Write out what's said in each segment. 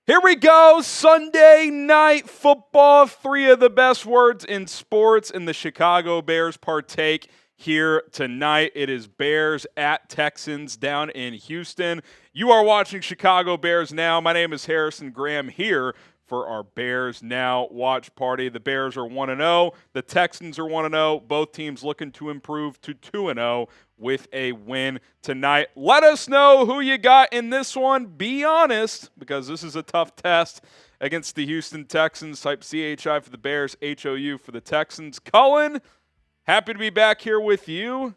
Here we go, Sunday Night Football. 3 of the best words in sports, and the Chicago Bears partake here tonight. It is Bears at Texans down in Houston. You are watching Chicago Bears Now. My name is Harrison Graham here for our Bears Now watch party. The Bears are 1-0. The Texans are 1-0. Both teams looking to improve to 2-0 with a win tonight. Let us know who you got in this one. Be honest, because this is a tough test against the Houston Texans. Type CHI for the Bears, HOU for the Texans. Cullen, happy to be back here with you.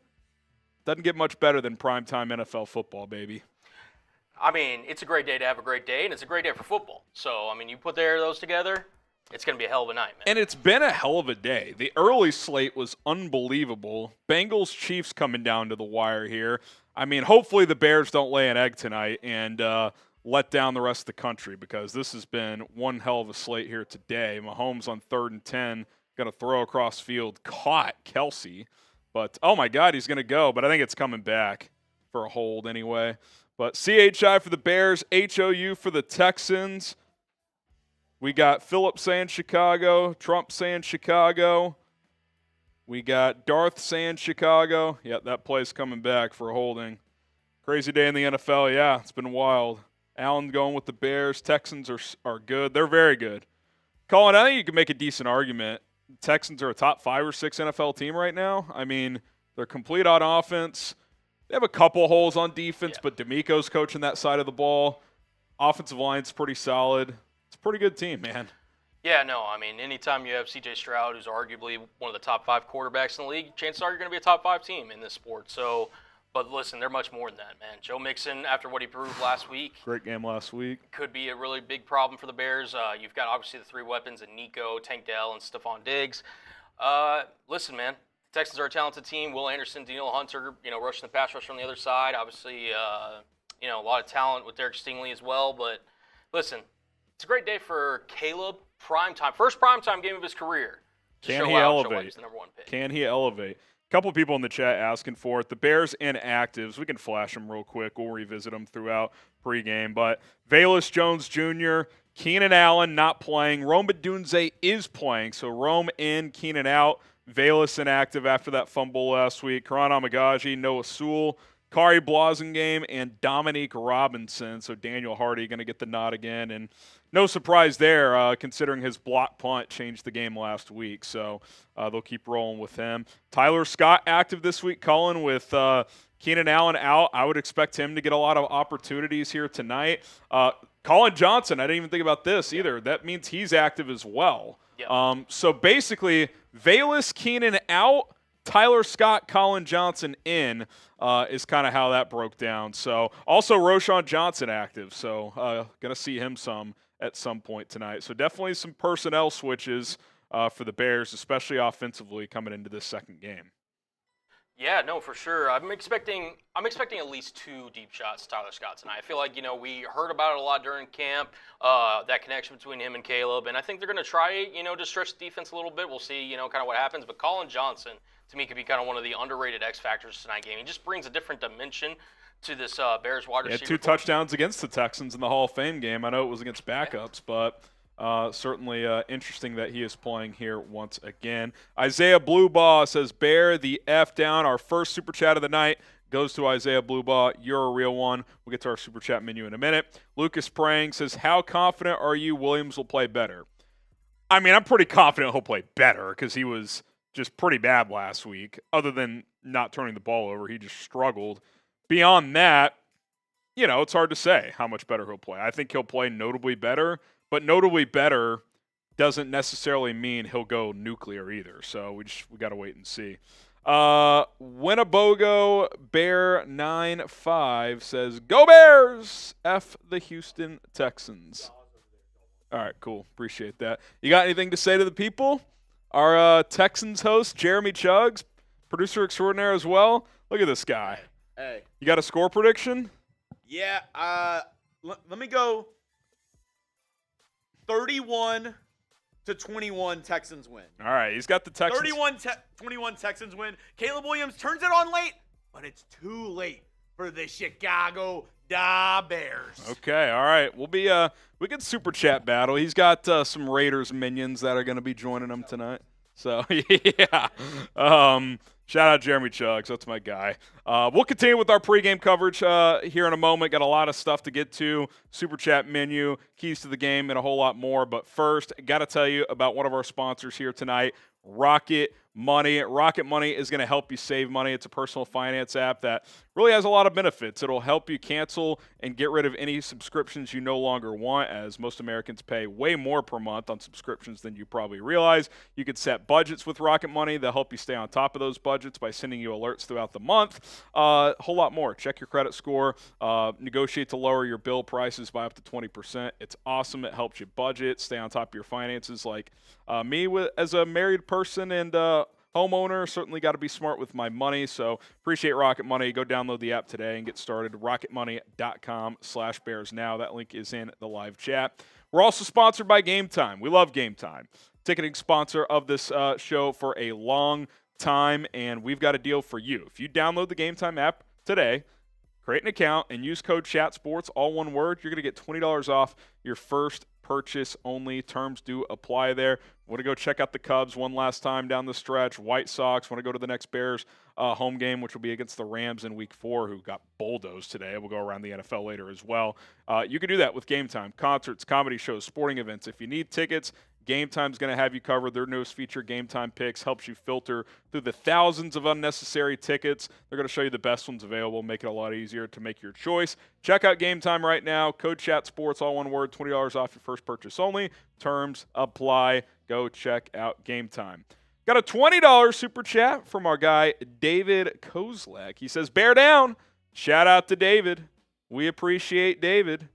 Doesn't get much better than primetime NFL football, baby. I mean, it's a great day to have a great day, and it's a great day for football. So, I mean, you put those together, it's going to be a hell of a night, man. And it's been a hell of a day. The early slate was unbelievable. Bengals-Chiefs coming down to the wire here. I mean, hopefully the Bears don't lay an egg tonight and let down the rest of the country, because this has been one hell of a slate here today. Mahomes on 3rd and 10, going to throw across field, caught Kelsey. But, oh, my God, he's going to go. But I think it's coming back for a hold anyway. But CHI for the Bears, HOU for the Texans. We got Philip saying Chicago, Trump saying Chicago. We got Darth saying Chicago. Yep, that play's coming back for a holding. Crazy day in the NFL. Yeah, it's been wild. Allen going with the Bears. Texans are good. They're very good. Colin, I think you can make a decent argument. Texans are a top 5 or 6 NFL team right now. I mean, they're complete on offense. They have a couple holes on defense, but D'Amico's coaching that side of the ball. Offensive line's pretty solid. It's a pretty good team, man. Yeah, no, I mean, anytime you have C.J. Stroud, who's arguably one of the top 5 quarterbacks in the league, chances are you're going to be a top 5 team in this sport. So, but listen, they're much more than that, man. Joe Mixon, after what he proved last week. Great game last week. Could be a really big problem for the Bears. You've got, obviously, the 3 weapons in Nico, Dell, and Stefon Diggs. Listen, man. Texans are a talented team. Will Anderson, Danielle Hunter, rushing the pass rush on the other side. Obviously, a lot of talent with Derek Stingley as well. But listen, it's a great day for Caleb. Primetime, first primetime game of his career. Can he elevate? He's the number 1 pick. Can he elevate? A couple people in the chat asking for it. The Bears inactives. We can flash them real quick. We'll revisit them throughout pregame. But Velus Jones Jr., Keenan Allen not playing. Rome Odunze is playing. So Rome in, Keenan out. Velus inactive after that fumble last week. Karan Amagaji, Noah Sewell, Kari Blasingame, and Dominique Robinson. So Daniel Hardy going to get the nod again. And no surprise there, considering his block punt changed the game last week. So they'll keep rolling with him. Tyler Scott active this week, Cullen, with Keenan Allen out. I would expect him to get a lot of opportunities here tonight. Colin Johnson, I didn't even think about this either. That means he's active as well. Yep. So basically, Velus, Keenan out, Tyler Scott, Colin Johnson in is kind of how that broke down. So also Roschon Johnson active. So going to see him at some point tonight. So definitely some personnel switches for the Bears, especially offensively coming into this second game. Yeah, no, for sure. I'm expecting at least 2 deep shots to Tyler Scott tonight. I feel like, we heard about it a lot during camp, that connection between him and Caleb, and I think they're going to try, to stretch the defense a little bit. We'll see, kind of what happens. But Colin Johnson, to me, could be kind of one of the underrated X factors tonight game. He just brings a different dimension to this Bears wide receiver. 2 touchdowns against the Texans in the Hall of Fame game. I know it was against backups, but certainly interesting that he is playing here once again. Isaiah Bluebaugh says, Bear the F down. Our first Super Chat of the night goes to Isaiah Bluebaugh. You're a real one. We'll get to our Super Chat menu in a minute. Lucas Prang says, how confident are you Williams will play better? I mean, I'm pretty confident he'll play better because he was just pretty bad last week. Other than not turning the ball over, he just struggled. Beyond that, it's hard to say how much better he'll play. I think he'll play notably better. But notably better doesn't necessarily mean he'll go nuclear either. So we got to wait and see. Winnebago Bear 95 says, Go Bears! F the Houston Texans. All right, cool. Appreciate that. You got anything to say to the people? Our Texans host, Jeremy Chuggs, producer extraordinaire as well. Look at this guy. Hey. You got a score prediction? Yeah. Let me go 31-21 Texans win. All right, he's got the Texans. 31-21 Texans win. Caleb Williams turns it on late, but it's too late for the Chicago Da Bears. Okay, all right. We can super chat battle. He's got some Raiders minions that are going to be joining him tonight. So, yeah. Shout out Jeremy Chugs. That's my guy. We'll continue with our pregame coverage here in a moment. Got a lot of stuff to get to. Super chat menu, keys to the game, and a whole lot more. But first, got to tell you about one of our sponsors here tonight, Rocket Money. Rocket Money is going to help you save money. It's a personal finance app that really has a lot of benefits. It'll help you cancel and get rid of any subscriptions you no longer want, as most Americans pay way more per month on subscriptions than you probably realize. You can set budgets with Rocket Money. They'll help you stay on top of those budgets by sending you alerts throughout the month. A whole lot more. Check your credit score. Negotiate to lower your bill prices by up to 20%. It's awesome. It helps you budget, stay on top of your finances. Like me as a married person and homeowner, certainly got to be smart with my money. So appreciate Rocket Money. Go download the app today and get started. RocketMoney.com/Bears now. That link is in the live chat. We're also sponsored by Game Time. We love Game Time. Ticketing sponsor of this show for a long time, and we've got a deal for you. If you download the Game Time app today, create an account, and use code CHATSPORTS, all one word, you're going to get $20 off your first purchase only. Terms do apply there. Want to go check out the Cubs one last time down the stretch. White Sox. Want to go to the next Bears home game, which will be against the Rams in Week 4, who got bulldozed today. We'll go around the NFL later as well. You can do that with Game Time. Concerts, comedy shows, sporting events. If you need tickets, Game Time's going to have you covered. Their newest feature, Game Time Picks, helps you filter through the thousands of unnecessary tickets. They're going to show you the best ones available, make it a lot easier to make your choice. Check out Game Time right now. Code CHATSPORTS, all one word, $20 off your first purchase only. Terms apply. Go check out Game Time. Got a $20 super chat from our guy, David Kozlak. He says, bear down. Shout out to David. We appreciate David.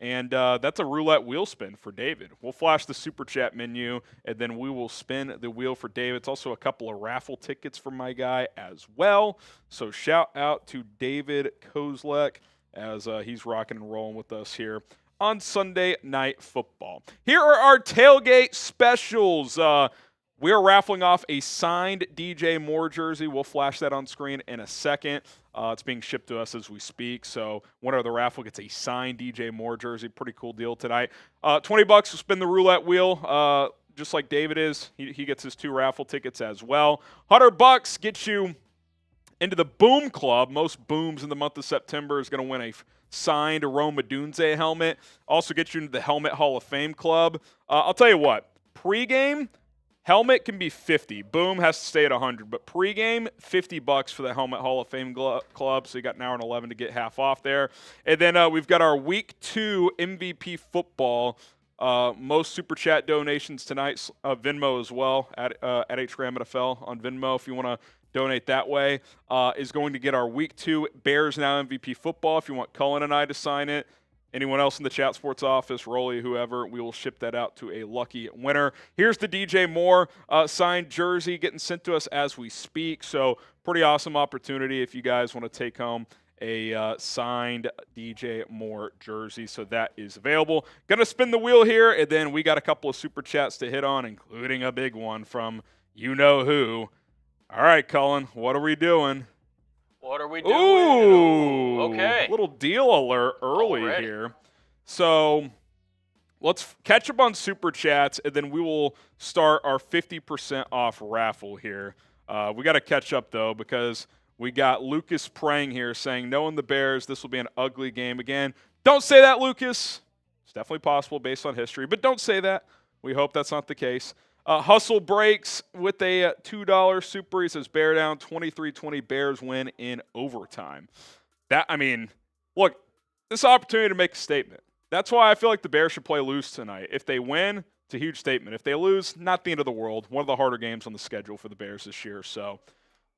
And that's a roulette wheel spin for David. We'll flash the super chat menu, and then we will spin the wheel for David. It's also a couple of raffle tickets for my guy as well. So shout out to David Kozlak as he's rocking and rolling with us here on Sunday Night Football. Here are our tailgate specials. We are raffling off a signed DJ Moore jersey. We'll flash that on screen in a second. It's being shipped to us as we speak. So winner of the raffle gets a signed DJ Moore jersey. Pretty cool deal tonight. $20 to spin the roulette wheel, just like David is. He gets his 2 raffle tickets as well. $100 gets you into the Boom Club. Most booms in the month of September is going to win a signed Odunze helmet. Also gets you into the Helmet Hall of Fame Club. I'll tell you what, pregame, helmet can be $50. Boom has to stay at $100. But pregame, $50 for the Helmet Hall of Fame Club. So you got an hour and 11 to get half off there. And then we've got our Week 2 MVP football. Most super chat donations tonight. Venmo as well at HGram NFL on Venmo if you want to donate that way. Is going to get our Week 2 Bears Now MVP football. If you want Cullen and I to sign it. Anyone else in the Chat Sports office, Rolly, whoever, we will ship that out to a lucky winner. Here's the DJ Moore signed jersey getting sent to us as we speak. So pretty awesome opportunity if you guys want to take home a signed DJ Moore jersey. So that is available. Going to spin the wheel here, and then we got a couple of super chats to hit on, including a big one from you-know-who. All right, Cullen, what are we doing? What are we doing? Ooh, okay. Little deal alert early Already. here. So let's catch up on Super Chats, and then we will start our 50% off raffle here. We got to catch up, though, because we got Lucas praying here saying, knowing the Bears, this will be an ugly game again. Don't say that, Lucas. It's definitely possible based on history, but don't say that. We hope that's not the case. Hustle breaks with a $2 super. He says, bear down, 23-20, Bears win in overtime. Look, this opportunity to make a statement. That's why I feel like the Bears should play loose tonight. If they win, it's a huge statement. If they lose, not the end of the world. One of the harder games on the schedule for the Bears this year. So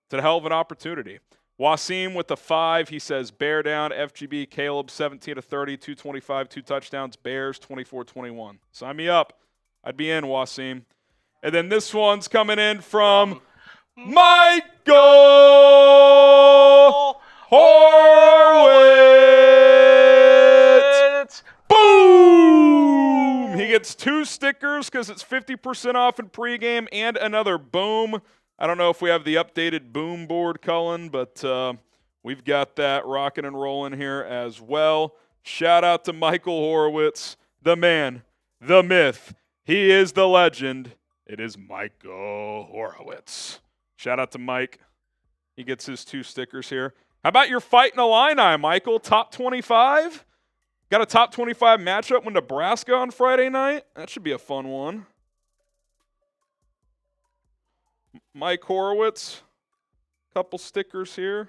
it's a hell of an opportunity. Wasim with the 5. He says, bear down, FGB, Caleb, 17-30, 225, 2 touchdowns, Bears, 24-21. Sign me up. I'd be in, Wasim. And then this one's coming in from Michael Horwitz. Boom! He gets 2 stickers because it's 50% off in pregame and another boom. I don't know if we have the updated boom board, Cullen, but We've got that rocking and rolling here as well. Shout out to Michael Horowitz, the man, the myth. He is the legend. It is Michael Horowitz. Shout out to Mike. He gets his 2 stickers here. How about your Fighting Illini, Michael? Top 25? Got a top 25 matchup with Nebraska on Friday night? That should be a fun one. Mike Horowitz. Couple stickers here.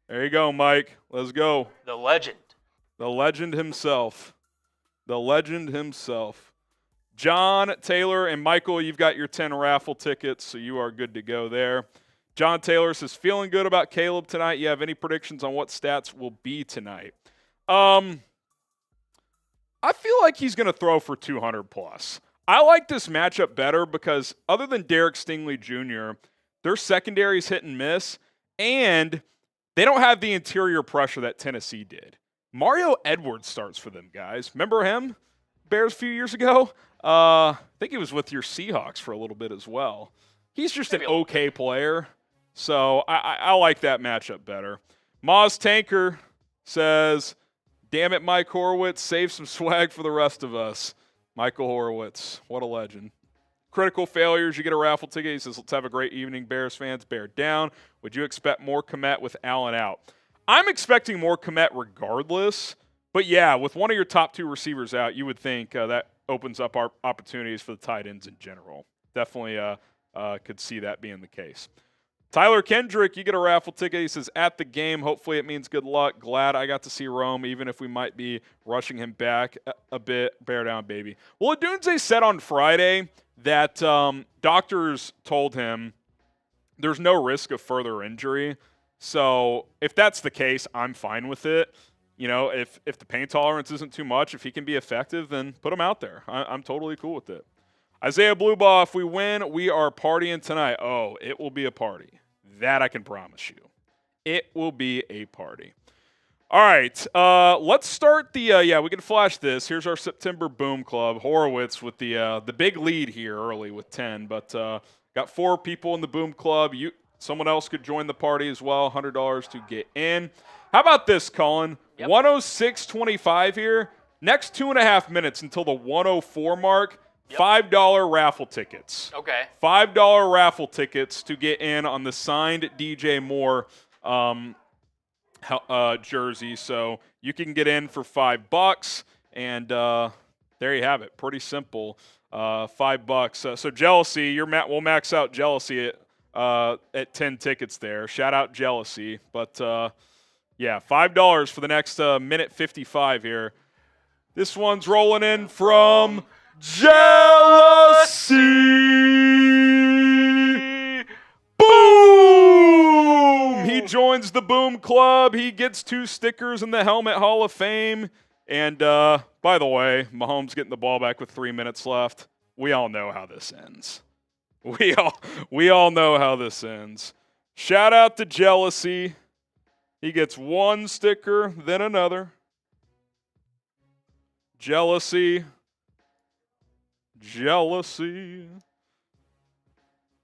There you go, Mike. Let's go. The legend. The legend himself. The legend himself. John Taylor and Michael, you've got your 10 raffle tickets, so you are good to go there. John Taylor says, feeling good about Caleb tonight. You have any predictions on what stats will be tonight? I feel like he's going to throw for 200 plus. I like this matchup better because other than Derek Stingley Jr., their secondary's hit and miss, and they don't have the interior pressure that Tennessee did. Mario Edwards starts for them, guys. Remember him? Bears a few years ago? I think he was with your Seahawks for a little bit as well. He's just an okay player. So I like that matchup better. Moz Tanker says, damn it, Mike Horowitz, save some swag for the rest of us. Michael Horowitz, what a legend. Critical failures, you get a raffle ticket. He says, let's have a great evening, Bears fans. Bear down. Would you expect more Kmet with Allen out? I'm expecting more Kmet regardless. But, yeah, with one of your top 2 receivers out, you would think that opens up our opportunities for the tight ends in general. Definitely could see that being the case. Tyler Kendrick, you get a raffle ticket. He says, at the game, hopefully it means good luck. Glad I got to see Rome, even if we might be rushing him back a bit. Bear down, baby. Well, Odunze said on Friday that doctors told him there's no risk of further injury. So if that's the case, I'm fine with it. You know, if the pain tolerance isn't too much, if he can be effective, then put him out there. I'm totally cool with it. Isaiah Bluebaugh, if we win, we are partying tonight. Oh, it will be a party. That I can promise you. It will be a party. All right, let's start the we can flash this. Here's our September Boom Club. Horowitz with the big lead here early with 10, but got 4 people in the Boom Club. Someone else could join the party as well, $100 to get in. How about this, Colin? Yep. 106.25 here. Next 2.5 minutes until the 104 mark. Yep. $5 raffle tickets. Okay. $5 raffle tickets to get in on the signed DJ Moore jersey. So you can get in for $5, and there you have it. Pretty simple. $5. So Jealousy, we'll max out Jealousy at 10 tickets there. Shout out Jealousy. But yeah, $5 for the next minute 55 here. This one's rolling in from Jealousy. Boom! He joins the Boom Club. He gets 2 stickers in the Helmet Hall of Fame. And by the way, Mahomes getting the ball back with 3 minutes left. We all know how this ends. We all know how this ends. Shout out to Jealousy. He gets 1 sticker, then another. Jealousy.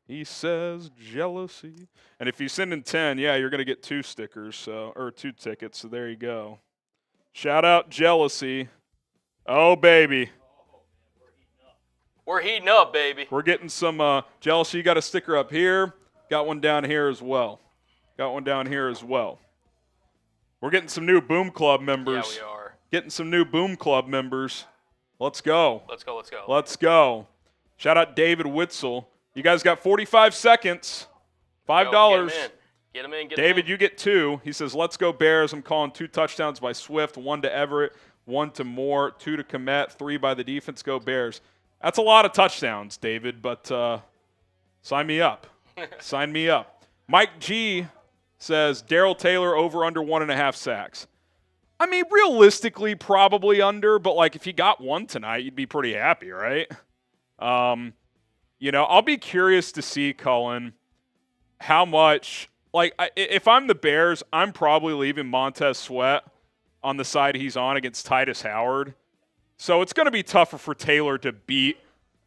He says jealousy. And if you send in 10, yeah, you're going to get 2 stickers, or 2 tickets. So there you go. Shout out Jealousy. Oh, baby. We're heating up, baby. We're getting some Jealousy. You got a sticker up here. Got one down here as well. We're getting some new Boom Club members. Yeah, we are. Getting some new Boom Club members. Let's go. Let's go. Shout out David Witzel. You guys got 45 seconds. $5. Get him in. David, you get 2. He says, let's go Bears. I'm calling 2 touchdowns by Swift, 1 to Everett, 1 to Moore, 2 to Kmet, 3 by the defense. Go Bears. That's a lot of touchdowns, David, but sign me up. Sign me up. Mike G says, Darrell Taylor over under 1.5 sacks. I mean, realistically, probably under, but like if you got 1 tonight, you'd be pretty happy, right? I'll be curious to see, Cullen, how much, if I'm the Bears, I'm probably leaving Montez Sweat on the side he's on against Titus Howard. So it's going to be tougher for Taylor to beat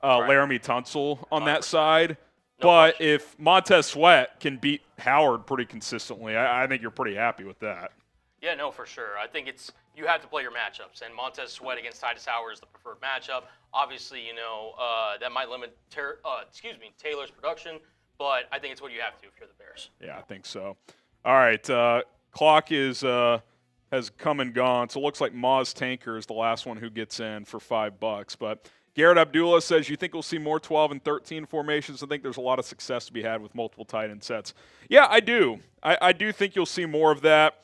Laramie Tunsil on that side. But if Montez Sweat can beat Howard pretty consistently, I think you're pretty happy with that. Yeah, no, for sure. I think you have to play your matchups, and Montez Sweat against Titus Howard is the preferred matchup. Obviously, that might limit Taylor's production, but I think it's what you have to do if you're the Bears. Yeah, I think so. All right, clock has come and gone, so it looks like Maz Tanker is the last one who gets in for $5. But Garrett Abdullah says, you think we'll see more 12 and 13 formations? I think there's a lot of success to be had with multiple tight end sets. Yeah, I do. I do think you'll see more of that.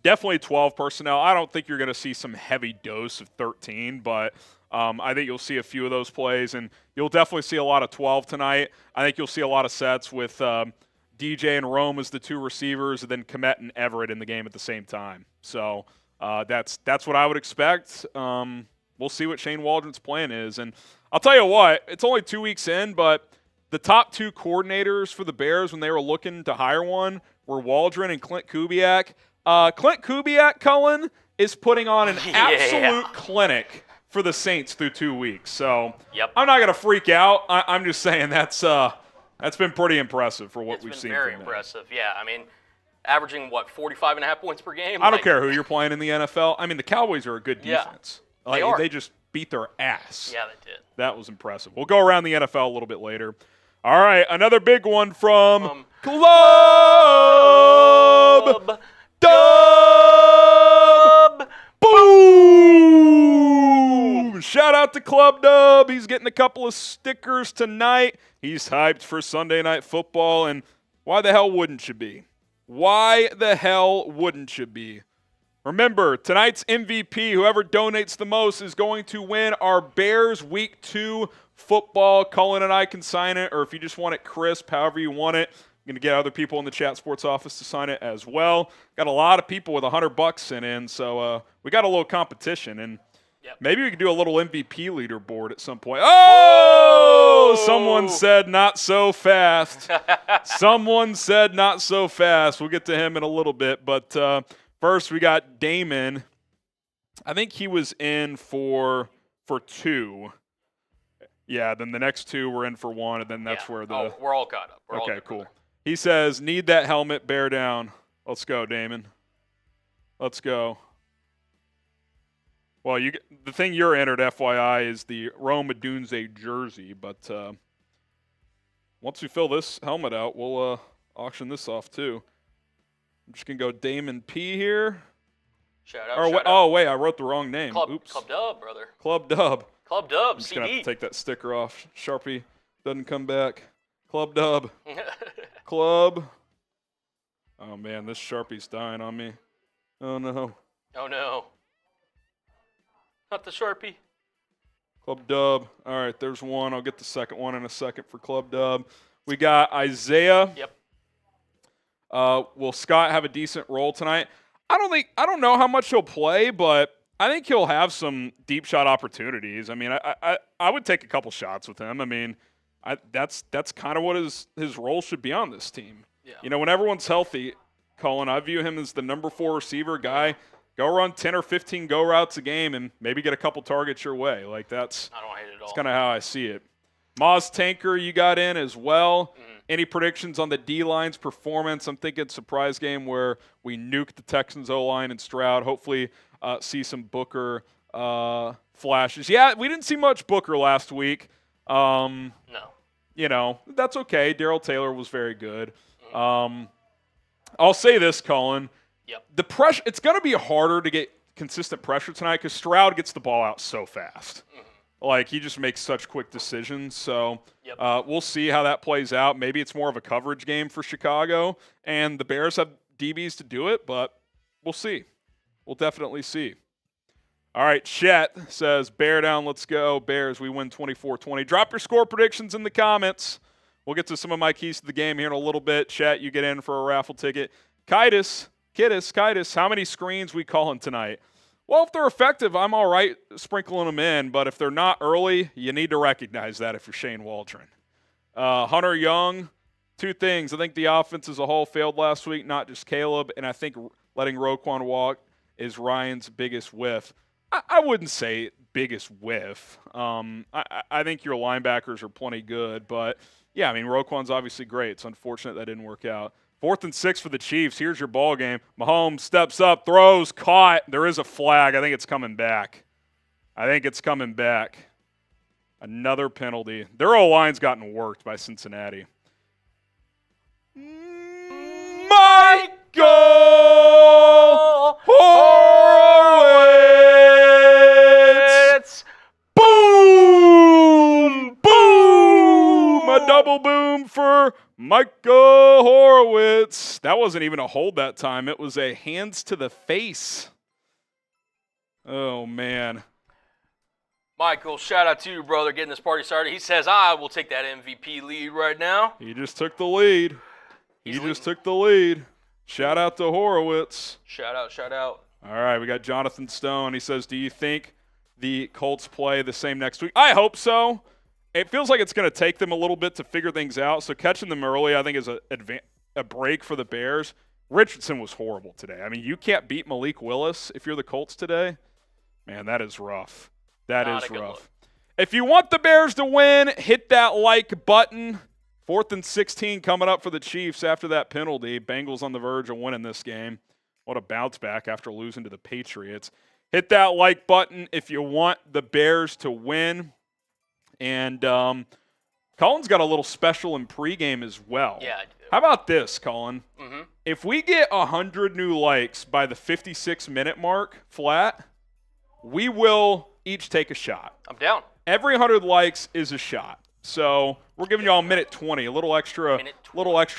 Definitely 12 personnel. I don't think you're going to see some heavy dose of 13, but I think you'll see a few of those plays, and you'll definitely see a lot of 12 tonight. I think you'll see a lot of sets with DJ and Rome as the two receivers, and then Kmet and Everett in the game at the same time. So that's what I would expect. We'll see what Shane Waldron's plan is. And I'll tell you what, it's only 2 weeks in, but the top two coordinators for the Bears when they were looking to hire one were Waldron and Clint Kubiak. Clint Kubiak, Cullen, is putting on an absolute clinic for the Saints through 2 weeks. So I'm not going to freak out. I'm just saying that's been pretty impressive for what we've seen. It's been very impressive. Yeah, I mean, averaging, 45.5 points per game? I don't care who you're playing in the NFL. I mean, the Cowboys are a good defense. They just beat their ass. Yeah, they did. That was impressive. We'll go around the NFL a little bit later. All right, another big one from Club Dub. Boom! Shout out to Club Dub. He's getting a couple of stickers tonight. He's hyped for Sunday Night Football, and why the hell wouldn't you be? Why the hell wouldn't you be? Remember, tonight's MVP, whoever donates the most, is going to win our Bears Week 2 football. Cullen and I can sign it, or if you just want it crisp, however you want it. I'm going to get other people in the Chat Sports office to sign it as well. Got a lot of people with $100 sent in, so we got a little competition, and maybe we could do a little MVP leaderboard at some point. Oh! Someone said not so fast. Someone said not so fast. We'll get to him in a little bit, but first we got Damon. I think he was in for 2. Yeah, then the next 2 were in for 1, and then that's where the we're all caught up. Okay, cool. He says, need that helmet, bear down. Let's go, Damon. Let's go. Well, the thing you're entered, FYI, is the Rome Odunze jersey, but once we fill this helmet out, we'll auction this off too. I'm just going to go Damon P here. Shout out. Wait, I wrote the wrong name. Oops. Club Dub, brother. Club Dub. Club Dub, I'm just going to have to take that sticker off. Sharpie doesn't come back. Club Dub. Club. Oh, man, this Sharpie's dying on me. Oh, no. Oh, no. Not the Sharpie. Club Dub. All right, there's one. I'll get the second one in a second for Club Dub. We got Isaiah. Yep. Will Scott have a decent role tonight? I don't know how much he'll play, but I think he'll have some deep shot opportunities. I mean, I would take a couple shots with him. I mean, that's kind of what his role should be on this team. Yeah. When everyone's healthy, Cullen, I view him as the number 4 receiver guy. Go run 10 or 15 go routes a game and maybe get a couple targets your way. I don't hate it at all. That's kind of how I see it. Maz Tanker, you got in as well. Mm-hmm. Any predictions on the D-line's performance? I'm thinking surprise game where we nuke the Texans O-line and Stroud. Hopefully see some Booker flashes. Yeah, we didn't see much Booker last week. No. That's okay. Darrell Taylor was very good. I'll say this, Cullen. Yep. The pressure, it's going to be harder to get consistent pressure tonight because Stroud gets the ball out so fast. Mm-hmm. He just makes such quick decisions. So we'll see how that plays out. Maybe it's more of a coverage game for Chicago, and the Bears have DBs to do it, but we'll see. We'll definitely see. All right, Chet says, bear down, let's go. Bears, we win 24-20. Drop your score predictions in the comments. We'll get to some of my keys to the game here in a little bit. Chet, you get in for a raffle ticket. Kiddis, how many screens we calling tonight? Well, if they're effective, I'm all right sprinkling them in, but if they're not early, you need to recognize that if you're Shane Waldron. Hunter Young, 2 things. I think the offense as a whole failed last week, not just Caleb, and I think letting Roquan walk is Ryan's biggest whiff. I wouldn't say biggest whiff. I think your linebackers are plenty good, but yeah, I mean Roquan's obviously great. It's unfortunate that didn't work out. 4th and 6 for the Chiefs. Here's your ball game. Mahomes steps up, throws, caught. There is a flag. I think it's coming back. Another penalty. Their O-line's gotten worked by Cincinnati. Michael Horowitz! Boom! Boom! A double boom for Michael Horowitz. That wasn't even a hold that time. It was a hands to the face. Oh, man. Michael, shout out to you, brother, getting this party started. He says, I will take that MVP lead right now. He just took the lead. Shout out to Horowitz. Shout out. All right, we got Jonathan Stone. He says, do you think the Colts play the same next week? I hope so. It feels like it's going to take them a little bit to figure things out. So catching them early, I think, is a break for the Bears. Richardson was horrible today. I mean, you can't beat Malik Willis if you're the Colts today. Man, that is rough. That is rough. If you want the Bears to win, hit that like button. 4th and 16 coming up for the Chiefs after that penalty. Bengals on the verge of winning this game. What a bounce back after losing to the Patriots. Hit that like button if you want the Bears to win. And Colin's got a little special in pregame as well. Yeah, I do. How about this, Colin? Mm-hmm. If we get 100 new likes by the 56-minute mark flat, we will each take a shot. I'm down. Every 100 likes is a shot. So we're giving y'all a minute 20, a little extra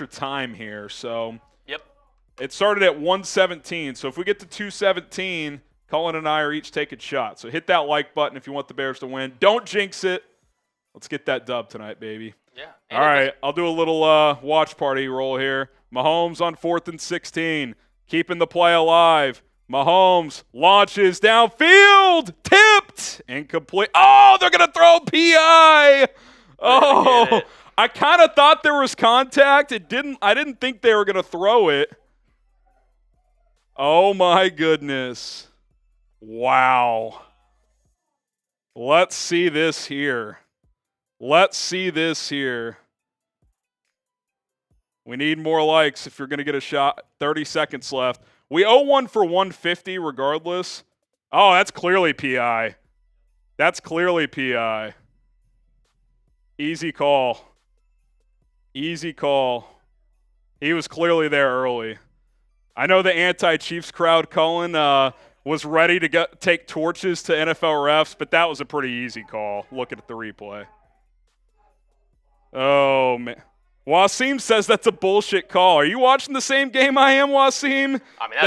time here. So yep. It started at 117. So if we get to 217, Colin and I are each taking shots. So hit that like button if you want the Bears to win. Don't jinx it. Let's get that dub tonight, baby. Yeah. All right, I'll do a little watch party roll here. Mahomes on 4th and 16, keeping the play alive. Mahomes launches downfield, tipped, incomplete. Oh, they're going to throw PI. Oh, I kind of thought there was contact. I didn't think they were going to throw it. Oh, my goodness. Wow. Let's see this here. We need more likes if you're going to get a shot. 30 seconds left. We owe one for 150 regardless. Oh, that's clearly PI. Easy call. He was clearly there early. I know the anti-Chiefs crowd, Cullen, was ready to take torches to NFL refs, but that was a pretty easy call. Look at the replay. Oh, man. Wasim says that's a bullshit call. Are you watching the same game I am, Wasim? I mean,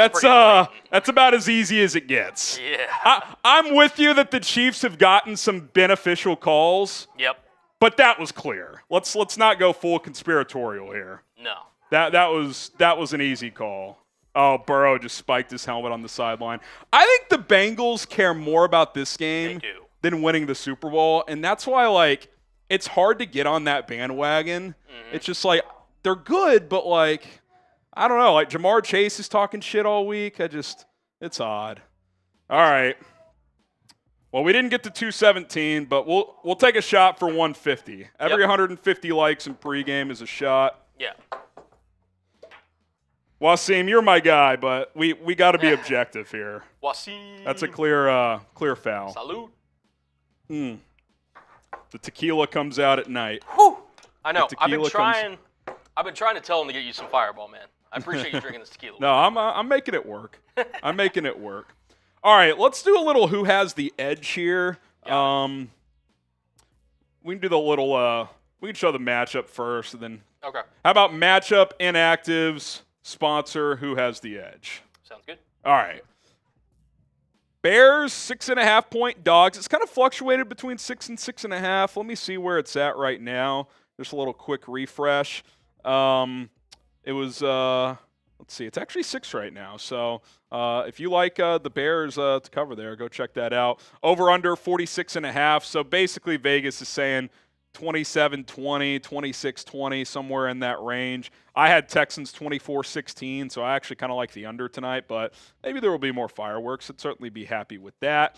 that's about as easy as it gets. Yeah. I'm with you that the Chiefs have gotten some beneficial calls. Yep. But that was clear. Let's not go full conspiratorial here. No. That was an easy call. Oh, Burrow just spiked his helmet on the sideline. I think the Bengals care more about this game than winning the Super Bowl, and that's why it's hard to get on that bandwagon. Mm-hmm. It's just they're good, but I don't know. Jamar Chase is talking shit all week. It's odd. All right. Well, we didn't get to 217, but we'll take a shot for 150. Every 150 likes in pregame is a shot. Yeah. Wasim, you're my guy, but we got to be objective here. Wasim. That's a clear foul. Salute. The tequila comes out at night. Whew. I know. I've been trying to tell him to get you some Fireball, man. I appreciate you drinking this tequila. No, I'm making it work. All right, let's do a little who has the edge here. Yeah. We can do the little we can show the matchup first, and then okay. How about matchup inactives, sponsor, who has the edge? Sounds good. All right. Bears 6.5-point dogs. It's kind of fluctuated between 6 and 6.5. Let me see where it's at right now. Just a little quick refresh. It was let's see. It's actually 6 right now. So if you like the Bears to cover there, go check that out. Over under 46.5. So basically, Vegas is saying 27-20, 26-20, somewhere in that range. I had Texans 24-16, so I actually kind of like the under tonight, but maybe there will be more fireworks. I'd certainly be happy with that.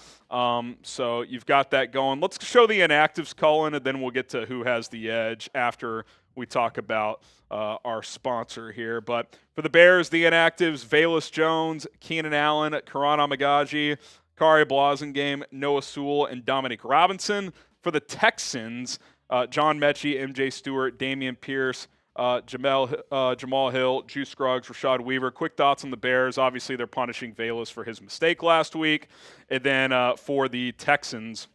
So you've got that going. Let's show the inactives, Cullen, and then we'll get to who has the edge after we talk about our sponsor here. But for the Bears, the inactives, Velus Jones, Keenan Allen, Karan Amagaji, Kari Blasingame, Noah Sewell, and Dominic Robinson. For the Texans, John Mechie, MJ Stewart, Damian Pierce, Jamal Hill, Juice Scruggs, Rashad Weaver. Quick thoughts on the Bears. Obviously, they're punishing Velus for his mistake last week. And then for the Texans,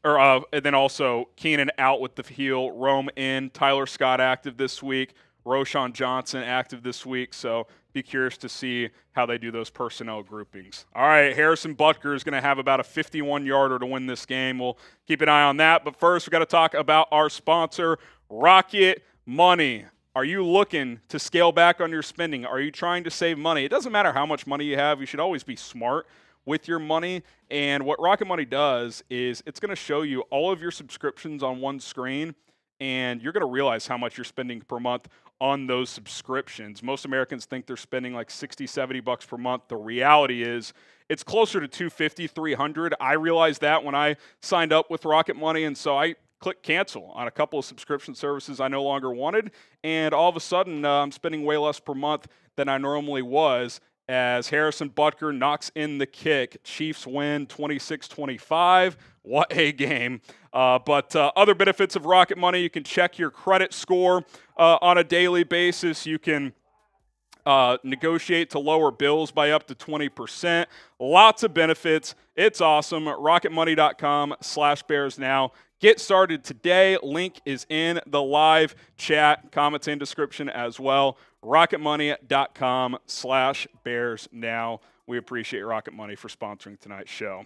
and then also Keenan out with the heel, Rome in, Tyler Scott active this week, Roshan Johnson active this week. So be curious to see how they do those personnel groupings. All right, Harrison Butker is going to have about a 51-yarder to win this game. We'll keep an eye on that. But first, we've got to talk about our sponsor, Rocket Money. Are you looking to scale back on your spending? Are you trying to save money? It doesn't matter how much money you have. You should always be smart with your money. And what Rocket Money does is it's going to show you all of your subscriptions on one screen, and you're going to realize how much you're spending per month on those subscriptions. Most Americans think they're spending like $60-70 per month. The reality is it's closer to $250, $300. I realized that when I signed up with Rocket Money, and so I clicked cancel on a couple of subscription services I no longer wanted, and all of a sudden I'm spending way less per month than I normally was, as Harrison Butker knocks in the kick. Chiefs win 26-25. What a game. But other benefits of Rocket Money, you can check your credit score on a daily basis. You can negotiate to lower bills by up to 20%. Lots of benefits. It's awesome. RocketMoney.com/Bears now. Get started today. Link is in the live chat, comments, and description as well. RocketMoney.com/Bears now. We appreciate Rocket Money for sponsoring tonight's show.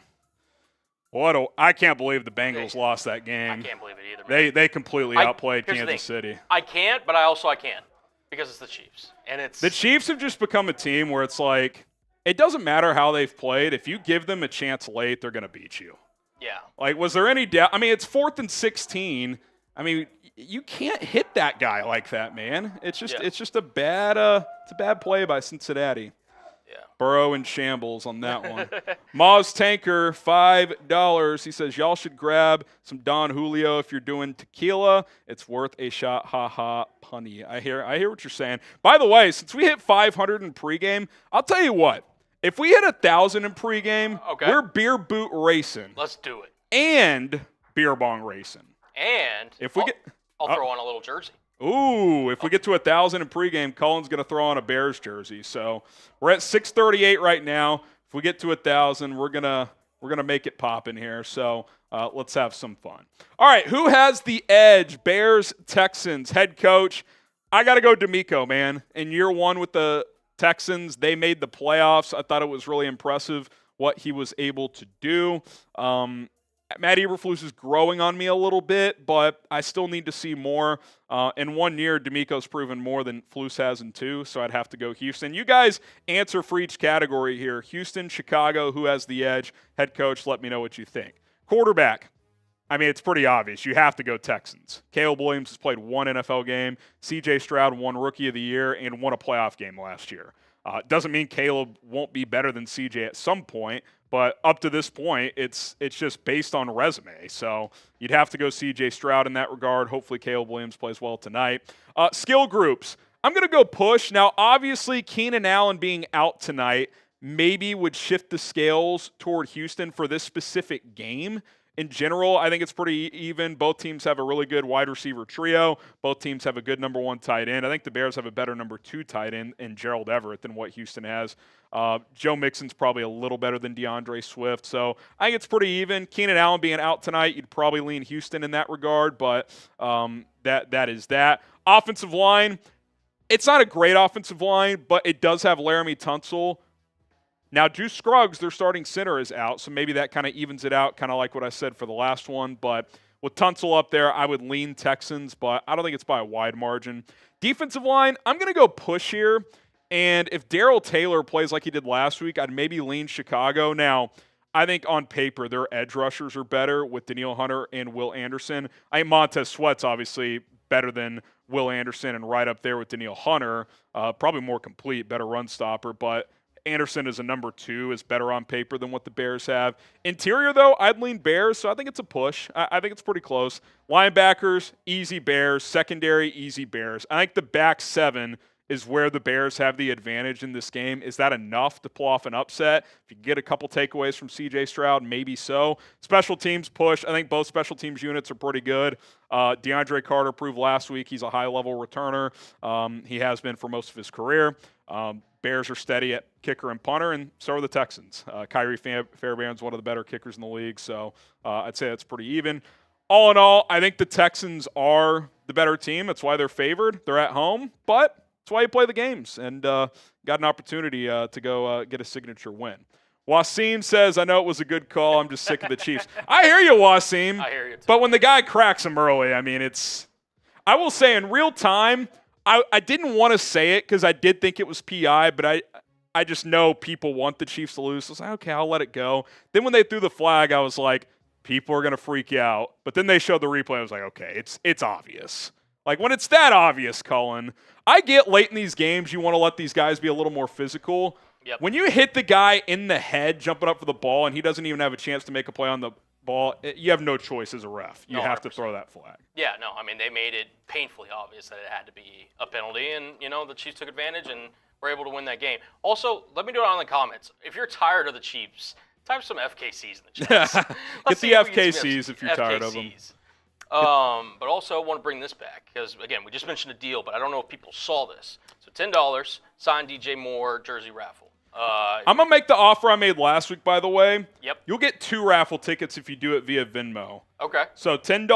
I can't believe the Bengals lost that game. I can't believe it either, man. They completely outplayed Kansas City. I can't, but I can't because it's the Chiefs. And the Chiefs have just become a team where it's like, it doesn't matter how they've played. If you give them a chance late, they're going to beat you. Yeah. Like, was there any doubt? I mean, it's 4th and 16. I mean, you can't hit that guy like that, man. It's just a bad play by Cincinnati. Yeah. Burrow in shambles on that one. Maz Tanker, $5. He says, y'all should grab some Don Julio if you're doing tequila. It's worth a shot. Ha ha, punny. I hear what you're saying. By the way, since we hit 500 in pregame, I'll tell you what. If we hit 1,000 in pregame, we're beer boot racing. Let's do it. And beer bong racing. And if we I'll throw on a little jersey. Ooh, if we get to 1,000 in pregame, Cullen's going to throw on a Bears jersey. So we're at 638 right now. If we get to 1,000, we're gonna make it pop in here. So let's have some fun. All right, who has the edge? Bears, Texans, head coach. I got to go Nico, man. In year one with the Texans, they made the playoffs. I thought it was really impressive what he was able to do. Matt Eberflus is growing on me a little bit, but I still need to see more. In 1 year, D'Amico's proven more than Flus has in 2, so I'd have to go Houston. You guys answer for each category here. Houston, Chicago, who has the edge? Head coach, let me know what you think. Quarterback. I mean, it's pretty obvious. You have to go Texans. Caleb Williams has played 1 NFL game. C.J. Stroud won Rookie of the Year and won a playoff game last year. Doesn't mean Caleb won't be better than C.J. at some point, but up to this point, it's just based on resume. So you'd have to go C.J. Stroud in that regard. Hopefully Caleb Williams plays well tonight. Skill groups. I'm going to go push. Now, obviously, Keenan Allen being out tonight maybe would shift the scales toward Houston for this specific game. In general, I think it's pretty even. Both teams have a really good wide receiver trio. Both teams have a good number 1 tight end. I think the Bears have a better number 2 tight end in Gerald Everett than what Houston has. Joe Mixon's probably a little better than DeAndre Swift. So I think it's pretty even. Keenan Allen being out tonight, you'd probably lean Houston in that regard, but that is that. Offensive line, it's not a great offensive line, but it does have Laramie Tunsil. Now, Juice Scruggs, their starting center, is out, so maybe that kind of evens it out, kind of like what I said for the last one. But with Tunsil up there, I would lean Texans, but I don't think it's by a wide margin. Defensive line, I'm going to go push here. And if Darrell Taylor plays like he did last week, I'd maybe lean Chicago. Now, I think on paper their edge rushers are better with Danielle Hunter and Will Anderson. I think Montez Sweat's obviously better than Will Anderson and right up there with Danielle Hunter. Probably more complete, better run stopper, but Anderson as a number 2 is better on paper than what the Bears have. Interior, though, I'd lean Bears, so I think it's a push. I think it's pretty close. Linebackers, easy Bears. Secondary, easy Bears. I think the back 7 is where the Bears have the advantage in this game. Is that enough to pull off an upset? If you get a couple takeaways from C.J. Stroud, maybe so. Special teams push. I think both special teams units are pretty good. DeAndre Carter proved last week he's a high-level returner. He has been for most of his career. Bears are steady at kicker and punter, and so are the Texans. Kyrie Fairbairn's one of the better kickers in the league, so I'd say that's pretty even. All in all, I think the Texans are the better team. That's why they're favored. They're at home, but that's why you play the games, and got an opportunity to go get a signature win. Wasim says, I know it was a good call. I'm just sick of the Chiefs. I hear you, Wasim. I hear you, too. But when the guy cracks him early, I mean, I will say in real time, I didn't want to say it because I did think it was PI, but I just know people want the Chiefs to lose. So I was like, okay, I'll let it go. Then when they threw the flag, I was like, people are going to freak out. But then they showed the replay. I was like, okay, it's obvious. Like, when it's that obvious, Cullen, I get late in these games, you want to let these guys be a little more physical. Yep. When you hit the guy in the head jumping up for the ball and he doesn't even have a chance to make a play on the ball, you have no choice as a ref. You have to throw that flag. Yeah, no, I mean, they made it painfully obvious that it had to be a penalty, and, the Chiefs took advantage and were able to win that game. Also, let me know down in the comments, if you're tired of the Chiefs, type some FKCs in the chat. Get the FKCs if you're tired of them. But also, I want to bring this back, because, again, we just mentioned a deal, but I don't know if people saw this. So $10, sign DJ Moore jersey raffle. I'm going to make the offer I made last week, by the way. Yep. You'll get 2 raffle tickets if you do it via Venmo. Okay. So $10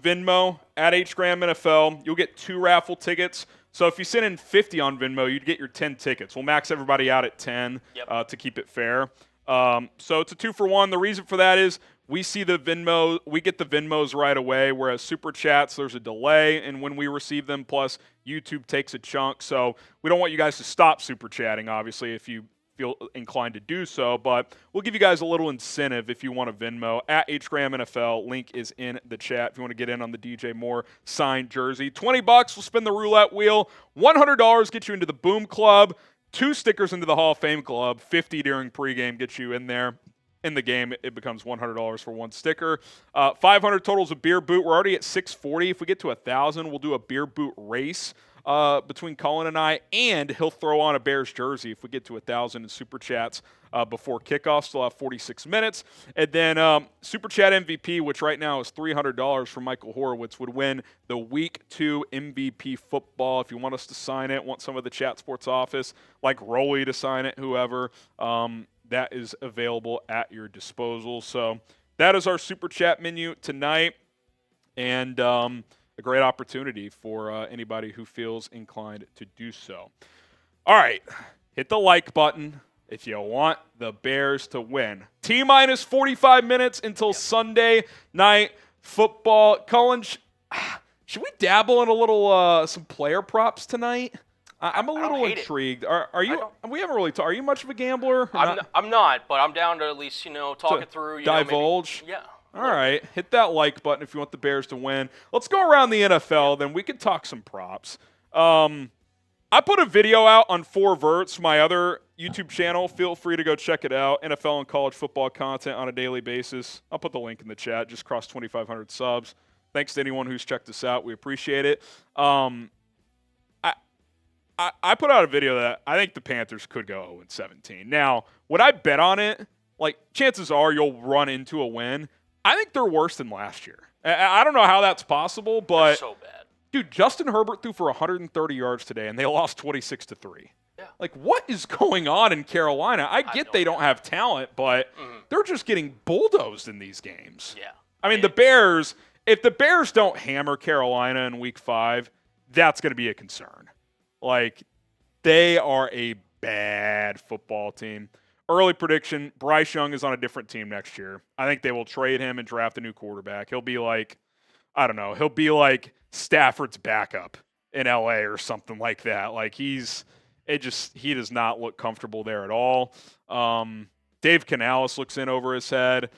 Venmo at HGram NFL. You'll get 2 raffle tickets. So if you send in 50 on Venmo, you'd get your 10 tickets. We'll max everybody out at 10 to keep it fair. So it's a 2-for-1. The reason for that is we see the Venmo, we get the Venmos right away, whereas Super Chats, there's a delay in when we receive them, plus YouTube takes a chunk. So we don't want you guys to stop Super Chatting, obviously, if you feel inclined to do so, but we'll give you guys a little incentive if you want a Venmo at HGram NFL. Link is in the chat if you want to get in on the DJ Moore signed jersey. $20, we'll spin the roulette wheel. $100 get you into the Boom Club. 2 stickers into the Hall of Fame Club. 50 during pregame gets you in there. In the game, it becomes $100 for 1 sticker. 500 totals of beer boot. We're already at 640. If we get to 1,000, we'll do a beer boot race between Cullen and I, and he'll throw on a Bears jersey if we get to 1,000 in Super Chats before kickoff. Still have 46 minutes. And then Super Chat MVP, which right now is $300 from Michael Horowitz, would win the Week 2 MVP football. If you want us to sign it, want some of the Chat Sports office, like Rolly to sign it, whoever, that is available at your disposal. So that is our Super Chat menu tonight, and a great opportunity for anybody who feels inclined to do so. All right, hit the like button if you want the Bears to win. T-minus 45 minutes until Sunday night football. Cullen, should we dabble in a little some player props tonight? I'm a little intrigued. Are you? We haven't really talked. Are you much of a gambler? I'm not, but I'm down to at least talk it through. Divulge. Maybe, yeah. All right, hit that like button if you want the Bears to win. Let's go around the NFL. Then we can talk some props. I put a video out on 4Verts, my other YouTube channel. Feel free to go check it out. NFL and college football content on a daily basis. I'll put the link in the chat. Just crossed 2,500 subs. Thanks to anyone who's checked us out. We appreciate it. I put out a video that I think the Panthers could go 0-17. Now, would I bet on it? Like, chances are you'll run into a win. I think they're worse than last year. I don't know how that's possible, but they're so bad. Dude, Justin Herbert threw for 130 yards today, and they lost 26-3. Yeah. Like, what is going on in Carolina? I get they don't have talent, but they're just getting bulldozed in these games. Yeah. I mean, the Bears, if the Bears don't hammer Carolina in Week 5, that's going to be a concern. Like, they are a bad football team. Early prediction, Bryce Young is on a different team next year. I think they will trade him and draft a new quarterback. He'll be like, I don't know, he'll be like Stafford's backup in LA or something like that. Like, he does not look comfortable there at all. Dave Canales looks in over his head.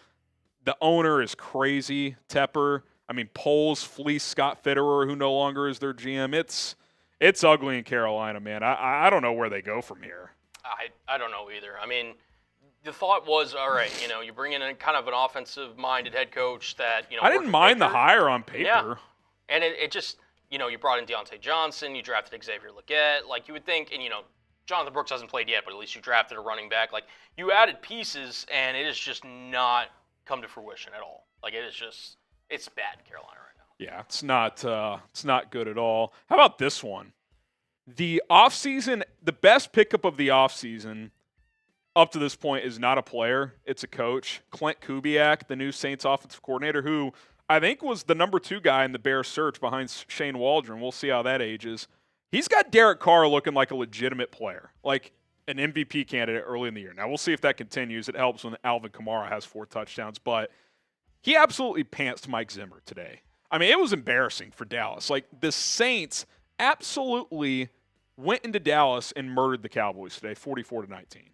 The owner is crazy, Tepper. I mean, Poles fleeced Scott Fitterer, who no longer is their GM. It's ugly in Carolina, man. I don't know where they go from here. I don't know either. I mean, the thought was, all right, you bring in a kind of an offensive-minded head coach that, I didn't mind the hire on paper. Yeah. And it just, you brought in Deontay Johnson, you drafted Xavier Legette. Like, you would think, and, Jonathan Brooks hasn't played yet, but at least you drafted a running back. Like, you added pieces, and it has just not come to fruition at all. Like, it's bad in Carolina right now. Yeah, it's not good at all. How about this one? The offseason, the best pickup of the offseason up to this point is not a player, it's a coach. Clint Kubiak, the new Saints offensive coordinator, who I think was the number 2 guy in the Bears search behind Shane Waldron. We'll see how that ages. He's got Derek Carr looking like a legitimate player, like an MVP candidate early in the year. Now, we'll see if that continues. It helps when Alvin Kamara has 4 touchdowns, but he absolutely pantsed Mike Zimmer today. I mean, it was embarrassing for Dallas. Like, the Saints absolutely went into Dallas and murdered the Cowboys today, 44-19.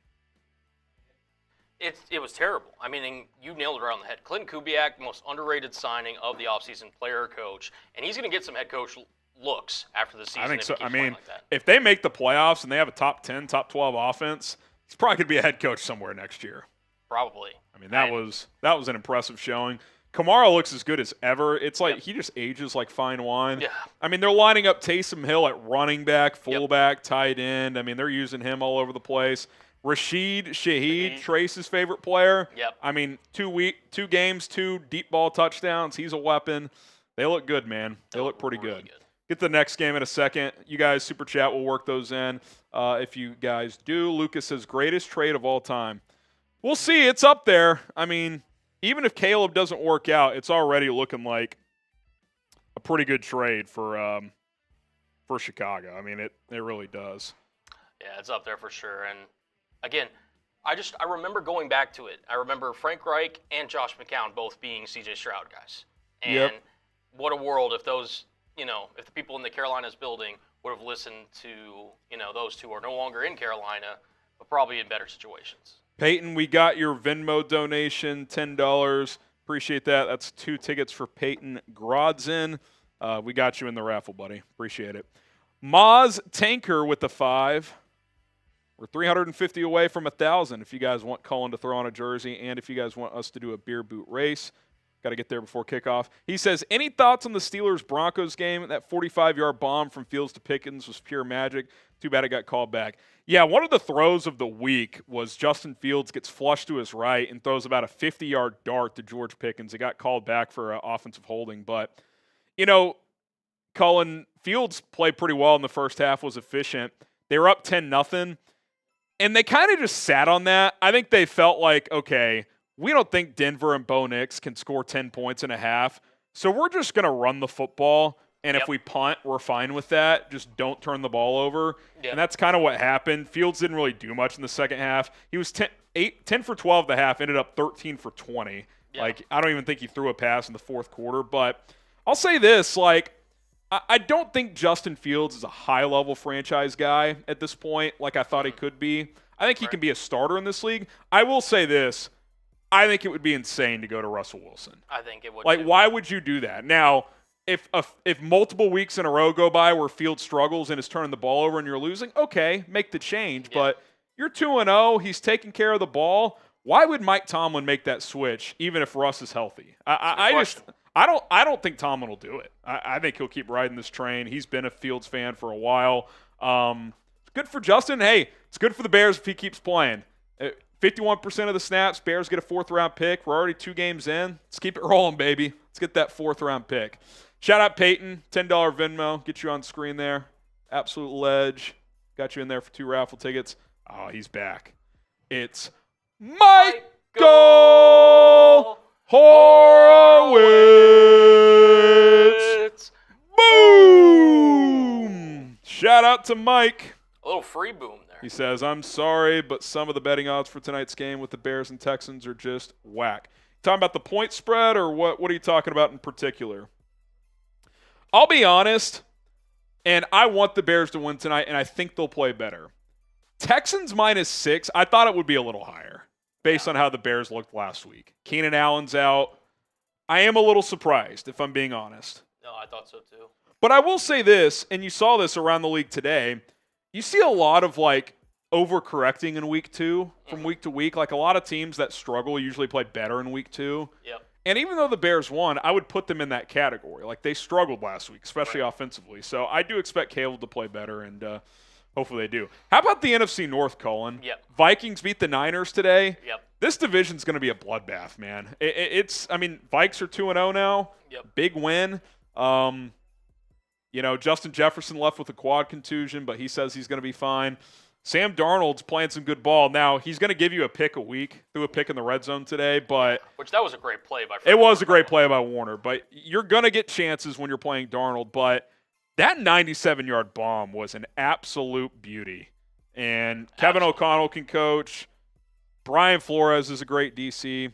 It was terrible. I mean, you nailed it right on the head. Clinton Kubiak, most underrated signing of the offseason, player coach, and he's going to get some head coach looks after the season. I think so. I mean, like if they make the playoffs and they have a top 10, top 12 offense, he's probably going to be a head coach somewhere next year. Probably. I mean, that was an impressive showing. Kamara looks as good as ever. It's like he just ages like fine wine. Yeah. I mean, they're lining up Taysom Hill at running back, fullback, tight end. I mean, they're using him all over the place. Rashid Shaheed, Trace's favorite player. Yep. I mean, 2 games, 2 deep ball touchdowns. He's a weapon. They look good, man. They look pretty really good. Get the next game in a second. You guys, Super Chat, will work those in if you guys do. Lucas says, greatest trade of all time. We'll see. It's up there. I mean, even if Caleb doesn't work out, it's already looking like a pretty good trade for Chicago. I mean, it really does. Yeah, it's up there for sure. And again, I remember going back to it. I remember Frank Reich and Josh McCown both being C.J. Stroud guys. And what a world if those, if the people in the Carolinas building would have listened to, those two are no longer in Carolina, but probably in better situations. Peyton, we got your Venmo donation, $10. Appreciate that. That's 2 tickets for Peyton Grodzin. We got you in the raffle, buddy. Appreciate it. Maz Tanker with the 5. We're 350 away from 1,000 if you guys want Cullen to throw on a jersey and if you guys want us to do a beer boot race. Got to get there before kickoff. He says, any thoughts on the Steelers-Broncos game? That 45-yard bomb from Fields to Pickens was pure magic. Too bad it got called back. Yeah, one of the throws of the week was Justin Fields gets flushed to his right and throws about a 50-yard dart to George Pickens. It got called back for offensive holding. But, Cullen, Fields played pretty well in the first half, was efficient. They were up 10-0, and they kind of just sat on that. I think they felt like, okay, we don't think Denver and Bo Nix can score 10 points in a half, so we're just going to run the football. And if we punt, we're fine with that. Just don't turn the ball over. Yep. And that's kind of what happened. Fields didn't really do much in the second half. He was 10 for 12 at the half, ended up 13 for 20. Yep. Like, I don't even think he threw a pass in the fourth quarter. But I'll say this, I don't think Justin Fields is a high-level franchise guy at this point like I thought he could be. I think he can be a starter in this league. I will say this. I think it would be insane to go to Russell Wilson. I think it would. Why would you do that? Now, if multiple weeks in a row go by where Fields struggles and is turning the ball over and you're losing, okay, make the change. Yeah. But you're 2-0. He's taking care of the ball. Why would Mike Tomlin make that switch even if Russ is healthy? I don't think Tomlin will do it. I think he'll keep riding this train. He's been a Fields fan for a while. Good for Justin. Hey, it's good for the Bears if he keeps playing. 51% of the snaps, Bears get a 4th-round pick. We're already 2 games in. Let's keep it rolling, baby. Let's get that 4th-round pick. Shout out Peyton, $10 Venmo. Get you on screen there. Absolute ledge. Got you in there for 2 raffle tickets. Oh, he's back. It's Michael Horowitz. Boom! Shout out to Mike. A little free boom there. He says, I'm sorry, but some of the betting odds for tonight's game with the Bears and Texans are just whack. Talking about the point spread, or what are you talking about in particular? I'll be honest, and I want the Bears to win tonight, and I think they'll play better. Texans -6, I thought it would be a little higher. based on how the Bears looked last week. Keenan Allen's out. I am a little surprised, if I'm being honest. No, I thought so too. But I will say this, and you saw this around the league today, you see a lot of overcorrecting in week 2 from week to week. Like a lot of teams that struggle usually play better in week 2. Yep. And even though the Bears won, I would put them in that category. Like they struggled last week, especially offensively. So I do expect Caleb to play better, and hopefully they do. How about the NFC North, Colin? Yep. Vikings beat the Niners today. Yep. This division's going to be a bloodbath, man. Vikes are 2-0 now. Yep. Big win. Justin Jefferson left with a quad contusion, but he says he's going to be fine. Sam Darnold's playing some good ball. Now, he's going to give you a pick a week, threw a pick in the red zone today, but which that was a great play by It was a great play by Warner, but you're going to get chances when you're playing Darnold, but that 97-yard bomb was an absolute beauty. And Kevin O'Connell can coach. Brian Flores is a great DC.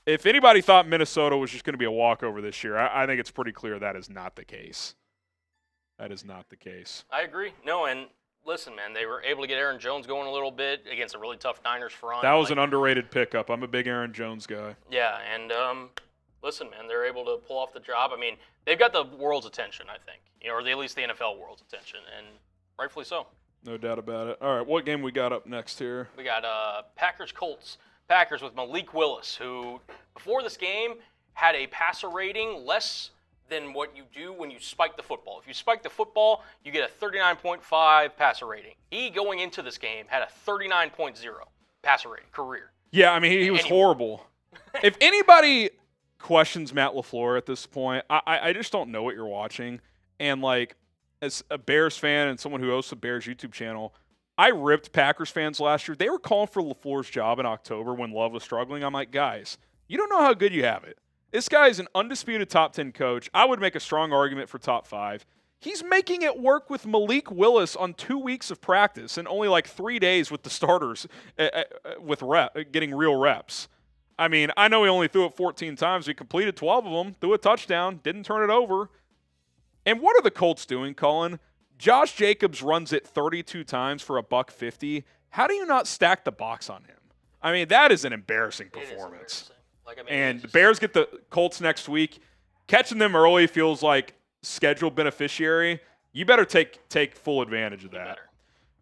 If anybody thought Minnesota was just going to be a walkover this year, I think it's pretty clear that is not the case. That is not the case. I agree. No, and listen, man, they were able to get Aaron Jones going a little bit against a really tough Niners front. That was an underrated pickup. I'm a big Aaron Jones guy. Yeah, and listen, man, they're able to pull off the job. I mean, they've got the world's attention, I think, or at least the NFL world's attention, and rightfully so. No doubt about it. All right, what game we got up next here? We got Packers-Colts. Packers with Malik Willis, who before this game had a passer rating less than what you do when you spike the football. If you spike the football, you get a 39.5 passer rating. He, going into this game, had a 39.0 passer rating, career. Yeah, I mean, he was horrible. If anybody questions Matt LaFleur at this point, I just don't know what you're watching. And, as a Bears fan and someone who hosts a Bears YouTube channel, I ripped Packers fans last year. They were calling for LaFleur's job in October when Love was struggling. I'm like, guys, you don't know how good you have it. This guy is an undisputed top 10 coach. I would make a strong argument for top 5. He's making it work with Malik Willis on 2 weeks of practice and only 3 days with the starters with getting real reps. I mean, I know he only threw it 14 times. He completed 12 of them, threw a touchdown, didn't turn it over. And what are the Colts doing, Colin? Josh Jacobs runs it 32 times for $150. How do you not stack the box on him? I mean, that is an embarrassing performance. And the Bears get the Colts next week. Catching them early feels like scheduled beneficiary. You better take full advantage of that.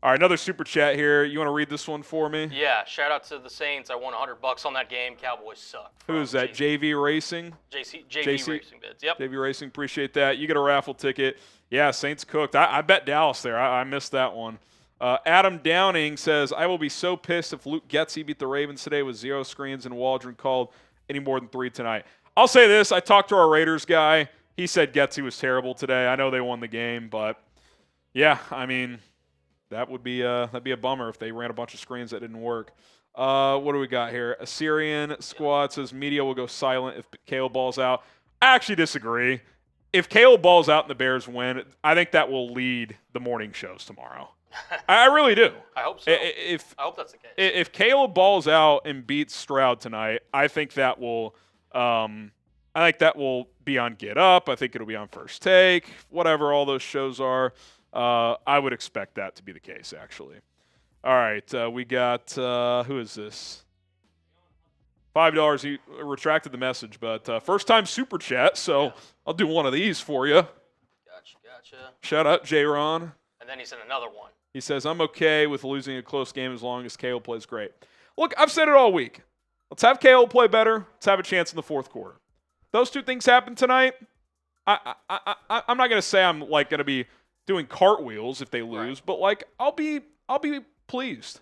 All right, another super chat here. You want to read this one for me? Yeah, shout out to the Saints. I won $100 on that game. Cowboys suck. Who is that? JV Racing? JV Racing Bids. Yep. JV Racing, appreciate that. You get a raffle ticket. Yeah, Saints cooked. I bet Dallas there. I missed that one. Adam Downing says, I will be so pissed if Luke Getsy beat the Ravens today with 0 screens and Waldron called any more than 3 tonight. I'll say this. I talked to our Raiders guy. He said Getsy was terrible today. I know they won the game, but, yeah, I mean, that'd be a bummer if they ran a bunch of screens that didn't work. What do we got here? Assyrian Squad says media will go silent if Caleb balls out. I actually disagree. If Caleb balls out and the Bears win, I think that will lead the morning shows tomorrow. I really do. I hope so. I hope that's the case. If Caleb balls out and beats Stroud tonight, I think that will be on Get Up. I think it'll be on First Take, whatever all those shows are. I would expect that to be the case, actually. All right, we got who is this? $5. He retracted the message, but first-time super chat, so I'll do one of these for you. Gotcha. Shout out, J-Ron. And then he said another one. He says, I'm okay with losing a close game as long as Caleb plays great. Look, I've said it all week. Let's have Caleb play better. Let's have a chance in the fourth quarter. Those two things happen tonight. I'm not going to say I'm going to be doing cartwheels if they lose, but I'll be pleased.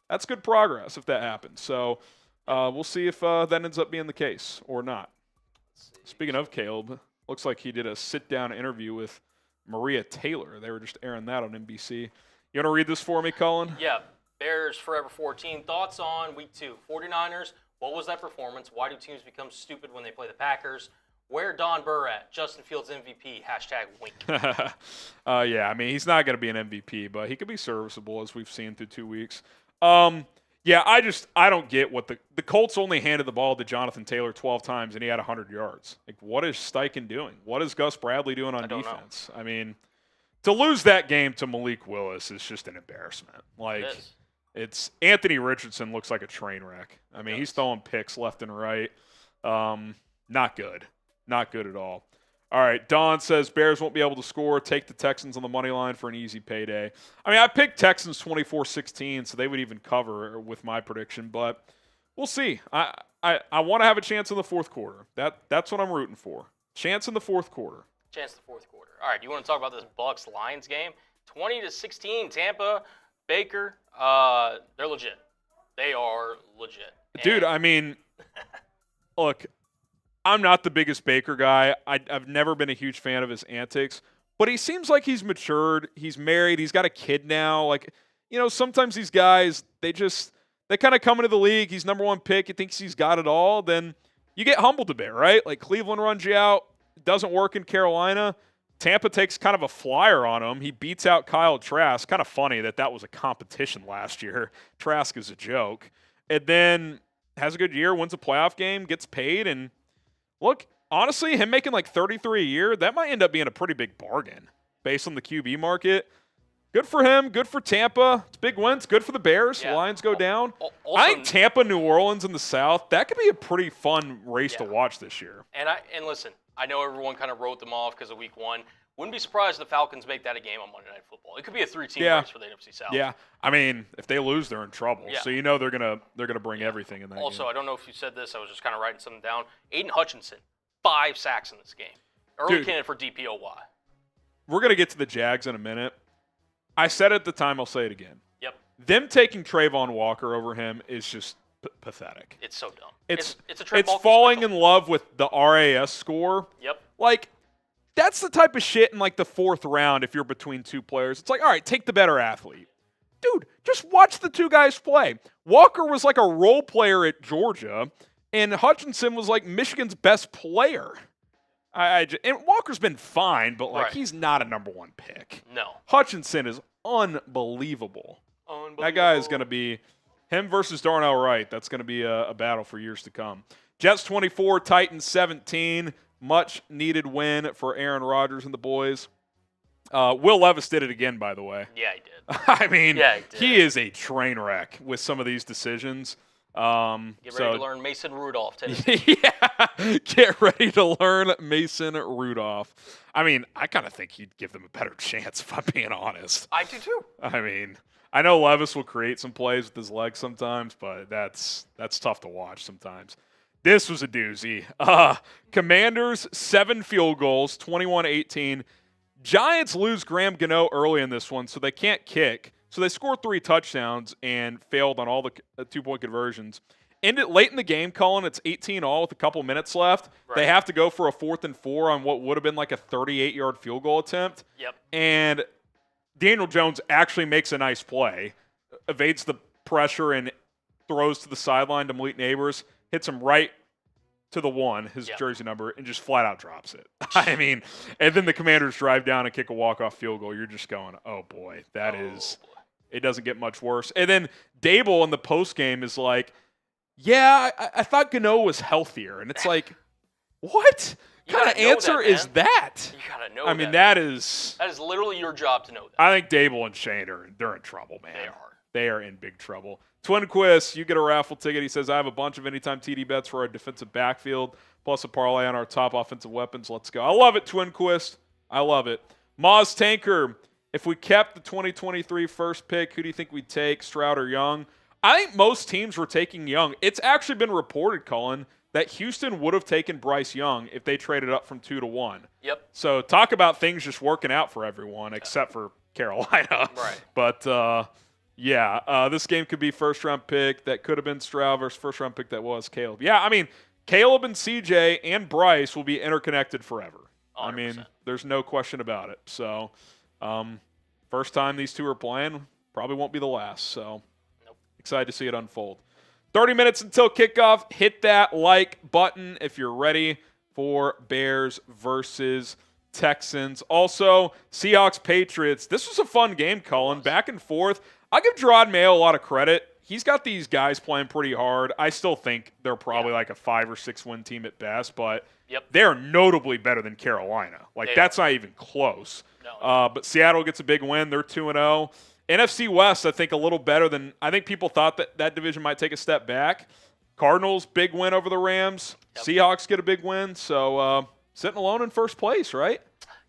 That's good progress if that happens. So we'll see if that ends up being the case or not. Speaking of Caleb, looks like he did a sit-down interview with Maria Taylor. They were just airing that on NBC. You want to read this for me, Colin? Yeah. Bears Forever 14. Thoughts on Week 2. 49ers, what was that performance? Why do teams become stupid when they play the Packers? Where Don Burr at? Justin Fields MVP. #wink. Yeah, I mean, he's not going to be an MVP, but he could be serviceable, as we've seen through 2 weeks. Yeah, I don't get what the Colts only handed the ball to Jonathan Taylor 12 times, and he had 100 yards. What is Steichen doing? What is Gus Bradley doing on defense? I mean, to lose that game to Malik Willis is just an embarrassment. It's Anthony Richardson looks like a train wreck. I mean, he's throwing picks left and right. Not good. Not good at all. All right, Don says Bears won't be able to score. Take the Texans on the money line for an easy payday. I mean, I picked Texans 24-16, so they would even cover with my prediction, but we'll see. I want to have a chance in the fourth quarter. That's what I'm rooting for. Chance in the fourth quarter. Chance in the fourth quarter. All right, do you want to talk about this Bucs-Lions game? 20-16, Tampa, Baker, they're legit. They are legit. Dude, I mean, look, I'm not the biggest Baker guy. I've never been a huge fan of his antics, but he seems like he's matured. He's married. He's got a kid now. Like, sometimes these guys, they kind of come into the league. He's number one pick. He thinks he's got it all. Then you get humbled a bit, right? Like Cleveland runs you out. It doesn't work in Carolina. Tampa takes kind of a flyer on him. He beats out Kyle Trask. Kind of funny that was a competition last year. Trask is a joke. And then has a good year, wins a playoff game, gets paid, and look, honestly, him making like $33 a year, that might end up being a pretty big bargain based on the QB market. Good for him. Good for Tampa. It's big wins. Good for the Bears. Yeah. Lions go down. Also, I think Tampa, New Orleans in the South, that could be a pretty fun race to watch this year. And listen, I know everyone kind of wrote them off because of week one. Wouldn't be surprised if the Falcons make that a game on Monday Night Football. It could be a 3-team race for the NFC South. Yeah. I mean, if they lose, they're in trouble. Yeah. So they're gonna bring everything in that Also, game. I don't know if you said this. I was just kind of writing something down. Aiden Hutchinson, 5 sacks in this game. Early candidate for DPOY. We're going to get to the Jags in a minute. I said it at the time. I'll say it again. Yep. Them taking Trayvon Walker over him is just pathetic. It's so dumb. It's a falling in love with the RAS score. Yep. Like, that's the type of shit in like the fourth round if you're between two players. It's like, all right, take the better athlete. Dude, just watch the two guys play. Walker was like a role player at Georgia, and Hutchinson was like Michigan's best player. And Walker's been fine, but he's not a number one pick. No. Hutchinson is unbelievable. That guy is going to be him versus Darnell Wright. That's going to be a battle for years to come. Jets 24, Titans 17. Much needed win for Aaron Rodgers and the boys. Will Levis did it again, by the way. Yeah, he did. I mean, he is a train wreck with some of these decisions. Get ready to learn Mason Rudolph, Tennessee. Yeah, get ready to learn Mason Rudolph. I mean, I kind of think he'd give them a better chance, if I'm being honest. I do too. I mean, I know Levis will create some plays with his legs sometimes, but that's tough to watch sometimes. This was a doozy. Commanders, 7 field goals, 21-18. Giants lose Graham Gano early in this one, so they can't kick. So they scored 3 touchdowns and failed on all the 2-point conversions. Ended late in the game, Colin. It's 18-all with a couple minutes left. Right. They have to go for a 4th and 4 on what would have been like a 38-yard field goal attempt. Yep. And Daniel Jones actually makes a nice play, evades the pressure and throws to the sideline to Malik Neighbors, hits him right to the 1, his jersey number, and just flat out drops it. I mean, and then the Commanders drive down and kick a walk-off field goal. You're just going, oh, boy, it doesn't get much worse. And then Dable in the postgame is like, yeah, I thought Gano was healthier. And it's like, what kind of answer is that? You got to know I mean, that is literally your job to know that. I think Dable and Shane they're in trouble, man. They are. They are in big trouble. Twinquist, you get a raffle ticket. He says, I have a bunch of anytime TD bets for our defensive backfield, plus a parlay on our top offensive weapons. Let's go. I love it, Twinquist. I love it. Moz Tanker, if we kept the 2023 first pick, who do you think we'd take, Stroud or Young? I think most teams were taking Young. It's actually been reported, Colin, that Houston would have taken Bryce Young if they traded up from 2 to 1. Yep. So talk about things just working out for everyone except for Carolina. Right. But, this game could be first-round pick. That could have been Stroud versus first-round pick that was Caleb. Yeah, I mean, Caleb and CJ and Bryce will be interconnected forever. 100%. I mean, there's no question about it. So, first time these two are playing, probably won't be the last. So, excited to see it unfold. 30 minutes until kickoff. Hit that like button if you're ready for Bears versus Texans. Also, Seahawks-Patriots. This was a fun game, Colin. Back and forth. I'll give Gerard Mayo a lot of credit. He's got these guys playing pretty hard. I still think they're probably like a 5 or 6 win team at best, but they're notably better than Carolina. Like, that's not even close. No. But Seattle gets a big win. They're 2-0. NFC West, I think a little better than – I think people thought that division might take a step back. Cardinals, big win over the Rams. Yep. Seahawks get a big win. So sitting alone in first place, right?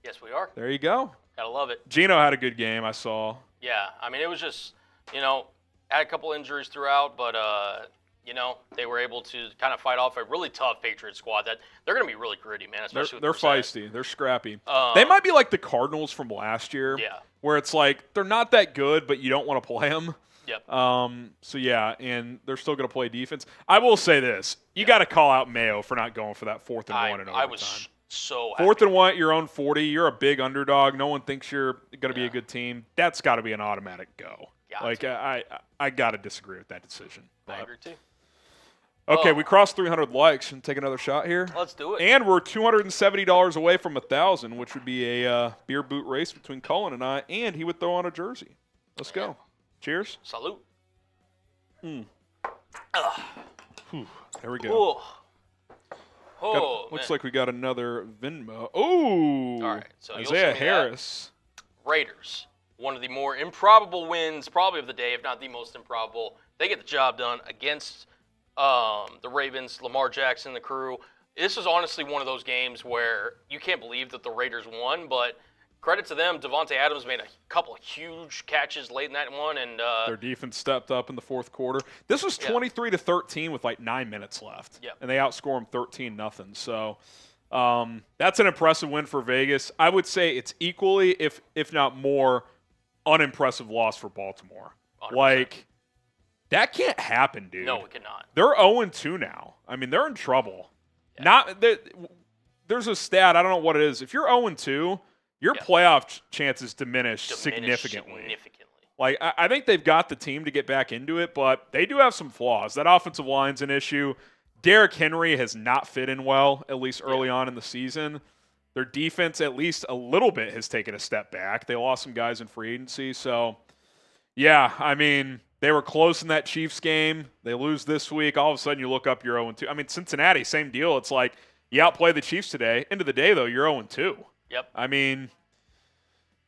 Yes, we are. There you go. Gotta love it. Gino had a good game, I saw. Yeah, I mean, it was just, had a couple injuries throughout, but, they were able to kind of fight off a really tough Patriots squad that they're going to be really gritty, man, especially They're with Brissett. feisty. They're scrappy. They might be like the Cardinals from last year. Yeah. Where it's like they're not that good, but you don't want to play them. Yep. So, yeah, and they're still going to play defense. I will say this. You got to call out Mayo for not going for that 4th and 1 in overtime. I was so happy. 4th and 1 at your own 40. You're a big underdog. No one thinks you're going to be a good team. That's got to be an automatic go. I got to disagree with that decision. I agree, too. Okay, we crossed 300 likes and take another shot here. Let's do it. And we're $270 away from 1,000, which would be a beer boot race between Cullen and I, and he would throw on a jersey. Let's go. Cheers. Salute. There we go. Looks like we got another Venmo. Oh, all right. So Isaiah Harris. Raiders. One of the more improbable wins probably of the day, if not the most improbable. They get the job done against the Ravens, Lamar Jackson, the crew. This was honestly one of those games where you can't believe that the Raiders won, but credit to them. Devontae Adams made a couple of huge catches late in that one, and their defense stepped up in the fourth quarter. This was 23-13 with like 9 minutes left, and they outscored them 13-0. So that's an impressive win for Vegas. I would say it's equally, if not more, unimpressive loss for Baltimore. 100%. Like, that can't happen, dude. No, it cannot. They're 0-2 now. I mean, they're in trouble. Yeah. There's a stat, I don't know what it is. If you're 0-2, your playoff chances diminish significantly. Like, I think they've got the team to get back into it, but they do have some flaws. That offensive line's an issue. Derrick Henry has not fit in well, at least early on in the season. Their defense, at least a little bit, has taken a step back. They lost some guys in free agency. So, yeah, I mean, they were close in that Chiefs game. They lose this week. All of a sudden, you look up, you're 0-2. I mean, Cincinnati, same deal. It's like, you outplay the Chiefs today. End of the day, though, you're 0-2. Yep. I mean,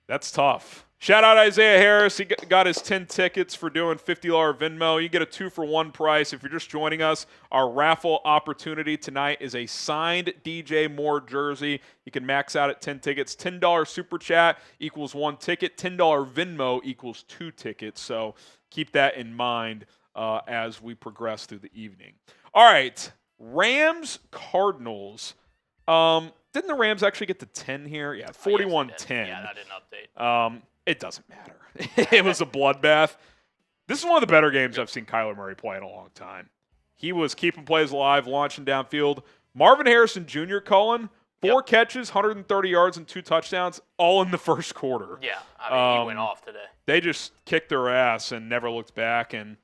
that's tough. Shout out Isaiah Harris. He got his 10 tickets for doing $50 Venmo. You get a 2-for-1 price. If you're just joining us, our raffle opportunity tonight is a signed DJ Moore jersey. You can max out at 10 tickets. $10 Super Chat equals 1 ticket. $10 Venmo equals 2 tickets. So keep that in mind as we progress through the evening. All right, Rams-Cardinals. Didn't the Rams actually get to 10 here? Yeah, 41-10. Yeah, that didn't update. It doesn't matter. It was a bloodbath. This is one of the better games I've seen Kyler Murray play in a long time. He was keeping plays alive, launching downfield. Marvin Harrison Jr., Cullen, 4 catches, 130 yards, and 2 touchdowns, all in the first quarter. Yeah, I mean, he went off today. They just kicked their ass and never looked back. And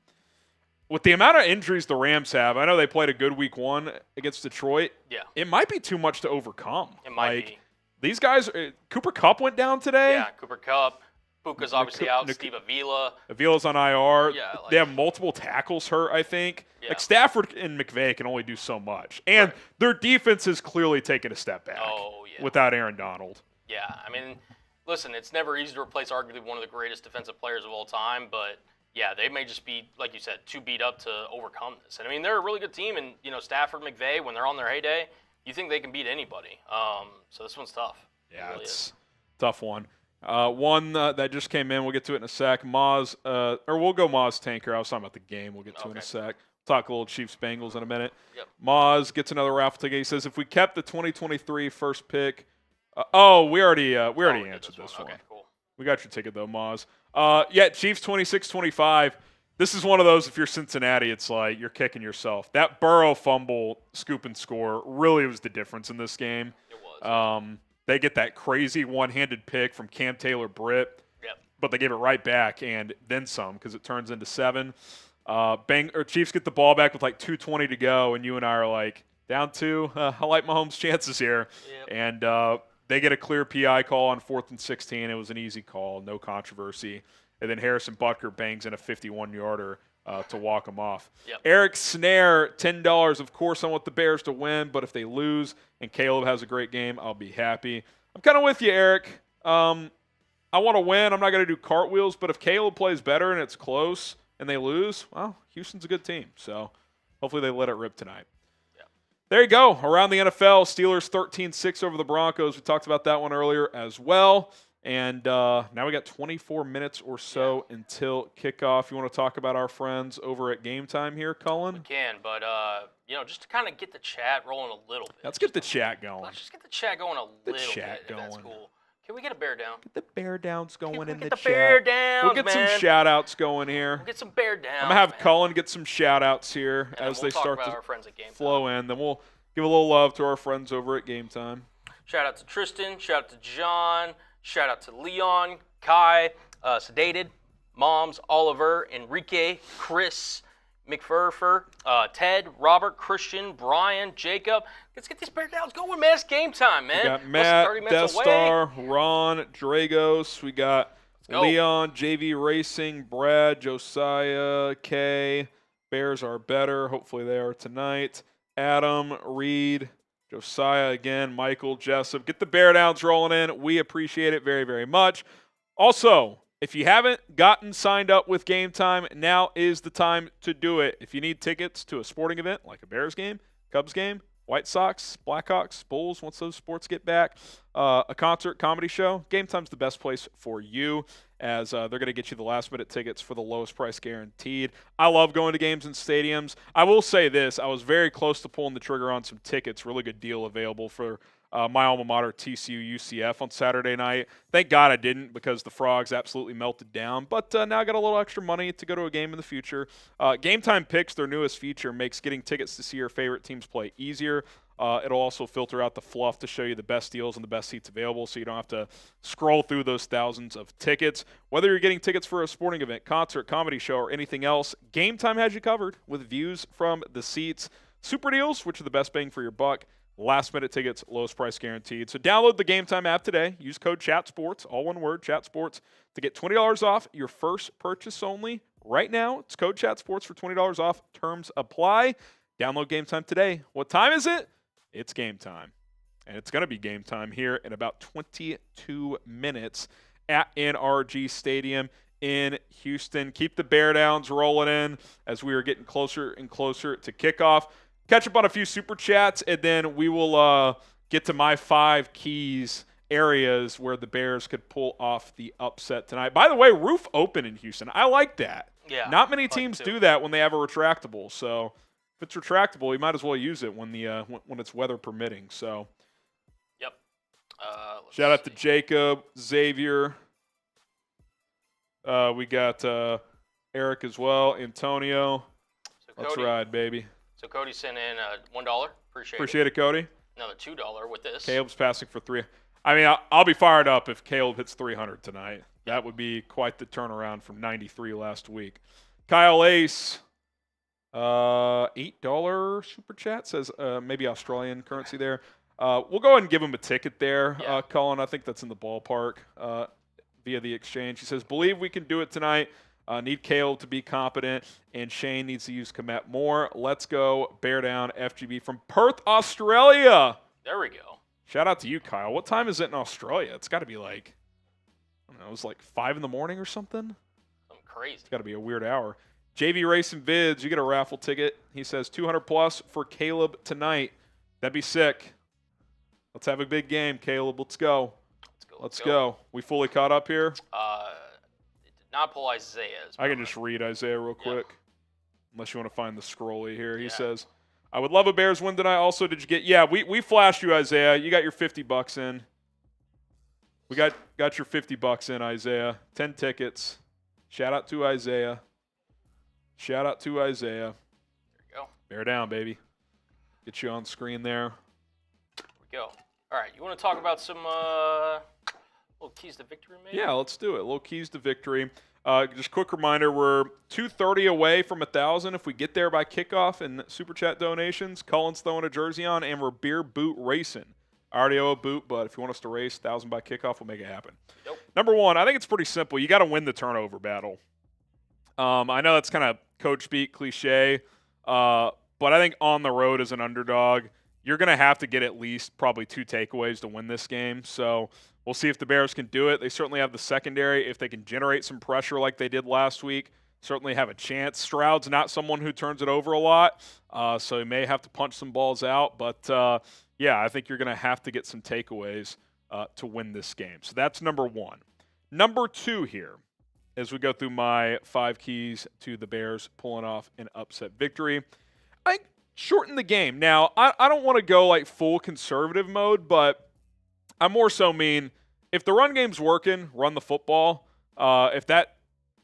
with the amount of injuries the Rams have, I know they played a good week 1 against Detroit. Yeah. It might be too much to overcome. It might be. These guys, Cooper Kupp went down today. Yeah, Cooper Kupp. Puka's obviously out. Steve Avila. Avila's on IR. Yeah, they have multiple tackles hurt, I think. Yeah. Like Stafford and McVay can only do so much. And their defense has clearly taken a step back without Aaron Donald. Yeah, I mean, listen, it's never easy to replace arguably one of the greatest defensive players of all time, but yeah, they may just be, like you said, too beat up to overcome this. And I mean, they're a really good team, and Stafford, McVay, when they're on their heyday, you think they can beat anybody. So this one's tough. Yeah, it's a tough one. One that just came in, we'll get to it in a sec. Maz, or we'll go Maz Tanker. I was talking about the game. We'll get to it in a sec. Talk a little Chiefs Bengals in a minute. Yep. Maz gets another raffle ticket. He says, if we kept the 2023 first pick, we already answered this one. Okay, cool. We got your ticket though, Maz. Chiefs 26-25. This is one of those, if you're Cincinnati, it's like you're kicking yourself. That Burrow fumble, scoop and score really was the difference in this game. It was. They get that crazy one-handed pick from Cam Taylor-Britt, but they gave it right back and then some because it turns into 7. Chiefs get the ball back with like 2:20 to go, and you and I are like, down 2. I like Mahomes' chances here. Yep. And they get a clear PI call on 4th and 16. It was an easy call, no controversy. And then Harrison Butker bangs in a 51-yarder to walk them off. Yep. Eric Snare, $10. Of course, I want the Bears to win, but if they lose and Caleb has a great game, I'll be happy. I'm kind of with you, Eric. I want to win. I'm not going to do cartwheels. But if Caleb plays better and it's close and they lose, well, Houston's a good team. So hopefully they let it rip tonight. Yeah. There you go. Around the NFL, Steelers 13-6 over the Broncos. We talked about that one earlier as well. And now we got 24 minutes or so until kickoff. You want to talk about our friends over at Game Time here, Cullen? We can, but just to kind of get the chat rolling a little bit. Let's get the chat going. Let's just get the chat going a little bit. If that's going. cool. Can we get a bear down? Get the bear downs going in the chat. chat. Bear downs, we'll get some shout outs going here. We'll get some bear downs. I'm going to have Cullen get some shout outs here as they start to flow in. Then we'll give a little love to our friends over at Game Time. Shout out to Tristan. Shout out to John. Shout out to Leon, Kai, Sedated, Moms, Oliver, Enrique, Chris, McFurfer, Ted, Robert, Christian, Brian, Jacob. Let's get these bear downs going, man. It's game time, man. We got Matt, Destar, Ron, Dragos. We got Leon, JV Racing, Brad, Josiah, Kay. Bears are better. Hopefully they are tonight. Adam, Reed, Josiah again, Michael, Jessup. Get the bear downs rolling in. We appreciate it very, very much. Also, if you haven't gotten signed up with Game Time, now is the time to do it. If you need tickets to a sporting event like a Bears game, Cubs game, White Sox, Blackhawks, Bulls, once those sports get back, a concert, comedy show, Game Time's the best place for you, as they're going to get you the last-minute tickets for the lowest price guaranteed. I love going to games and stadiums. I will say this. I was very close to pulling the trigger on some tickets. Really good deal available for my alma mater, TCU UCF, on Saturday night. Thank God I didn't, because the Frogs absolutely melted down. But now I got a little extra money to go to a game in the future. Game Time Picks, their newest feature, makes getting tickets to see your favorite teams play easier. It'll also filter out the fluff to show you the best deals and the best seats available, so you don't have to scroll through those thousands of tickets. Whether you're getting tickets for a sporting event, concert, comedy show, or anything else, Game Time has you covered with views from the seats, super deals, which are the best bang for your buck, last-minute tickets, lowest price guaranteed. So download the Game Time app today. Use code CHATSPORTS, all one word, CHATSPORTS, to get $20 off your first purchase only. Right now, it's code CHATSPORTS for $20 off. Terms apply. Download Game Time today. What time is it? It's game time. And it's going to be game time here in about 22 minutes at NRG Stadium in Houston. Keep the bear downs rolling in as we are getting closer and closer to kickoff. Catch up on a few super chats, and then we will get to my 5 keys areas where the Bears could pull off the upset tonight. By the way, roof open in Houston. I like that. Yeah, not many teams do that when they have a retractable. So if it's retractable, you might as well use it when it's weather permitting. So, yep. Shout out to Jacob, Xavier. We got Eric as well, Antonio. So let's ride, baby. So Cody sent in $1. Appreciate it, Cody. Another $2 with this. Caleb's passing for 3. I mean, I'll be fired up if Caleb hits 300 tonight. That would be quite the turnaround from 93 last week. Kyle Ace, $8 super chat, says maybe Australian currency there. We'll go ahead and give him a ticket there, Colin. I think that's in the ballpark via the exchange. He says, believe we can do it tonight. Need Caleb to be competent, and Shane needs to use Kmet more. Let's go. Bear down, FGB from Perth, Australia. There we go. Shout out to you, Kyle. What time is it in Australia? It's got to be like, I don't know, it was like 5 in the morning or something? Something crazy. It's got to be a weird hour. JV Racing Vids, you get a raffle ticket. He says 200 plus for Caleb tonight. That'd be sick. Let's have a big game, Caleb. Let's go. Let's go. We fully caught up here? It did not pull Isaiah's. I can just read Isaiah real quick. Unless you want to find the scrolly here. He says, I would love a Bears win tonight. Also, did you get – yeah, we flashed you, Isaiah. You got your $50 in. We got your $50 in, Isaiah. 10 tickets. Shout out to Isaiah. Shout out to Isaiah. There you go. Bear down, baby. Get you on screen there. There we go. All right, you want to talk about some little keys to victory, maybe? Yeah, let's do it. Little keys to victory. Just quick reminder, we're 230 away from 1,000 if we get there by kickoff and Super Chat donations. Cullen's throwing a jersey on, and we're beer boot racing. I already owe a boot, but if you want us to race 1,000 by kickoff, we'll make it happen. Nope. Number one, I think it's pretty simple. You got to win the turnover battle. I know that's kind of coach speak, cliche, but I think on the road as an underdog, you're going to have to get at least probably 2 takeaways to win this game. So we'll see if the Bears can do it. They certainly have the secondary. If they can generate some pressure like they did last week, certainly have a chance. Stroud's not someone who turns it over a lot, so he may have to punch some balls out. But, I think you're going to have to get some takeaways to win this game. So that's number 1. Number 2 here, as we go through my 5 keys to the Bears pulling off an upset victory. I shorten the game. Now, I don't want to go like full conservative mode, but I more so mean if the run game's working, run the football. If that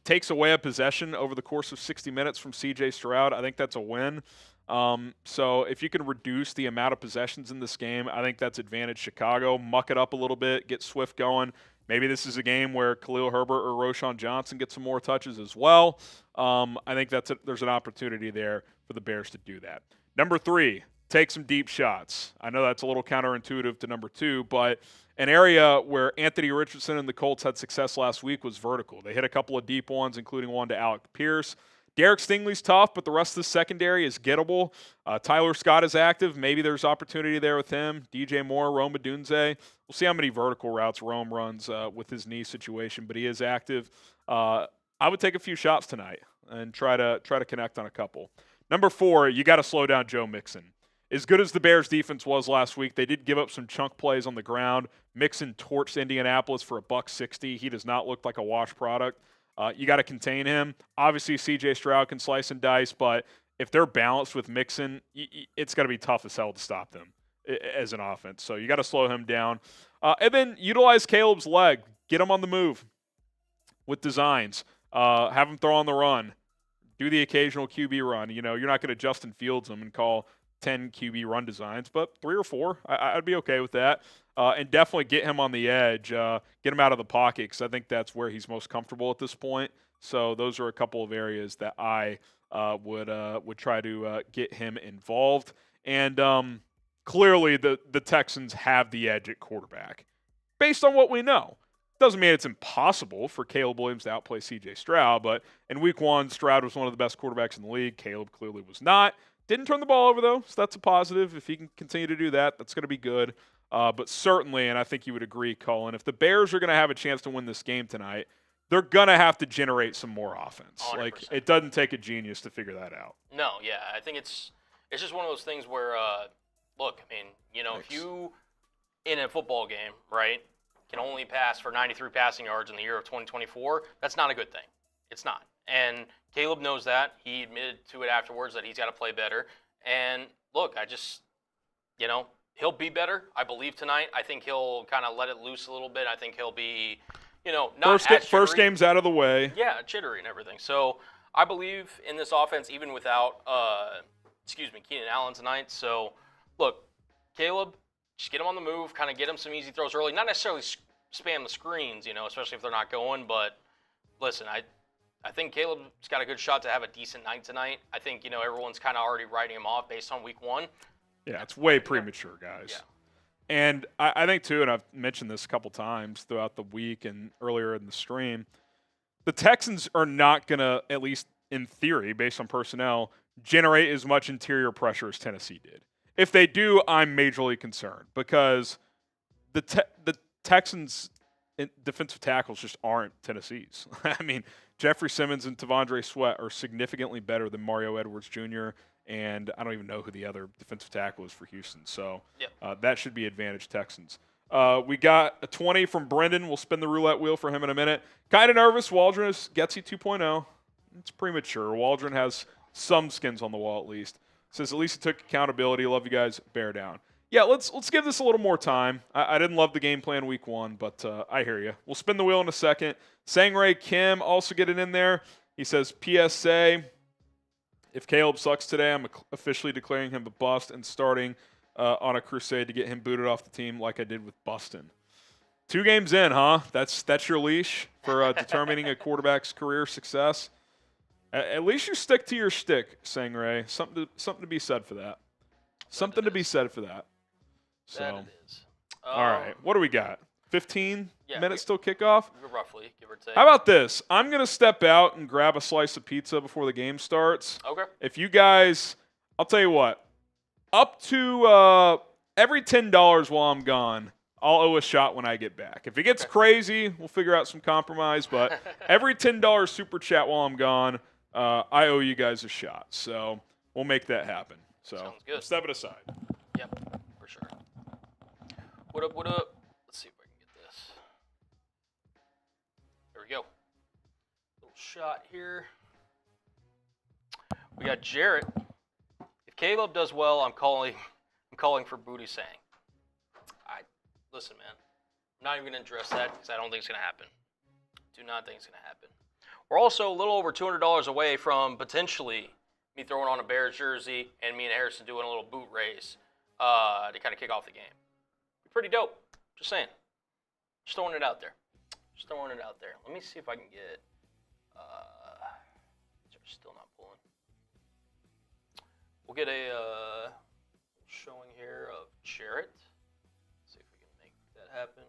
takes away a possession over the course of 60 minutes from C.J. Stroud, I think that's a win. So if you can reduce the amount of possessions in this game, I think that's advantage Chicago. Muck it up a little bit, get Swift going. Maybe this is a game where Khalil Herbert or Roschon Johnson get some more touches as well. I think there's an opportunity there for the Bears to do that. Number 3, take some deep shots. I know that's a little counterintuitive to number 2, but an area where Anthony Richardson and the Colts had success last week was vertical. They hit a couple of deep ones, including one to Alec Pierce. Derek Stingley's tough, but the rest of the secondary is gettable. Tyler Scott is active. Maybe there's opportunity there with him. DJ Moore, Rome Odunze. We'll see how many vertical routes Rome runs with his knee situation, but he is active. I would take a few shots tonight and try to connect on a couple. Number 4, you got to slow down Joe Mixon. As good as the Bears' defense was last week, they did give up some chunk plays on the ground. Mixon torched Indianapolis for $160. He does not look like a wash product. You got to contain him. Obviously, C.J. Stroud can slice and dice, but if they're balanced with Mixon, it's going to be tough as hell to stop them as an offense. So you got to slow him down. And then utilize Caleb's leg. Get him on the move with designs. Have him throw on the run. Do the occasional QB run. You know, you're not going to Justin Fields him and call 10 QB run designs, but 3 or 4, I'd be okay with that. And definitely get him on the edge, get him out of the pocket, because I think that's where he's most comfortable at this point. So those are a couple of areas that I would try to get him involved. And clearly the Texans have the edge at quarterback, based on what we know. Doesn't mean it's impossible for Caleb Williams to outplay C.J. Stroud, but in Week 1, Stroud was one of the best quarterbacks in the league. Caleb clearly was not. Didn't turn the ball over, though, so that's a positive. If he can continue to do that, that's going to be good. But certainly, and I think you would agree, Colin, if the Bears are going to have a chance to win this game tonight, they're going to have to generate some more offense. 100%. Like, it doesn't take a genius to figure that out. No, yeah. I think it's just one of those things where, look, I mean, you know, if you, in a football game, right, can only pass for 93 passing yards in the year of 2024, that's not a good thing. It's not. And Caleb knows that. He admitted to it afterwards that he's got to play better. And look, I just, you know, he'll be better, I believe, tonight. I think he'll kind of let it loose a little bit. I think he'll be, you know, not first game's out of the way. Yeah, jittery and everything. So I believe in this offense even without, Keenan Allen tonight. So, look, Caleb, just get him on the move, kind of get him some easy throws early. Not necessarily spam the screens, you know, especially if they're not going. But, listen, I think Caleb's got a good shot to have a decent night tonight. I think, you know, everyone's kind of already writing him off based on Week 1. Yeah, it's way premature, guys. Yeah. And I think, too, and I've mentioned this a couple times throughout the week and earlier in the stream, the Texans are not going to, at least in theory, based on personnel, generate as much interior pressure as Tennessee did. If they do, I'm majorly concerned because the Texans' defensive tackles just aren't Tennessee's. I mean, Jeffrey Simmons and Tavondre Sweat are significantly better than Mario Edwards Jr., and I don't even know who the other defensive tackle is for Houston. So that should be advantage Texans. We got a 20 from Brendan. We'll spin the roulette wheel for him in a minute. Kind of nervous. Waldron is Getsy 2.0. It's premature. Waldron has some skins on the wall at least. Says at least he took accountability. Love you guys. Bear down. Yeah, let's give this a little more time. I didn't love the game plan Week 1, but I hear you. We'll spin the wheel in a second. Sangray Kim also getting in there. He says, PSA, if Caleb sucks today, I'm officially declaring him a bust and starting on a crusade to get him booted off the team like I did with Buston. 2 games in, huh? That's your leash for determining a quarterback's career success. At least you stick to your shtick, Sangray. Something to be said for that. Something to be said for that. So, that it is. All right. What do we got? 15 minutes till kickoff? Roughly, give or take. How about this? I'm going to step out and grab a slice of pizza before the game starts. Okay. If you guys, I'll tell you what. Up to every $10 while I'm gone, I'll owe a shot when I get back. If it gets crazy, we'll figure out some compromise. But every $10 super chat while I'm gone, I owe you guys a shot. So we'll make that happen. So Sounds good. step it aside. Yep, for sure. What up, what up? Let's see if I can get this. There we go. Little shot here. We got Jarrett. If Caleb does well, I'm calling for Booty Sang. Listen, man. I'm not even going to address that because I don't think it's going to happen. Do not think it's going to happen. We're also a little over $200 away from potentially me throwing on a Bears jersey and me and Harrison doing a little boot race to kind of kick off the game. Be pretty dope. Just saying. Just throwing it out there. Just throwing it out there. Let me see if I can get. Still not pulling. We'll get a showing here of Jarrett. See if we can make that happen.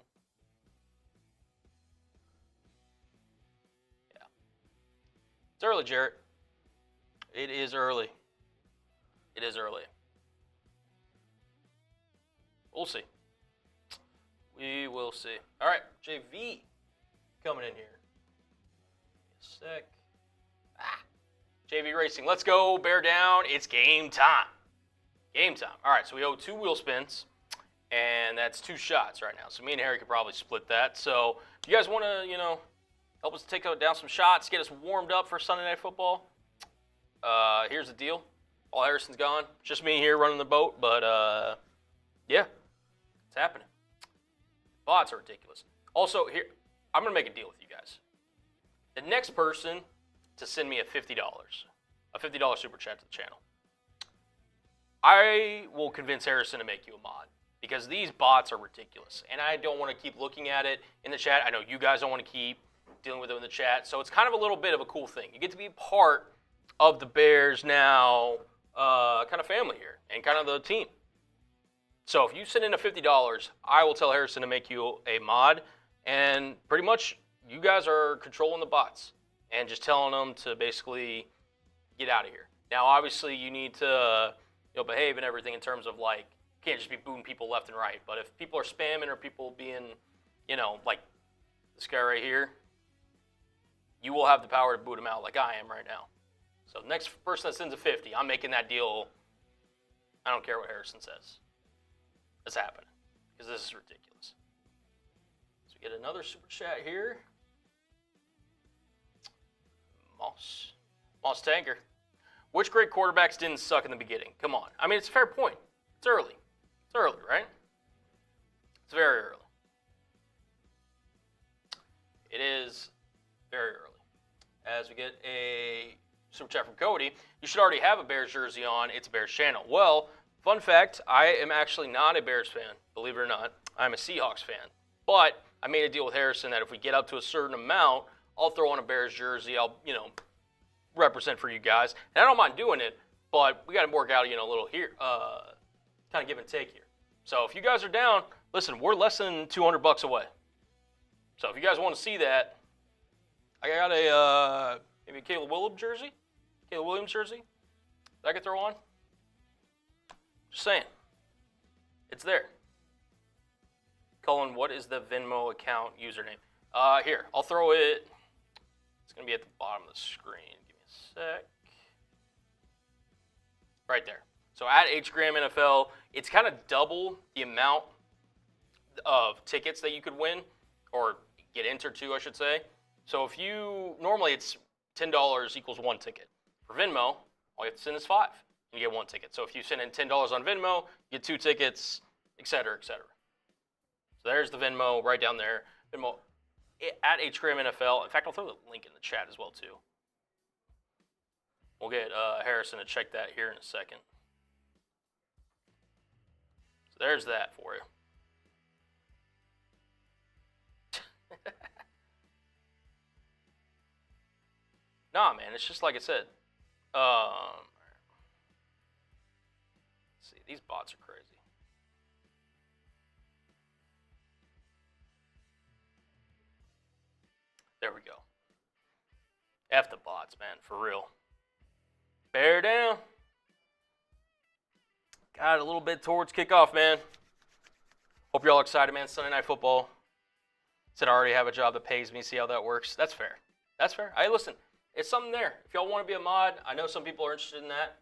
Yeah. It's early, Jarrett. It is early. It is early. We'll see. We will see. All right, JV coming in here. A sec. JV Racing, let's go. Bear down. It's game time. Game time. All right, so we owe 2 wheel spins, and that's 2 shots right now. So me and Harry could probably split that. So if you guys want to, help us take down some shots, get us warmed up for Sunday Night Football, here's the deal. All Harrison's gone. Just me here running the boat, but yeah, it's happening. Bots are ridiculous. Also, here, I'm going to make a deal with you guys. The next person to send me a $50 super chat to the channel, I will convince Harrison to make you a mod because these bots are ridiculous, and I don't want to keep looking at it in the chat. I know you guys don't want to keep dealing with it in the chat, so it's kind of a little bit of a cool thing. You get to be part of the Bears now kind of family here and kind of the team. So if you send in a $50, I will tell Harrison to make you a mod, and pretty much you guys are controlling the bots and just telling them to basically get out of here. Now, obviously, you need to behave and everything in terms of, like, you can't just be booting people left and right. But if people are spamming or people being, like this guy right here, you will have the power to boot them out like I am right now. So the next person that sends a 50, I'm making that deal. I don't care what Harrison says. It's happening because this is ridiculous. So we get another super chat here. Moss Tanker. Which great quarterbacks didn't suck in the beginning? Come on. I mean, it's a fair point. It's early. It's early, right? It's very early. It is very early. As we get a super chat from Cody, you should already have a Bears jersey on. It's a Bears channel. Well, fun fact, I am actually not a Bears fan, believe it or not. I'm a Seahawks fan. But I made a deal with Harrison that if we get up to a certain amount, I'll throw on a Bears jersey. I'll, represent for you guys. And I don't mind doing it, but we got to work out, a little here, kind of give and take here. So if you guys are down, listen, we're less than $200 away. So if you guys want to see that, I got a maybe a Caleb Williams jersey that I could throw on. Just saying, it's there. Cullen, what is the Venmo account username? Here, I'll throw it. It's going to be at the bottom of the screen. Give me a sec. Right there. So at HGramNFL, it's kind of double the amount of tickets that you could win, or get entered to, I should say. So if you, normally it's $10 equals 1 ticket. For Venmo, all you have to send is 5, and you get 1 ticket. So if you send in $10 on Venmo, you get 2 tickets, et cetera, et cetera. So there's the Venmo right down there. Venmo at HGramNFL. In fact, I'll throw the link in the chat as well, too. We'll get Harrison to check that here in a second. So there's that for you. Nah, man, it's just like I said. Let's see, these bots are crazy. There we go. F the bots, man, for real. Bear down. Got a little bit towards kickoff, man. Hope you're all excited, man. Sunday Night Football. Said I already have a job that pays me. See how that works. That's fair. That's fair. Hey, listen, it's something there. If y'all want to be a mod, I know some people are interested in that.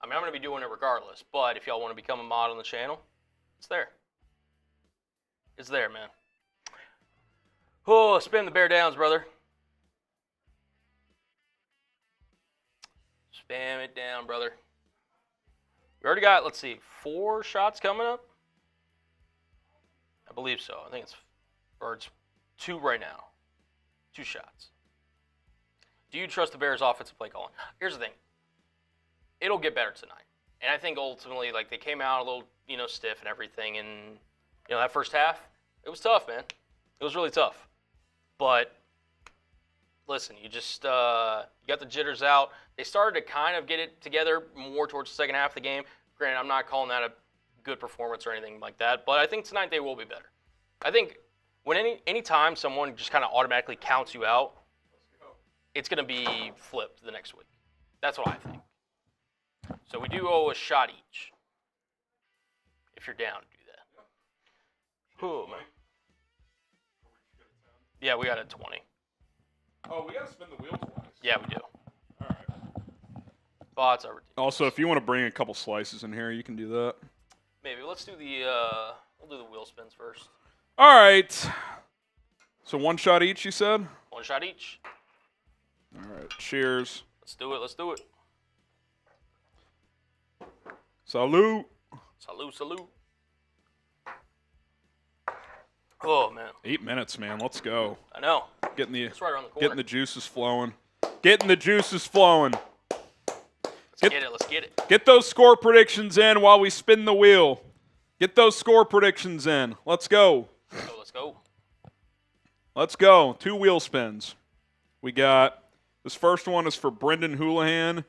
I mean, I'm going to be doing it regardless. But if y'all want to become a mod on the channel, it's there. It's there, man. Oh, spin the bear downs, brother. Spam it down, brother. We already got, let's see, 4 shots coming up? I believe so. I think it's 2 right now. 2 shots. Do you trust the Bears' offensive play calling? Here's the thing. It'll get better tonight. And I think ultimately, like, they came out a little, stiff and everything. And, that first half, it was tough, man. It was really tough. But, listen, you just, you got the jitters out. They started to kind of get it together more towards the second half of the game. Granted, I'm not calling that a good performance or anything like that. But I think tonight they will be better. I think when any time someone just kind of automatically counts you out, it's going to be flipped the next week. That's what I think. So we do owe a shot each. If you're down to do that. Oh, man. Yeah, we got a 20. Oh, we got to spin the wheel twice. Yeah, we do. All right. Bots are ridiculous. Also, if you want to bring a couple slices in here, you can do that. Maybe. Let's do the we'll do the wheel spins first. All right. So 1 shot each, you said? 1 shot each. All right. Cheers. Let's do it. Let's do it. Salute. Salute, salute. Oh, man. 8 minutes, man. Let's go. I know. Getting the It's right around the corner. getting the juices flowing. Getting the juices flowing. Let's get it. Let's get it. Get those score predictions in while we spin the wheel. Get those score predictions in. Let's go. Let's go. Let's go. 2 wheel spins. We got this first one is for Brendan Houlihan.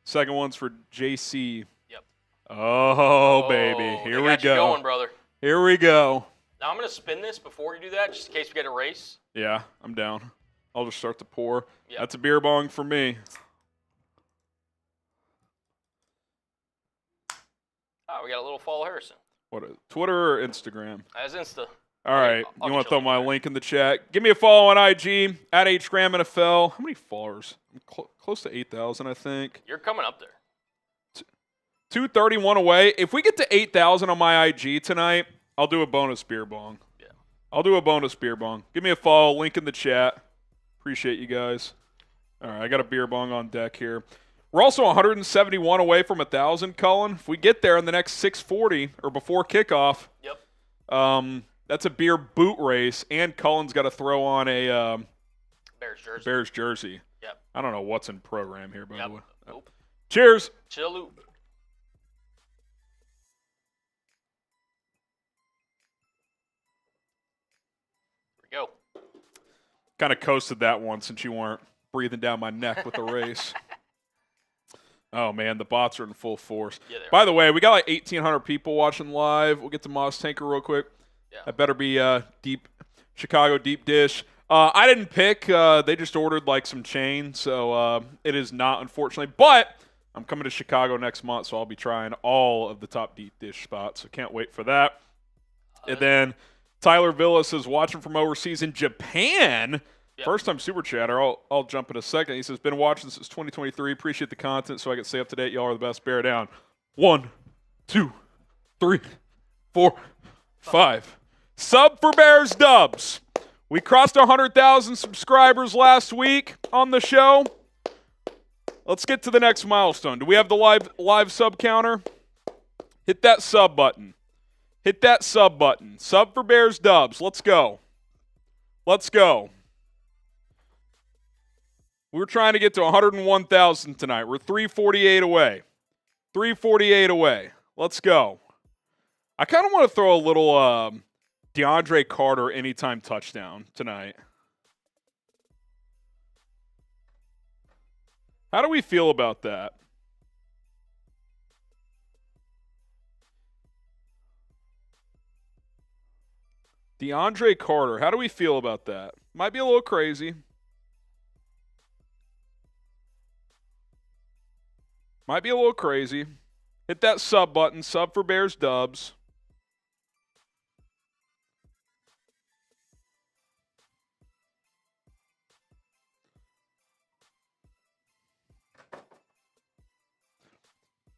Second one's for JC. Yep. Oh, baby. Here we got you go. going, brother. Here we go. Now I'm going to spin this before you do that, just in case we get a race. Yeah, I'm down. I'll just start to pour. Yep. That's a beer bong for me. Oh, we got a little follow Harrison. What? Twitter or Instagram? As Insta. All right. I'll You want to get throw you my there. link in the chat? Give me a follow on IG at HGramNFL. How many followers? I'm close to 8,000, I think. You're coming up there. 231 away. If we get to 8,000 on my IG tonight, I'll do a bonus beer bong. Yeah. I'll do a bonus beer bong. Give me a follow. Link in the chat. Appreciate you guys. All right. I got a beer bong on deck here. We're also 171 away from 1,000, Cullen. If we get there in the next 6:40 or before kickoff, Yep. that's a beer boot race, and Cullen's got to throw on a Bears jersey. jersey. Yep. I don't know what's in program here, by Yep. the way. Nope. Cheers. Chill. Here we go. Kind of coasted that one since you weren't breathing down my neck with the race. Oh, man, the bots are in full force. Yeah, they are. By the way, we got like 1,800 people watching live. We'll get to Moss Tanker real quick. Yeah. That better be deep Chicago deep dish. I didn't pick. They just ordered like some chain, so it is not, unfortunately. But I'm coming to Chicago next month, so I'll be trying all of the top deep dish spots. So can't wait for that. And then Tyler Villas is watching from overseas in Japan. Yep. First time super chatter. I'll jump in a second. He says, been watching since 2023. Appreciate the content so I can stay up to date. Y'all are the best. Bear down. 1, 2, 3, 4, 5. Sub for Bears Dubs. We crossed 100,000 subscribers last week on the show. Let's get to the next milestone. Do we have the live sub counter? Hit that sub button. Hit that sub button. Sub for Bears Dubs. Let's go. Let's go. We were trying to get to 101,000 tonight. We're 348 away. 348 away. Let's go. I kind of want to throw a little DeAndre Carter anytime touchdown tonight. How do we feel about that? DeAndre Carter, how do we feel about that? Might be a little crazy. Might be a little crazy. Hit that sub button. Sub for Bears Dubs.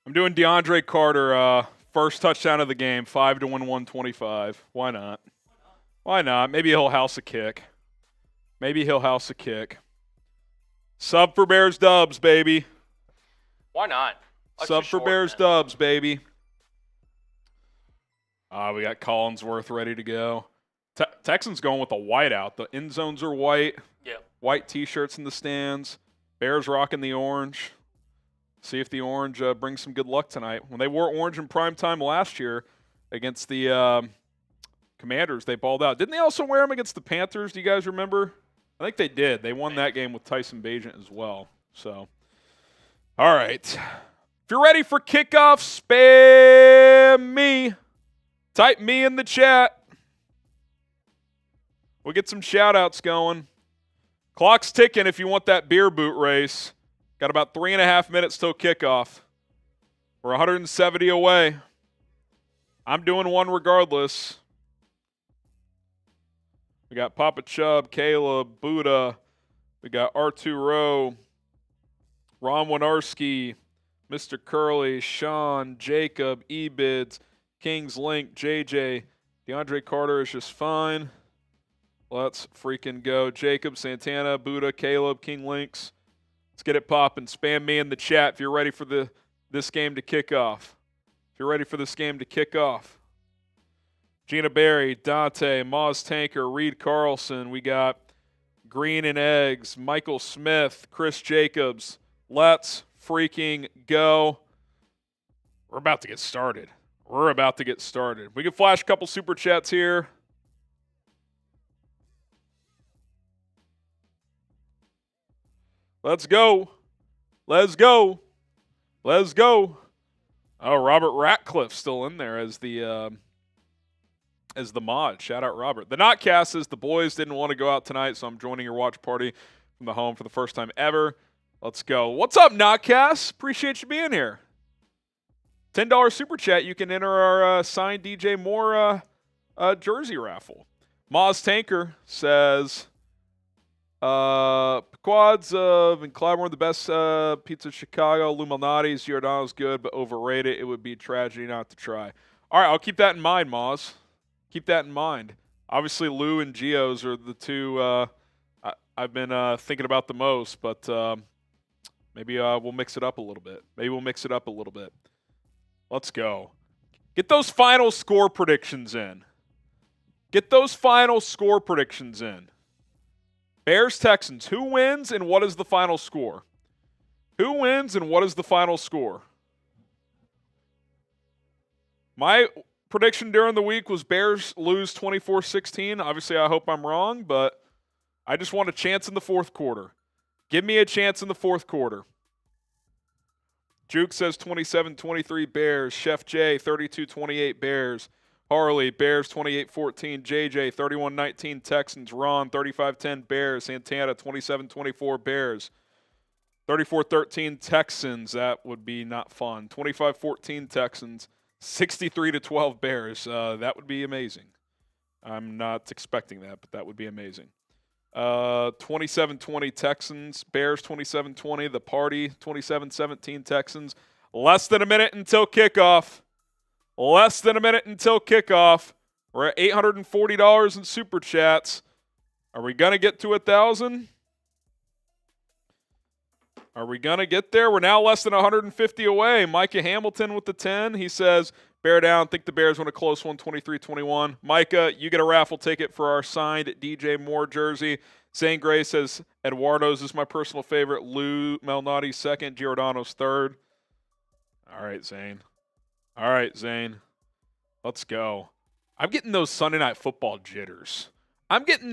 I'm doing DeAndre Carter, first touchdown of the game, 5 to win 125. Why not? Why not? Maybe he'll house a kick. Sub for Bears Dubs, baby. Why not? Sub for Bears Dubs, baby. We got Collinsworth ready to go. Texans going with a whiteout. The end zones are white. Yep. White T-shirts in the stands. Bears rocking the orange. See if the orange brings some good luck tonight. When they wore orange in primetime last year against the Commanders, they balled out. Didn't they also wear them against the Panthers? Do you guys remember? I think they did. They won that game with Tyson Bagent as well. So, all right. If you're ready for kickoff, spam me. Type me in the chat. We'll get some shout-outs going. Clock's ticking if you want that beer boot race. Got about 3.5 minutes till kickoff. We're 170 away. I'm doing one regardless. We got Papa Chubb, Caleb, Buddha. We got Arturo, Ron Winarski, Mr. Curley, Sean, Jacob, Ebids, Kings Link, JJ. DeAndre Carter is just fine. Let's freaking go. Jacob, Santana, Buddha, Caleb, King Links. Let's get it popping. Spam me in the chat if you're ready for this game to kick off. Gina Berry, Dante, Moz Tanker, Reed Carlson. We got Green and Eggs, Michael Smith, Chris Jacobs. Let's freaking go. We're about to get started. We can flash a couple super chats here. Let's go. Oh, Robert Ratcliffe still in there as the mod. Shout out Robert. The Notcast says the boys didn't want to go out tonight, so I'm joining your watch party from the home for the first time ever. Let's go. What's up, Notcast? Appreciate you being here. $10 super chat. You can enter our signed DJ Moore jersey raffle. Moz Tanker says, Quads and Clybourne, the best pizza in Chicago. Lou Malnati's, Giordano's good, but overrated. It would be a tragedy not to try. All right, I'll keep that in mind, Moz. Keep that in mind. Obviously, Lou and Gio's are the two I've been thinking about the most, but maybe we'll mix it up a little bit. Let's go. Get those final score predictions in. Bears, Texans. Who wins and what is the final score? My prediction during the week was Bears lose 24-16. Obviously, I hope I'm wrong, but I just want a chance in the fourth quarter. Give me a chance in the fourth quarter. Juke says 27-23 Bears. Chef J, 32-28 Bears. Harley, Bears 28-14. JJ, 31-19 Texans. Ron, 35-10 Bears. Santana, 27-24 Bears. 34-13 Texans. That would be not fun. 25-14 Texans. 63-12 Bears. That would be amazing. I'm not expecting that, but that would be amazing. 27-20 Texans. Bears 27-20. The party 27-17 Texans. Less than a minute until kickoff. We're at $840 in super chats. Are we going to get to 1,000? Are we going to get there? We're now less than 150 away. Micah Hamilton with the 10. He says, bear down. Think the Bears win a close one, 23-21. Micah, you get a raffle ticket for our signed DJ Moore jersey. Zane Gray says, Eduardo's is my personal favorite. Lou Malnati's second. Giordano's third. All right, Zane. Let's go. I'm getting those Sunday Night Football jitters. I think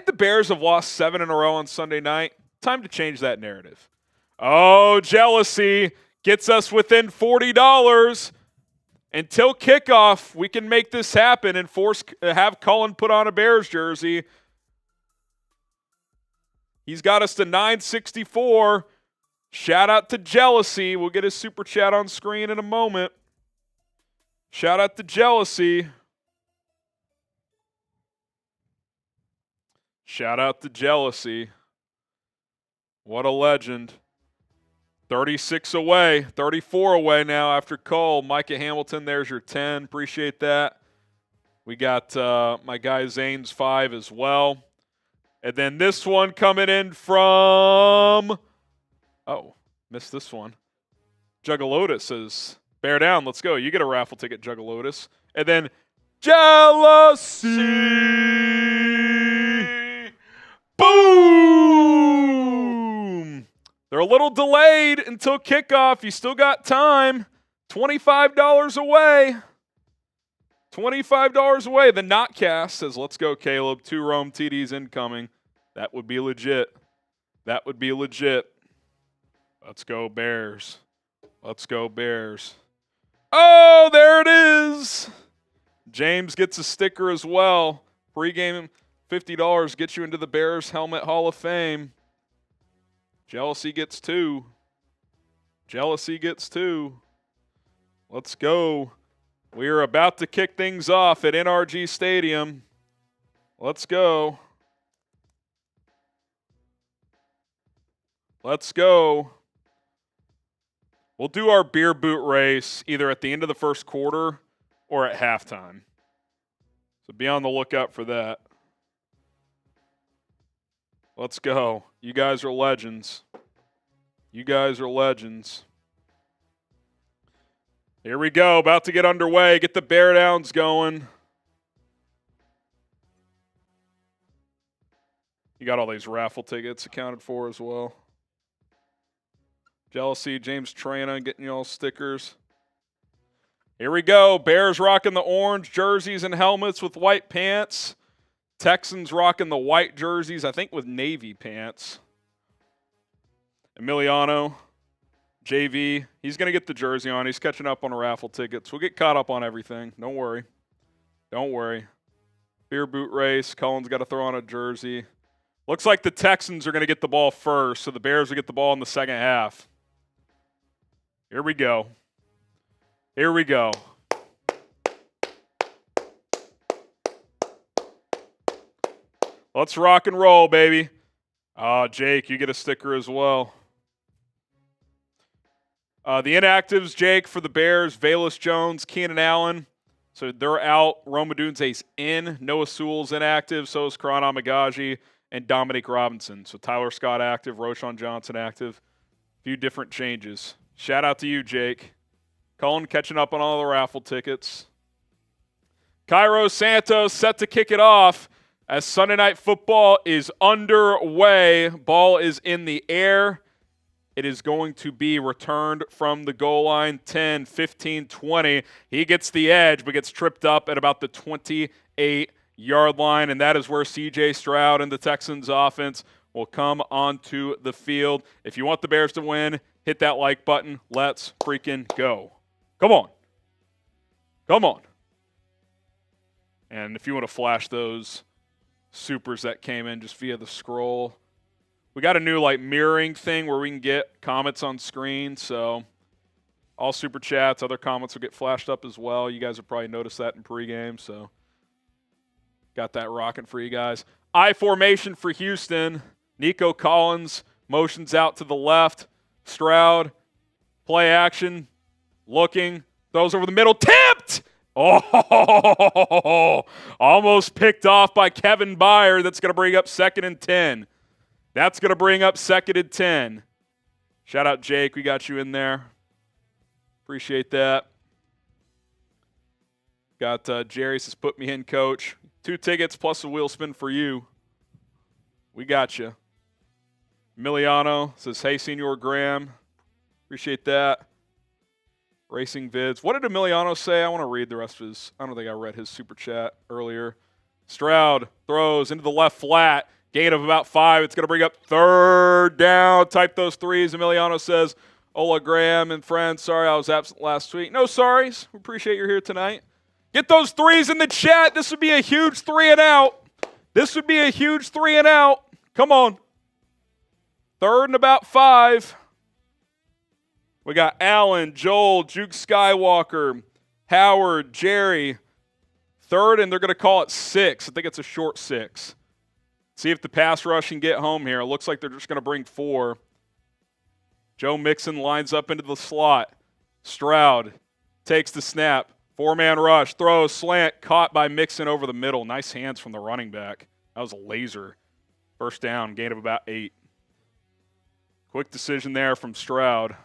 the Bears have lost 7 in a row on Sunday night. Time to change that narrative. Oh, jealousy gets us within $40. Until kickoff, we can make this happen and have Cullen put on a Bears jersey. He's got us to 964. Shout out to Jealousy. We'll get his super chat on screen in a moment. Shout out to Jealousy. Shout out to Jealousy. What a legend. 36 away, 34 away now after Cole. Micah Hamilton, there's your 10. Appreciate that. We got my guy Zane's 5 as well. And then this one coming in from, oh, missed this one. Juggalotus says, bear down, let's go. You get a raffle ticket, Juggalotus. And then Jealousy. Boom! They're a little delayed until kickoff. You still got time. $25 away. $25 away. The Notcast says, let's go, Caleb. 2 Rome TDs incoming. That would be legit. That would be legit. Let's go, Bears. Let's go, Bears. Oh, there it is. James gets a sticker as well. Pregame $50 gets you into the Bears Helmet Hall of Fame. Jealousy gets 2. Jealousy gets 2. Let's go. We are about to kick things off at NRG Stadium. Let's go. Let's go. We'll do our beer boot race either at the end of the first quarter or at halftime. So be on the lookout for that. Let's go. You guys are legends. You guys are legends. Here we go. About to get underway. Get the bear downs going. You got all these raffle tickets accounted for as well. Jealousy, James Trana getting you all stickers. Here we go. Bears rocking the orange jerseys and helmets with white pants. Texans rocking the white jerseys, I think with navy pants. Emiliano, JV, he's going to get the jersey on. He's catching up on raffle tickets. We'll get caught up on everything. Don't worry. Don't worry. Beer boot race. Cullen's got to throw on a jersey. Looks like the Texans are going to get the ball first, so the Bears will get the ball in the second half. Here we go. Here we go. Let's rock and roll, baby. Jake, you get a sticker as well. The inactives, Jake, for the Bears, Velus Jones, Keenan Allen. So they're out. Rome Odunze's in. Noah Sewell's inactive. So is Karan Amagaji and Dominic Robinson. So Tyler Scott active, Roshan Johnson active. A few different changes. Shout out to you, Jake. Cullen catching up on all the raffle tickets. Cairo Santos set to kick it off as Sunday Night Football is underway. Ball is in the air. It is going to be returned from the goal line, 10, 15, 20. He gets the edge, but gets tripped up at about the 28-yard line, and that is where C.J. Stroud and the Texans offense will come onto the field. If you want the Bears to win, hit that like button. Let's freaking go. Come on. Come on. And if you want to flash those supers that came in just via the scroll, we got a new mirroring thing where we can get comments on screen, so all super chats, other comments will get flashed up as well. You guys have probably noticed that in pregame, so got that rocking for you guys. I formation for Houston. Nico Collins motions out to the left. Stroud, play action, looking, throws over the middle, tipped! Oh, almost picked off by Kevin Byard. That's going to bring up 2nd and 10. That's going to bring up 2nd and 10. Shout out, Jake. We got you in there. Appreciate that. Got Jerry says, put me in, coach. 2 tickets plus a wheel spin for you. We got you. Emiliano says, hey, Senior Graham. Appreciate that. Racing Vids. What did Emiliano say? I want to read the rest of his. I don't think I read his super chat earlier. Stroud throws into the left flat. Gain of about 5. It's going to bring up 3rd down. Type those 3s. Emiliano says, Ola Graham and friends, sorry I was absent last week. No sorries. We appreciate you're here tonight. Get those 3s in the chat. This would be a huge 3 and out. This would be a huge 3 and out. Come on. 3rd and about 5. We got Allen, Joel, Juke Skywalker, Howard, Jerry. Third, and they're going to call it 6. I think it's a short 6. See if the pass rush can get home here. It looks like they're just going to bring 4. Joe Mixon lines up into the slot. Stroud takes the snap. 4-man rush, throws, slant, caught by Mixon over the middle. Nice hands from the running back. That was a laser. First down, gain of about 8. Quick decision there from Stroud.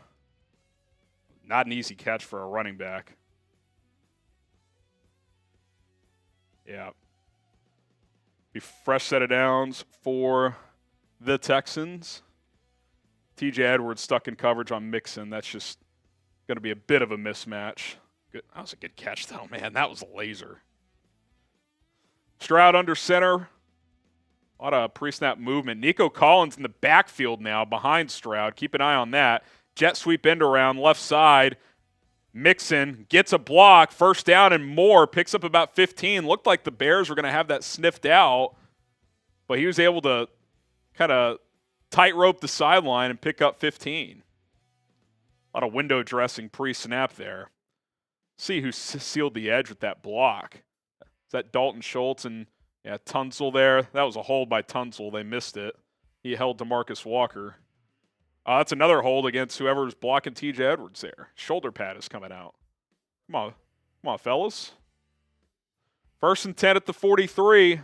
Not an easy catch for a running back. Yeah. Be fresh set of downs for the Texans. TJ Edwards stuck in coverage on Mixon. That's just going to be a bit of a mismatch. Good. That was a good catch, though, man. That was a laser. Stroud under center. A lot of pre-snap movement. Nico Collins in the backfield now behind Stroud. Keep an eye on that. Jet sweep end around left side. Mixon gets a block. First down and more. Picks up about 15. Looked like the Bears were going to have that sniffed out. But he was able to kind of tightrope the sideline and pick up 15. A lot of window dressing pre-snap there. See who sealed the edge with that block. Is that Dalton, Schultz, and Tunzel there? That was a hold by Tunzel. They missed it. He held DeMarcus Walker. That's another hold against whoever's blocking TJ Edwards there. Shoulder pad is coming out. Come on, fellas. 1st and 10 at the 43.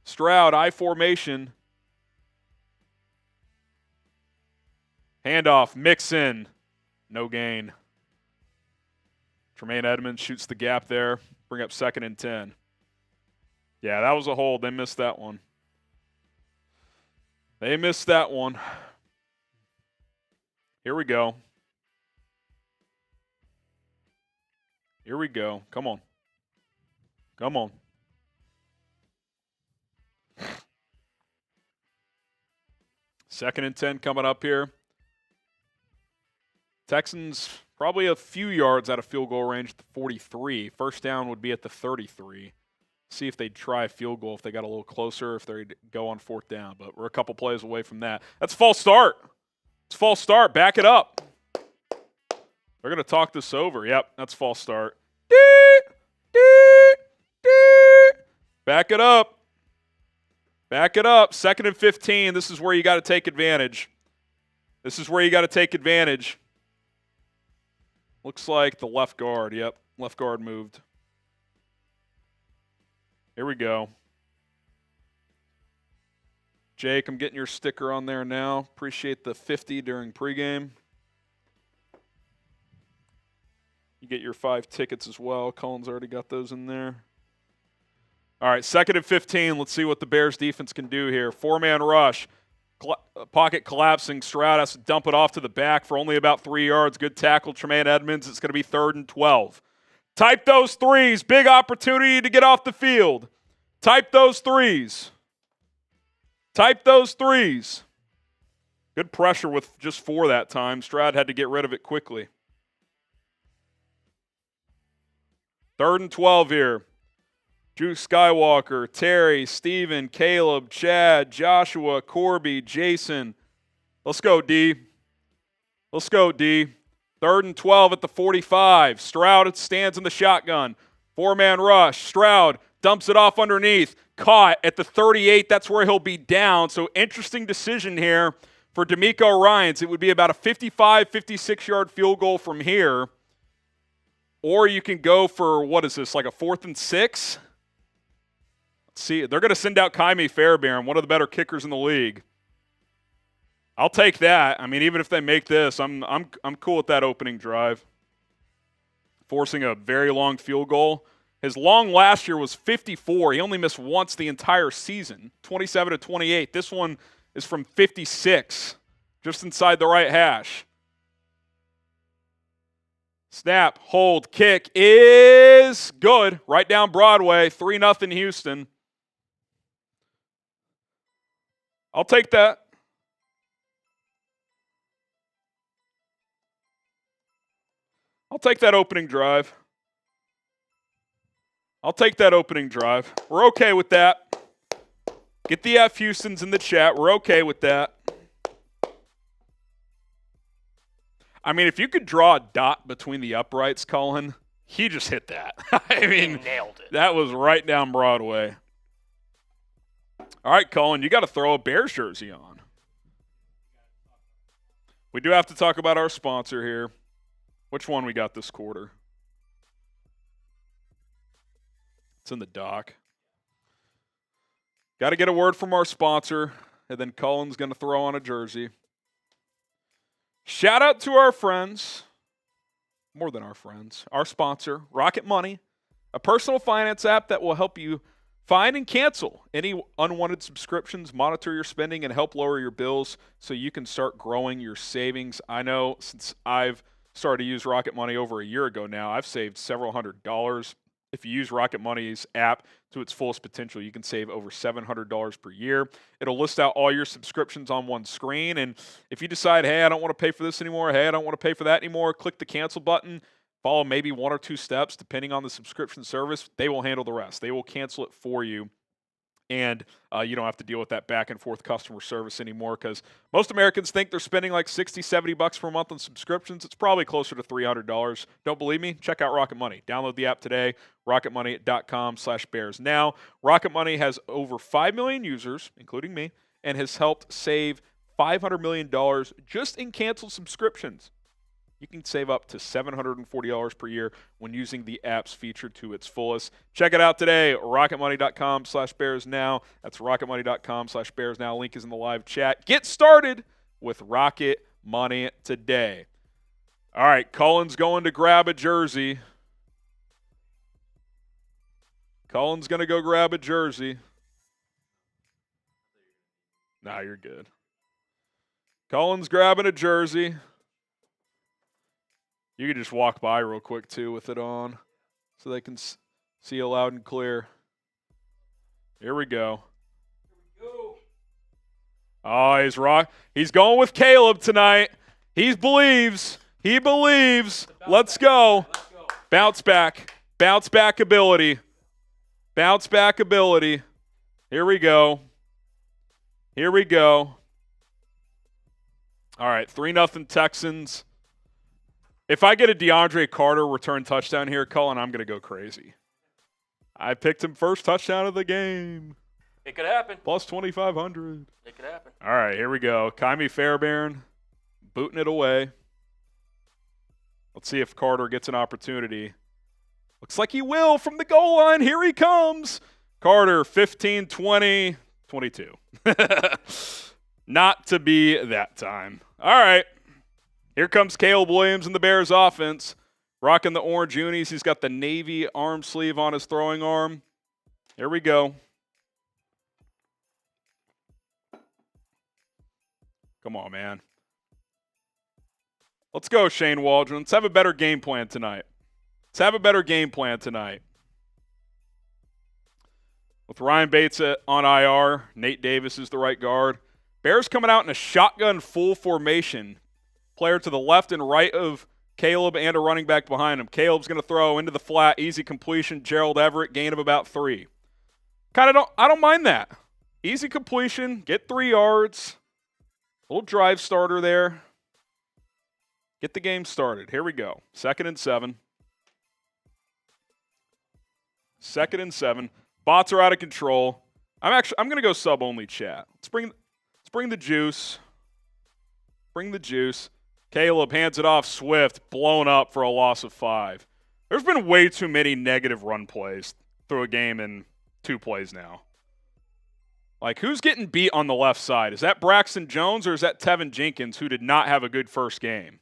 Stroud, I formation. Handoff, Mixon. No gain. Tremaine Edmonds shoots the gap there. Bring up 2nd and 10. Yeah, that was a hold. They missed that one. They missed that one. Here we go. Here we go. Come on. Come on. Second and 10 coming up here. Texans probably a few yards out of field goal range at the 43. First down would be at the 33. See if they'd try a field goal if they got a little closer, if they'd go on 4th down. But we're a couple plays away from that. That's a false start. It's a false start. Back it up. They're going to talk this over. Yep, that's a false start. Back it up. Back it up. 2nd and 15. This is where you got to take advantage. This is where you got to take advantage. Looks like the left guard. Yep, left guard moved. Here we go. Jake, I'm getting your sticker on there now. Appreciate the 50 during pregame. You get your 5 tickets as well. Colin's already got those in there. All right, 2nd and 15. Let's see what the Bears defense can do here. 4-man rush. Pocket collapsing. Stroud has to dump it off to the back for only about 3 yards. Good tackle, Tremaine Edmonds. It's going to be 3rd and 12. Type those threes. Big opportunity to get off the field. Type those threes. Type those threes. Good pressure with just 4 that time. Stroud had to get rid of it quickly. 3rd and 12 here. Drew Skywalker, Terry, Steven, Caleb, Chad, Joshua, Corby, Jason. Let's go, D. Let's go, D. 3rd and 12 at the 45. Stroud stands in the shotgun. 4-man rush. Stroud dumps it off underneath. Caught at the 38. That's where he'll be down. So interesting decision here for DeMeco Ryans. It would be about a 55, 56-yard field goal from here. Or you can go for, what is this, like a 4th and 6? Let's see. They're going to send out Kmet Fairbairn, one of the better kickers in the league. I'll take that. I mean, even if they make this, I'm cool with that opening drive. Forcing a very long field goal. His long last year was 54. He only missed once the entire season, 27-28. This one is from 56, just inside the right hash. Snap, hold, kick is good. Right down Broadway, 3-0 Houston. I'll take that. I'll take that opening drive. I'll take that opening drive. We're okay with that. Get the F Houstons in the chat. We're okay with that. I mean, if you could draw a dot between the uprights, Colin, he just hit that. I mean, he nailed it. That was right down Broadway. All right, Colin, you got to throw a Bears jersey on. We do have to talk about our sponsor here. Which one we got this quarter? It's in the doc. Got to get a word from our sponsor, and then Colin's going to throw on a jersey. Shout out to our friends, more than our friends, our sponsor, Rocket Money, a personal finance app that will help you find and cancel any unwanted subscriptions, monitor your spending, and help lower your bills so you can start growing your savings. I know since I've started to use Rocket Money over a year ago now, I've saved several $100s. If you use Rocket Money's app to its fullest potential, you can save over $700 per year. It'll list out all your subscriptions on one screen, and if you decide, hey, I don't want to pay for this anymore, hey, I don't want to pay for that anymore, click the cancel button, follow maybe 1 or 2 steps depending on the subscription service. They will handle the rest. They will cancel it for you, and you don't have to deal with that back and forth customer service anymore because most Americans think they're spending like $60, $70 per month on subscriptions. It's probably closer to $300. Don't believe me? Check out Rocket Money. Download the app today, rocketmoney.com/bears. Now, Rocket Money has over 5 million users, including me, and has helped save $500 million just in canceled subscriptions. You can save up to $740 per year when using the app's feature to its fullest. Check it out today, rocketmoney.com/bears now. That's rocketmoney.com/bears now. Link is in the live chat. Get started with Rocket Money today. All right, Cullen's going to grab a jersey. Cullen's going to go grab a jersey. Nah, you're good. Cullen's grabbing a jersey. You can just walk by real quick, too, with it on so they can see you loud and clear. Here we go. Oh, he's going with Caleb tonight. He believes. He believes. Let's go. Bounce back. Bounce back ability. Bounce back ability. Here we go. Here we go. All right, 3-0 Texans. If I get a DeAndre Carter return touchdown here, Cullen, I'm going to go crazy. I picked him first touchdown of the game. It could happen. Plus 2,500. It could happen. All right, here we go. Kymie Fairbairn booting it away. Let's see if Carter gets an opportunity. Looks like he will from the goal line. Here he comes. Carter, 15, 20, 22. Not to be that time. All right. Here comes Caleb Williams in the Bears offense, rocking the orange unis. He's got the navy arm sleeve on his throwing arm. Here we go. Come on, man. Let's go, Shane Waldron. Let's have a better game plan tonight. Let's have a better game plan tonight. With Ryan Bates on IR, Nate Davis is the right guard. Bears coming out in a shotgun full formation. Player to the left and right of Caleb and a running back behind him. Caleb's going to throw into the flat, easy completion. Gerald Everett, gain of about 3. I don't mind that. Easy completion, get 3 yards. Little drive starter there. Get the game started. Here we go. 2nd and 7. 2nd and 7. Bots are out of control. I'm going to go sub-only chat. Let's bring the juice. Bring the juice. Caleb hands it off. Swift, blown up for a loss of 5. There's been way too many negative run plays through a game in 2 plays now. Like, who's getting beat on the left side? Is that Braxton Jones or is that Tevin Jenkins, who did not have a good first game?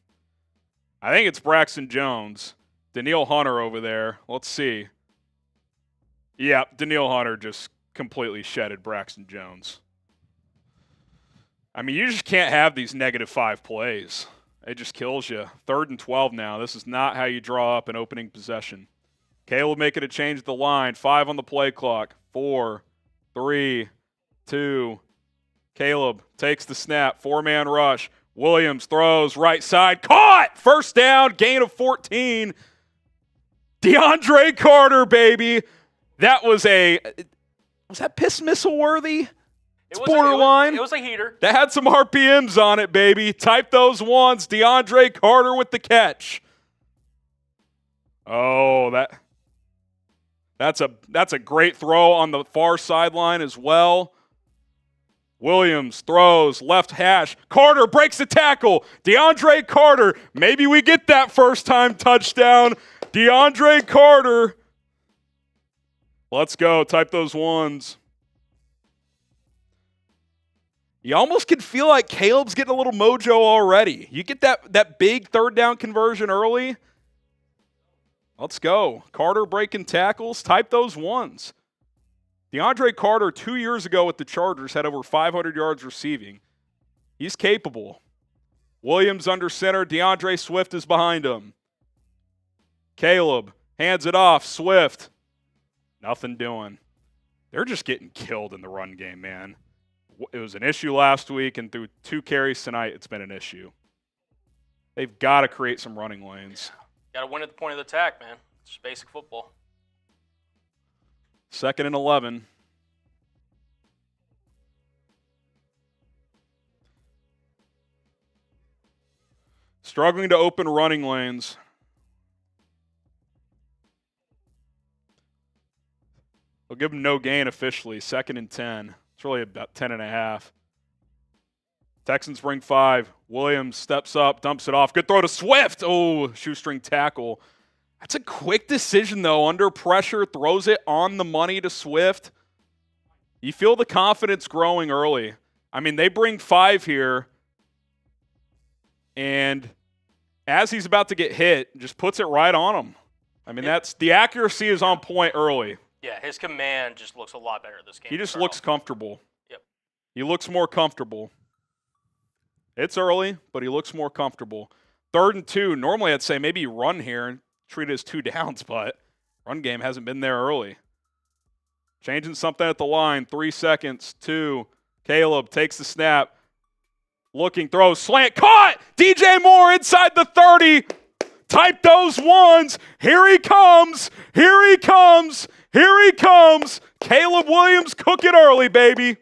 I think it's Braxton Jones. Danielle Hunter over there. Let's see. Yeah, Danielle Hunter just completely shedded Braxton Jones. I mean, you just can't have these -5 plays. It just kills you. 3rd and 12 now. This is not how you draw up an opening possession. Caleb making a change at the line. 5 on the play clock. 4, 3, 2. Caleb takes the snap. 4-man rush. Williams throws right side. Caught! First down. Gain of 14. DeAndre Carter, baby. Was that piss missile worthy? It's borderline. It was a heater. That had some RPMs on it, baby. Type those ones. DeAndre Carter with the catch. Oh, that's a great throw on the far sideline as well. Williams throws left hash. Carter breaks the tackle. DeAndre Carter. Maybe we get that first-time touchdown. DeAndre Carter. Let's go. Type those ones. You almost can feel like Caleb's getting a little mojo already. You get that big third down conversion early. Let's go. Carter breaking tackles. Type those ones. DeAndre Carter 2 years ago with the Chargers had over 500 yards receiving. He's capable. Williams under center. DeAndre Swift is behind him. Caleb hands it off. Swift. Nothing doing. They're just getting killed in the run game, man. It was an issue last week, and through 2 carries tonight, it's been an issue. They've got to create some running lanes. Got to win at the point of the attack, man. It's just basic football. 2nd and 11. Struggling to open running lanes. They'll give them no gain officially. 2nd and 10. It's really about 10.5. Texans bring 5. Williams steps up, dumps it off. Good throw to Swift. Oh, shoestring tackle. That's a quick decision, though. Under pressure, throws it on the money to Swift. You feel the confidence growing early. I mean, they bring 5 here, and as he's about to get hit, just puts it right on him. I mean, that's the accuracy is on point early. Yeah, his command just looks a lot better this game. He just looks comfortable. Yep. He looks more comfortable. It's early, but he looks more comfortable. 3rd and 2. Normally, I'd say maybe you run here and treat it as 2 downs, but run game hasn't been there early. Changing something at the line. 3 seconds. 2. Caleb takes the snap. Looking, throws, slant, caught! DJ Moore inside the 30. Type those ones. Here he comes. Here he comes. Here he comes. Caleb Williams cooking early, baby.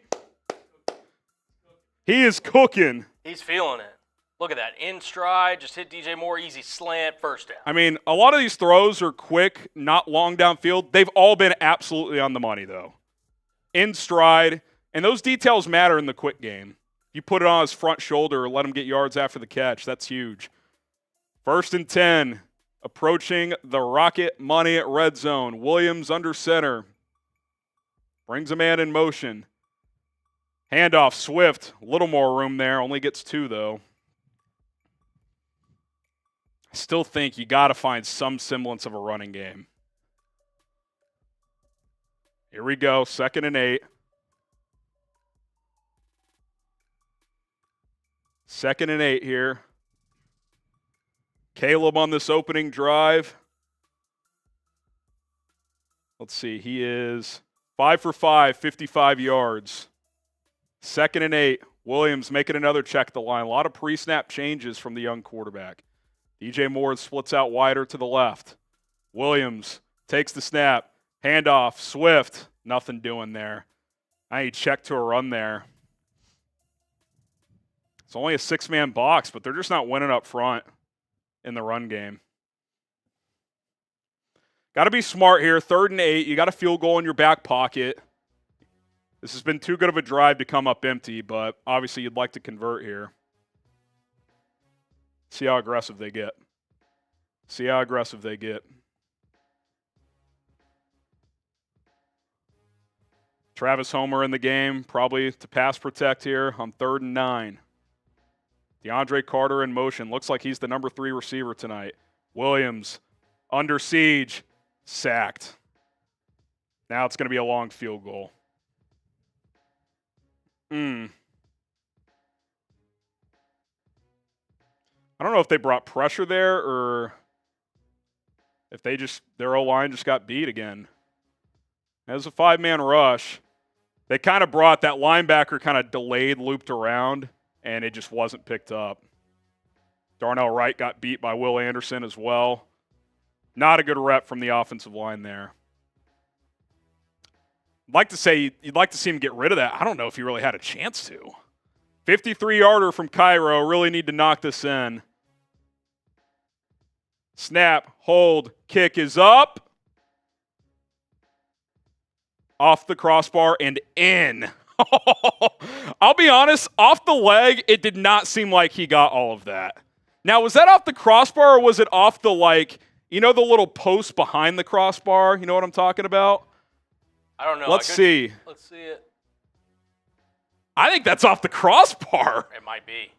He is cooking. He's feeling it. Look at that. In stride, just hit DJ Moore, easy slant, first down. I mean, a lot of these throws are quick, not long downfield. They've all been absolutely on the money, though. In stride, and those details matter in the quick game. You put it on his front shoulder, let him get yards after the catch. That's huge. 1st and 10, approaching the Rocket Money red zone. Williams under center. Brings a man in motion. Handoff, Swift. A little more room there. Only gets 2, though. I still think you got to find some semblance of a running game. Here we go. 2nd and 8. 2nd and 8 here. Caleb on this opening drive. Let's see. He is 5 for 5, 55 yards. 2nd and 8. Williams making another check at the line. A lot of pre-snap changes from the young quarterback. DJ Moore splits out wider to the left. Williams takes the snap. Handoff. Swift. Nothing doing there. I need check to a run there. It's only a 6-man box, but they're just not winning up front in the run game. Got to be smart here. 3rd and 8. You got a field goal in your back pocket. This has been too good of a drive to come up empty, but obviously you'd like to convert here. See how aggressive they get. See how aggressive they get. Travis Homer in the game, probably to pass protect here on 3rd and 9. DeAndre Carter in motion. Looks like he's the number 3 receiver tonight. Williams under siege. Sacked. Now it's going to be a long field goal. I don't know if they brought pressure there or if their O-line just got beat again. As a 5-man rush, they kind of brought that linebacker kind of delayed, looped around, and it just wasn't picked up. Darnell Wright got beat by Will Anderson as well. Not a good rep from the offensive line there. like to say you'd like to see him get rid of that. I don't know if he really had a chance to. 53-yarder from Cairo. Really need to knock this in. Snap, hold, kick is up. Off the crossbar and in. I'll be honest, off the leg, it did not seem like he got all of that. Now, was that off the crossbar or was it off the, the little post behind the crossbar? You know what I'm talking about? I don't know. Let's see. Let's see it. I think that's off the crossbar. It might be.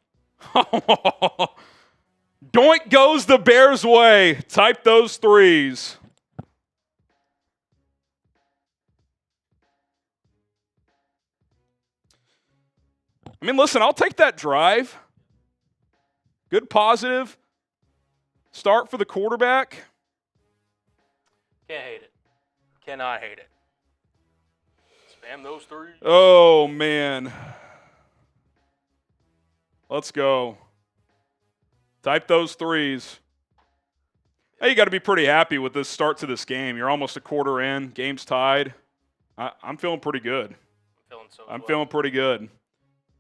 Doink goes the Bears' way. Type those threes. I mean, listen, I'll take that drive. Good positive start for the quarterback. Can't hate it. Cannot hate it. Spam those threes. Oh, man. Let's go. Type those threes. Hey, you got to be pretty happy with this start to this game. You're almost a quarter in. Game's tied. I'm feeling pretty good. I'm feeling pretty good.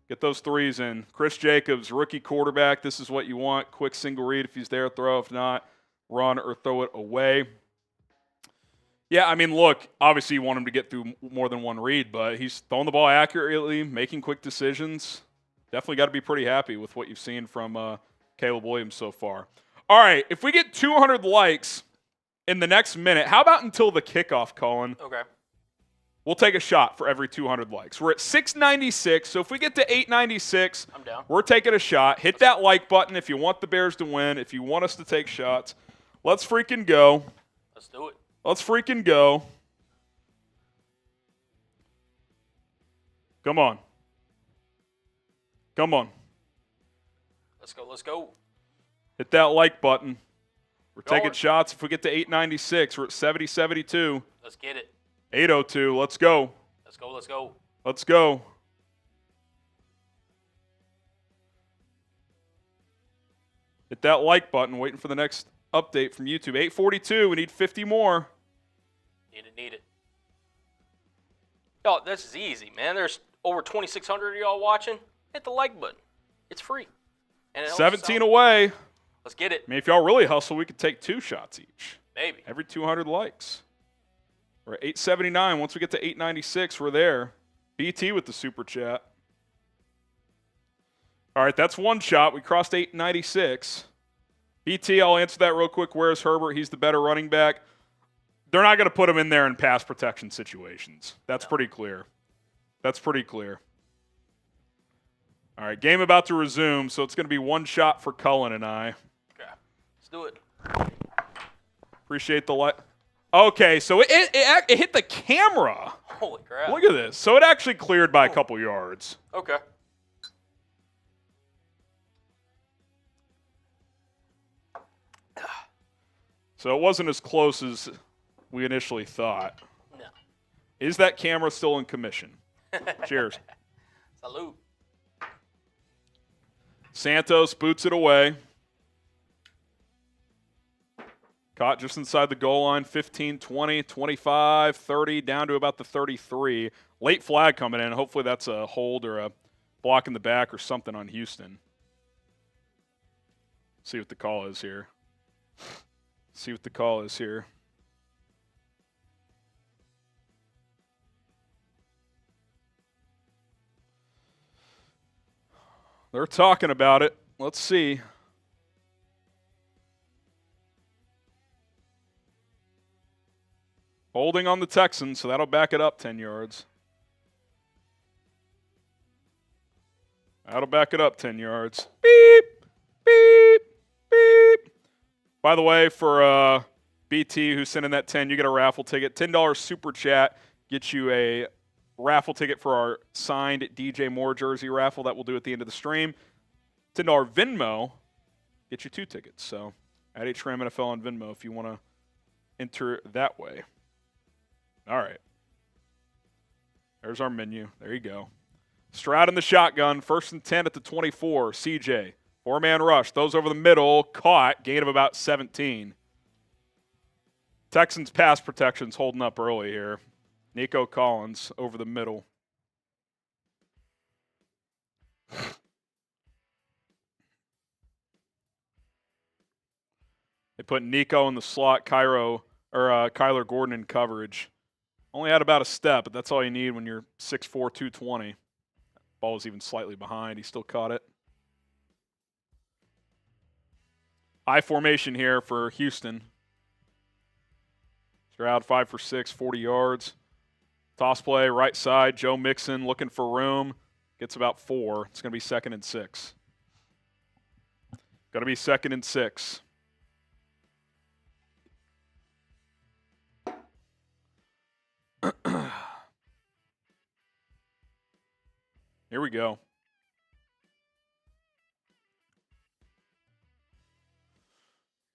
Get those threes in. Chris Jacobs, rookie quarterback. This is what you want. Quick single read. If he's there, throw. If not, run or throw it away. Yeah, I mean, look, obviously you want him to get through more than one read, but he's throwing the ball accurately, making quick decisions. Definitely got to be pretty happy with what you've seen from Caleb Williams so far. All right, if we get 200 likes in the next minute, how about until the kickoff, Colin? Okay. We'll take a shot for every 200 likes. We're at 696, so if we get to 896, I'm down. We're taking a shot. Hit that like button if you want the Bears to win, if you want us to take shots. Let's freaking go. Let's do it. Let's freaking go. Come on. Come on. Let's go. Let's go. Hit that like button. We're Going. taking shots. If we get to 896, we're at 70-72. Let's get it. 802. Let's go. Let's go. Let's go. Let's go. Hit that like button. Waiting for the next update from YouTube. 842. We need 50 more. Need it. Y'all, this is easy, man. There's over 2,600 of y'all watching. Hit the like button. It's free. And it helps us 17 out. away. Let's get it. I mean, if y'all really hustle, we could take 2 shots each. Maybe. Every 200 likes. We're at 879. Once we get to 896, we're there. BT with the super chat. All right, that's one shot. We crossed 896. BT, I'll answer that real quick. Where's Herbert? He's the better running back. They're not going to put him in there in pass protection situations. That's pretty clear. That's pretty clear. All right, game about to resume, so it's going to be one shot for Cullen and I. Okay. Let's do it. Appreciate the like. Okay, so it hit the camera. Holy crap. Look at this. So it actually cleared by a couple yards. Okay. So it wasn't as close as we initially thought. No. Is that camera still in commission? Cheers. Salute. Santos boots it away. Caught just inside the goal line, 15, 20, 25, 30, down to about the 33. Late flag coming in. Hopefully that's a hold or a block in the back or something on Houston. See what the call is here. See what the call is here. They're talking about it. Let's see. Holding on the Texans, so that'll back it up 10 yards. That'll back it up 10 yards. Beep, beep, beep. By the way, for BT who sent in that 10, you get a raffle ticket. $10 super chat gets you a raffle ticket for our signed DJ Moore jersey raffle that we'll do at the end of the stream. $10 Venmo gets you 2 tickets. So at HRAM NFL on Venmo if you want to enter that way. All right. There's our menu. There you go. Stroud in the shotgun. 1st and 10 at the 24. CJ. 4-man rush. Those over the middle. Caught. Gain of about 17. Texans pass protection's holding up early here. Nico Collins over the middle. They put Nico in the slot, Kyler Gordon in coverage. Only had about a step, but that's all you need when you're 6'4", 220. Ball was even slightly behind. He still caught it. High formation here for Houston. Stroud 5 for 6, 40 yards. Toss play, right side. Joe Mixon looking for room. Gets about 4. It's going to be 2nd and 6. Going to be 2nd and 6. Here we go.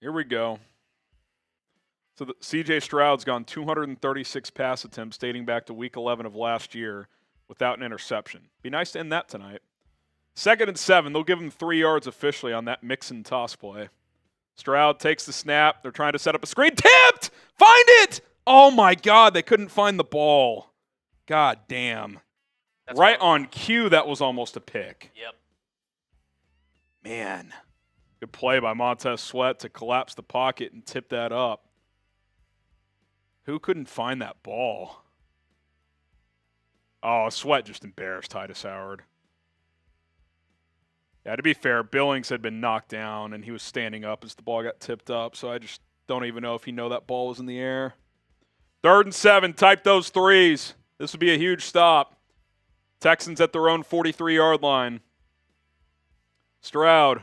Here we go. So C.J. Stroud's gone 236 pass attempts dating back to Week 11 of last year without an interception. Be nice to end that tonight. 2nd and 7. They'll give him 3 yards officially on that Mixon toss play. Stroud takes the snap. They're trying to set up a screen. Tipped! Find it! Oh, my God. They couldn't find the ball. God damn. That's right on cue, that was almost a pick. Yep. Man. Good play by Montez Sweat to collapse the pocket and tip that up. Who couldn't find that ball? Oh, Sweat just embarrassed Titus Howard. Yeah, to be fair, Billings had been knocked down, and he was standing up as the ball got tipped up, so I just don't even know if he knew that ball was in the air. 3rd and 7, type those threes. This would be a huge stop. Texans at their own 43-yard line. Stroud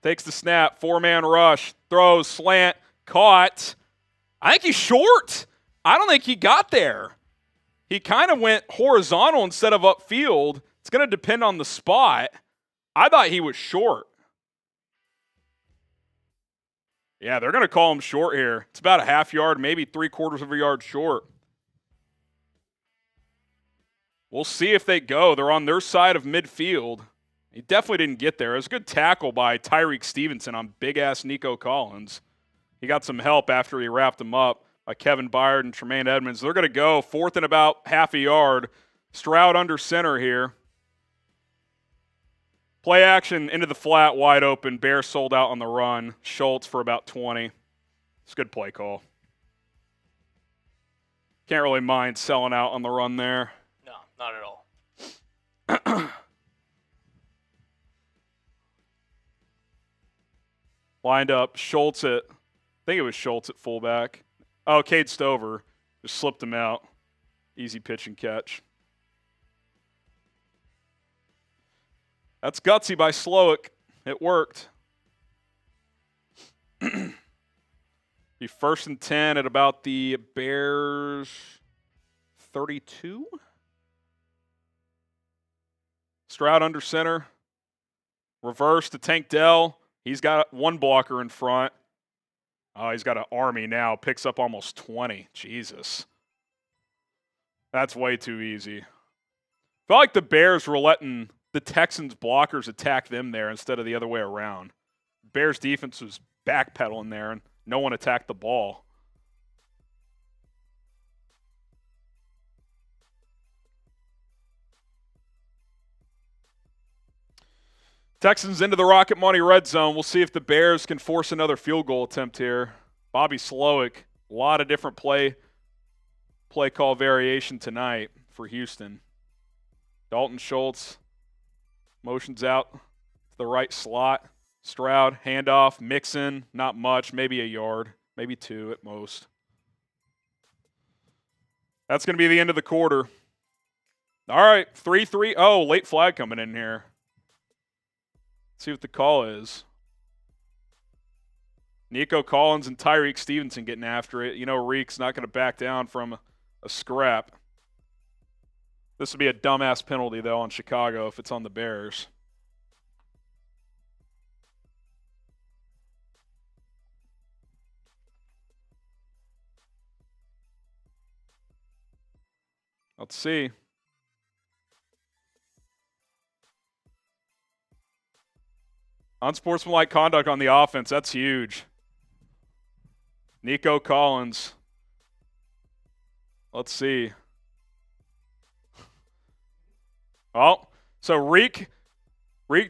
takes the snap, 4-man rush, throws, slant, caught. I think he's short. I don't think he got there. He kind of went horizontal instead of upfield. It's going to depend on the spot. I thought he was short. Yeah, they're going to call him short here. It's about a half yard, maybe 3/4 of a yard short. We'll see if they go. They're on their side of midfield. He definitely didn't get there. It was a good tackle by Tyreek Stevenson on big-ass Nico Collins. He got some help after he wrapped him up by Kevin Byard and Tremaine Edmonds. They're going to go 4th and about half a yard. Stroud under center here. Play action into the flat, wide open. Bears sold out on the run. Schultz for about 20. It's a good play call. Can't really mind selling out on the run there. No, not at all. Lined up Schultz at, I think it was Schultz at fullback. Oh, Cade Stover just slipped him out. Easy pitch and catch. That's gutsy by Slowick. It worked. Be 1st and 10 at about the Bears 32. Stroud under center. Reverse to Tank Dell. He's got one blocker in front. Oh, he's got an army now. Picks up almost 20. Jesus. That's way too easy. Felt like the Bears were letting the Texans blockers attack them there instead of the other way around. Bears defense was backpedaling there, and no one attacked the ball. Texans into the Rocket Money red zone. We'll see if the Bears can force another field goal attempt here. Bobby Slowick, a lot of different play call variation tonight for Houston. Dalton Schultz motions out to the right slot. Stroud, handoff, Mixon, not much, maybe a yard, maybe 2 at most. That's going to be the end of the quarter. All right, 3-3. Oh, late flag coming in here. See what the call is. Nico Collins and Tyreek Stevenson getting after it. You know Reek's not going to back down from a scrap. This would be a dumbass penalty, though, on Chicago if it's on the Bears. Let's see. Unsportsmanlike conduct on the offense. That's huge. Nico Collins. Let's see. Oh, so Reek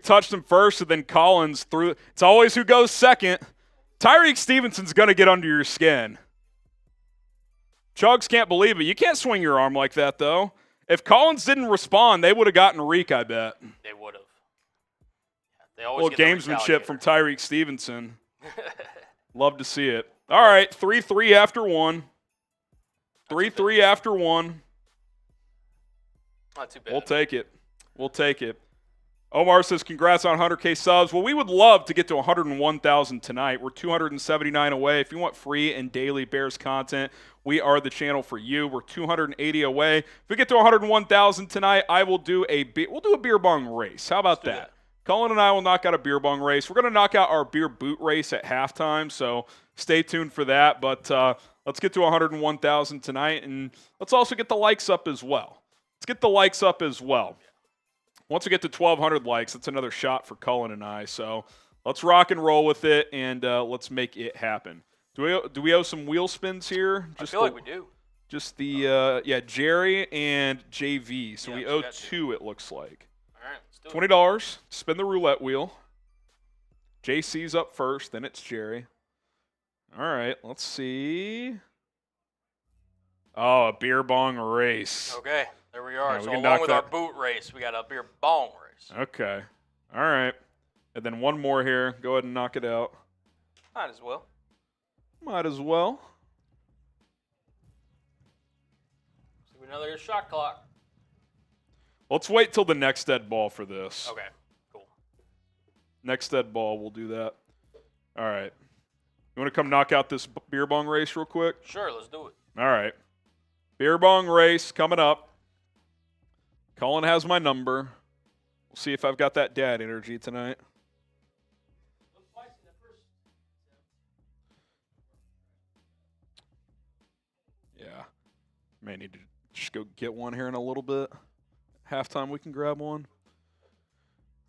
touched him first, and then Collins threw. It's always who goes second. Tyreek Stevenson's going to get under your skin. Chugs can't believe it. You can't swing your arm like that, though. If Collins didn't respond, they would have gotten Reek, I bet. They would have. They always get get gamesmanship from Tyreek Stevenson. Love to see it. All right, 3-3 after one. 3-3 after one. Not too bad. We'll take it. Omar says, congrats on 100K subs. Well, we would love to get to 101,000 tonight. We're 279 away. If you want free and daily Bears content, we are the channel for you. We're 280 away. If we get to 101,000 tonight, we'll do a beer bong race. How about that? Cullen and I will knock out a beer bong race. We're going to knock out our beer boot race at halftime, so stay tuned for that. But let's get to 101,000 tonight, and let's also get the likes up as well. Once we get to 1,200 likes, that's another shot for Cullen and I. So let's rock and roll with it, and let's make it happen. Do we owe some wheel spins here? I feel like we do. Just the Jerry and JV. So we owe two, it looks like. All right, let's do it. $20. Spin the roulette wheel. JC's up first, then it's Jerry. All right, let's see. Oh, a beer bong race. Okay, there we are. Yeah, so we along with our boot race, we got a beer bong race. Okay. All right. And then one more here. Go ahead and knock it out. Might as well. So another shot clock. Let's wait till the next dead ball for this. Okay, cool. Next dead ball, we'll do that. All right. You want to come knock out this beer bong race real quick? Sure, let's do it. All right. Beer bong race coming up. Colin has my number. We'll see if I've got that dad energy tonight. Yeah. May need to just go get one here in a little bit. Halftime, we can grab one.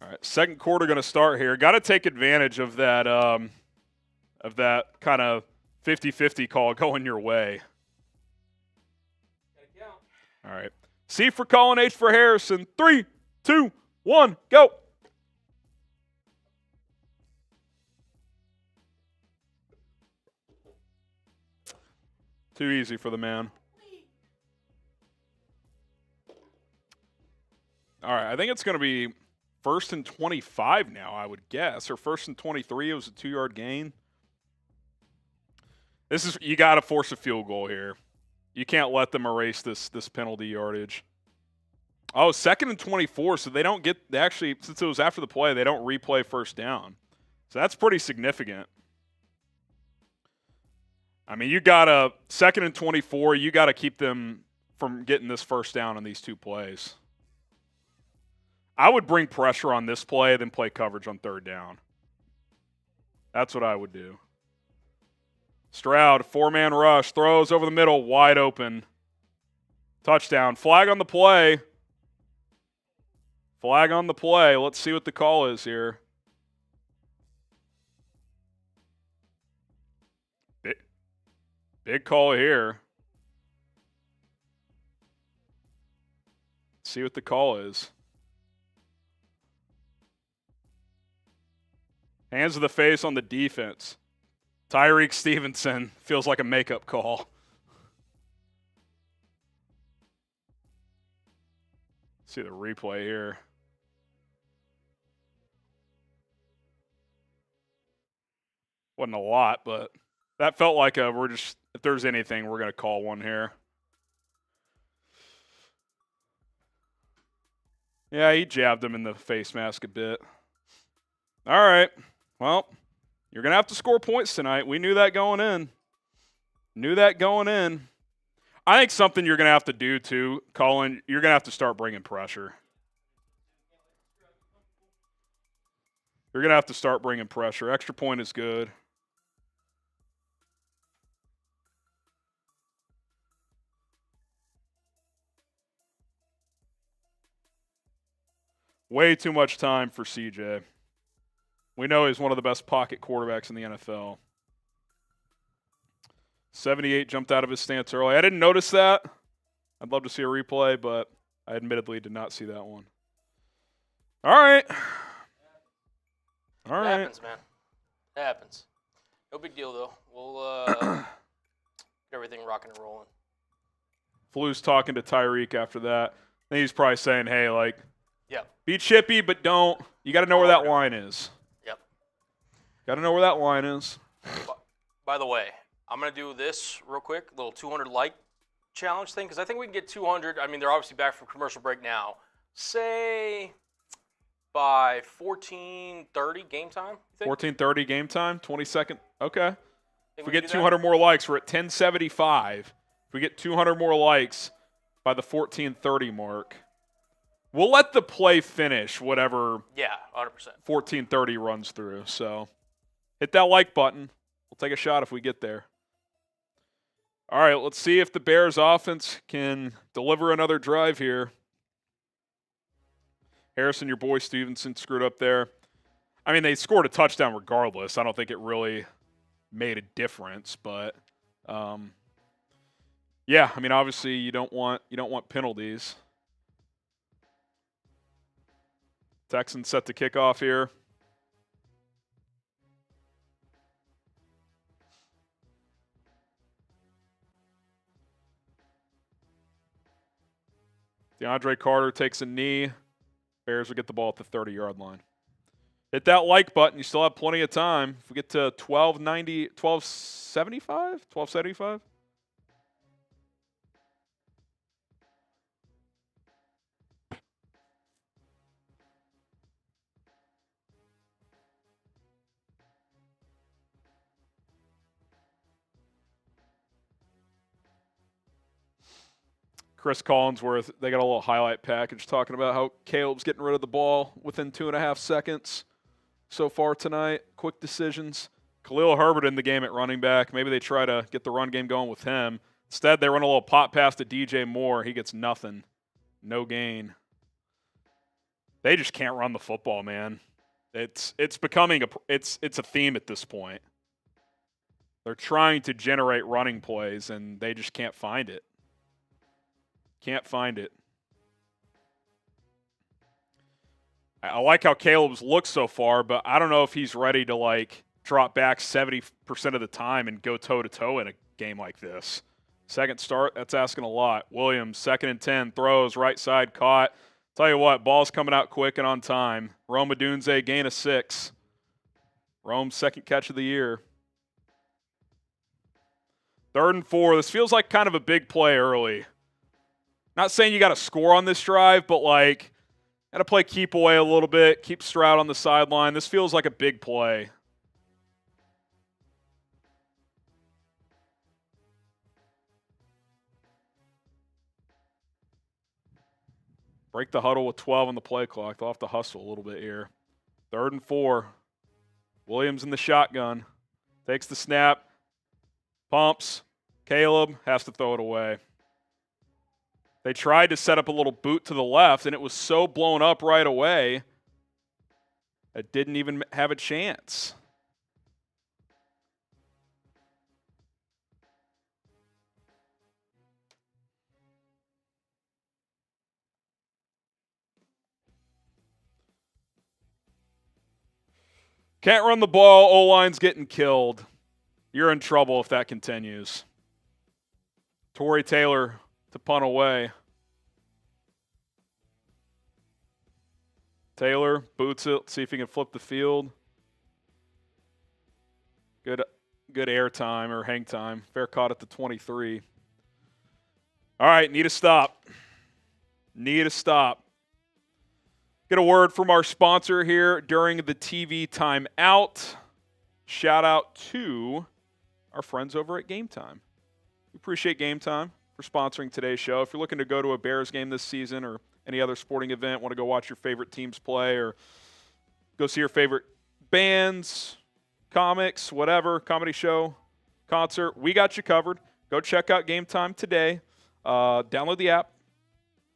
All right. Second quarter going to start here. Got to take advantage of that kind of 50-50 call going your way. All right. C for Colin, H for Harrison. 3, 2, 1, go. Too easy for the man. All right. I think it's going to be 1st and 25 now, I would guess. Or 1st and 23. It was a 2-yard gain. You got to force a field goal here. You can't let them erase this penalty yardage. Oh, 2nd and 24, so they don't get – actually, since it was after the play, they don't replay first down. So that's pretty significant. I mean, you got a 2nd and 24, you got to keep them from getting this first down on these two plays. I would bring pressure on this play, then play coverage on 3rd down. That's what I would do. Stroud, 4-man rush, throws over the middle, wide open. Touchdown. Flag on the play. Let's see what the call is here. Big call here. Let's see what the call is. Hands to the face on the defense. Tyreek Stevenson feels like a makeup call. See the replay here. Wasn't a lot, but that felt like if there's anything, we're going to call one here. Yeah, he jabbed him in the face mask a bit. All right. Well, you're going to have to score points tonight. We knew that going in. I think something you're going to have to do, too, Colin, you're going to have to start bringing pressure. Extra point is good. Way too much time for CJ. We know he's one of the best pocket quarterbacks in the NFL. 78 jumped out of his stance early. I didn't notice that. I'd love to see a replay, but I admittedly did not see that one. All right. It happens, man. It happens. No big deal, though. We'll get everything rocking and rolling. Flu's talking to Tyreek after that. I think he's probably saying, hey, like, Yep. be chippy, but don't. You got to know where that line is. Yep. Got to know where that line is. By the way, I'm going to do this real quick, little 200 like challenge thing, because I think we can get 200. I mean, they're obviously back from commercial break now. Say by 14:30 game time, you think? 14:30 game time, 22nd. Okay. If we can get do 200 more likes, we're at 1075. If we get 200 more likes by the 14:30 mark, we'll let the play finish whatever 100%. 14:30 runs through. So hit that like button. We'll take a shot if we get there. All right, let's see if the Bears offense can deliver another drive here. Harrison, your boy Stevenson screwed up there. I mean, they scored a touchdown regardless. I don't think it really made a difference, but yeah, I mean, obviously you don't want penalties. Texans set to kick off here. DeAndre Carter takes a knee. Bears will get the ball at the 30-yard line. Hit that like button. You still have plenty of time. If we get to 1275? Chris Collinsworth, they got a little highlight package talking about how Caleb's getting rid of the ball within 2.5 seconds so far tonight. Quick decisions. Khalil Herbert in the game at running back. Maybe they try to get the run game going with him. Instead, they run a little pop pass to DJ Moore. He gets nothing. No gain. They just can't run the football, man. It's becoming it's a theme at this point. They're trying to generate running plays, and they just can't find it. Can't find it. I like how Caleb's looked so far, but I don't know if he's ready to, like, drop back 70% of the time and go toe-to-toe in a game like this. Second start, that's asking a lot. Williams, 2nd and 10, throws, right side, caught. Tell you what, ball's coming out quick and on time. Odunze, gain of 6. Rome's second catch of the year. 3rd and 4. This feels like kind of a big play early. Not saying you got to score on this drive, but, like, got to play keep away a little bit, keep Stroud on the sideline. This feels like a big play. Break the huddle with 12 on the play clock. They'll have to hustle a little bit here. 3rd and 4. Williams in the shotgun. Takes the snap. Pumps. Caleb has to throw it away. They tried to set up a little boot to the left, and it was so blown up right away, it didn't even have a chance. Can't run the ball. O-line's getting killed. You're in trouble if that continues. Torrey Taylor to punt away. Taylor boots it. See if he can flip the field. Good air time or hang time. Fair caught at the 23. All right, need a stop. Need a stop. Get a word from our sponsor here during the TV timeout. Shout out to our friends over at Game Time. We appreciate Game Time for sponsoring today's show. If you're looking to go to a Bears game this season or any other sporting event, want to go watch your favorite teams play or go see your favorite bands, comics, whatever, comedy show, concert, we got you covered. Go check out Game Time today. Download the app.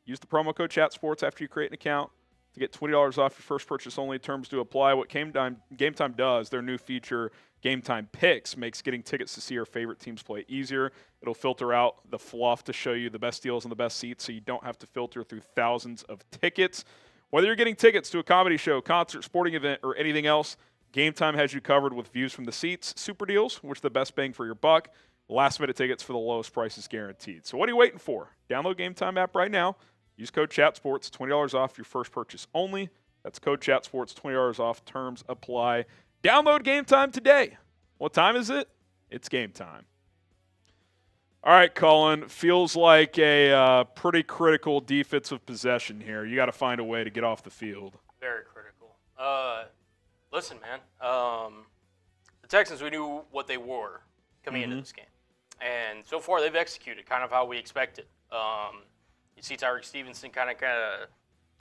Use the promo code ChatSports after you create an account to get $20 off your first purchase only. Terms do apply. What Game Time does, their new feature, Game Time Picks, makes getting tickets to see your favorite teams play easier. It'll filter out the fluff to show you the best deals and the best seats so you don't have to filter through thousands of tickets. Whether you're getting tickets to a comedy show, concert, sporting event, or anything else, Game Time has you covered with views from the seats, super deals, which are the best bang for your buck, last-minute tickets for the lowest prices guaranteed. So what are you waiting for? Download Game Time app right now. Use code CHATSPORTS, $20 off your first purchase only. That's code CHATSPORTS, $20 off. Terms apply. Download Game Time today. What time is it? It's game time. All right, Colin, feels like a pretty critical defensive possession here. You got to find a way to get off the field. Very critical. Listen, man, the Texans, we knew what they were coming into this game. And so far, they've executed kind of how we expected. You see Tyreek Stevenson kind of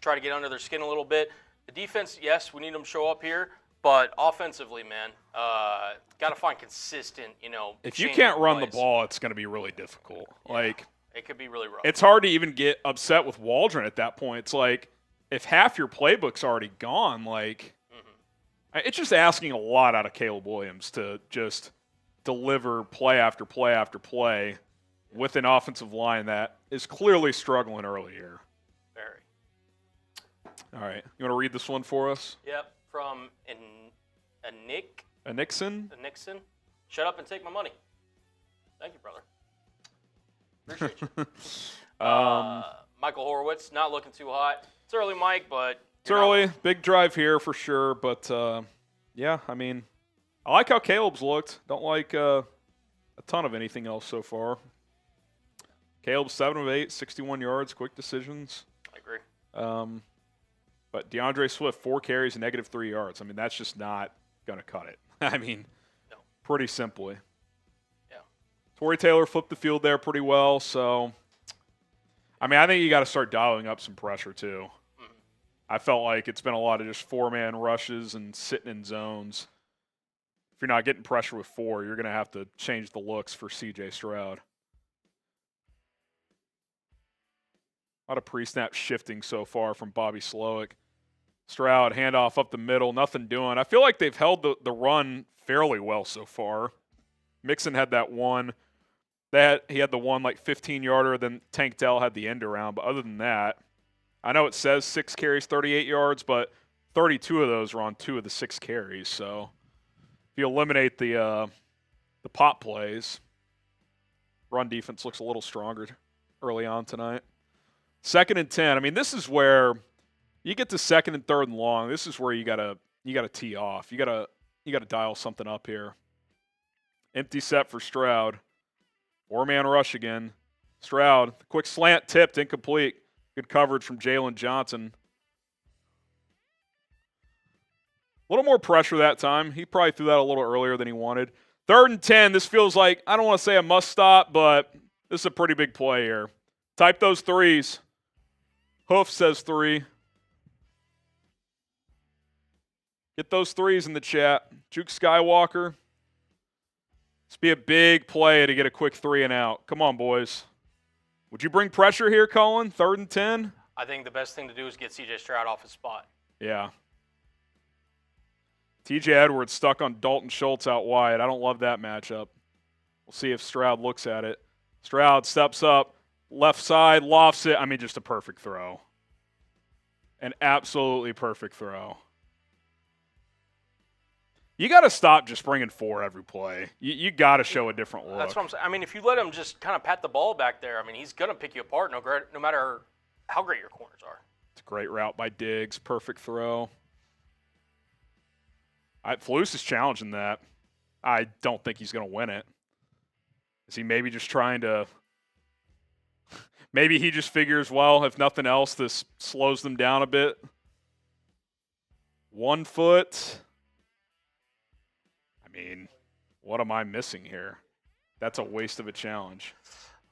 try to get under their skin a little bit. The defense, yes, we need them to show up here. But offensively, man, got to find consistent, If you can't run plays. the ball, it's going to be really difficult. Yeah, it could be really rough. It's hard to even get upset with Waldron at that point. It's like if half your playbook's already gone, it's just asking a lot out of Caleb Williams to just deliver play after play after play with an offensive line that is clearly struggling early here. Very. All right. You want to read this one for us? Yep. From A Nixon? Shut up and take my money. Thank you, brother. Appreciate you. Michael Horowitz, not looking too hot. It's early, Mike, but It's early. Big drive here for sure. But, yeah, I mean, I like how Caleb's looked. Don't like a ton of anything else so far. Caleb's 7 of 8, 61 yards, quick decisions. I agree. But DeAndre Swift, 4 carries, -3 yards. I mean, that's just not going to cut it. I mean, no. Pretty simply. Yeah. Torrey Taylor flipped the field there pretty well. So, I mean, I think you got to start dialing up some pressure too. Mm-hmm. I felt like it's been a lot of just 4-man rushes and sitting in zones. If you're not getting pressure with 4, you're going to have to change the looks for C.J. Stroud. A lot of pre-snap shifting so far from Bobby Slowick. Stroud, handoff up the middle, nothing doing. I feel like they've held the run fairly well so far. Mixon had that one. He had the one 15-yarder, then Tank Dell had the end around. But other than that, I know it says 6 carries, 38 yards, but 32 of those were on 2 of the 6 carries. So if you eliminate the pop plays, run defense looks a little stronger early on tonight. 2nd and 10. I mean, this is where you get to 2nd and 3rd and long. This is where you gotta tee off. You gotta dial something up here. Empty set for Stroud. 4-man rush again. Stroud, quick slant tipped, incomplete. Good coverage from Jaylon Johnson. A little more pressure that time. He probably threw that a little earlier than he wanted. 3rd and 10. This feels like, I don't want to say a must stop, but this is a pretty big play here. Type those threes. Hoof says 3. Get those 3s in the chat. Juke Skywalker. This be a big play to get a quick 3 and out. Come on, boys. Would you bring pressure here, Colin? 3rd and 10? I think the best thing to do is get C.J. Stroud off his spot. Yeah. T.J. Edwards stuck on Dalton Schultz out wide. I don't love that matchup. We'll see if Stroud looks at it. Stroud steps up. Left side, lofts it. I mean, just a perfect throw. An absolutely perfect throw. You got to stop just bringing 4 every play. You got to show a different look. That's what I'm saying. I mean, if you let him just kind of pat the ball back there, I mean, he's going to pick you apart no matter how great your corners are. It's a great route by Diggs. Perfect throw. Flus is challenging that. I don't think he's going to win it. Is he maybe just trying to – maybe he just figures, well, if nothing else, this slows them down a bit. 1 foot. I mean, what am I missing here? That's a waste of a challenge.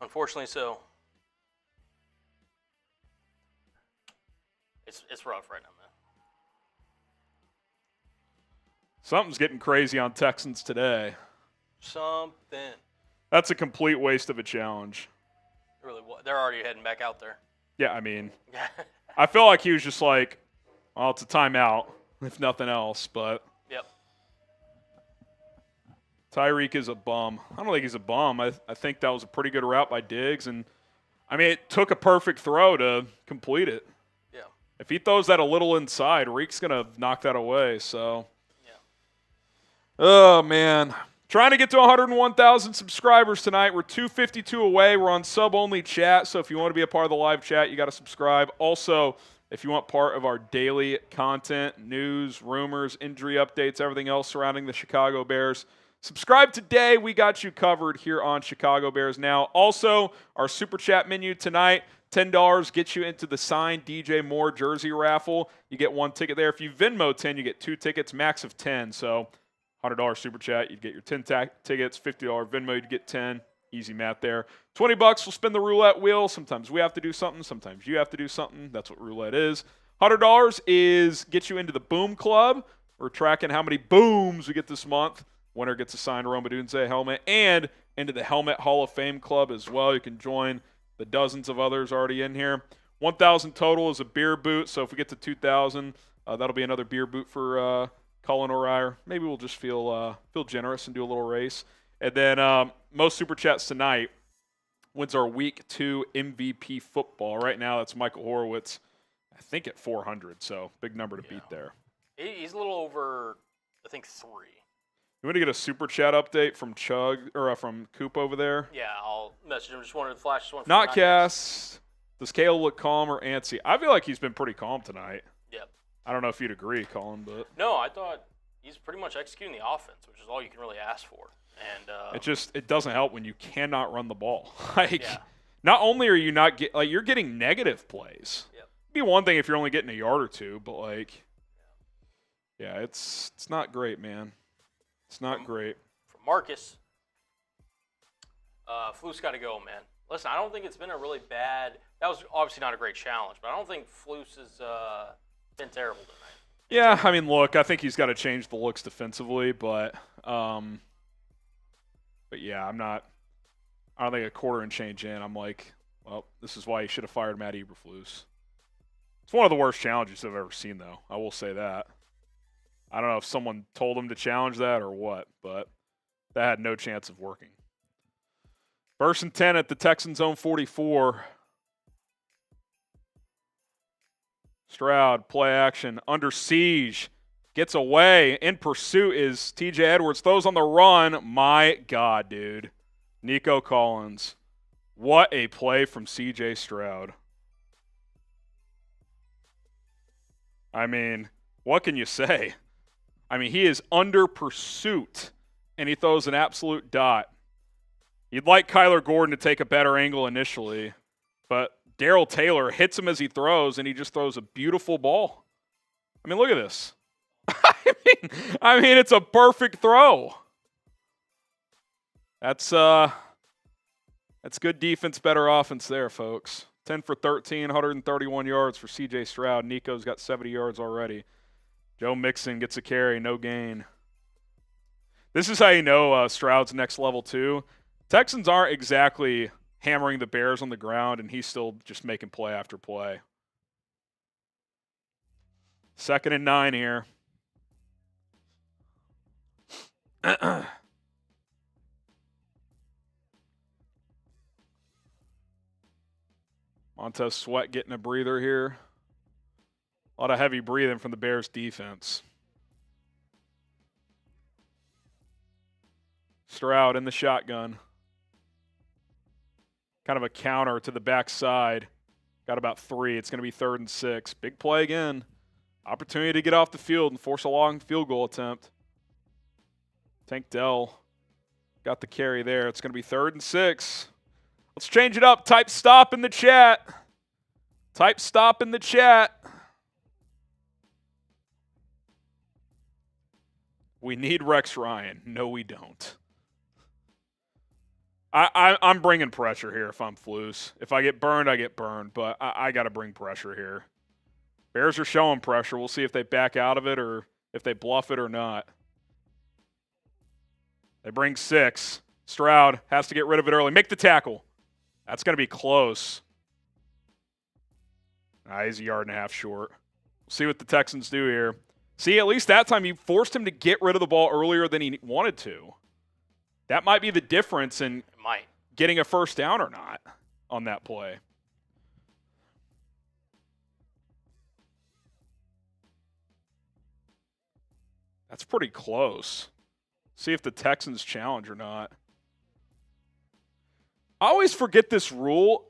Unfortunately so. It's rough right now, man. Something's getting crazy on Texans today. Something. That's a complete waste of a challenge. Really, they're already heading back out there. Yeah, I mean, I feel like he was just like, well, it's a timeout, if nothing else, but. Yep. Tyreek is a bum. I don't think he's a bum. I think that was a pretty good route by Diggs, and, I mean, it took a perfect throw to complete it. Yeah. If he throws that a little inside, Reek's going to knock that away. So, Yeah. Oh, man. Trying to get to 101,000 subscribers tonight. We're 252 away. We're on sub-only chat, so if you want to be a part of the live chat, you got to subscribe. Also, if you want part of our daily content, news, rumors, injury updates, everything else surrounding the Chicago Bears, subscribe today. We got you covered here on Chicago Bears Now. Also, our Super Chat menu tonight, $10 gets you into the signed DJ Moore jersey raffle. You get 1 ticket there. If you Venmo 10, you get 2 tickets, max of 10. So $100 Super Chat, you'd get your 10 tickets. $50 Venmo, you'd get 10. Easy math there. $20, we'll spin the roulette wheel. Sometimes we have to do something. Sometimes you have to do something. That's what roulette is. $100 is get you into the Boom Club. We're tracking how many booms we get this month. Winner gets a signed Odunze helmet and into the Helmet Hall of Fame Club as well. You can join the dozens of others already in here. 1,000 total is a beer boot. So if we get to 2,000, that'll be another beer boot for Colin O'Reilly. Maybe we'll just feel generous and do a little race. And then most Super Chats tonight wins our Week 2 MVP football. Right now, that's Michael Horowitz, I think at 400. So big number to beat there. He's a little over, I think, 3. You want to get a Super Chat update from Chug or from Coop over there? Yeah, I'll message him. Just wanted to flash this one. Not Cass. Does Kale look calm or antsy? I feel like he's been pretty calm tonight. Yep. I don't know if you'd agree, Colin, but No, I thought he's pretty much executing the offense, which is all you can really ask for. And it doesn't help when you cannot run the ball. Like, yeah. not only are you not you're getting negative plays. Yep. It'd be one thing if you're only getting a yard or two, but it's not great, man. It's not great. From Marcus, Fluke's got to go, man. Listen, I don't think it's been a really bad. That was obviously not a great challenge, but I don't think Fluke has been terrible tonight. Yeah, I mean, look, I think he's got to change the looks defensively, but yeah, I don't think a quarter and change in, I'm like, well, this is why you should have fired Matt Eberflus. It's one of the worst challenges I've ever seen, though. I will say that. I don't know if someone told him to challenge that or what, but that had no chance of working. 1st and 10 at the Texans' own 44. Stroud, play action, under siege, gets away. In pursuit is TJ Edwards, throws on the run. My God, dude. Nico Collins. What a play from CJ Stroud. I mean, what can you say? I mean, he is under pursuit, and he throws an absolute dot. You'd like Kyler Gordon to take a better angle initially, but Darrell Taylor hits him as he throws, and he just throws a beautiful ball. I mean, look at this. I mean, it's a perfect throw. That's good defense, better offense there, folks. 10 for 13, 131 yards for C.J. Stroud. Nico's got 70 yards already. Joe Mixon gets a carry, no gain. This is how you know Stroud's next level, too. Texans aren't exactly hammering the Bears on the ground, and he's still just making play after play. 2nd and 9 here. Montez Sweat getting a breather here. A lot of heavy breathing from the Bears defense. Stroud in the shotgun. Kind of a counter to the backside. Got about 3. It's going to be 3rd and 6. Big play again. Opportunity to get off the field and force a long field goal attempt. Tank Dell got the carry there. It's going to be 3rd and 6. Let's change it up. Type stop in the chat. Type stop in the chat. We need Rex Ryan. No, we don't. I'm bringing pressure here if I'm Flus. If I get burned, I get burned. But I got to bring pressure here. Bears are showing pressure. We'll see if they back out of it or if they bluff it or not. They bring 6. Stroud has to get rid of it early. Make the tackle. That's going to be close. He's a yard and a half short. We'll see what the Texans do here. See, at least that time you forced him to get rid of the ball earlier than he wanted to. That might be the difference in getting a first down or not on that play. That's pretty close. See if the Texans challenge or not. I always forget this rule.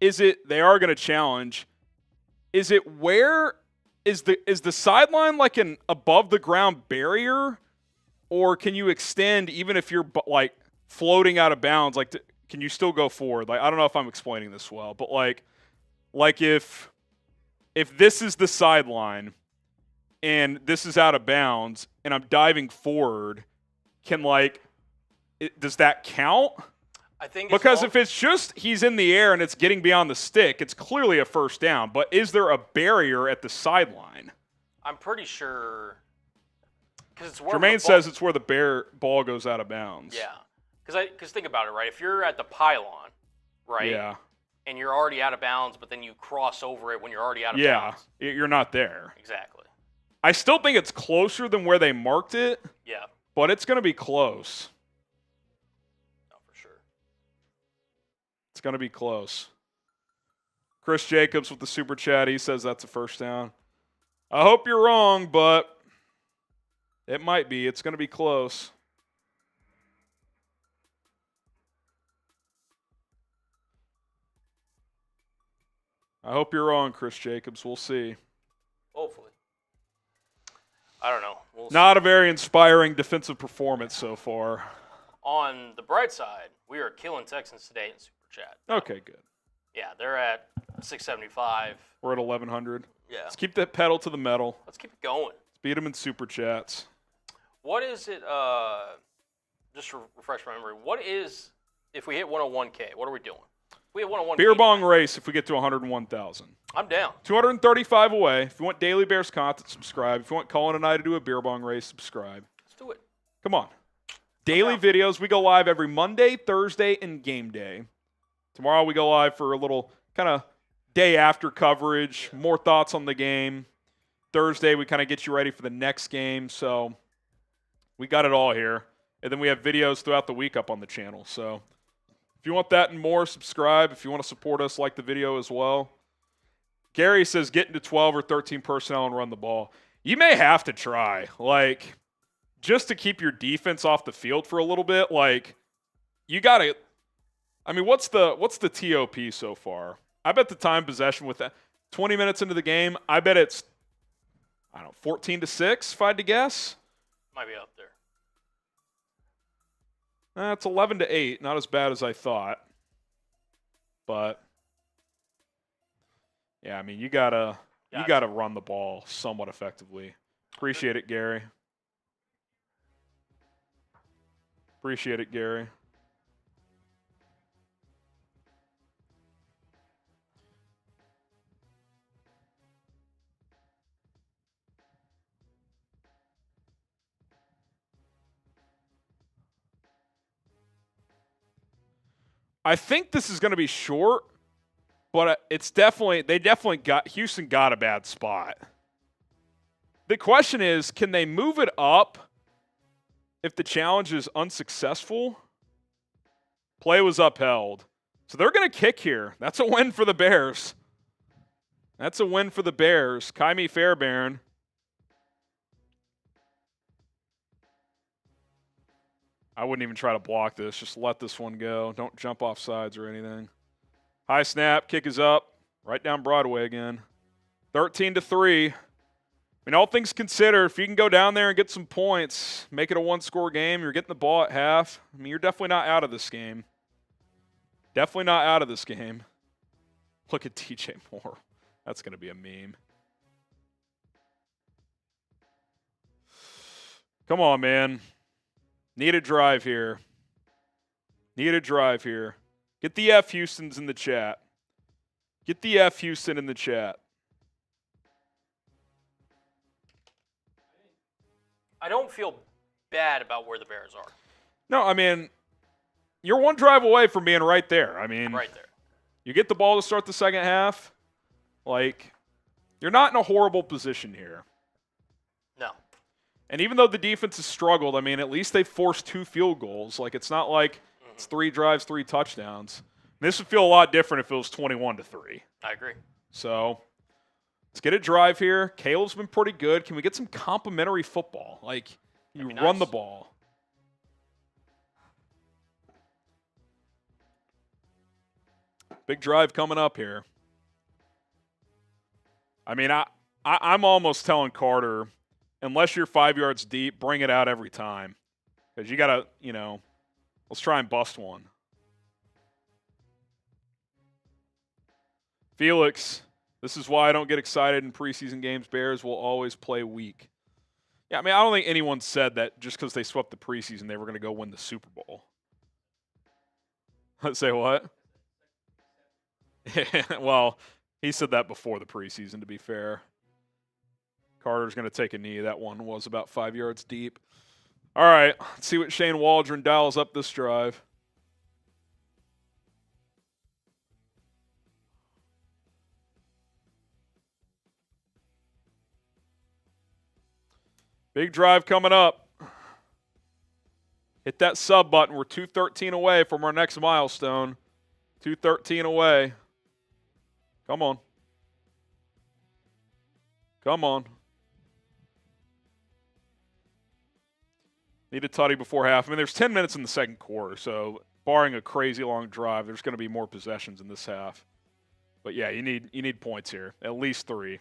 Is it they are going to challenge? Is it where is the sideline like an above the ground barrier, or can you extend even if you're like floating out of bounds? Like, can you still go forward? Like, I don't know if I'm explaining this well, but like if this is the sideline and this is out of bounds and I'm diving forward, does that count? I think because if it's just he's in the air and it's getting beyond the stick, it's clearly a first down. But is there a barrier at the sideline? I'm pretty sure. It's where Jermaine says it's where the ball goes out of bounds. Yeah. Because think about it, right? If you're at the pylon, right? Yeah. And you're already out of bounds, but then you cross over it when you're already out of bounds. Yeah, you're not there. Exactly. I still think it's closer than where they marked it. Yeah. But it's going to be close. It's going to be close. Chris Jacobs with the super chat. He says that's a first down. I hope you're wrong, but it might be. It's going to be close. I hope you're wrong, Chris Jacobs. We'll see. Hopefully. I don't know. We'll Not a very inspiring defensive performance so far. On the bright side, we are killing Texans today in Super Chat. Okay, good. Yeah, they're at 675. We're at 1,100. Yeah. Let's keep that pedal to the metal. Let's keep it going. Let's beat them in super chats. What is it, just to refresh my memory, what is, if we hit 101K, what are we doing? If we hit 101K. Beer bong race if we get to 101,000. I'm down. 235 away. If you want Daily Bears content, subscribe. If you want Colin and I to do a beer bong race, subscribe. Let's do it. Come on. Daily videos. We go live every Monday, Thursday, and game day. Tomorrow we go live for a little kind of day after coverage, more thoughts on the game. Thursday we kind of get you ready for the next game. So we got it all here. And then we have videos throughout the week up on the channel. So if you want that and more, subscribe. If you want to support us, like the video as well. Gary says get into 12 or 13 personnel and run the ball. You may have to try. Like, just to keep your defense off the field for a little bit, like, you got to – I mean, what's the TOP so far? I bet the time possession with that 20 minutes into the game, I bet it's, 14-6, if I had to guess. Might be up there. It's 11-8, not as bad as I thought. But, yeah, I mean, you gotta run the ball somewhat effectively. Appreciate it, Gary. Appreciate it, Gary. I think this is going to be short, but Houston got a bad spot. The question is, can they move it up if the challenge is unsuccessful? Play was upheld. So they're going to kick here. That's a win for the Bears. That's a win for the Bears. Kaimi Fairbairn. I wouldn't even try to block this. Just let this one go. Don't jump off sides or anything. High snap. Kick is up. Right down Broadway again. 13-3. I mean, all things considered, if you can go down there and get some points, make it a one-score game, you're getting the ball at half. I mean, you're definitely not out of this game. Definitely not out of this game. Look at DJ Moore. That's going to be a meme. Come on, man. Need a drive here. Need a drive here. Get the F Houstons in the chat. Get the F Houston in the chat. I don't feel bad about where the Bears are. No, I mean, you're one drive away from being right there. I mean, right there. You get the ball to start the second half. Like, you're not in a horrible position here. No. And even though the defense has struggled, I mean, at least they forced 2 field goals. Like, it's not like it's 3 drives, 3 touchdowns. This would feel a lot different if it was 21-3. I agree. So, Let's get a drive here. Caleb's been pretty good. Can we get some complimentary football? Like, you run the ball. Big drive coming up here. I mean, I'm almost telling Carter, unless you're 5 yards deep, bring it out every time. Because you got to, let's try and bust one. Felix, this is why I don't get excited in preseason games. Bears will always play weak. Yeah, I mean, I don't think anyone said that just because they swept the preseason, they were going to go win the Super Bowl. Say what? Well, he said that before the preseason, to be fair. Carter's going to take a knee. That one was about 5 yards deep. All right, let's see what Shane Waldron dials up this drive. Big drive coming up. Hit that sub button. We're 2:13 away from our next milestone. 2:13 away. Come on. Come on. Need a tutty before half. I mean, there's 10 minutes in the second quarter, so barring a crazy long drive, there's going to be more possessions in this half. But yeah, you need points here. At least 3.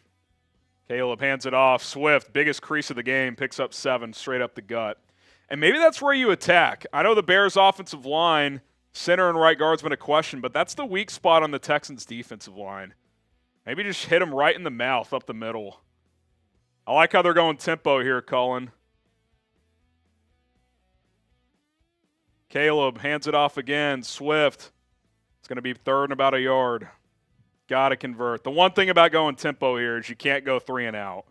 Caleb hands it off. Swift, biggest crease of the game, picks up 7 straight up the gut. And maybe that's where you attack. I know the Bears' offensive line, center and right guard's been a question, but that's the weak spot on the Texans' defensive line. Maybe just hit them right in the mouth up the middle. I like how they're going tempo here, Cullen. Caleb hands it off again. Swift. It's going to be third and about a yard. Got to convert. The one thing about going tempo here is you can't go 3 and out.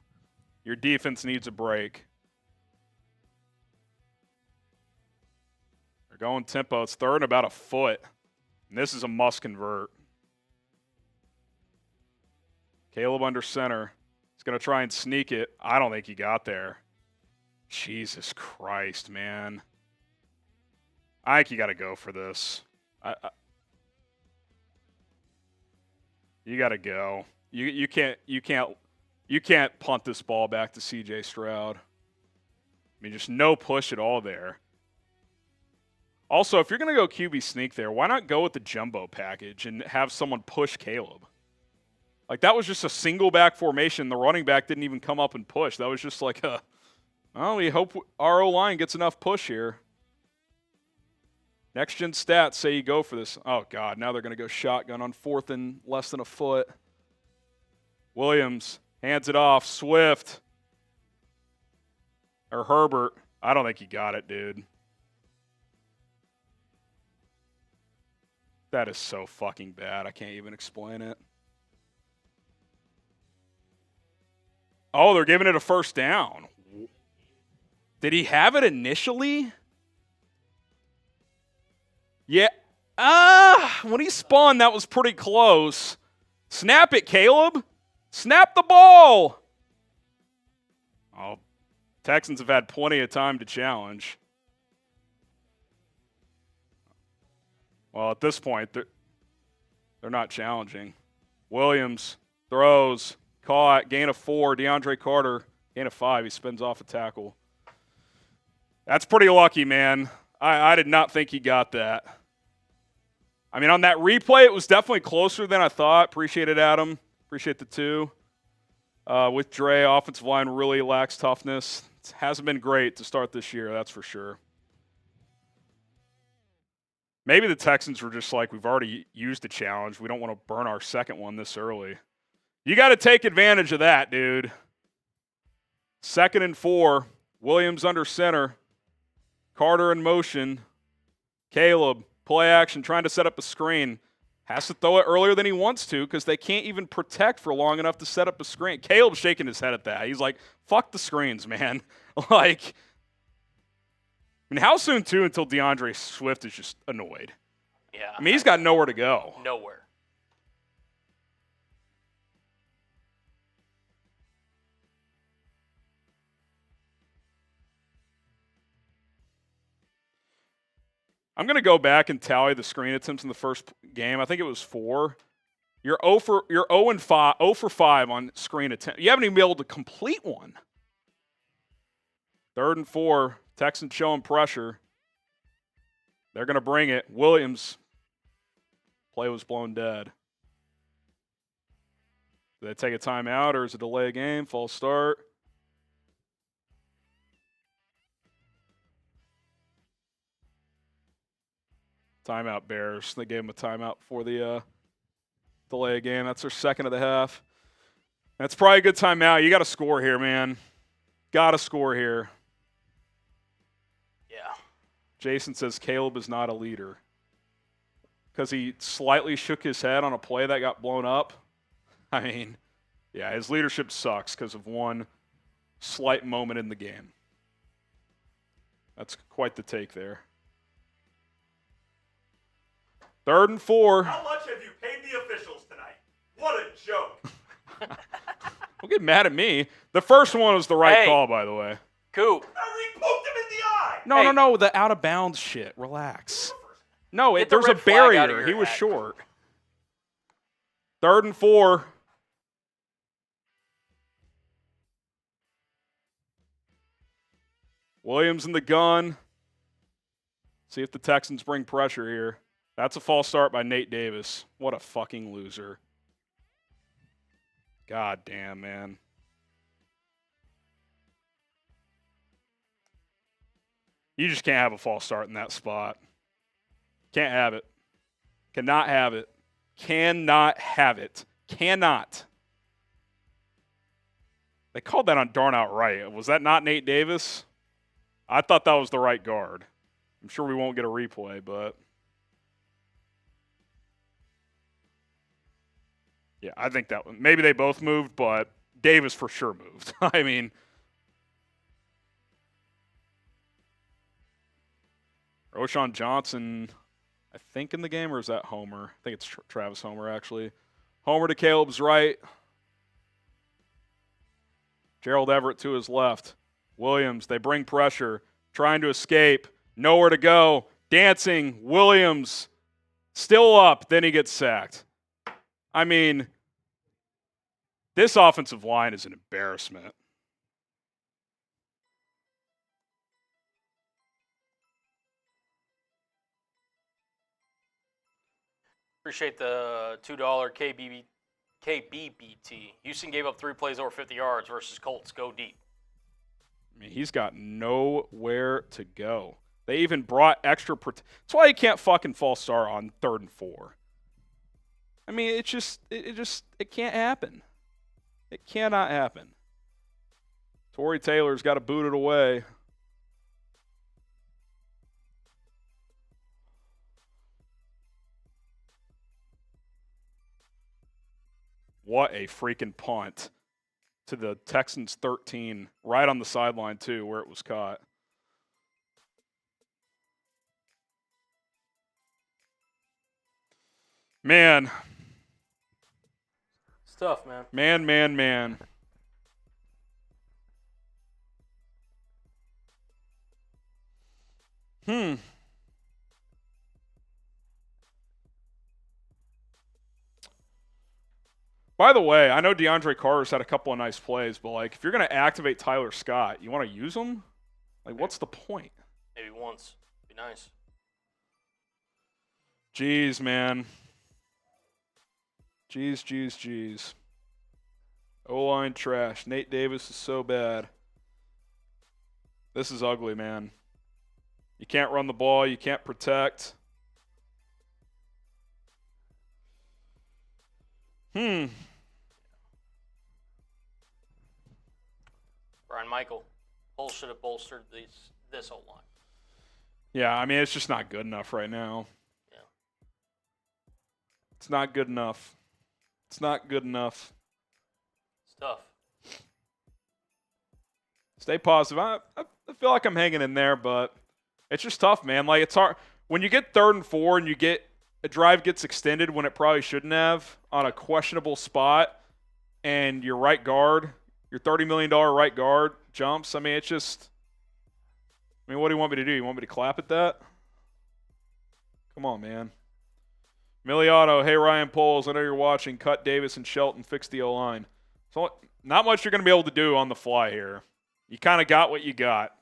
Your defense needs a break. They're going tempo. It's third and about a foot. And this is a must convert. Caleb under center. He's going to try and sneak it. I don't think he got there. Jesus Christ, man. I think you got to go for this. You got to go. You can't punt this ball back to C.J. Stroud. I mean, just no push at all there. Also, if you're going to go QB sneak there, why not go with the jumbo package and have someone push Caleb? Like, that was just a single back formation. The running back didn't even come up and push. That was just like we hope our O-line gets enough push here. Next gen stats say you go for this. Oh, God, now they're going to go shotgun on 4th and less than a foot. Williams hands it off. Swift. Or Herbert. I don't think he got it, dude. That is so fucking bad. I can't even explain it. Oh, they're giving it a first down. Did he have it initially? Yeah. When he spun, that was pretty close. Snap it, Caleb. Snap the ball. Oh, Texans have had plenty of time to challenge. Well, at this point, they're not challenging. Williams throws, caught, gain of 4. DeAndre Carter, gain of 5. He spins off a tackle. That's pretty lucky, man. I did not think he got that. I mean, on that replay, it was definitely closer than I thought. Appreciate it, Adam. Appreciate the 2. With Dre, offensive line really lacks toughness. It hasn't been great to start this year, that's for sure. Maybe the Texans were just like, we've already used the challenge. We don't want to burn our second one this early. You got to take advantage of that, dude. 2nd and 4. Williams under center. Carter in motion. Caleb, play action, trying to set up a screen. Has to throw it earlier than he wants to because they can't even protect for long enough to set up a screen. Caleb's shaking his head at that. He's like, fuck the screens, man. Like, I mean, how soon, too, until DeAndre Swift is just annoyed? Yeah. I mean, he's got nowhere to go. Nowhere. I'm going to go back and tally the screen attempts in the first game. I think it was 4. You're 0 and 5, 0 for 5 on screen attempt. You haven't even been able to complete one. 3rd and 4. Texans showing pressure. They're going to bring it. Williams. Play was blown dead. Do they take a timeout or is it delay a game? False start. Timeout Bears. They gave him a timeout before the delay a game. That's their second of the half. That's probably a good timeout. You got to score here, man. Got to score here. Yeah. Jason says Caleb is not a leader because he slightly shook his head on a play that got blown up. I mean, yeah, his leadership sucks because of one slight moment in the game. That's quite the take there. 3rd and 4. How much have you paid the officials tonight? What a joke. Don't get mad at me. The first one was the right call, by the way. Coop. I poked him in the eye. No. The out of bounds shit. Relax. No, Get the there's a red flag out of barrier. your He was hat. short. 3rd and 4. Williams in the gun. See if the Texans bring pressure here. That's a false start by Nate Davis. What a fucking loser. God damn, man. You just can't have a false start in that spot. Can't have it. Cannot have it. Cannot have it. Cannot. They called that on darn outright. Was that not Nate Davis? I thought that was the right guard. I'm sure we won't get a replay, but yeah, I think that one. Maybe they both moved, but Davis for sure moved. I mean, Roshan Johnson, I think in the game, or is that Homer? I think it's Travis Homer, actually. Homer to Caleb's right. Gerald Everett to his left. Williams, they bring pressure, trying to escape, nowhere to go. Dancing, Williams, still up, then he gets sacked. I mean, this offensive line is an embarrassment. Appreciate the $2 KBBT. Houston gave up 3 plays over 50 yards versus Colts. Go deep. I mean, he's got nowhere to go. They even brought extra. That's why he can't fucking false start on 3rd and 4. I mean, it can't happen. It cannot happen. Torrey Taylor's got to boot it away. What a freaking punt to the Texans 13, right on the sideline too, where it was caught. Man. It's tough, man. Man. By the way, I know DeAndre Carter's had a couple of nice plays, but like if you're going to activate Tyler Scott, you want to use him? Like what's the point? Maybe once. Be nice. Jeez, man. Jeez. O-line trash. Nate Davis is so bad. This is ugly, man. You can't run the ball. You can't protect. Brian Michael. Bulls should have bolstered this whole line. Yeah, I mean, it's just not good enough right now. Yeah. It's not good enough. It's not good enough. It's tough. Stay positive. I feel like I'm hanging in there, but it's just tough, man. Like, it's hard. When you get 3rd and 4 and you get a drive gets extended when it probably shouldn't have on a questionable spot, and your right guard, your $30 million right guard jumps. I mean, it's just – I mean, what do you want me to do? You want me to clap at that? Come on, man. Miliano, hey, Ryan Poles, I know you're watching. Cut Davis and Shelton, fix the O-line. So not much you're going to be able to do on the fly here. You kind of got what you got.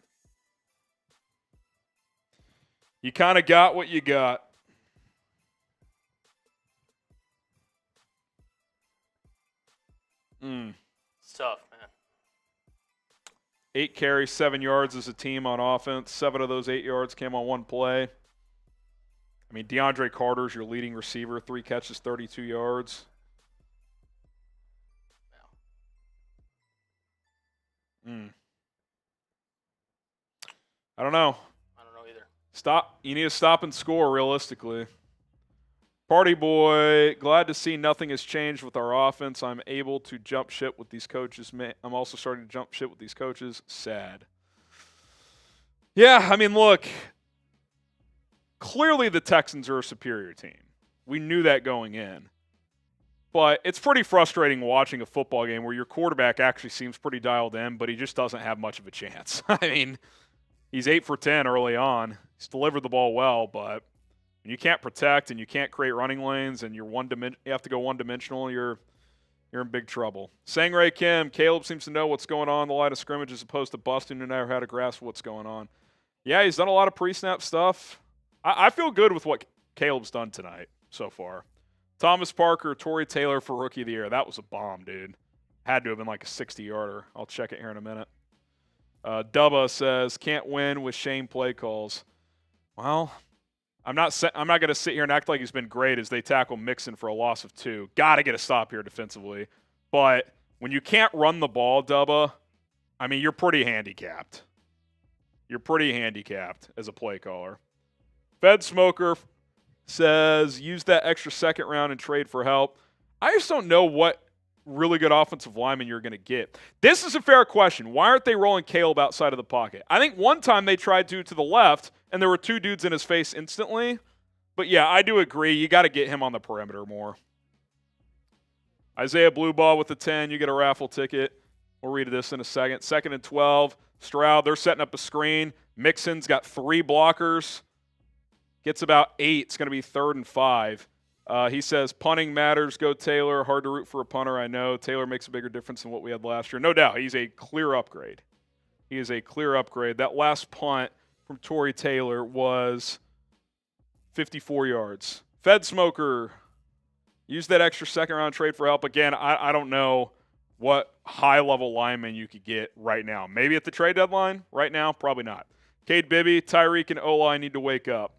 You kind of got what you got. It's tough, man. 8 carries, 7 yards as a team on offense. 7 of those 8 yards came on one play. I mean, DeAndre Carter's your leading receiver. 3 catches, 32 yards. I don't know. I don't know either. You need to stop and score realistically. Party boy, glad to see nothing has changed with our offense. I'm able to jump ship with these coaches. I'm also starting to jump ship with these coaches. Sad. Yeah, I mean, look. Clearly the Texans are a superior team. We knew that going in. But it's pretty frustrating watching a football game where your quarterback actually seems pretty dialed in, but he just doesn't have much of a chance. I mean, he's 8 for 10 early on. He's delivered the ball well, but you can't protect and you can't create running lanes and you have to go one-dimensional, you're in big trouble. Sangray Kim, Caleb seems to know what's going on in the line of scrimmage as opposed to busting who never had a grasp of what's going on. Yeah, he's done a lot of pre-snap stuff. I feel good with what Caleb's done tonight so far. Thomas Parker, Torrey Taylor for Rookie of the Year. That was a bomb, dude. Had to have been like a 60-yarder. I'll check it here in a minute. Dubba says, can't win with shame play calls. Well, I'm not going to sit here and act like he's been great as they tackle Mixon for a loss of 2. Got to get a stop here defensively. But when you can't run the ball, Dubba, I mean, you're pretty handicapped. You're pretty handicapped as a play caller. Fed Smoker says, use that extra second round and trade for help. I just don't know what really good offensive lineman you're going to get. This is a fair question. Why aren't they rolling Caleb outside of the pocket? I think one time they tried to the left, and there were 2 dudes in his face instantly. But, yeah, I do agree. You got to get him on the perimeter more. Isaiah Blueball with the 10. You get a raffle ticket. We'll read this in a second. 2nd and 12. Stroud, they're setting up a screen. Mixon's got 3 blockers. Gets about 8. It's going to be 3rd and 5. He says, punting matters. Go Taylor. Hard to root for a punter, I know. Taylor makes a bigger difference than what we had last year. No doubt. He's a clear upgrade. He is a clear upgrade. That last punt from Torrey Taylor was 54 yards. Fed Smoker, use that extra second round trade for help. Again, I don't know what high-level lineman you could get right now. Maybe at the trade deadline. Right now, probably not. Cade Bibby, Tyreek, and O-line need to wake up.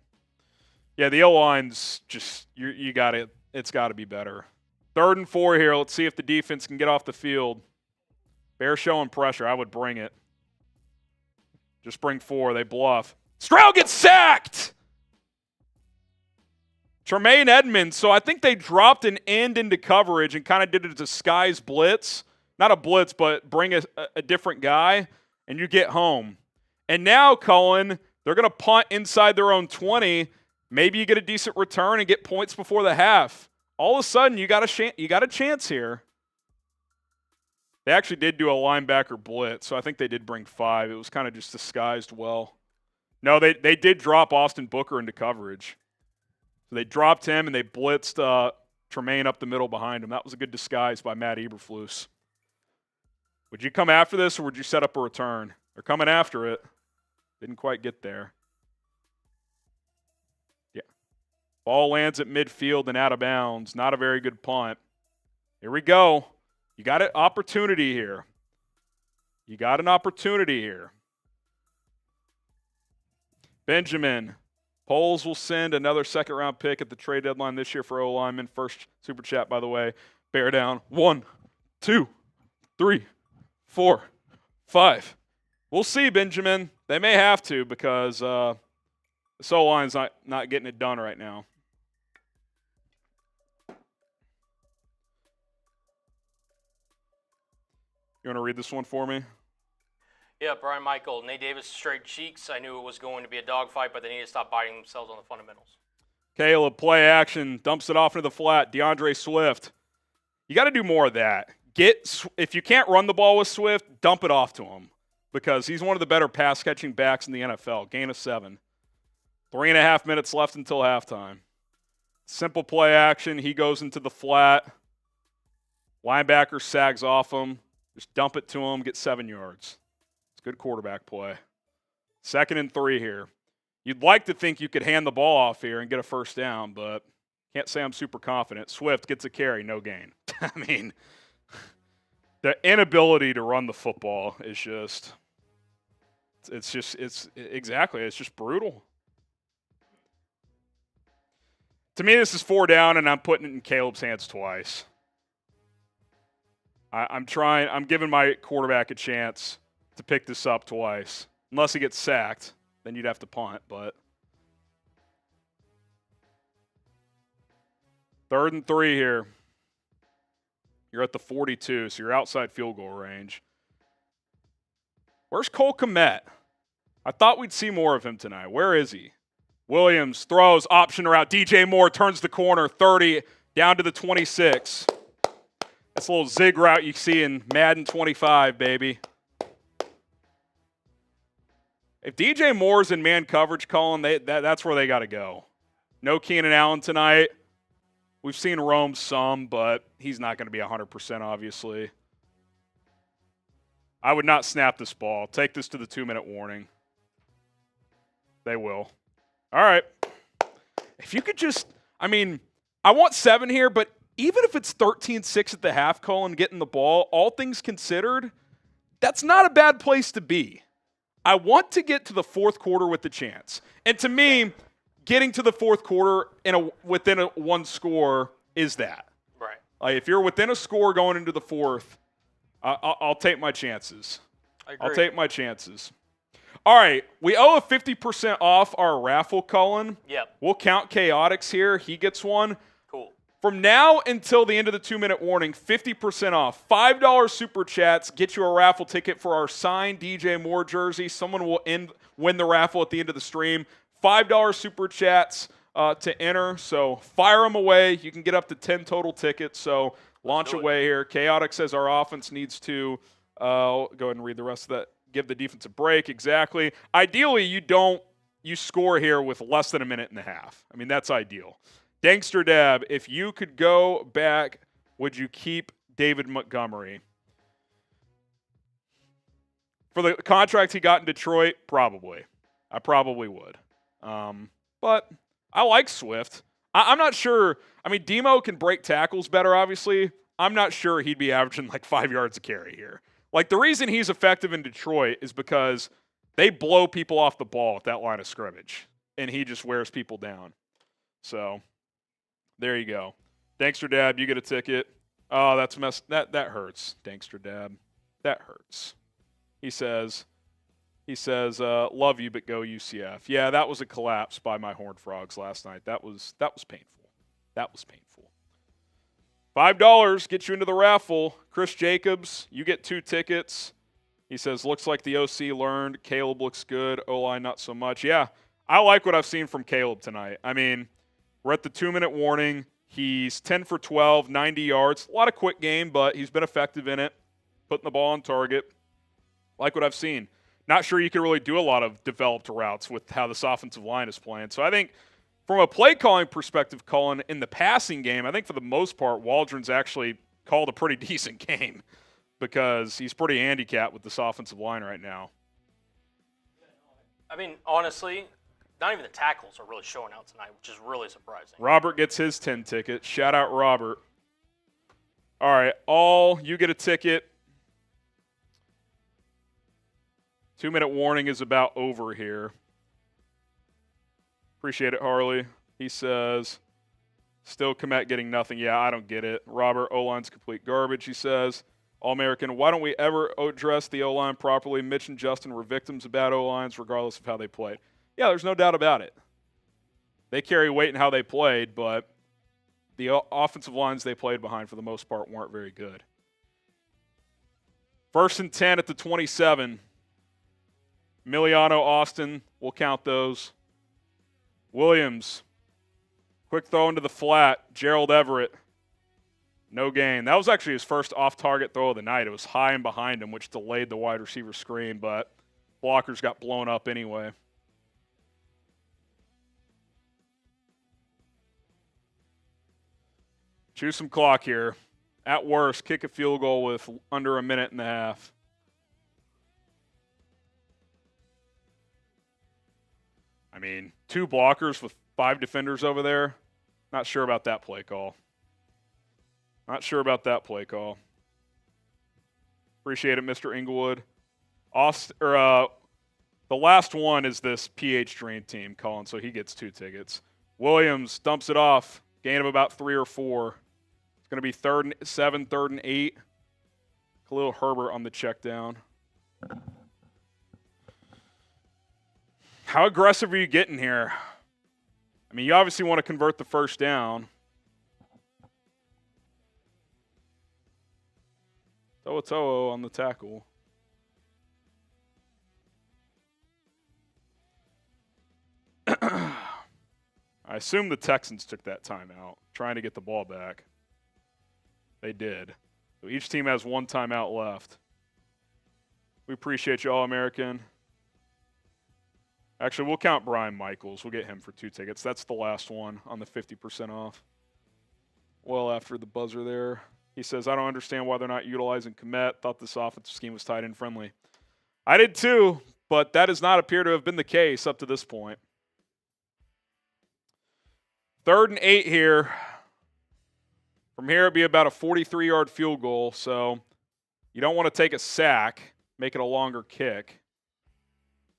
Yeah, the O-line's just, you got it. It's got to be better. 3rd and 4 here. Let's see if the defense can get off the field. Bears showing pressure. I would bring it. Just bring 4. They bluff. Stroud gets sacked! Tremaine Edmonds. So I think they dropped an end into coverage and kind of did a disguise blitz. Not a blitz, but bring a different guy, and you get home. And now, Cullen, they're going to punt inside their own 20. Maybe you get a decent return and get points before the half. All of a sudden, you got a chance here. They actually did do a linebacker blitz, so I think they did bring 5. It was kind of just disguised well. No, they did drop Austin Booker into coverage. So they dropped him, and they blitzed Tremaine up the middle behind him. That was a good disguise by Matt Eberflus. Would you come after this, or would you set up a return? They're coming after it. Didn't quite get there. Ball lands at midfield and out of bounds. Not a very good punt. Here we go. You got an opportunity here. You got an opportunity here. Benjamin. Poles will send another second-round pick at the trade deadline this year for O-lineman. First super chat, by the way. Bear down. 1, 2, 3, 4, 5. We'll see, Benjamin. They may have to because the O-line's not getting it done right now. You want to read this one for me? Yeah, Brian Michael, Nate Davis, straight cheeks. I knew it was going to be a dogfight, but they need to stop biting themselves on the fundamentals. Caleb, play action, dumps it off into the flat. DeAndre Swift. You got to do more of that. If you can't run the ball with Swift, dump it off to him because he's one of the better pass-catching backs in the NFL. Gain of 7. 3.5 minutes left until halftime. Simple play action. He goes into the flat. Linebacker sags off him. Just dump it to him, get 7 yards. It's good quarterback play. 2nd and 3 here. You'd like to think you could hand the ball off here and get a first down, but can't say I'm super confident. Swift gets a carry, no gain. I mean, the inability to run the football is just it's just brutal. To me, this is 4 down, and I'm putting it in Caleb's hands twice. I'm giving my quarterback a chance to pick this up twice. Unless he gets sacked, then you'd have to punt, but 3rd and 3 here. You're at the 42, so you're outside field goal range. Where's Cole Kmet? I thought we'd see more of him tonight. Where is he? Williams throws, option route. DJ Moore turns the corner, 30 down to the 26. That's a little zig route you see in Madden 25, baby. If DJ Moore's in man coverage, Colin, that's where they got to go. No Keenan Allen tonight. We've seen Rome some, but he's not going to be 100%, obviously. I would not snap this ball. Take this to the 2-minute warning. They will. All right. If you could just, I want 7 here, but even if it's 13-6 at the half, Colin, getting the ball, all things considered, that's not a bad place to be. I want to get to the 4th quarter with the chance. And to me, getting to the 4th quarter within a 1 score is that. Right. Like if you're within a score going into the 4th, I'll take my chances. I agree. I'll take my chances. All right, we owe a 50% off our raffle, Cullen. Yep. We'll count Chaotix here. He gets one. Cool. From now until the end of the 2-minute warning, 50% off. $5 super chats get you a raffle ticket for our signed DJ Moore jersey. Someone will win the raffle at the end of the stream. $5 super chats to enter. So fire them away. You can get up to 10 total tickets. So launch away here. Chaotix says our offense needs to go ahead and read the rest of that. Give the defense a break. Exactly. Ideally, you score here with less than a minute and a half. I mean, that's ideal. Dankster Dab, if you could go back, would you keep David Montgomery? For the contract he got in Detroit, probably. I probably would. But I like Swift. I'm not sure. I mean, Demo can break tackles better, obviously. I'm not sure he'd be averaging like 5 yards a carry here. Like, the reason he's effective in Detroit is because they blow people off the ball at that line of scrimmage, and he just wears people down. So, there you go. Dankster Dab, you get a ticket. Oh, that hurts, Dankster Dab. That hurts. He says, love you, but go UCF. Yeah, that was a collapse by my Horned Frogs last night. That was painful. That was painful. $5 gets you into the raffle. Chris Jacobs, you get 2 tickets. He says, looks like the OC learned. Caleb looks good. O-line, not so much. Yeah, I like what I've seen from Caleb tonight. I mean, we're at the 2-minute warning. He's 10 for 12, 90 yards. A lot of quick game, but he's been effective in it, putting the ball on target. Like what I've seen. Not sure you can really do a lot of developed routes with how this offensive line is playing. So I think from a play calling perspective, Colin, in the passing game, I think for the most part, Waldron's actually called a pretty decent game because he's pretty handicapped with this offensive line right now. I mean, honestly, not even the tackles are really showing out tonight, which is really surprising. Robert gets his 10 ticket. Shout out, Robert. All right, you get a ticket. 2-minute warning is about over here. Appreciate it, Harley. He says, still Kmet getting nothing. Yeah, I don't get it. Robert, O-line's complete garbage, he says. All-American, why don't we ever address the O-line properly? Mitch and Justin were victims of bad O-lines regardless of how they played. Yeah, there's no doubt about it. They carry weight in how they played, but the offensive lines they played behind for the most part weren't very good. 1st and 10 at the 27. Miliano, Austin, we'll count those. Williams, quick throw into the flat. Gerald Everett, no gain. That was actually his first off-target throw of the night. It was high and behind him, which delayed the wide receiver screen, but blockers got blown up anyway. Choose some clock here. At worst, kick a field goal with under a minute and a half. I mean, 2 blockers with 5 defenders over there. Not sure about that play call. Appreciate it, Mr. Inglewood. The last one is this PH Dream Team, Colin, so he gets 2 tickets. Williams dumps it off. Gain of about 3 or 4. It's going to be 3rd and 7, 3rd and 8. Khalil Herbert on the check down. How aggressive are you getting here? I mean, you obviously want to convert the first down. To'o on the tackle. I assume the Texans took that timeout, trying to get the ball back. They did. So each team has 1 timeout left. We appreciate you, All-American. Actually, we'll count Brian Michaels. We'll get him for 2 tickets. That's the last one on the 50% off. Well, after the buzzer there. He says, I don't understand why they're not utilizing Kmet. Thought this offensive scheme was tight end friendly. I did too, but that does not appear to have been the case up to this point. 3rd and 8 here. From here, it'd be about a 43-yard field goal, so you don't want to take a sack, make it a longer kick.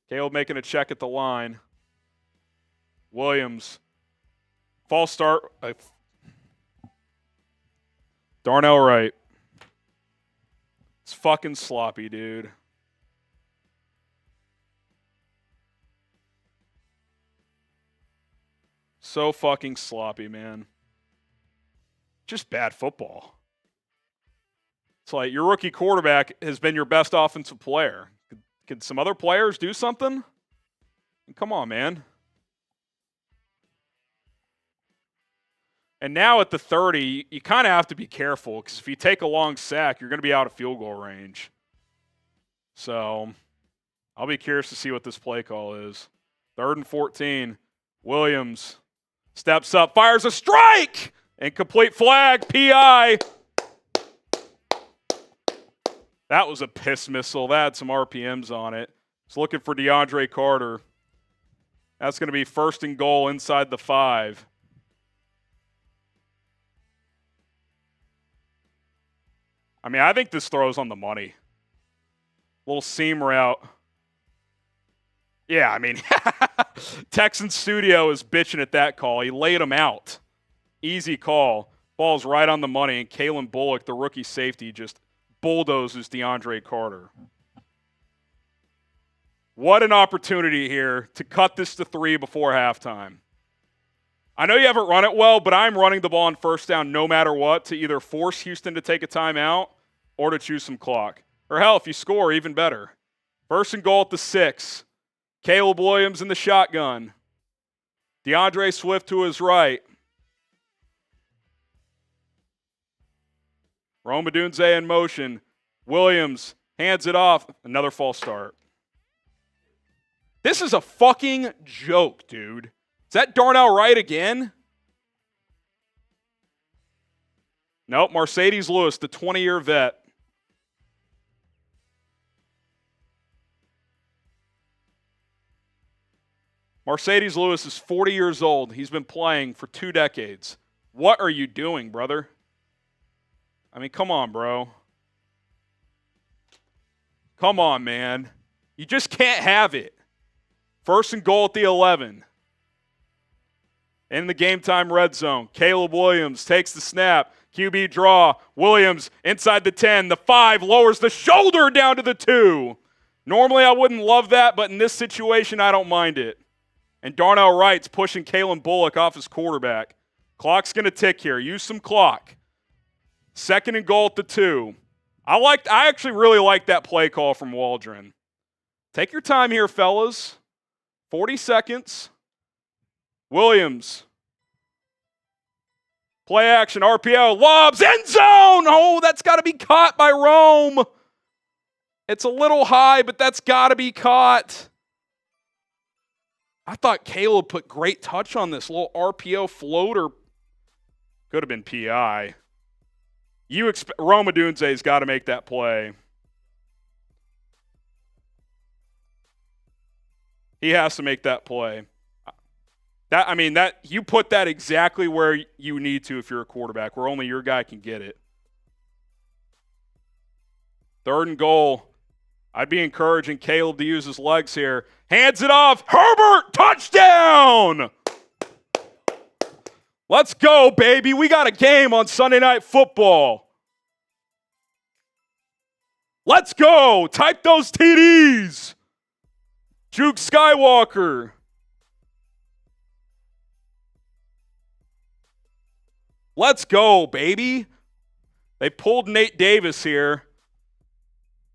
Caleb making a check at the line. Williams. False start. Darnell Wright. It's fucking sloppy, dude. So fucking sloppy, man. Just bad football. It's like your rookie quarterback has been your best offensive player. Could some other players do something? Come on, man. And now at the 30, you kind of have to be careful because if you take a long sack, you're going to be out of field goal range. So I'll be curious to see what this play call is. 3rd and 14. Williams steps up, fires a strike! Incomplete flag, PI. That was a piss missile. That had some RPMs on it. It's looking for DeAndre Carter. That's going to be 1st and goal inside the 5. I mean, I think this throws on the money. Little seam route. Yeah, I mean, Texans studio is bitching at that call. He laid him out. Easy call. Ball's right on the money, and Kalen Bullock, the rookie safety, just bulldozes DeAndre Carter. What an opportunity here to cut this to 3 before halftime. I know you haven't run it well, but I'm running the ball on 1st down no matter what to either force Houston to take a timeout or to choose some clock. Or hell, if you score, even better. 1st and goal at the 6. Caleb Williams in the shotgun. DeAndre Swift to his right. Rome Odunze in motion. Williams hands it off. Another false start. This is a fucking joke, dude. Is that Darnell Wright again? Nope, Mercedes Lewis, the 20-year vet. Mercedes Lewis is 40 years old. He's been playing for 2 decades. What are you doing, brother? I mean, come on, bro. Come on, man. You just can't have it. 1st and goal at the 11. In the game time red zone, Caleb Williams takes the snap. QB draw. Williams inside the 10. The 5 lowers the shoulder down to the 2. Normally I wouldn't love that, but in this situation I don't mind it. And Darnell Wright's pushing Kalen Bullock off his quarterback. Clock's going to tick here. Use some clock. 2nd and goal at the 2. I actually really like that play call from Waldron. Take your time here, fellas. 40 seconds. Williams. Play action, RPO, lobs, end zone! Oh, that's got to be caught by Rome. It's a little high, but that's got to be caught. I thought Caleb put great touch on this little RPO floater. Could have been PI. Rome Odunze's got to make that play. He has to make that play. That you put that exactly where you need to if you're a quarterback, where only your guy can get it. 3rd and goal. I'd be encouraging Caleb to use his legs here. Hands it off. Herbert, touchdown! Let's go, baby. We got a game on Sunday Night Football. Let's go. Type those TDs. Juke Skywalker. Let's go, baby. They pulled Nate Davis here.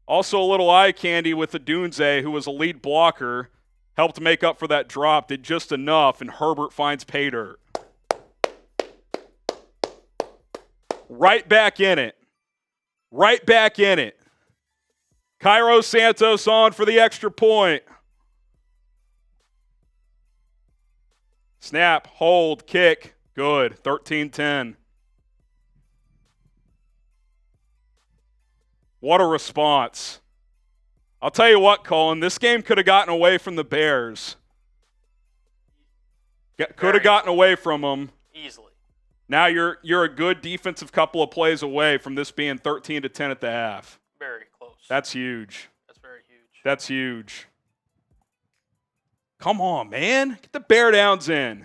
Also a little eye candy with Odunze, who was a lead blocker. Helped make up for that drop. Did just enough, and Herbert finds pay dirt. Right back in it. Right back in it. Cairo Santos on for the extra point. Snap, hold, kick. Good. 13-10. What a response. I'll tell you what, Colin, this game could have gotten away from the Bears. Could have gotten away from them. Easily. Now you're a good defensive couple of plays away from this being 13-10 at the half. Very close. That's huge. That's very huge. That's huge. Come on, man. Get the Bear Downs in.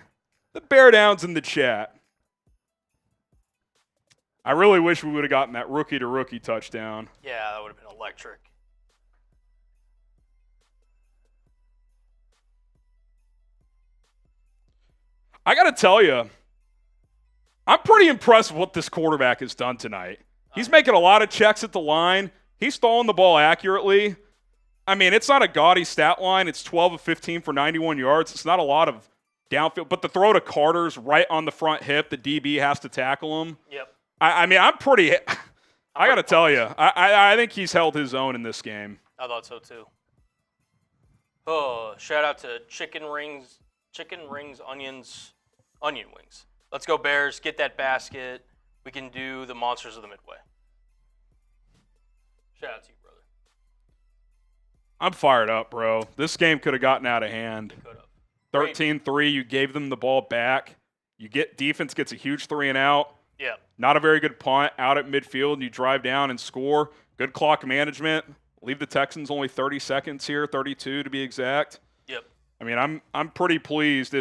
The Bear Downs in the chat. I really wish we would have gotten that rookie-to-rookie touchdown. Yeah, that would have been electric. I got to tell you, I'm pretty impressed with what this quarterback has done tonight. He's making a lot of checks at the line. He's throwing the ball accurately. I mean, it's not a gaudy stat line. It's 12 of 15 for 91 yards. It's not a lot of downfield. But the throw to Carter's right on the front hip, the DB has to tackle him. Yep. I mean, I'm pretty – I got to tell you, I think he's held his own in this game. I thought so too. Oh, shout out to chicken rings, onion wings. Let's go Bears, get that basket. We can do the Monsters of the Midway. Shout out to you, brother. I'm fired up, bro. This game could have gotten out of hand. It could have. 13-3, you gave them the ball back. Defense gets a huge 3 and out. Yeah. Not a very good punt out at midfield, and you drive down and score. Good clock management. Leave the Texans only 30 seconds here, 32 to be exact. Yep. I mean, I'm pretty pleased.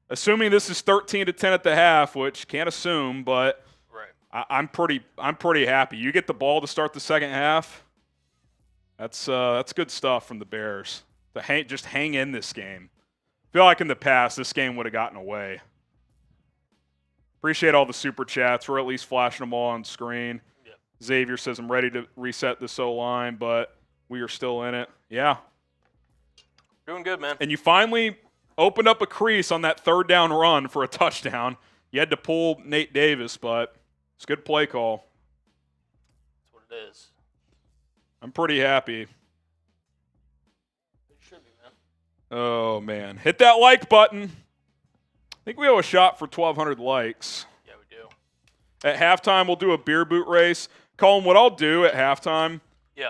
Assuming this is 13-10 at the half, which can't assume, but right. I'm pretty happy. You get the ball to start the second half. That's good stuff from the Bears. Just hang in this game. I feel like in the past this game would have gotten away. Appreciate all the super chats. We're at least flashing them all on screen. Yep. Xavier says, I'm ready to reset this O-line, but we are still in it. Yeah. Doing good, man. And you finally opened up a crease on that 3rd down run for a touchdown. You had to pull Nate Davis, but it's a good play call. That's what it is. I'm pretty happy. It should be, man. Oh, man. Hit that like button. I think we owe a shot for 1,200 likes. Yeah, we do. At halftime, we'll do a beer boot race. Colin, what I'll do at halftime,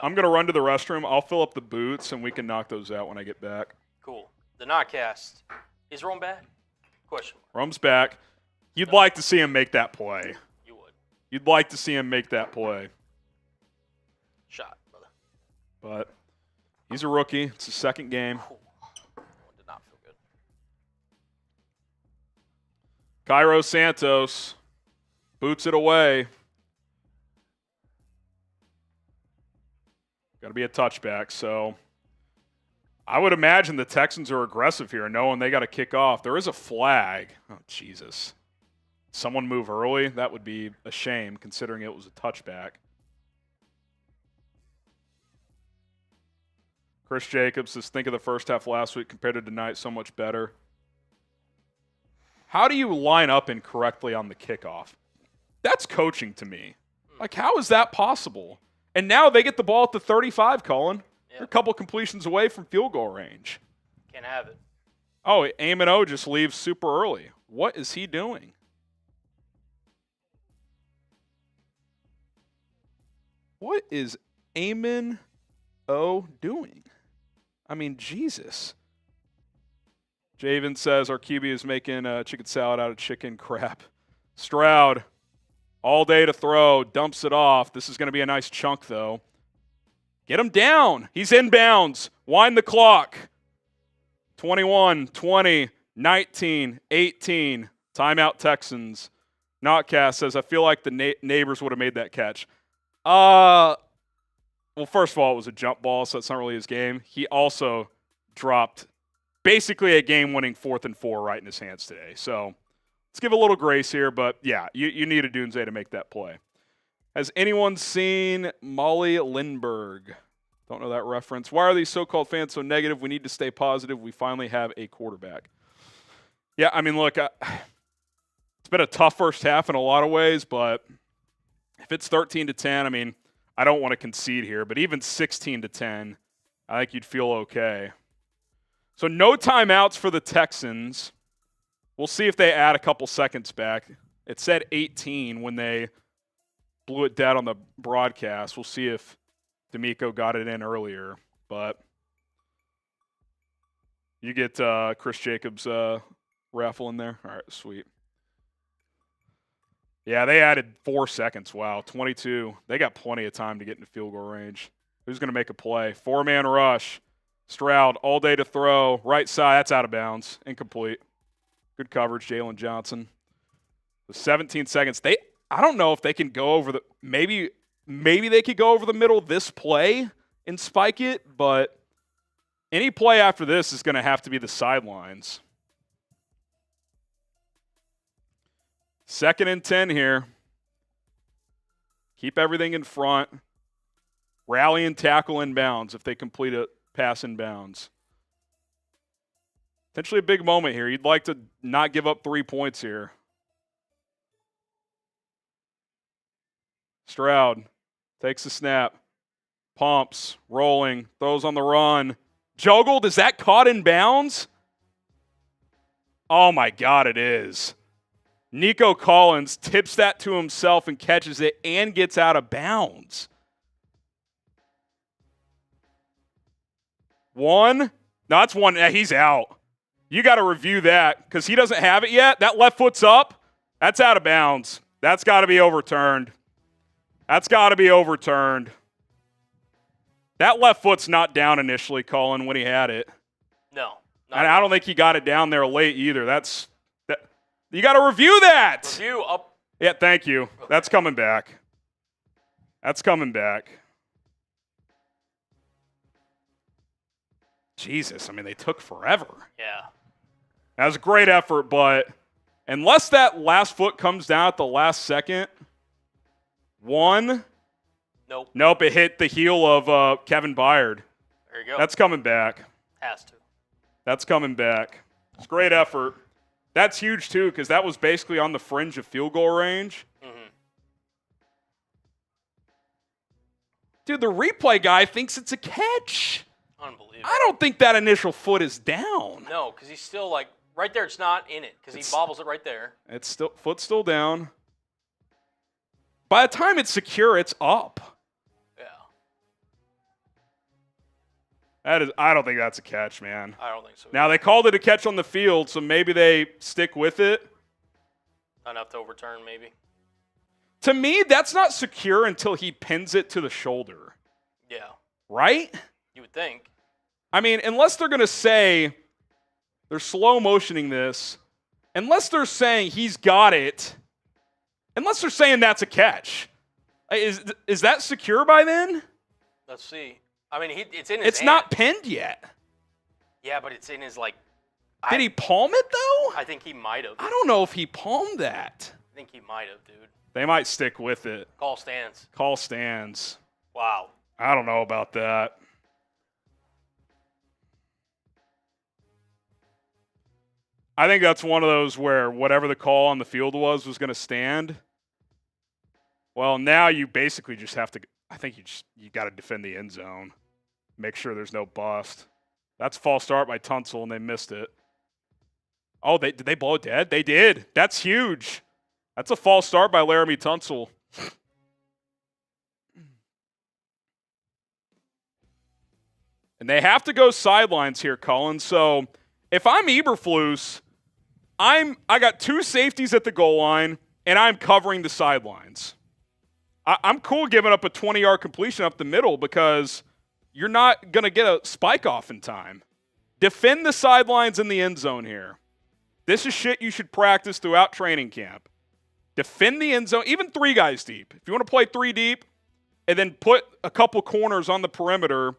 I'm going to run to the restroom. I'll fill up the boots, and we can knock those out when I get back. Cool. The Notcast. Is Rome back? Question mark. Rome's back. You'd like to see him make that play. You would. You'd like to see him make that play. Shot, brother. But he's a rookie. It's his 2nd game. Cool. Did not feel good. Cairo Santos boots it away. Got to be a touchback, so I would imagine the Texans are aggressive here, knowing they got to kick off. There is a flag. Oh, Jesus. Someone move early? That would be a shame, considering it was a touchback. Chris Jacobs says, think of the first half last week compared to tonight, so much better. How do you line up incorrectly on the kickoff? That's coaching to me. Like, how is that possible? And now they get the ball at the 35, Colin. Yep. They're a couple completions away from field goal range. Can't have it. Oh, Amon O just leaves super early. What is he doing? What is Eamon O doing? I mean, Jesus. Javen says our QB is making chicken salad out of chicken crap. Stroud, all day to throw, dumps it off. This is going to be a nice chunk, though. Get him down. He's inbounds. Wind the clock. 21, 20, 19, 18. Timeout Texans. Notcast says, I feel like the neighbors would have made that catch. Well, first of all, it was a jump ball, so that's not really his game. He also dropped basically a game-winning 4th and 4 right in his hands today. So let's give a little grace here, but yeah, you need Odunze to make that play. Has anyone seen Molly Lindbergh? Don't know that reference. Why are these so-called fans so negative? We need to stay positive. We finally have a quarterback. Yeah, I mean, look, it's been a tough first half in a lot of ways, but if it's 13-10, I mean, I don't want to concede here, but even 16-10, I think you'd feel okay. So no timeouts for the Texans. We'll see if they add a couple seconds back. It said 18 when they blew it dead on the broadcast. We'll see if Nico got it in earlier. But you get Chris Jacobs' raffle in there? All right, sweet. Yeah, they added 4 seconds. Wow, 22. They got plenty of time to get into field goal range. Who's going to make a play? 4-man rush. Stroud, all day to throw. Right side, that's out of bounds. Incomplete. Good coverage, Jaylon Johnson. The 17 seconds. I don't know if they can go over the – maybe they could go over the middle this play and spike it, but any play after this is going to have to be the sidelines. 2nd and 10 here. Keep everything in front. Rally and tackle inbounds if they complete a pass inbounds. Potentially a big moment here. You'd like to not give up 3 points here. Stroud takes the snap. Pumps. Rolling. Throws on the run. Juggled. Is that caught in bounds? Oh, my God, it is. Nico Collins tips that to himself and catches it and gets out of bounds. 1. No, that's 1. He's out. You got to review that because he doesn't have it yet. That left foot's up. That's out of bounds. That's got to be overturned. That's got to be overturned. That left foot's not down initially, Colin, when he had it. No. And I don't think he got it down there late either. You got to review that. Review up. Yeah, thank you. Okay. That's coming back. That's coming back. Jesus, I mean, they took forever. Yeah. That was a great effort, but unless that last foot comes down at the last second, 1. Nope, it hit the heel of Kevin Byard. There you go. That's coming back. Has to. That's coming back. It's a great effort. That's huge, too, because that was basically on the fringe of field goal range. Mm-hmm. Dude, the replay guy thinks it's a catch. Unbelievable. I don't think that initial foot is down. No, because he's still, like, right there. It's not in it because he bobbles it right there. Foot's still down. By the time it's secure, it's up. Yeah. I don't think that's a catch, man. I don't think so. Now, they called it a catch on the field, so maybe they stick with it. Enough to overturn, maybe. To me, that's not secure until he pins it to the shoulder. Yeah. Right? You would think. I mean, unless they're going to say they're slow motioning this, unless they're saying he's got it, unless they're saying that's a catch. Is that secure by then? Let's see. I mean, it's in his It's hand. not pinned yet. Yeah, but it's in his, like... Did he palm it, though? I think he might have. I don't know if he palmed that. I think he might have, dude. They might stick with it. Call stands. Call stands. Wow. I don't know about that. I think that's one of those where whatever the call on the field was going to stand. Well, now you basically just have to – I think you got to defend the end zone. Make sure there's no bust. That's a false start by Tunsil, and they missed it. Oh, did they blow it dead? They did. That's huge. That's a false start by Laramie Tunsil. And they have to go sidelines here, Cullen. So if I'm Eberflus, I got 2 safeties at the goal line, and I'm covering the sidelines. I'm cool giving up a 20-yard completion up the middle because you're not going to get a spike off in time. Defend the sidelines in the end zone here. This is shit you should practice throughout training camp. Defend the end zone, even 3 guys deep. If you want to play 3 deep and then put a couple corners on the perimeter,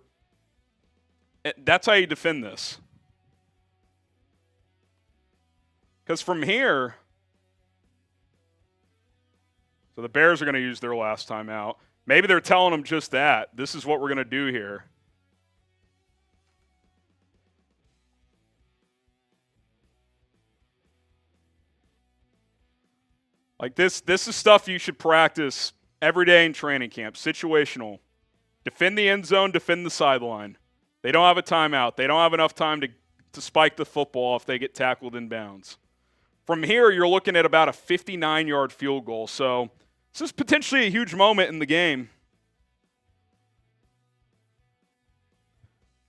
that's how you defend this. Because from here, so the Bears are going to use their last timeout. Maybe they're telling them just that. This is what we're going to do here. Like this is stuff you should practice every day in training camp. Situational. Defend the end zone, defend the sideline. They don't have a timeout. They don't have enough time to spike the football if they get tackled in bounds. From here, you're looking at about a 59-yard field goal. So this is potentially a huge moment in the game.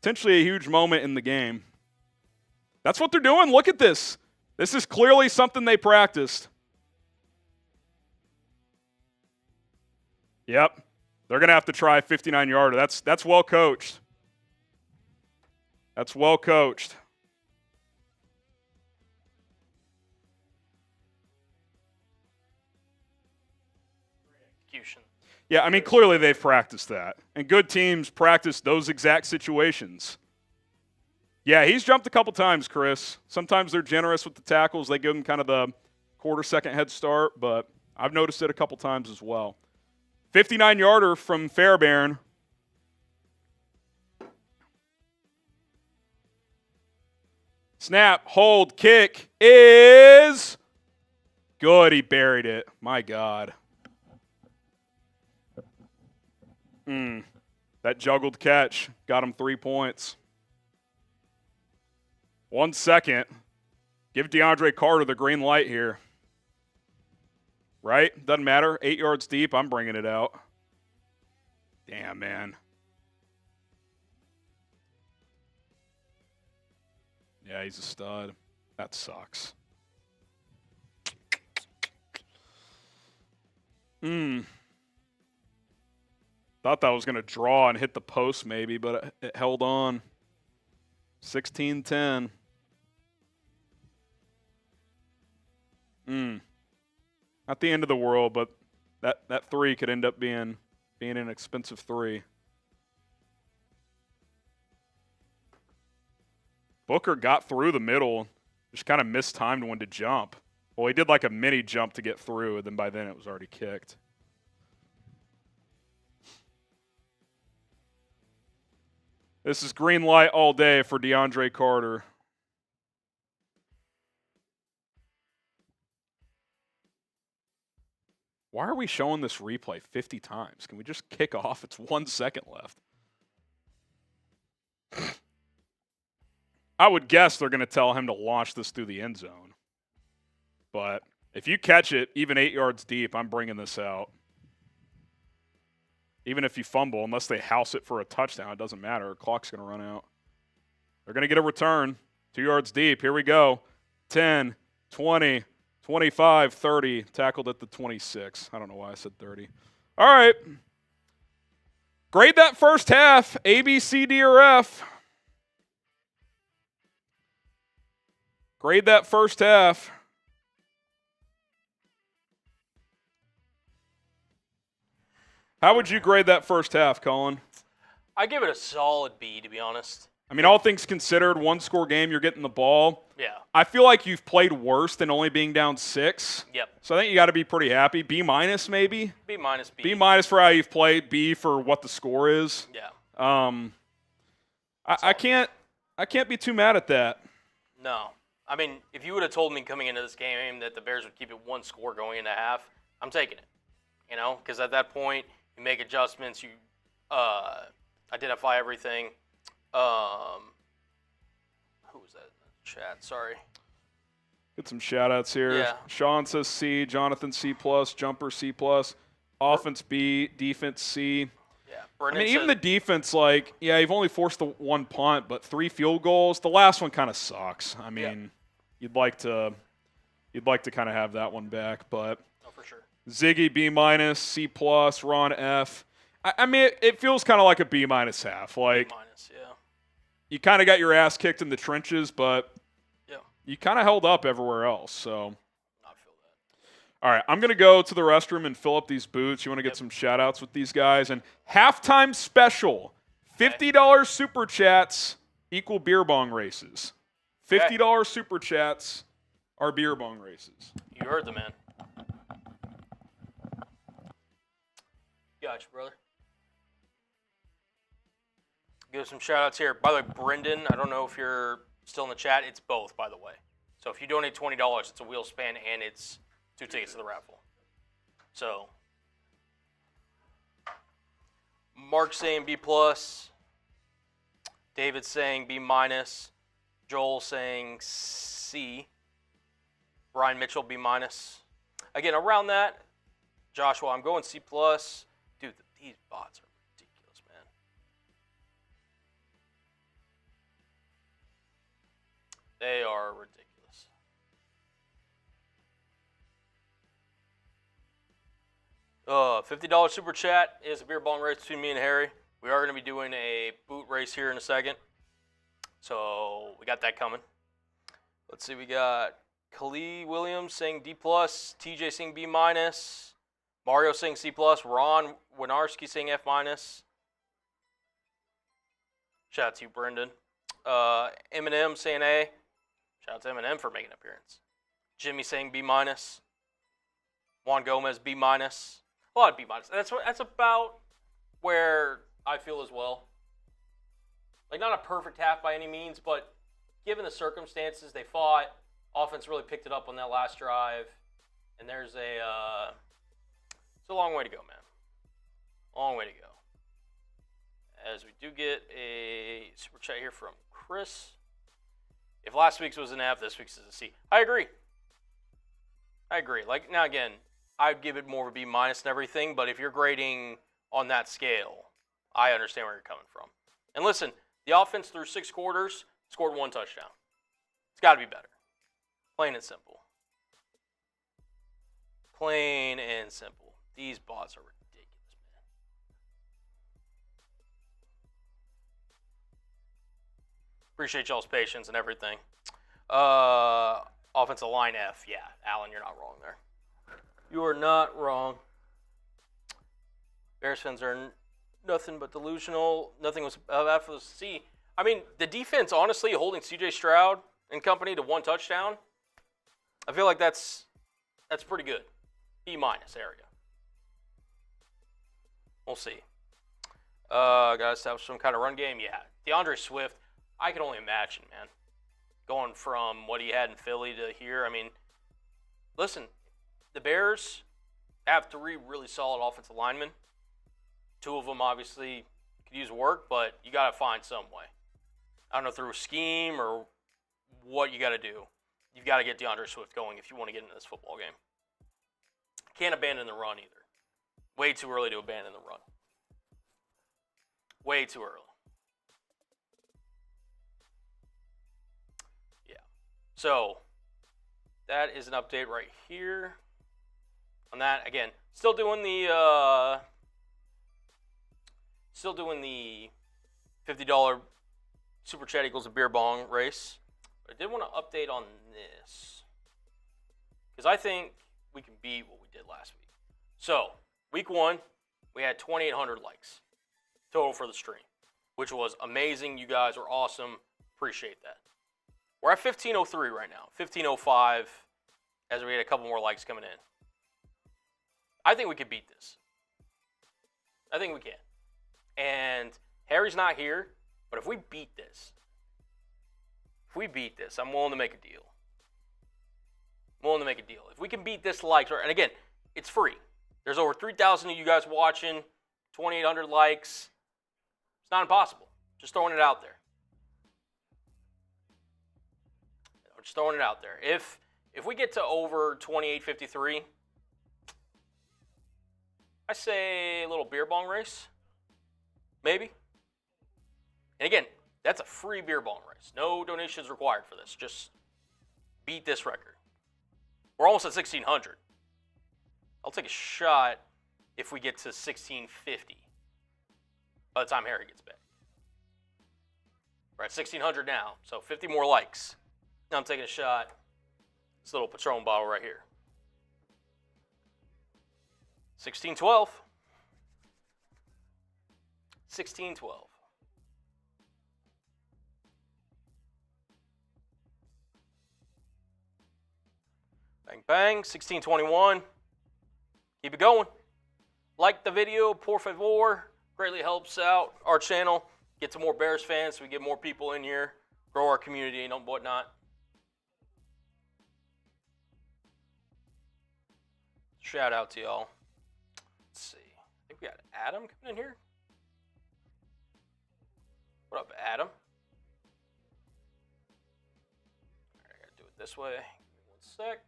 Potentially a huge moment in the game. That's what they're doing. Look at this. This is clearly something they practiced. Yep. They're going to have to try a 59-yarder. That's well coached. That's well coached. Execution. Yeah, I mean, clearly they've practiced that. And good teams practice those exact situations. Yeah, he's jumped a couple times, Chris. Sometimes they're generous with the tackles. They give him kind of the quarter-second head start, but I've noticed it a couple times as well. 59-yarder from Fairbairn. Snap, hold, kick is good. He buried it. My God. That juggled catch got him 3 points. 1 second. Give DeAndre Carter the green light here. Right? Doesn't matter. 8 yards deep, I'm bringing it out. Damn, man. Yeah, he's a stud. That sucks. Thought that was going to draw and hit the post maybe, but it held on. 16-10. Not the end of the world, but that 3 could end up being an expensive 3. Booker got through the middle, just kind of mistimed when to jump. Well, he did like a mini jump to get through, and then by then it was already kicked. This is green light all day for DeAndre Carter. Why are we showing this replay 50 times? Can we just kick off? It's 1 second left. I would guess they're going to tell him to launch this through the end zone. But if you catch it, even 8 yards deep, I'm bringing this out. Even if you fumble, unless they house it for a touchdown, it doesn't matter. The clock's going to run out. They're going to get a return. 2 yards deep. Here we go. 10, 20, 25, 30. Tackled at the 26. I don't know why I said 30. All right. Grade that first half. A, B, C, D, or F. Grade that first half. How would you grade that first half, Colin? I give it a solid B, to be honest. I mean, all things considered, 1-score game, you're getting the ball. Yeah. I feel like you've played worse than only being down 6. Yep. So I think you got to be pretty happy. B minus, maybe? B minus, B. B minus for how you've played. B for what the score is. Yeah. I can't be too mad at that. No. I mean, if you would have told me coming into this game that the Bears would keep it 1 score going into half, I'm taking it. You know, because at that point, you make adjustments, you identify everything. Who was that in the chat? Sorry. Get some shout-outs here. Yeah. Sean says C. Jonathan C+. Jumper C+. Offense B. Defense C. Yeah. Brendan even the defense, you've only forced the one punt, but 3 field goals. The last one kind of sucks. I mean, you'd like to kind of have that one back, but for sure. Ziggy B-, C+, Ron F. I mean, it feels kind of like a B- half. Like B-, you kind of got your ass kicked in the trenches, but you kind of held up everywhere else. So. All right, I'm going to go to the restroom and fill up these boots. You want to get some shout-outs with these guys. And halftime special, $50 super chats equal beer bong races. $50 super chats are beer bong races. You heard the man. Gotcha, brother. Give some shout-outs here. By the way, Brendan, I don't know if you're still in the chat. It's both, by the way. So if you donate $20, it's a wheel span and it's 2 tickets to the raffle. So, Mark saying B+, David saying B-, Joel saying C, Brian Mitchell B-. Again, around that, Joshua, I'm going C+. Dude, these bots are ridiculous, man. They are ridiculous. $50 super chat is a beer bong race between me and Harry. We are going to be doing a boot race here in a second. So we got that coming. Let's see, we got Khalil Williams saying D+, TJ saying B-, Mario saying C+, Ron Winarski saying F-. Shout out to you, Brendan. Eminem saying A. Shout out to Eminem for making an appearance. Jimmy saying B-. Juan Gomez B-. A lot of B-. That's about where I feel as well. Like, not a perfect half by any means, but given the circumstances they fought, offense really picked it up on that last drive, and there's it's a long way to go, man. Long way to go. As we do get a super chat here from Chris. If last week's was an F, this week's is a C. I agree. Like, now again, I'd give it more of a B- and everything, but if you're grading on that scale, I understand where you're coming from. And listen, the offense through 6 quarters scored 1 touchdown. It's got to be better. Plain and simple. Plain and simple. These bots are ridiculous, man. Appreciate y'all's patience and everything. Offensive line F. Yeah, Alan, you're not wrong there. You are not wrong. Bears fans are nothing but delusional. Nothing was F was C. I mean, the defense, honestly, holding C.J. Stroud and company to 1 touchdown, I feel like that's pretty good. B- area. We'll see. Guys, have some kind of run game? Yeah. DeAndre Swift, I can only imagine, man. Going from what he had in Philly to here. I mean, listen, the Bears have 3 really solid offensive linemen. 2 of them obviously could use work, but you got to find some way. I don't know, through a scheme or what you got to do. You've got to get DeAndre Swift going if you want to get into this football game. Can't abandon the run either. Way too early to abandon the run. Way too early. Yeah. So, that is an update right here. On that, again, still doing the $50 super chat equals a beer bong race. But I did want to update on this because I think we can beat what we did last week. So, week 1, we had 2,800 likes total for the stream, which was amazing. You guys are awesome. Appreciate that. We're at 1,503 right now, 1,505, as we had a couple more likes coming in. I think we could beat this. I think we can. And Harry's not here, but if we beat this, I'm willing to make a deal. If we can beat this likes, and again, it's free. There's over 3,000 of you guys watching, 2,800 likes. It's not impossible. Just throwing it out there. If we get to over 2,853, I say a little beer bong race. Maybe. And again, that's a free beer bong race. No donations required for this. Just beat this record. We're almost at 1,600. I'll take a shot if we get to 1,650 by the time Harry gets back. We're at 1,600 now, so 50 more likes. Now I'm taking a shot. This little Patron bottle right here. 1612. 1612. Bang, bang. 1621. Keep it going. Like the video, por favor. Greatly helps out our channel. Get to more Bears fans so we get more people in here. Grow our community and whatnot. Shout out to y'all. Let's see. I think we got Adam coming in here. What up, Adam? All right, I gotta do it this way. Give me 1 sec.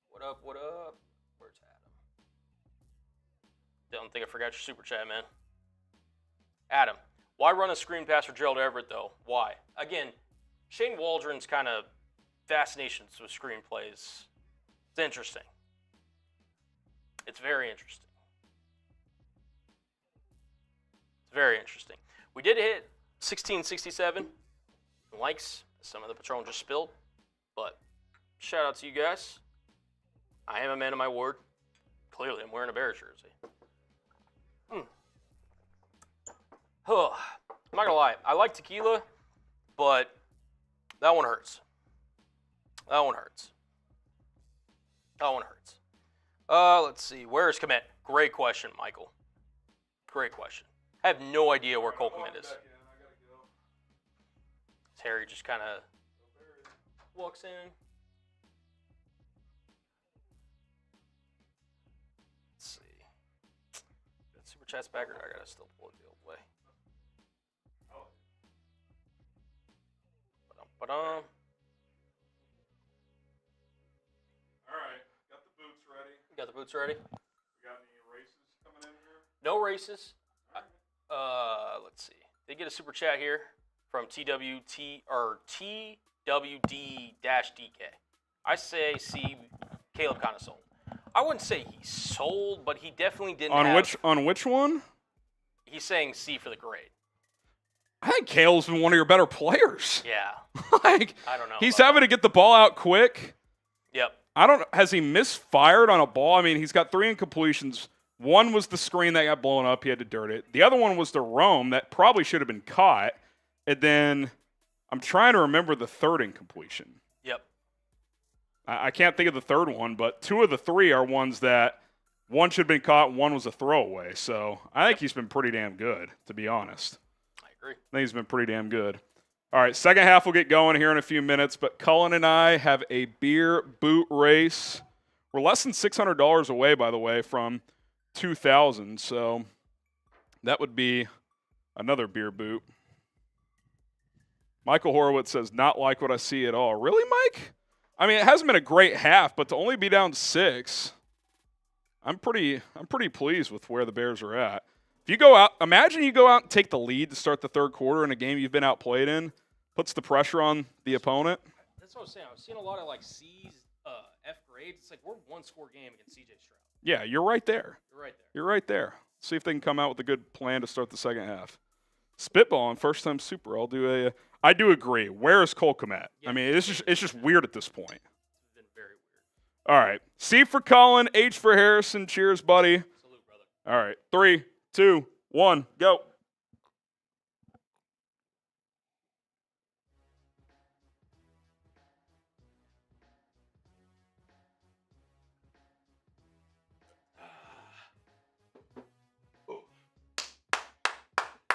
What up, what up? Where's Adam? Don't think I forgot your super chat, man. Adam, why run a screen pass for Gerald Everett, though? Why? Again, Shane Waldron's kind of fascinations with screenplays. It's interesting. It's very interesting. It's very interesting. We did hit 1667 likes. Some of the Patron just spilled. But shout out to you guys. I am a man of my word. Clearly, I'm wearing a Bears jersey. I'm not gonna lie. I like tequila, but that one hurts. That one hurts. That one hurts. Let's see. Where is Kmet? Great question, Michael. Great question. I have no idea where Cole Kmet is. Terry just kind of walks in. Let's see. Got super chats back, or I gotta still pull it the old way. Ba-dum. All right, got the boots ready. Got the boots ready? We got any races coming in here? No races. Let's see. They get a super chat here from TWT or TWD-DK. I say see Caleb kind of sold. I wouldn't say he sold, but he definitely didn't On which one? He's saying C for the grade. I think Caleb's been one of your better players. Yeah. Like, I don't know. He's having to get the ball out quick. Yep. Has he misfired on a ball? I mean, he's got 3 incompletions. One was the screen that got blown up. He had to dirt it. The other one was the roam that probably should have been caught. And then I'm trying to remember the third incompletion. Yep. I can't think of the third one, but 2 of the 3 are ones that one should have been caught and one was a throwaway. So I think he's been pretty damn good, to be honest. I agree. I think he's been pretty damn good. All right, second half will get going here in a few minutes, but Cullen and I have a beer boot race. We're less than $600 away, by the way, from 2,000, so that would be another beer boot. Michael Horowitz says, not like what I see at all. Really, Mike? I mean, it hasn't been a great half, but to only be down 6, I'm pretty pleased with where the Bears are at. If you go out, imagine you go out and take the lead to start the third quarter in a game you've been outplayed in, puts the pressure on the opponent. That's what I was saying. I was seeing a lot of like C's, F grades. It's like we're 1-score game against CJ Stroud. Yeah, you're right there. You're right there. You're right there. See if they can come out with a good plan to start the second half. Spitballing, first time super. I do agree. Where is Cole Kmet? Yeah, I mean, it's just weird at this point. It's been very weird. All right. C for Colin, H for Harrison. Cheers, buddy. Salute, brother. All right. 3, 2, 1, go.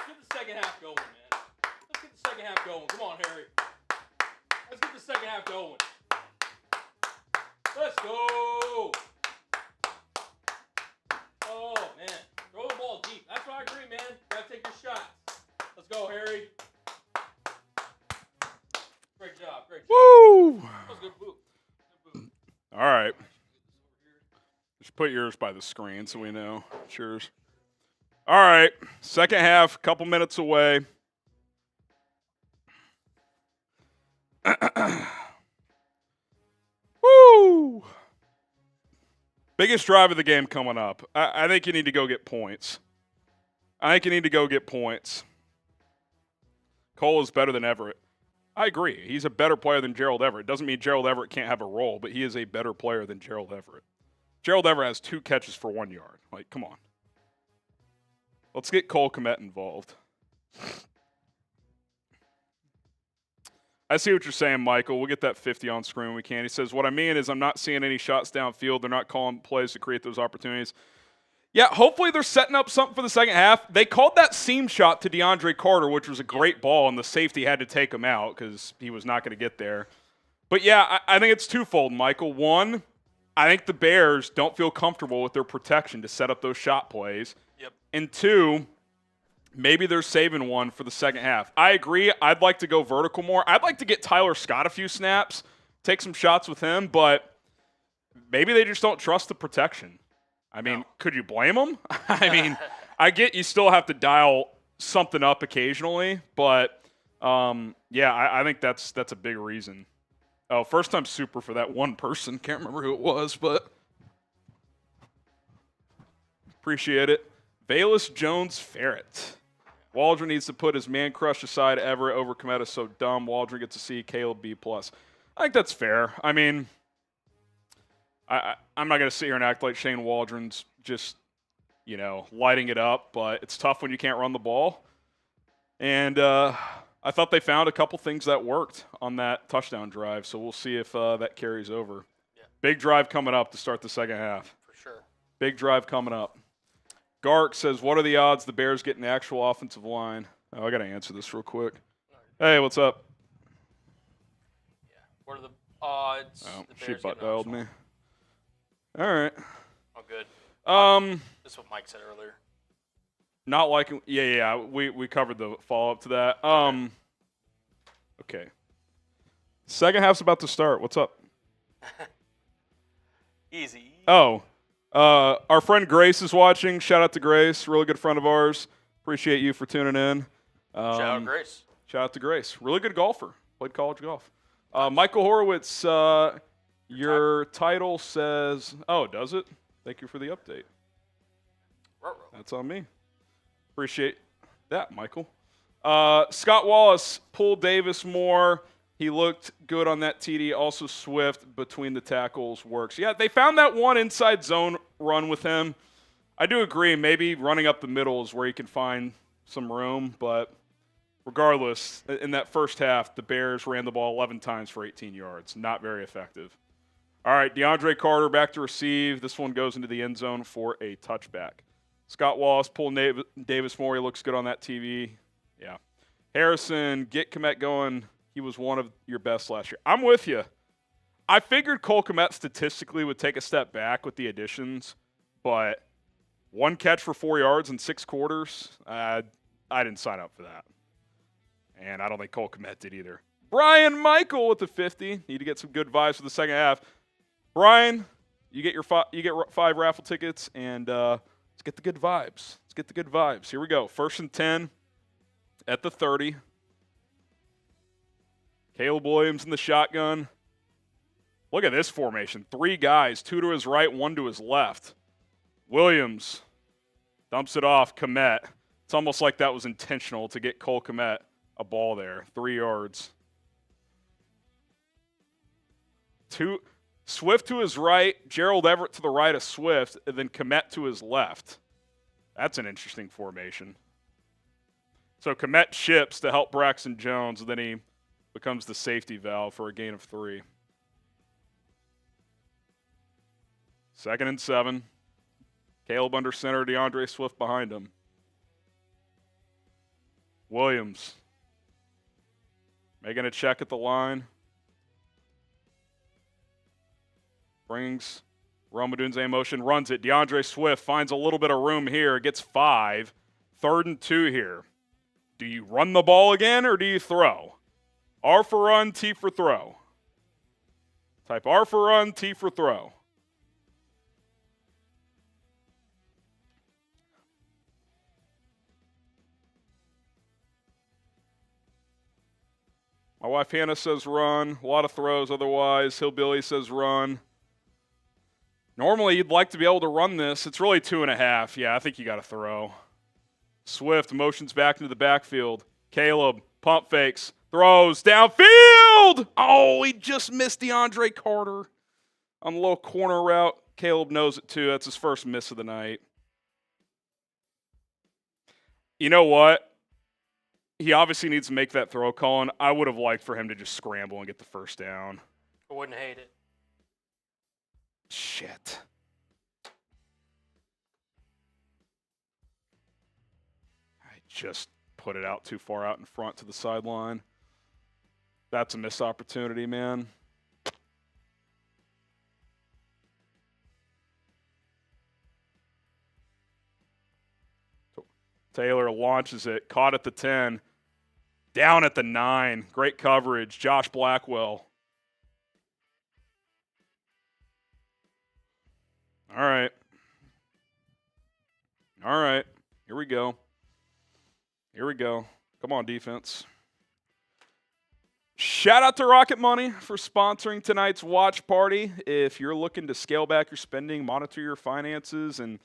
Get the second half going, man. Let's get the second half going. Come on, Harry. Let's get the second half going. Let's go. Oh, man. Throw the ball deep. That's what I agree, man. Gotta take your shots. Let's go, Harry. Great job. Great job. Woo! That was a good boot. Good boot. All right. Just put yours by the screen so we know. Cheers. All right, second half, couple minutes away. Woo! Biggest drive of the game coming up. I think you need to go get points. Cole is better than Everett. I agree. He's a better player than Gerald Everett. Doesn't mean Gerald Everett can't have a role, but he is a better player than Gerald Everett. Gerald Everett has 2 catches for 1 yard. Like, come on. Let's get Cole Kmet involved. I see what you're saying, Michael. We'll get that 50 on screen when we can. He says, what I mean is I'm not seeing any shots downfield. They're not calling plays to create those opportunities. Yeah, hopefully they're setting up something for the second half. They called that seam shot to DeAndre Carter, which was a great ball, and the safety had to take him out because he was not going to get there. But, yeah, I think it's twofold, Michael. One, I think the Bears don't feel comfortable with their protection to set up those shot plays. Yep. And 2, maybe they're saving one for the second half. I agree. I'd like to go vertical more. I'd like to get Tyler Scott a few snaps, take some shots with him, but maybe they just don't trust the protection. I mean, Could you blame them? I mean, I get you still have to dial something up occasionally, but, I think that's a big reason. Oh, first time super for that one person. Can't remember who it was, but appreciate it. Bayless Jones Ferret. Waldron needs to put his man crush aside. Everett over Kmet is so dumb. Waldron gets to see Caleb B+. I think that's fair. I mean, I'm not going to sit here and act like Shane Waldron's just, lighting it up, but it's tough when you can't run the ball. And I thought they found a couple things that worked on that touchdown drive, so we'll see if that carries over. Yeah. Big drive coming up to start the second half. For sure. Big drive coming up. Gark says, what are the odds the Bears get an actual offensive line? Oh, I got to answer this real quick. Hey, what's up? Yeah. What are the odds? Oh, the she Bears butt get an dialed actual- me. All right. Oh, good. This is what Mike said earlier. Not liking. Yeah. We covered the follow up to that. Okay. Second half's about to start. What's up? Easy. Oh, our friend Grace is watching. Shout out to Grace, really good friend of ours. Appreciate you for tuning in. Shout out Grace. Shout out to Grace. Really good golfer. Played college golf. Michael Horowitz, your title says, oh, does it? Thank you for the update. That's on me. Appreciate that, Michael. Scott Wallace, pull Davis more. He looked good on that TD. Also Swift between the tackles works. Yeah, they found that one inside zone run with him. I do agree. Maybe running up the middle is where he can find some room. But regardless, in that first half, the Bears ran the ball 11 times for 18 yards. Not very effective. All right, DeAndre Carter back to receive. This one goes into the end zone for a touchback. Scott Wallace pulling Davis Moore. He looks good on that TV. Yeah. Harrison, get Kmet going. He was one of your best last year. I'm with you. I figured Cole Kmet statistically would take a step back with the additions, but 1 catch for 4 yards in 6 quarters, I didn't sign up for that. And I don't think Cole Kmet did either. Brian Michael with the 50. Need to get some good vibes for the second half. Brian, you get 5 raffle tickets, and let's get the good vibes. Let's get the good vibes. Here we go. 1st and 10 at the 30. Caleb Williams in the shotgun. Look at this formation. 3 guys, 2 to his right, 1 to his left. Williams dumps it off. Kmet. It's almost like that was intentional to get Cole Kmet a ball there. 3 yards. Swift to his right, Gerald Everett to the right of Swift, and then Kmet to his left. That's an interesting formation. So Kmet ships to help Braxton Jones, and then he becomes the safety valve for a gain of 3. 2nd and 7. Caleb under center, DeAndre Swift behind him. Williams making a check at the line. Brings Odunze in motion, runs it. DeAndre Swift finds a little bit of room here, gets 5. 3rd and 2 here. Do you run the ball again or do you throw? R for run, T for throw. Type R for run, T for throw. My wife Hannah says run. A lot of throws otherwise. Hillbilly says run. Normally, you'd like to be able to run this. It's really 2.5. Yeah, I think you got to throw. Swift motions back into the backfield. Caleb, pump fakes, throws downfield. Oh, he just missed DeAndre Carter on the little corner route. Caleb knows it too. That's his first miss of the night. You know what? He obviously needs to make that throw, Colin. I would have liked for him to just scramble and get the first down. I wouldn't hate it. Shit. I just put it out too far out in front to the sideline. That's a missed opportunity, man. Taylor launches it, caught at the 10, down at the 9. Great coverage. Josh Blackwell. All right. Here we go. Come on, defense. Shout out to Rocket Money for sponsoring tonight's watch party. If you're looking to scale back your spending, monitor your finances, and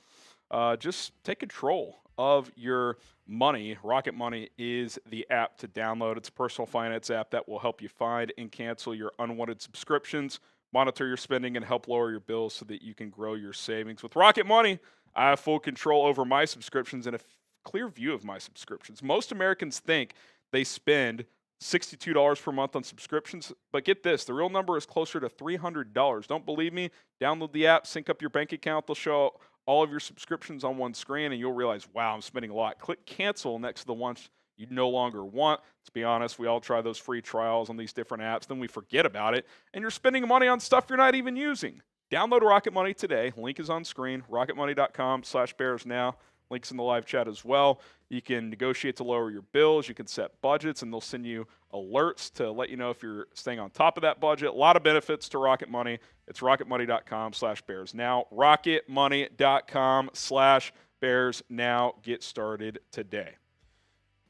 just take control of your money, Rocket Money is the app to download. It's a personal finance app that will help you find and cancel your unwanted subscriptions, monitor your spending, and help lower your bills so that you can grow your savings. With Rocket Money, I have full control over my subscriptions and a clear view of my subscriptions. Most Americans think they spend $62 per month on subscriptions, but get this, the real number is closer to $300. Don't believe me? Download the app, sync up your bank account. They'll show all of your subscriptions on one screen, and you'll realize, wow, I'm spending a lot. Click cancel next to the ones you no longer want. Let's be honest, we all try those free trials on these different apps, then we forget about it, and you're spending money on stuff you're not even using. Download Rocket Money today. Link is on screen, rocketmoney.com/Bears now. Links in the live chat as well. You can negotiate to lower your bills. You can set budgets, and they'll send you alerts to let you know if you're staying on top of that budget. A lot of benefits to Rocket Money. It's rocketmoney.com/Bears now. Rocketmoney.com/Bears now. Get started today.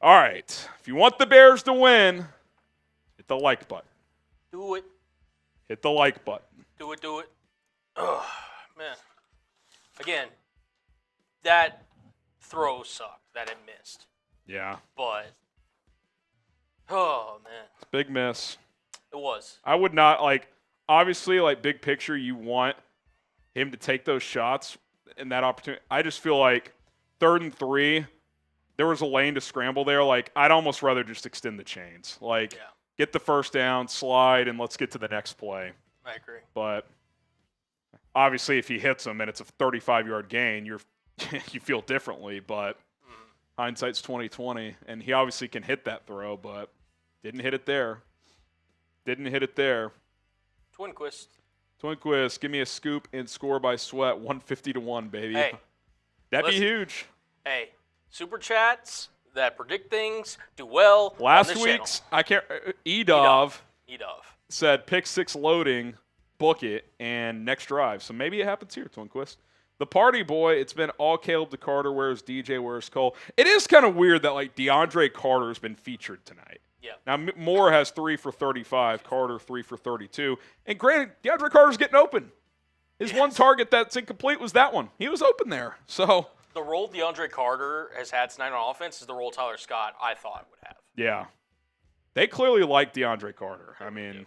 All right. If you want the Bears to win, hit the like button. Do it. Hit the like button. Do it. Oh, man. Again, that throw sucked that it missed. Yeah. But, oh, man. It's a big miss. It was. I would not, obviously, big picture, you want him to take those shots and that opportunity. I just feel like 3rd and 3, there was a lane to scramble there. I'd almost rather just extend the chains. Get the first down, slide, and let's get to the next play. I agree. But obviously, if he hits them and it's a 35-yard gain, you feel differently. But hindsight's 20/20, and he obviously can hit that throw, but didn't hit it there. Twinquist, give me a scoop and score by Sweat, 150-1, baby. Hey, that'd be huge. Hey, super chats that predict things do well. Last week's, I can't. Edov said pick 6 loading, book it, and next drive. So maybe it happens here, Twinquist. The party boy, it's been all Caleb to Carter. Where's DJ? Where's Cole? It is kind of weird that DeAndre Carter's been featured tonight. Yeah. Now Moore has 3 for 35, Carter 3 for 32, and granted, DeAndre Carter's getting open. His one target that's incomplete was that one. He was open there. So the role DeAndre Carter has had tonight on offense is the role Tyler Scott I thought would have. Yeah. They clearly like DeAndre Carter. I mean,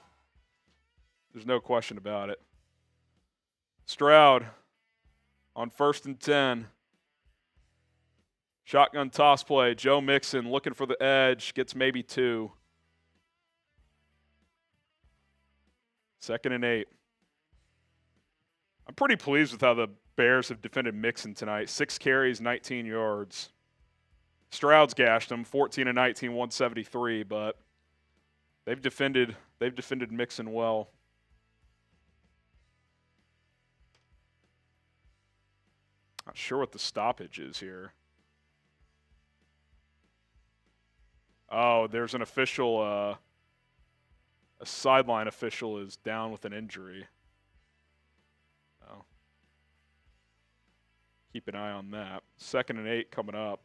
there's no question about it. Stroud on 1st and 10. Shotgun toss play. Joe Mixon looking for the edge. Gets maybe 2. 2nd and 8. I'm pretty pleased with how the Bears have defended Mixon tonight. 6 carries, 19 yards. Stroud's gashed him, 14 and 19, 173, but they've defended Mixon well. Not sure what the stoppage is here. Oh, there's an official, a sideline official is down with an injury. Oh. Keep an eye on that. 2nd and 8 coming up.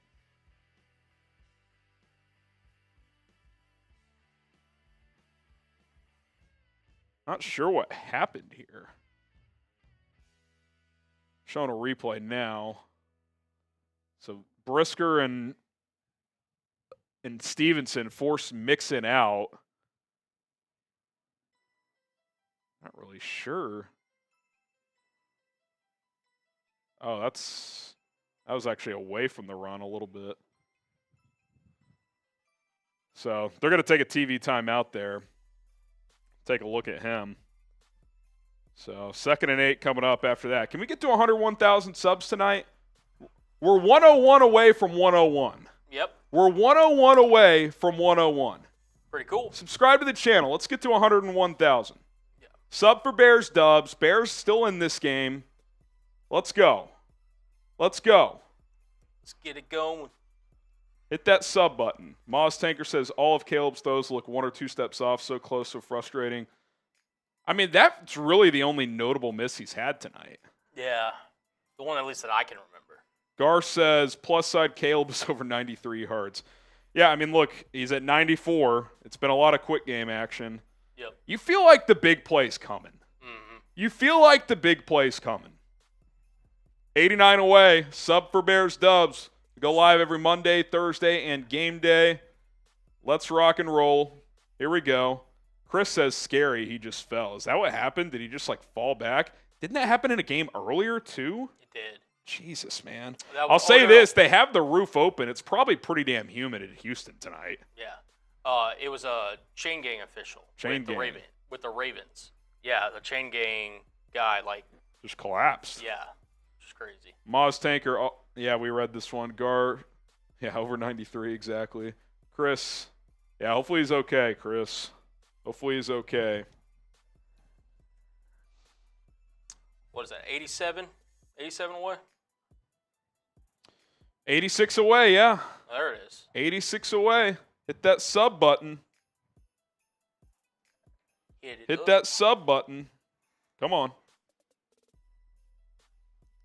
Not sure what happened here. Showing a replay now. So Brisker and Stevenson forced Mixon out. Not really sure. Oh, that was actually away from the run a little bit. So they're going to take a TV timeout there. Take a look at him. So 2nd and 8 coming up after that. Can we get to 101,000 subs tonight? We're 101 away from 101. Yep. We're 101 away from 101. Pretty cool. Subscribe to the channel. Let's get to 101,000. Yeah. Sub for Bears dubs. Bears still in this game. Let's go. Let's go. Let's get it going. Hit that sub button. Moz Tanker says all of Caleb's throws look 1 or 2 steps off. So close, so frustrating. I mean, that's really the only notable miss he's had tonight. Yeah. The one at least that I can remember. Gar says plus side Caleb is over 93 yards. Yeah, I mean, look, he's at 94. It's been a lot of quick game action. Yep. You feel like the big play's coming. Mm-hmm. You feel like the big play's coming. 89 away. Sub for Bears dubs. We go live every Monday, Thursday, and game day. Let's rock and roll. Here we go. Chris says scary. He just fell. Is that what happened? Did he just fall back? Didn't that happen in a game earlier too? It did. Jesus, man. I'll say this. They have the roof open. It's probably pretty damn humid in Houston tonight. Yeah. It was a chain gang official. Chain gang. With the Ravens. Yeah, the chain gang guy, just collapsed. Yeah. Just crazy. Moz Tanker. Oh, yeah, we read this one. Gar. Yeah, over 93 exactly. Chris. Yeah, hopefully he's okay, Chris. Hopefully he's okay. What is that, 87? 87 away? 86 away, yeah. There it is. 86 away. Hit that sub button. Hit that sub button. Come on.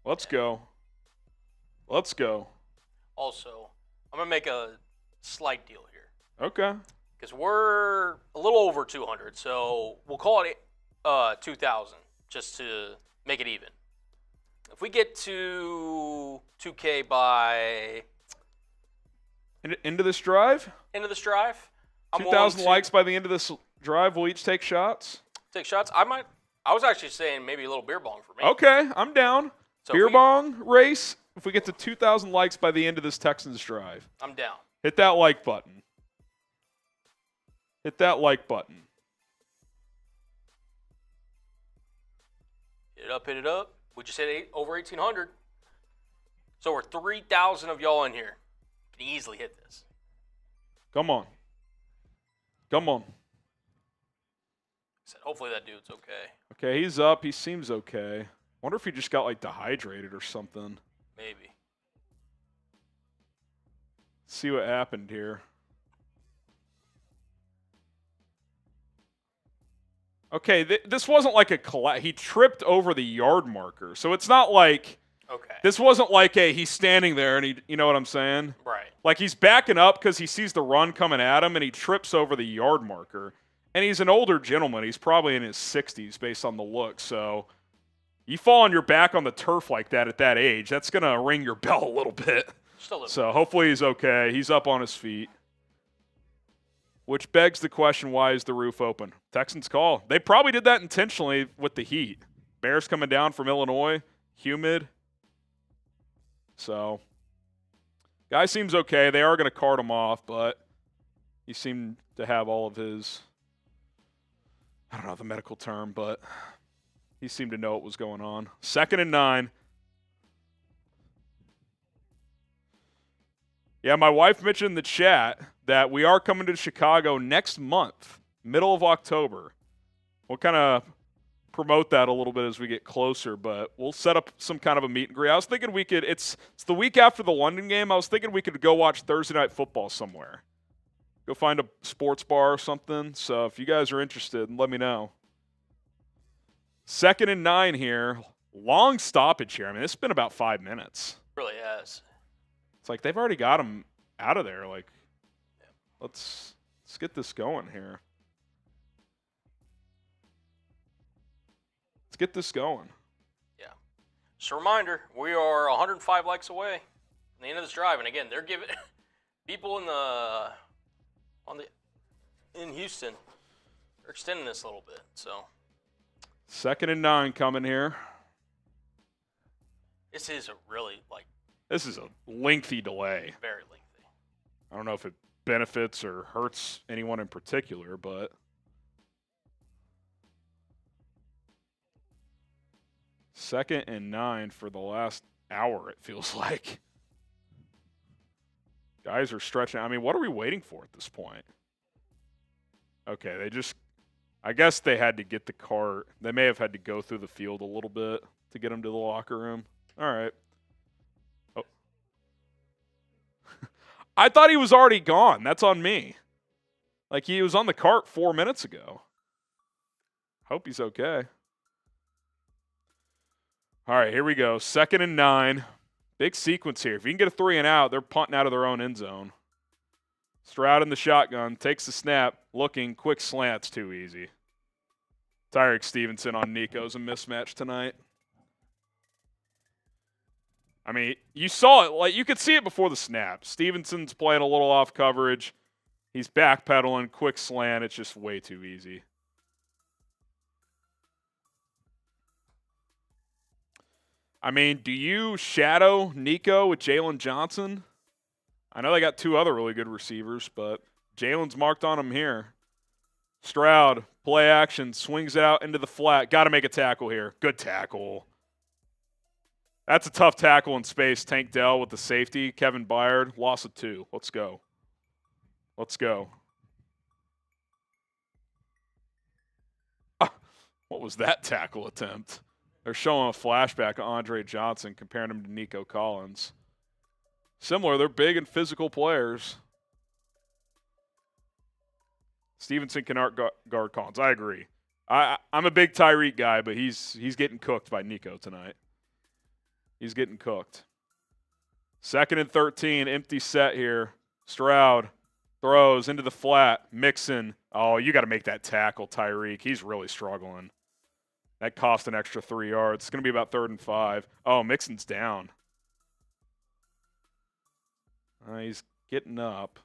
Let's go. Let's go. Also, I'm going to make a slight deal here. Okay. Because we're a little over 200, so we'll call it 2,000 just to make it even. If we get to 2K by into this drive, I'm 2,000 likes by the end of this drive. We'll each take shots. Take shots. I was actually saying maybe a little beer bong for me. Okay, I'm down. So beer bong race. If we get to 2,000 likes by the end of this Texans drive, I'm down. Hit that like button. Hit that like button. Hit it up. We just hit over 1,800. So we're 3,000 of y'all in here. Can easily hit this. Come on. Come on. Said hopefully that dude's okay. Okay, he's up. He seems okay. Wonder if he just got dehydrated or something. Maybe. See what happened here. Okay, this wasn't like a collapse. He tripped over the yard marker. So it's not like this wasn't like he's standing there and you know what I'm saying? Right. Like he's backing up because he sees the run coming at him and he trips over the yard marker. And he's an older gentleman. He's probably in his 60s based on the look. So you fall on your back on the turf like that at that age, that's going to ring your bell a little bit. So hopefully he's okay. He's up on his feet. Which begs the question, why is the roof open? Texans call. They probably did that intentionally with the heat. Bears coming down from Illinois, humid. So, guy seems okay. They are going to cart him off, but he seemed to have all of his, I don't know the medical term, but he seemed to know what was going on. 2nd and 9. Yeah, my wife mentioned in the chat that we are coming to Chicago next month, middle of October. We'll kind of promote that a little bit as we get closer, but we'll set up some kind of a meet and greet. I was thinking we could, it's the week after the London game, I was thinking we could go watch Thursday Night Football somewhere. Go find a sports bar or something. So if you guys are interested, let me know. 2nd and 9 here. Long stoppage here. I mean, it's been about 5 minutes. Really has. It's like they've already got him out of there. Like, let's get this going here. Let's get this going. Yeah. Just a reminder, we are 105 likes away from the end of this drive. And again, they're giving people in Houston, they're extending this a little bit. So 2nd and 9 coming here. this is a really This is a lengthy delay. very lengthy. I don't know if it benefits or hurts anyone in particular, but 2nd and 9 for the last hour, it feels like. Guys are stretching. I mean, what are we waiting for at this point? Okay, I guess they had to get the cart. They may have had to go through the field a little bit to get them to the locker room. All right. Oh. I thought he was already gone. That's on me. Like, he was on the cart 4 minutes ago. Hope he's okay. All right, here we go. 2nd and 9. Big sequence here. If you can get a 3 and out, they're punting out of their own end zone. Stroud in the shotgun, takes the snap, looking, quick slant's too easy. Tyreek Stevenson on Nico's a mismatch tonight. I mean, you saw it. Like, you could see it before the snap. Stevenson's playing a little off coverage. He's backpedaling, quick slant. It's just way too easy. I mean, do you shadow Nico with Jaylon Johnson? I know they got 2 other really good receivers, but Jaylon's marked on him here. Stroud, play action, swings it out into the flat. Got to make a tackle here. Good tackle. That's a tough tackle in space. Tank Dell with the safety. Kevin Byard, loss of 2. Let's go. Let's go. What was that tackle attempt? They're showing a flashback of Andre Johnson, comparing him to Nico Collins. Similar, they're big and physical players. Stevenson cannot guard Collins. I agree. I'm a big Tyreek guy, but he's getting cooked by Nico tonight. He's getting cooked. 2nd and 13, empty set here. Stroud throws into the flat. Mixon. Oh, you got to make that tackle, Tyreek. He's really struggling. That cost an extra 3 yards. It's going to be about 3rd and 5. Oh, Mixon's down. He's getting up.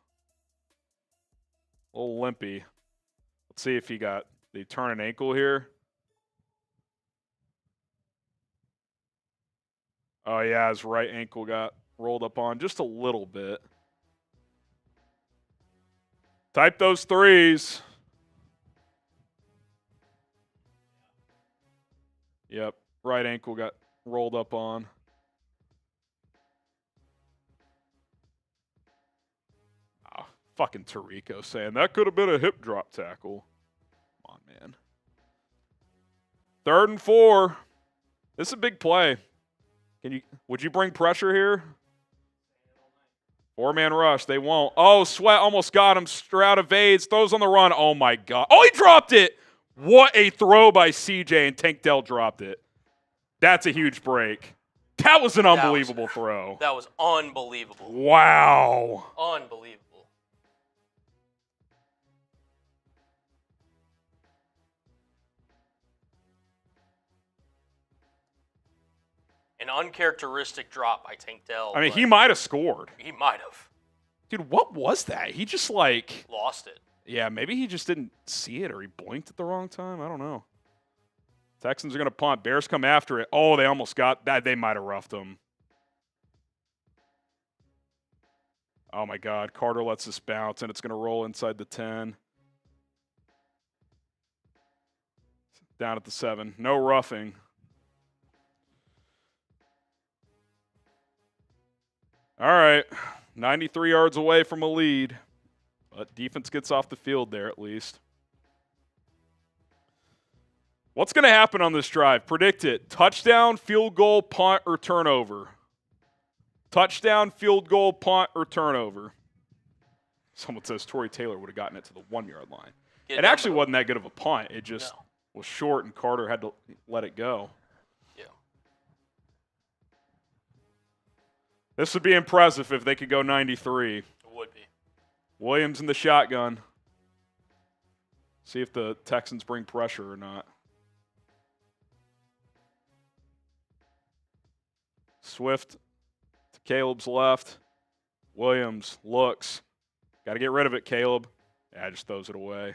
A little limpy. Let's see if they turn an ankle here. Oh, yeah, his right ankle got rolled up on just a little bit. Type those 3s. Yep, right ankle got rolled up on. Oh, fucking Tirico saying that could have been a hip drop tackle. Come on, man. 3rd and 4. This is a big play. Would you bring pressure here? 4-man rush. They won't. Oh, Sweat almost got him. Stroud evades, throws on the run. Oh, my God. Oh, he dropped it. What a throw by CJ, and Tank Dell dropped it. That's a huge break. That was an unbelievable throw. That was unbelievable. Wow. Unbelievable. An uncharacteristic drop by Tank Dell. I mean, he might have scored. He might have. Dude, what was that? He just lost it. Yeah, maybe he just didn't see it or he blinked at the wrong time. I don't know. Texans are going to punt. Bears come after it. Oh, they almost got that. They might have roughed him. Oh, my God. Carter lets this bounce, and it's going to roll inside the 10. Down at the 7. No roughing. All right. 93 yards away from a lead. But defense gets off the field there at least. What's going to happen on this drive? Predict it. Touchdown, field goal, punt, or turnover. Touchdown, field goal, punt, or turnover. Someone says Torrey Taylor would have gotten it to the 1-yard line. It actually wasn't that good of a punt. It just was short, and Carter had to let it go. Yeah. This would be impressive if they could go 93. It would be. Williams in the shotgun. See if the Texans bring pressure or not. Swift to Caleb's left. Williams looks. Got to get rid of it, Caleb. Yeah, just throws it away. I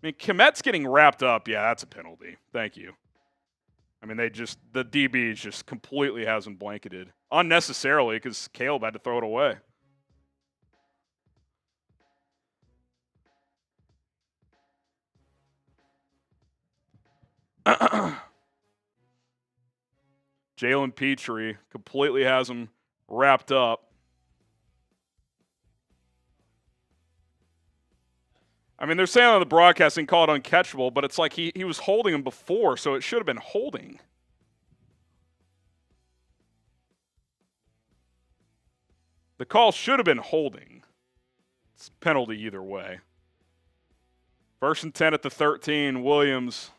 mean, Kmet's getting wrapped up. Yeah, that's a penalty. Thank you. I mean, the DBs just completely has him blanketed. Unnecessarily, because Caleb had to throw it away. Jalen Petrie completely has him wrapped up. I mean, they're saying on the broadcasting call it uncatchable, but it's like he was holding him before, so it should have been holding. The call should have been holding. It's penalty either way. 1st and 10 at the 13, Williams.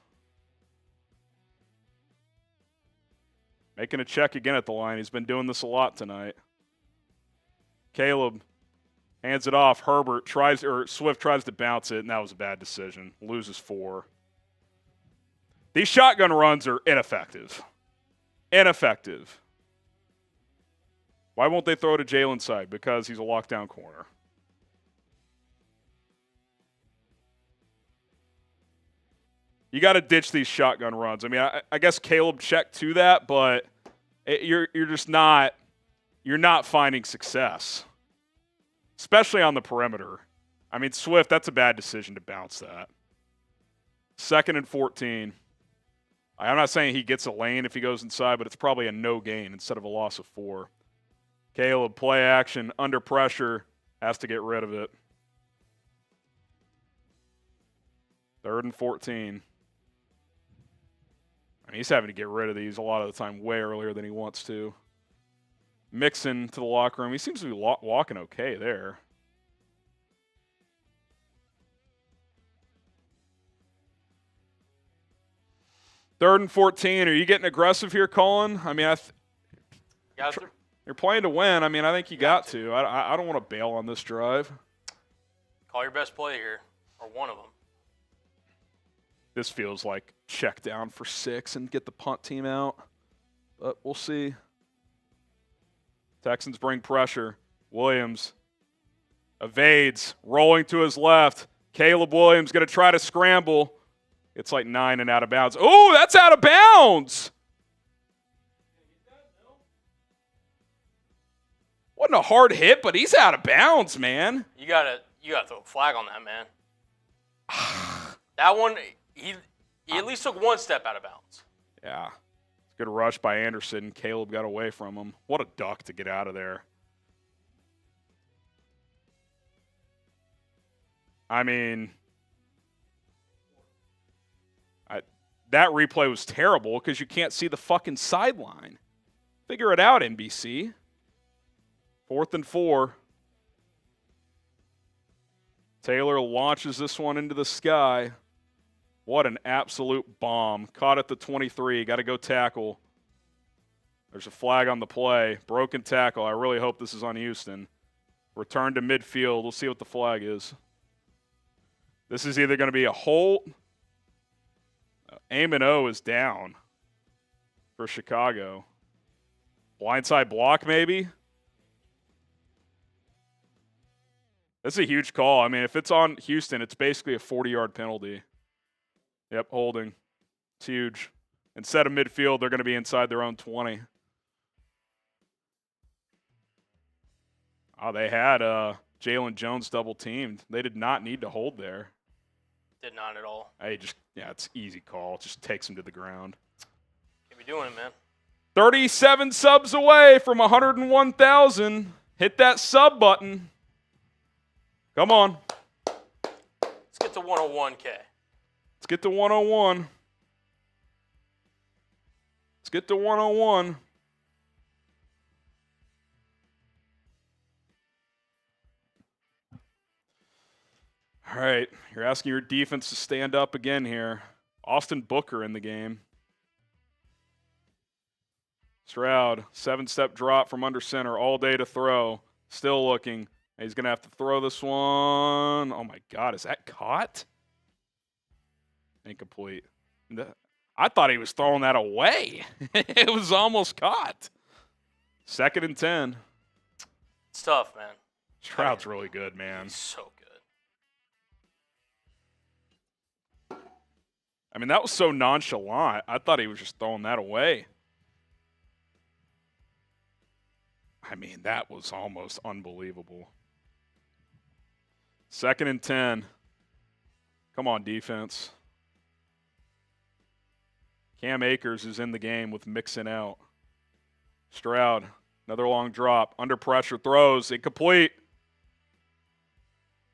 Making a check again at the line. He's been doing this a lot tonight. Caleb hands it off. Swift tries to bounce it, and that was a bad decision. Loses 4. These shotgun runs are ineffective. Ineffective. Why won't they throw to Jaylon's side? Because he's a lockdown corner. You got to ditch these shotgun runs. I mean, I guess Caleb checked to that, but you're just not finding success, especially on the perimeter. I mean, Swift, that's a bad decision to bounce that. 2nd and 14. I'm not saying he gets a lane if he goes inside, but it's probably a no gain instead of a loss of 4. Caleb, play action, under pressure, has to get rid of it. 3rd and 14. I mean, he's having to get rid of these a lot of the time way earlier than he wants to. Mixon to the locker room. He seems to be walking okay there. Third and 14. Are you getting aggressive here, Colin? I mean, you're playing to win. I mean, I think you got to. I don't want to bail on this drive. Call your best play here, or one of them. This feels like check down for 6 and get the punt team out. But we'll see. Texans bring pressure. Williams evades, rolling to his left. Caleb Williams going to try to scramble. It's like 9 and out of bounds. Oh, that's out of bounds. Wasn't a hard hit, but he's out of bounds, man. You gotta throw a flag on that, man. That one, he at least took one step out of bounds. Yeah. Good rush by Anderson. Caleb got away from him. What a duck to get out of there. I mean, that replay was terrible because you can't see the fucking sideline. Figure it out, NBC. 4th and 4. Taylor launches this one into the sky. What an absolute bomb. Caught at the 23. Got to go tackle. There's a flag on the play. Broken tackle. I really hope this is on Houston. Return to midfield. We'll see what the flag is. This is either going to be a hold. Aim and O is down for Chicago. Blindside block, maybe? That's a huge call. I mean, if it's on Houston, it's basically a 40-yard penalty. Yep, holding. It's huge. Instead of midfield, they're going to be inside their own 20. Oh, they had Jaylon Jones double-teamed. They did not need to hold there. Did not at all. It's easy call. It just takes him to the ground. Can't be doing it, man. 37 subs away from 101,000. Hit that sub button. Come on. Let's get to 101K. Let's get to 101. Let's get to 101. All right, you're asking your defense to stand up again here. Austin Booker in the game. Stroud, 7-step drop from under center, all day to throw. Still looking. He's going to have to throw this one. Oh, my God, is that caught? Incomplete. I thought he was throwing that away. It was almost caught. 2nd and 10. It's tough, man. Stroud's really good, man. He's so good. I mean, that was so nonchalant. I thought he was just throwing that away. I mean, that was almost unbelievable. 2nd and 10. Come on, defense. Cam Akers is in the game with Mixon out. Stroud, another long drop. Under pressure, throws. Incomplete.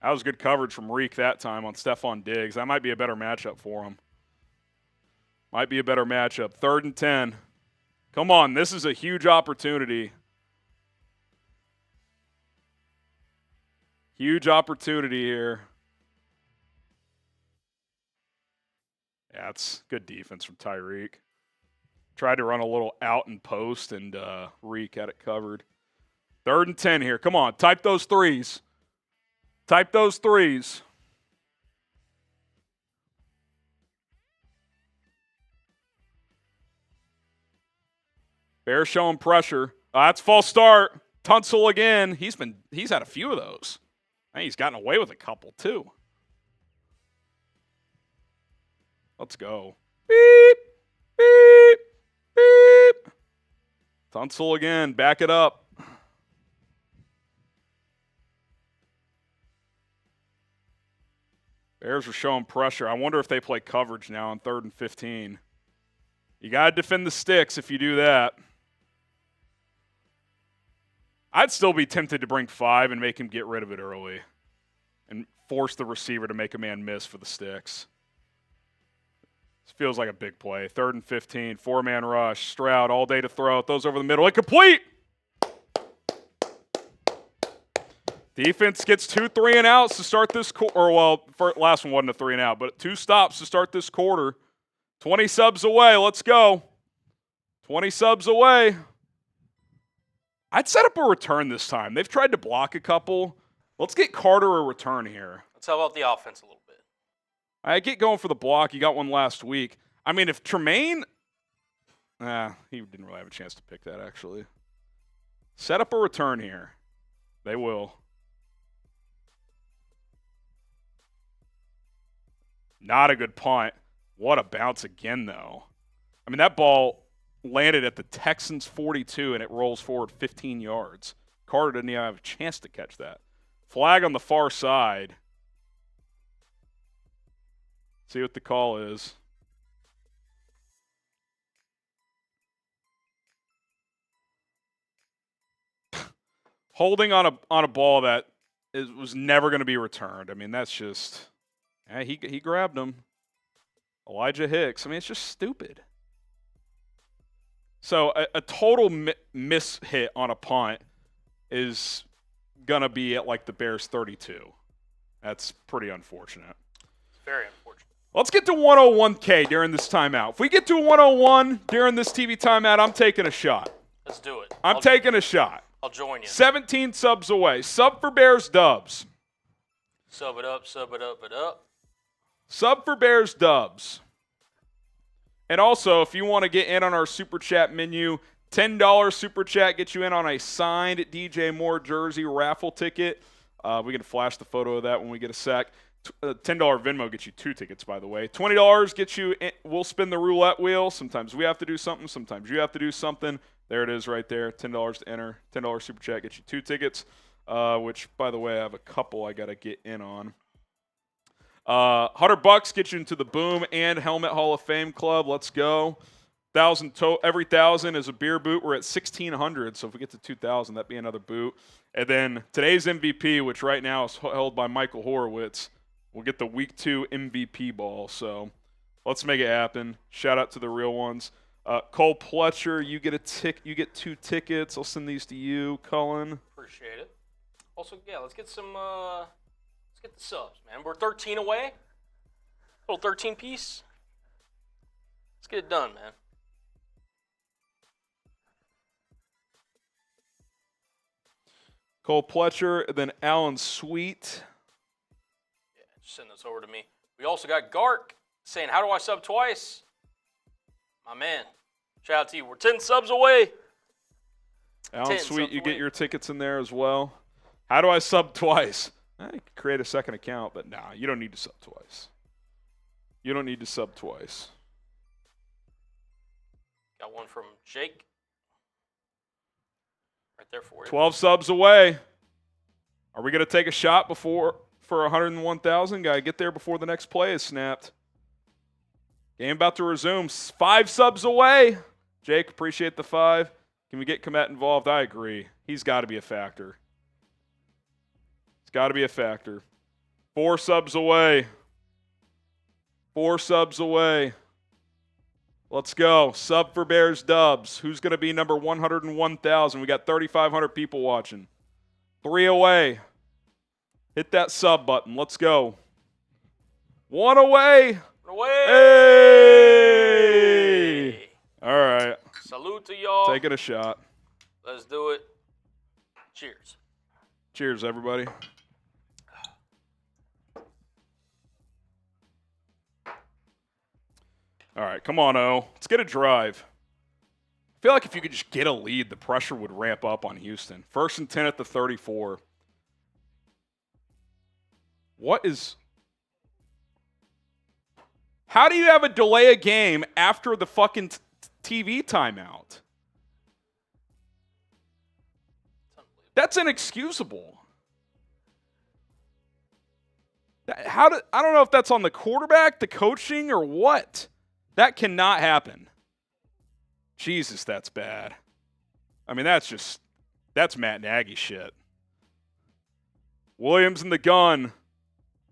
That was good coverage from Reek that time on Stefon Diggs. That might be a better matchup for him. Might be a better matchup. 3rd and 10. Come on, this is a huge opportunity. Huge opportunity here. Yeah, it's good defense from Tyreek. Tried to run a little out and post, and Reek had it covered. 3rd and 10 here. Come on, type those threes. Type those threes. Bears showing pressure. That's false start. Tunsil again. He's had a few of those. I think he's gotten away with a couple too. Let's go. Beep, beep, beep. Tunsil again. Back it up. Bears are showing pressure. I wonder if they play coverage now on 3rd and 15. You got to defend the sticks if you do that. I'd still be tempted to bring 5 and make him get rid of it early and force the receiver to make a man miss for the sticks. This feels like a big play. 3rd and 15, 4-man rush. Stroud all day to throw. Throws over the middle. Incomplete! Defense gets 2 3-and-outs to start this quarter. Last one wasn't a 3-and-out, but 2 stops to start this quarter. 20 subs away. Let's go. 20 subs away. I'd set up a return this time. They've tried to block a couple. Let's get Carter a return here. Let's help out the offense a little bit. I get going for the block. You got one last week. I mean, if Tremaine... he didn't really have a chance to pick that, actually. Set up a return here. They will. Not a good punt. What a bounce again, though. I mean, that ball landed at the Texans 42, and it rolls forward 15 yards. Carter didn't even have a chance to catch that. Flag on the far side. See what the call is. Holding on a ball that was never going to be returned. I mean, that's just... Yeah, he grabbed him. Elijah Hicks. I mean, it's just stupid. So a total miss hit on a punt is going to be at like the Bears 32. That's pretty unfortunate. Very unfortunate. Let's get to 101K during this timeout. If we get to 101 during this TV timeout, I'm taking a shot. Let's do it. I'm taking a shot. I'll join you. 17 subs away. Sub for Bears dubs. Sub it up, sub it up, it up. Sub for Bears dubs. And also, if you want to get in on our Super Chat menu, $10 Super Chat gets you in on a signed DJ Moore jersey raffle ticket. We can flash the photo of that when we get a sec. $10 Venmo gets you 2 tickets, by the way. $20 gets you in, we'll spin the roulette wheel. Sometimes we have to do something. Sometimes you have to do something. There it is right there. $10 to enter. $10 Super Chat gets you 2 tickets, which, by the way, I have a couple I got to get in on. $100 gets you into the Boom and Helmet Hall of Fame Club. Let's go. Every 1,000 is a beer boot. We're at 1,600, so if we get to 2,000, that'd be another boot. And then today's MVP, which right now is held by Michael Horowitz, we'll get the Week 2 MVP ball. So let's make it happen. Shout out to the real ones. Cole Pletcher, you get 2 tickets. I'll send these to you, Cullen. Appreciate it. Also, yeah, let's get some. Let's get the subs, man. We're 13 away. Little 13 piece. Let's get it done, man. Cole Pletcher, then Alan Sweet. Yeah, just send this over to me. We also got Gark saying, how do I sub twice? My man. Shout out to you. We're 10 subs away. Alan 10 Sweet, subs you get away. your tickets in there as well. How do I sub twice? I could create a second account, but nah, you don't need to sub twice. You don't need to sub twice. Got one from Jake. Right there for you. 12 subs away. Are we going to take a shot for 101,000? Got to get there before the next play is snapped. Game about to resume. 5 subs away. Jake, appreciate the 5. Can we get Kmet involved? I agree. He's got to be a factor. It's got to be a factor. 4 subs away. 4 subs away. Let's go. Sub for Bears Dubs. Who's going to be number 101,000? We got 3,500 people watching. 3 away. Hit that sub button. Let's go. 1 away. Away. Hey. All right. Salute to y'all. Taking a shot. Let's do it. Cheers. Cheers, everybody. All right, come on, O. Let's get a drive. I feel like if you could just get a lead, the pressure would ramp up on Houston. 1st and 10 at the 34. How do you have a delay a game after the fucking TV timeout? That's inexcusable. I don't know if that's on the quarterback, the coaching, or what. That cannot happen. Jesus, that's bad. I mean, that's Matt Nagy shit. Williams in the gun.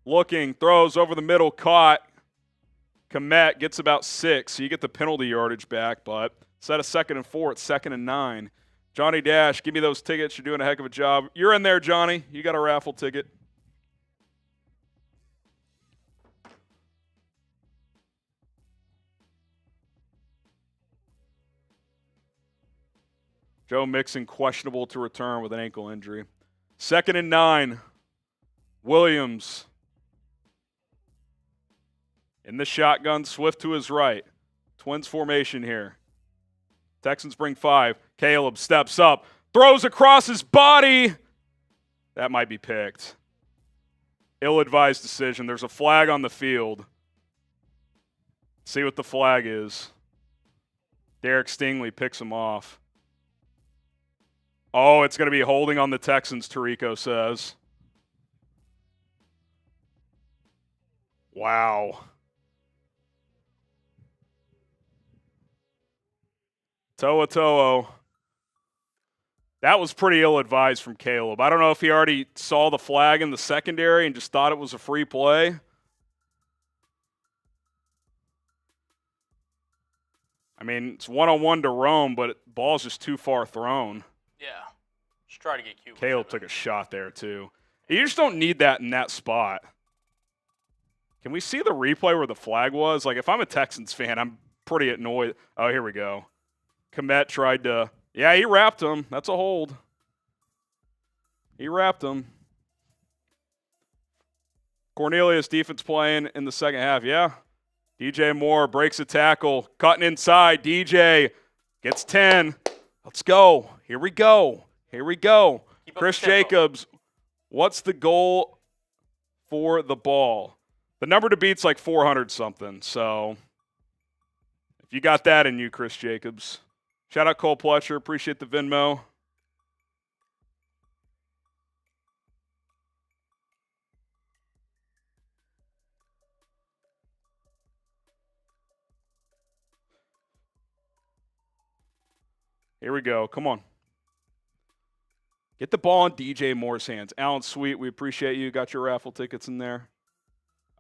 Looking, throws over the middle, caught. Kmet gets about 6, so you get the penalty yardage back, but instead of 2nd and 4, it's 2nd and 9. Johnny Dash, give me those tickets. You're doing a heck of a job. You're in there, Johnny. You got a raffle ticket. Joe Mixon questionable to return with an ankle injury. 2nd and 9. Williams. In the shotgun, Swift to his right. Twins formation here. Texans bring 5. Caleb steps up. Throws across his body. That might be picked. Ill-advised decision. There's a flag on the field. See what the flag is. Derek Stingley picks him off. Oh, it's going to be holding on the Texans, Tirico says. Wow. To'o. That was pretty ill-advised from Caleb. I don't know if he already saw the flag in the secondary and just thought it was a free play. I mean, it's one-on-one to Rome, but ball's just too far thrown. Yeah. Just try to get cute. Caleb took a shot there, too. You just don't need that in that spot. Can we see the replay where the flag was? Like, if I'm a Texans fan, I'm pretty annoyed. Oh, here we go. Kmet tried to – yeah, he wrapped him. That's a hold. He wrapped him. Cornelius defense playing in the second half. Yeah. DJ Moore breaks a tackle. Cutting inside. DJ gets 10. Let's go. Here we go. Chris Jacobs, what's the goal for the ball? The number to beat's like 400-something. So if you got that in you, Chris Jacobs. Shout out Cole Pletcher. Appreciate the Venmo. Here we go. Come on. Get the ball in DJ Moore's hands. Alan Sweet, we appreciate you. Got your raffle tickets in there.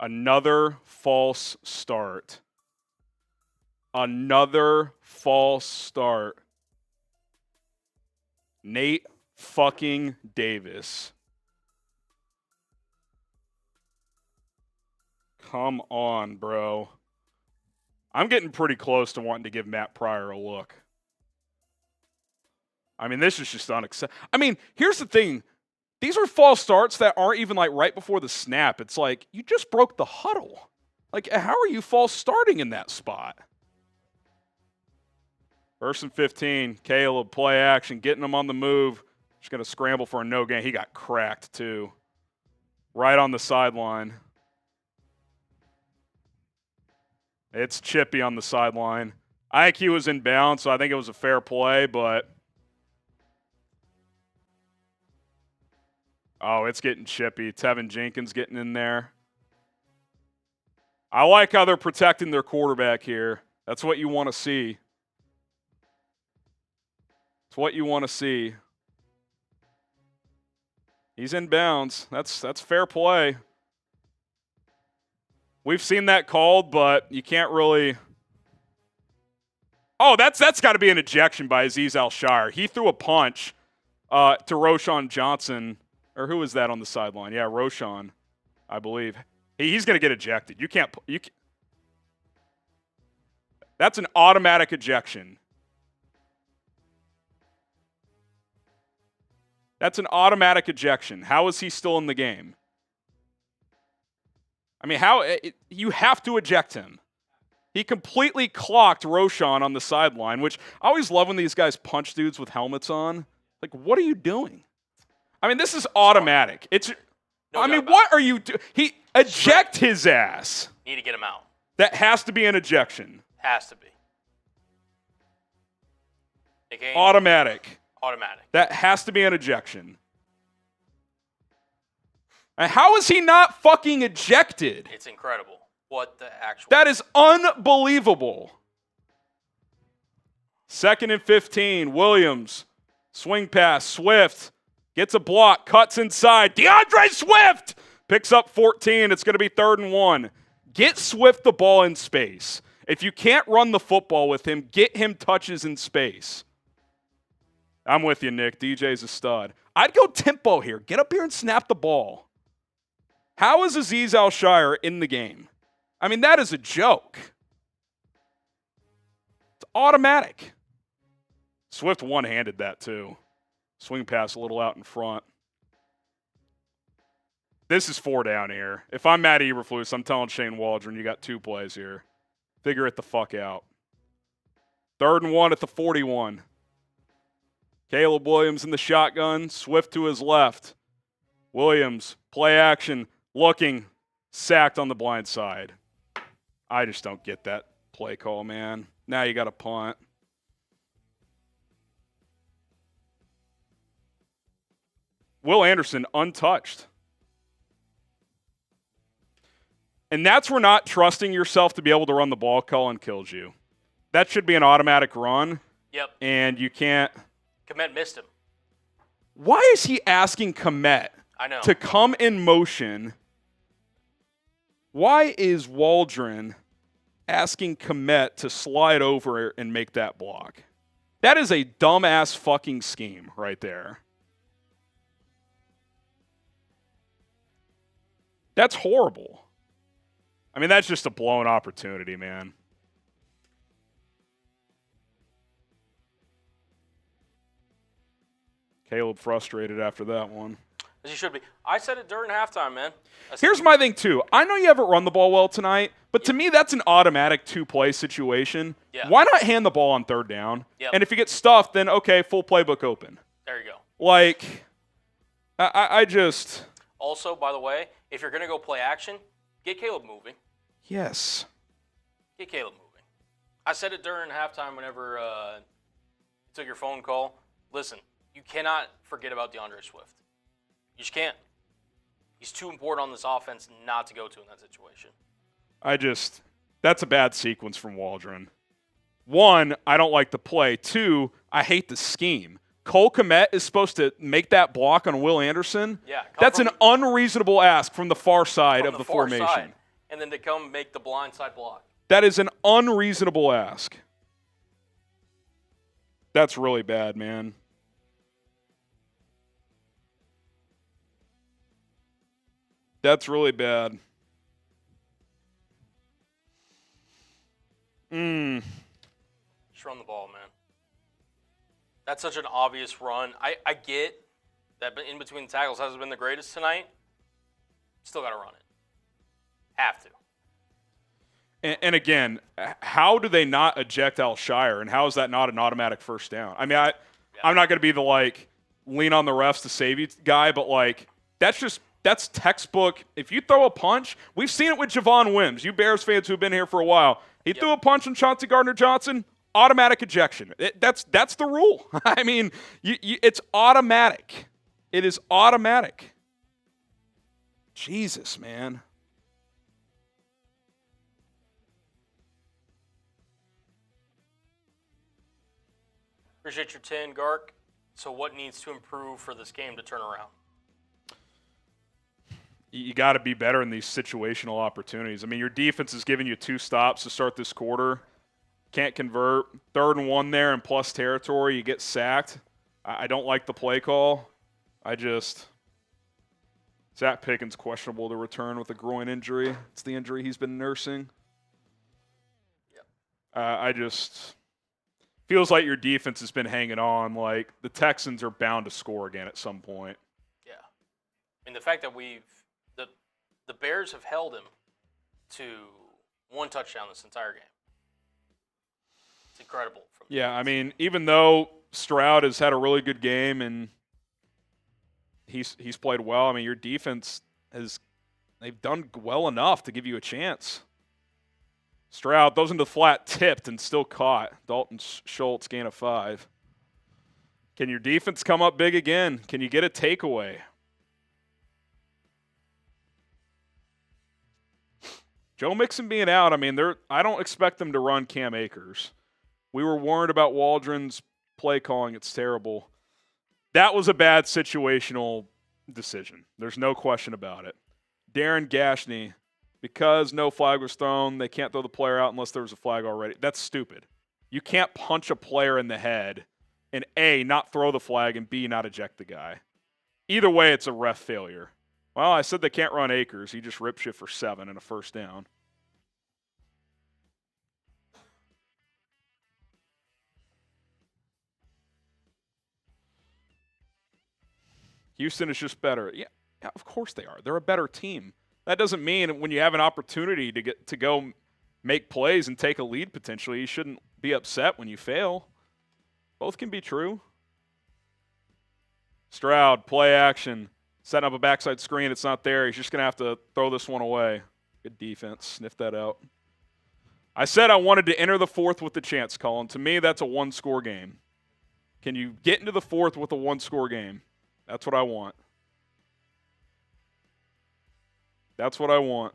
Another false start. Nate fucking Davis. Come on, bro. I'm getting pretty close to wanting to give Matt Pryor a look. I mean, this is just unacceptable. I mean, here's the thing. These are false starts that aren't even like right before the snap. It's like, you just broke the huddle. Like, how are you false starting in that spot? First and 15. Caleb, play action, getting him on the move. Just going to scramble for a no gain. He got cracked, too. Right on the sideline. It's chippy on the sideline. I think he was in bounds, so I think it was a fair play, but oh, it's getting chippy. Tevin Jenkins getting in there. I like how they're protecting their quarterback here. That's what you want to see. It's what you want to see. He's in bounds. That's fair play. We've seen that called, but you can't really. Oh, that's got to be an ejection by Azeez Al-Shire. He threw a punch to Roschon Johnson, or who was that on the sideline? Yeah, Roschon, I believe. He's going to get ejected. You can't. That's an automatic ejection. That's an automatic ejection. How is he still in the game? I mean, you have to eject him. He completely clocked Roschon on the sideline, which I always love when these guys punch dudes with helmets on. Like, what are you doing? I mean, this is automatic. What are you doing? Eject his ass. Need to get him out. That has to be an ejection. Has to be. Automatic. Automatic. That has to be an ejection. And how is he not fucking ejected? It's incredible. What the actual... That is unbelievable. 2nd and 15. Williams. Swing pass. Swift. Gets a block. Cuts inside. DeAndre Swift picks up 14. It's going to be 3rd and 1. Get Swift the ball in space. If you can't run the football with him, get him touches in space. I'm with you, Nick. DJ's a stud. I'd go tempo here. Get up here and snap the ball. How is Azeez Al-Shire in the game? I mean, that is a joke. It's automatic. Swift one-handed that, too. Swing pass a little out in front. This is 4 down here. If I'm Matt Eberflus, I'm telling Shane Waldron, you got 2 plays here. Figure it the fuck out. 3rd and 1 at the 41. Caleb Williams in the shotgun. Swift to his left. Williams, play action, looking, sacked on the blind side. I just don't get that play call, man. Now you got to punt. Will Anderson untouched. And that's where not trusting yourself to be able to run the ball, Cullen, kills you. That should be an automatic run. Yep. And you can't. Kmet missed him. Why is he asking Kmet to come in motion? Why is Waldron asking Kmet to slide over and make that block? That is a dumbass fucking scheme right there. That's horrible. I mean, that's just a blown opportunity, man. Caleb frustrated after that one. As he should be. I said it during halftime, man. Here's my thing, too. I know you haven't run the ball well tonight, but to me, that's an automatic 2-play situation. Yeah. Why not hand the ball on 3rd down? Yep. And if you get stuffed, then, okay, full playbook open. There you go. Like, I just... Also, by the way, if you're going to go play action, get Caleb moving. Yes. Get Caleb moving. I said it during halftime whenever you took your phone call. Listen, you cannot forget about DeAndre Swift. You just can't. He's too important on this offense not to go to in that situation. That's a bad sequence from Waldron. 1, I don't like the play. 2, I hate the scheme. Cole Kmet is supposed to make that block on Will Anderson. Yeah, that's an unreasonable ask from the far side of the formation. Side, and then to come make the blind side block. That is an unreasonable ask. That's really bad, man. That's really bad. Just run the ball, man. That's such an obvious run. I get that in between the tackles hasn't been the greatest tonight. Still got to run it. Have to. And again, how do they not eject Alshire, and how is that not an automatic first down? I mean, I'm not going to be the, like, lean on the refs to save you guy, but, like, that's textbook. If you throw a punch, we've seen it with Javon Wims. You Bears fans who have been here for a while. He threw a punch on Chauncey Gardner-Johnson, automatic ejection. That's the rule. I mean, it's automatic. It is automatic. Jesus, man. Appreciate your 10, Gark. So what needs to improve for this game to turn around? You got to be better in these situational opportunities. I mean, your defense is giving you 2 stops to start this quarter. Can't convert. 3rd and 1 there in plus territory. You get sacked. I don't like the play call. Zach Pickens questionable to return with a groin injury. It's the injury he's been nursing. Yep. Feels like your defense has been hanging on. Like, the Texans are bound to score again at some point. Yeah. I mean, the fact that the Bears have held him to 1 touchdown this entire game. It's incredible. I mean, even though Stroud has had a really good game and he's played well, I mean, your defense they've done well enough to give you a chance. Stroud throws into the flat, tipped, and still caught. Dalton Schultz, gain of 5. Can your defense come up big again? Can you get a takeaway? Joe Mixon being out, I mean, I don't expect them to run Cam Akers. We were warned about Waldron's play calling. It's terrible. That was a bad situational decision. There's no question about it. Darren Gashney, because no flag was thrown, they can't throw the player out unless there was a flag already. That's stupid. You can't punch a player in the head and A, not throw the flag, and B, not eject the guy. Either way, it's a ref failure. Well, I said they can't run Akers. He just rips you for 7 and a first down. Houston is just better. Yeah, of course they are. They're a better team. That doesn't mean when you have an opportunity to go make plays and take a lead potentially, you shouldn't be upset when you fail. Both can be true. Stroud, play action. Setting up a backside screen. It's not there. He's just going to have to throw this one away. Good defense. Sniff that out. I said I wanted to enter the 4th with the chance, Colin. To me, that's a 1-score game. Can you get into the 4th with a 1-score game? That's what I want. That's what I want.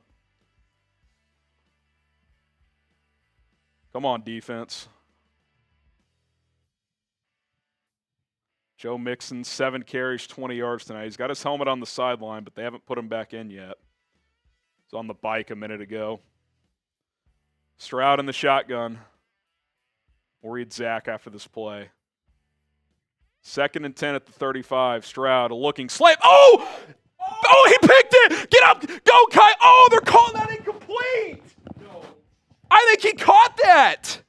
Come on, defense. Joe Mixon, 7 carries, 20 yards tonight. He's got his helmet on the sideline, but they haven't put him back in yet. He's on the bike a minute ago. Stroud in the shotgun. We'll read Zach after this play. 2nd and 10 at the 35. Stroud, a looking slant. Oh, he picked it. Get up. Go, Kai. Oh, they're calling that incomplete. No. I think he caught that.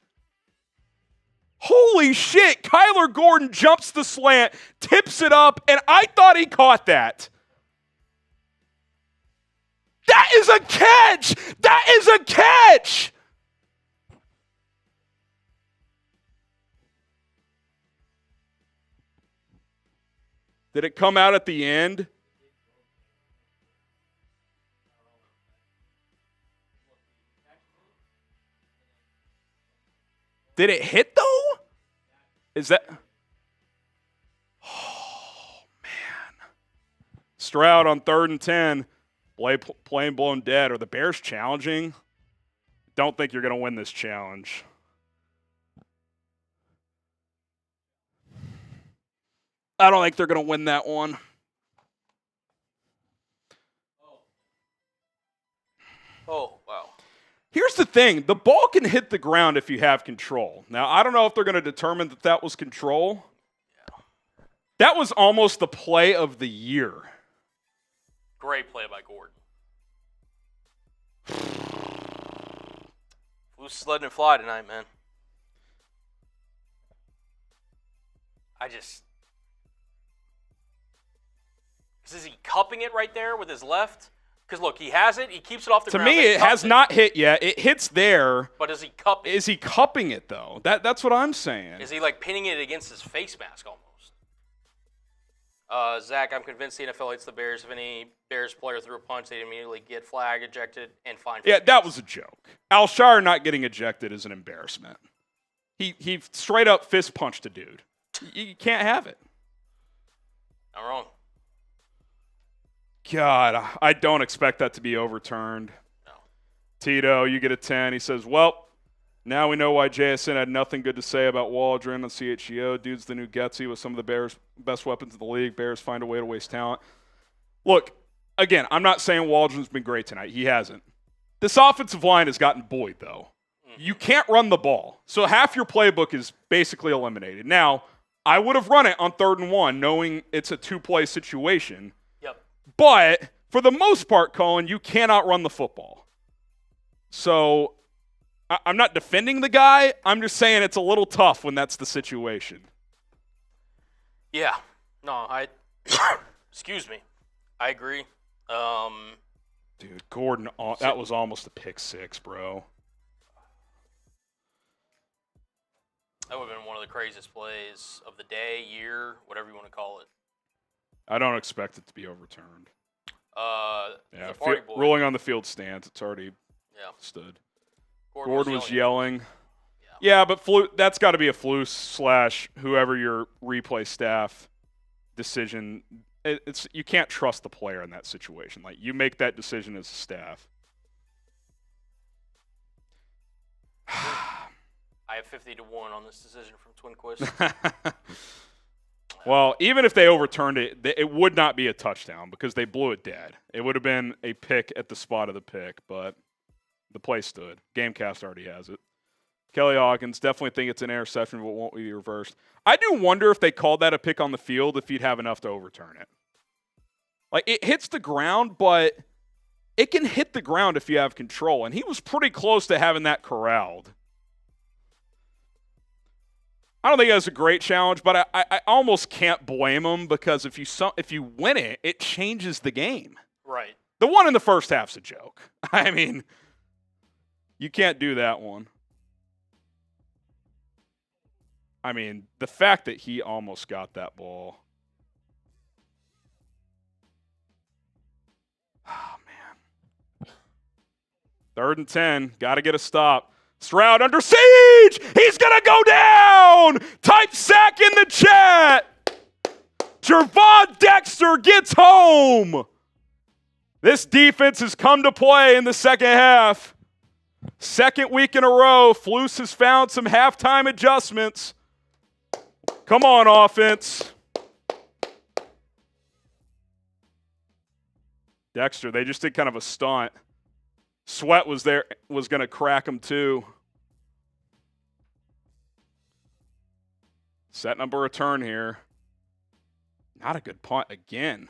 Holy shit. Kyler Gordon jumps the slant, tips it up, and I thought he caught that. That is a catch. That is a catch. Did it come out at the end? Did it hit, though? Is that... Oh, man. Stroud on 3rd and 10. Plane blown dead. Are the Bears challenging? Don't think you're going to win this challenge. I don't think they're going to win that one. Oh, wow. Here's the thing. The ball can hit the ground if you have control. Now, I don't know if they're going to determine that that was control. Yeah. That was almost the play of the year. Great play by Gordon. Loose sled and fly tonight, man. Is he cupping it right there with his left? Because, look, he has it. He keeps it off the To ground. me, it has not hit yet. It hits there. But is he cupping? Is he cupping it, though? That's what I'm saying. Is he, like, pinning it against his face mask almost? Zach, I'm convinced the NFL hates the Bears. If any Bears player threw a punch, they'd immediately get flagged, ejected, and fined. Yeah, that was a joke. Alshire not getting ejected is an embarrassment. He straight up fist punched a dude. You can't have it. Not wrong. God, I don't expect that to be overturned. No. Tito, you get a 10. He says, well, now we know why JSN had nothing good to say about Waldron on CHGO. Dude's the new Gutsy with some of the Bears' best weapons in the league. Bears find a way to waste talent. Look, again, I'm not saying Waldron's been great tonight. He hasn't. This offensive line has gotten buoyed, though. You can't run the ball. So half your playbook is basically eliminated. Now, I would have run it on 3rd and 1, knowing it's a 2-play situation. Yep. But for the most part, Colin, you cannot run the football. So I'm not defending the guy. I'm just saying it's a little tough when that's the situation. Yeah. No, excuse me. I agree. Dude, Gordon, that was almost a pick 6, bro. That would have been one of the craziest plays of the day, year, whatever you want to call it. I don't expect it to be overturned. Yeah, party boy. Ruling on the field stands. It's already stood. Gordon was yelling. Yeah, but that's got to be a / whoever your replay staff decision. It's you can't trust the player in that situation. Like, you make that decision as a staff. I have 50-1 on this decision from Twinquist. Well, even if they overturned it, it would not be a touchdown because they blew it dead. It would have been a pick at the spot of the pick, but the play stood. Gamecast already has it. Kelly Hawkins, definitely think it's an interception, but won't be reversed. I do wonder if they called that a pick on the field if you'd have enough to overturn it. Like, it hits the ground, but it can hit the ground if you have control, and he was pretty close to having that corralled. I don't think that's a great challenge, but I almost can't blame him because if you win it, it changes the game. Right. The one in the first half's a joke. I mean, you can't do that one. I mean, the fact that he almost got that ball. Oh, man. 3rd and 10. Got to get a stop. Stroud under siege. He's going to go down. Type sack in the chat. Gervon Dexter gets home. This defense has come to play in the second half. Second week in a row, Flus has found some halftime adjustments. Come on, offense. Dexter, they just did kind of a stunt. Sweat was going to crack him too. Setting up a return here. Not a good punt again.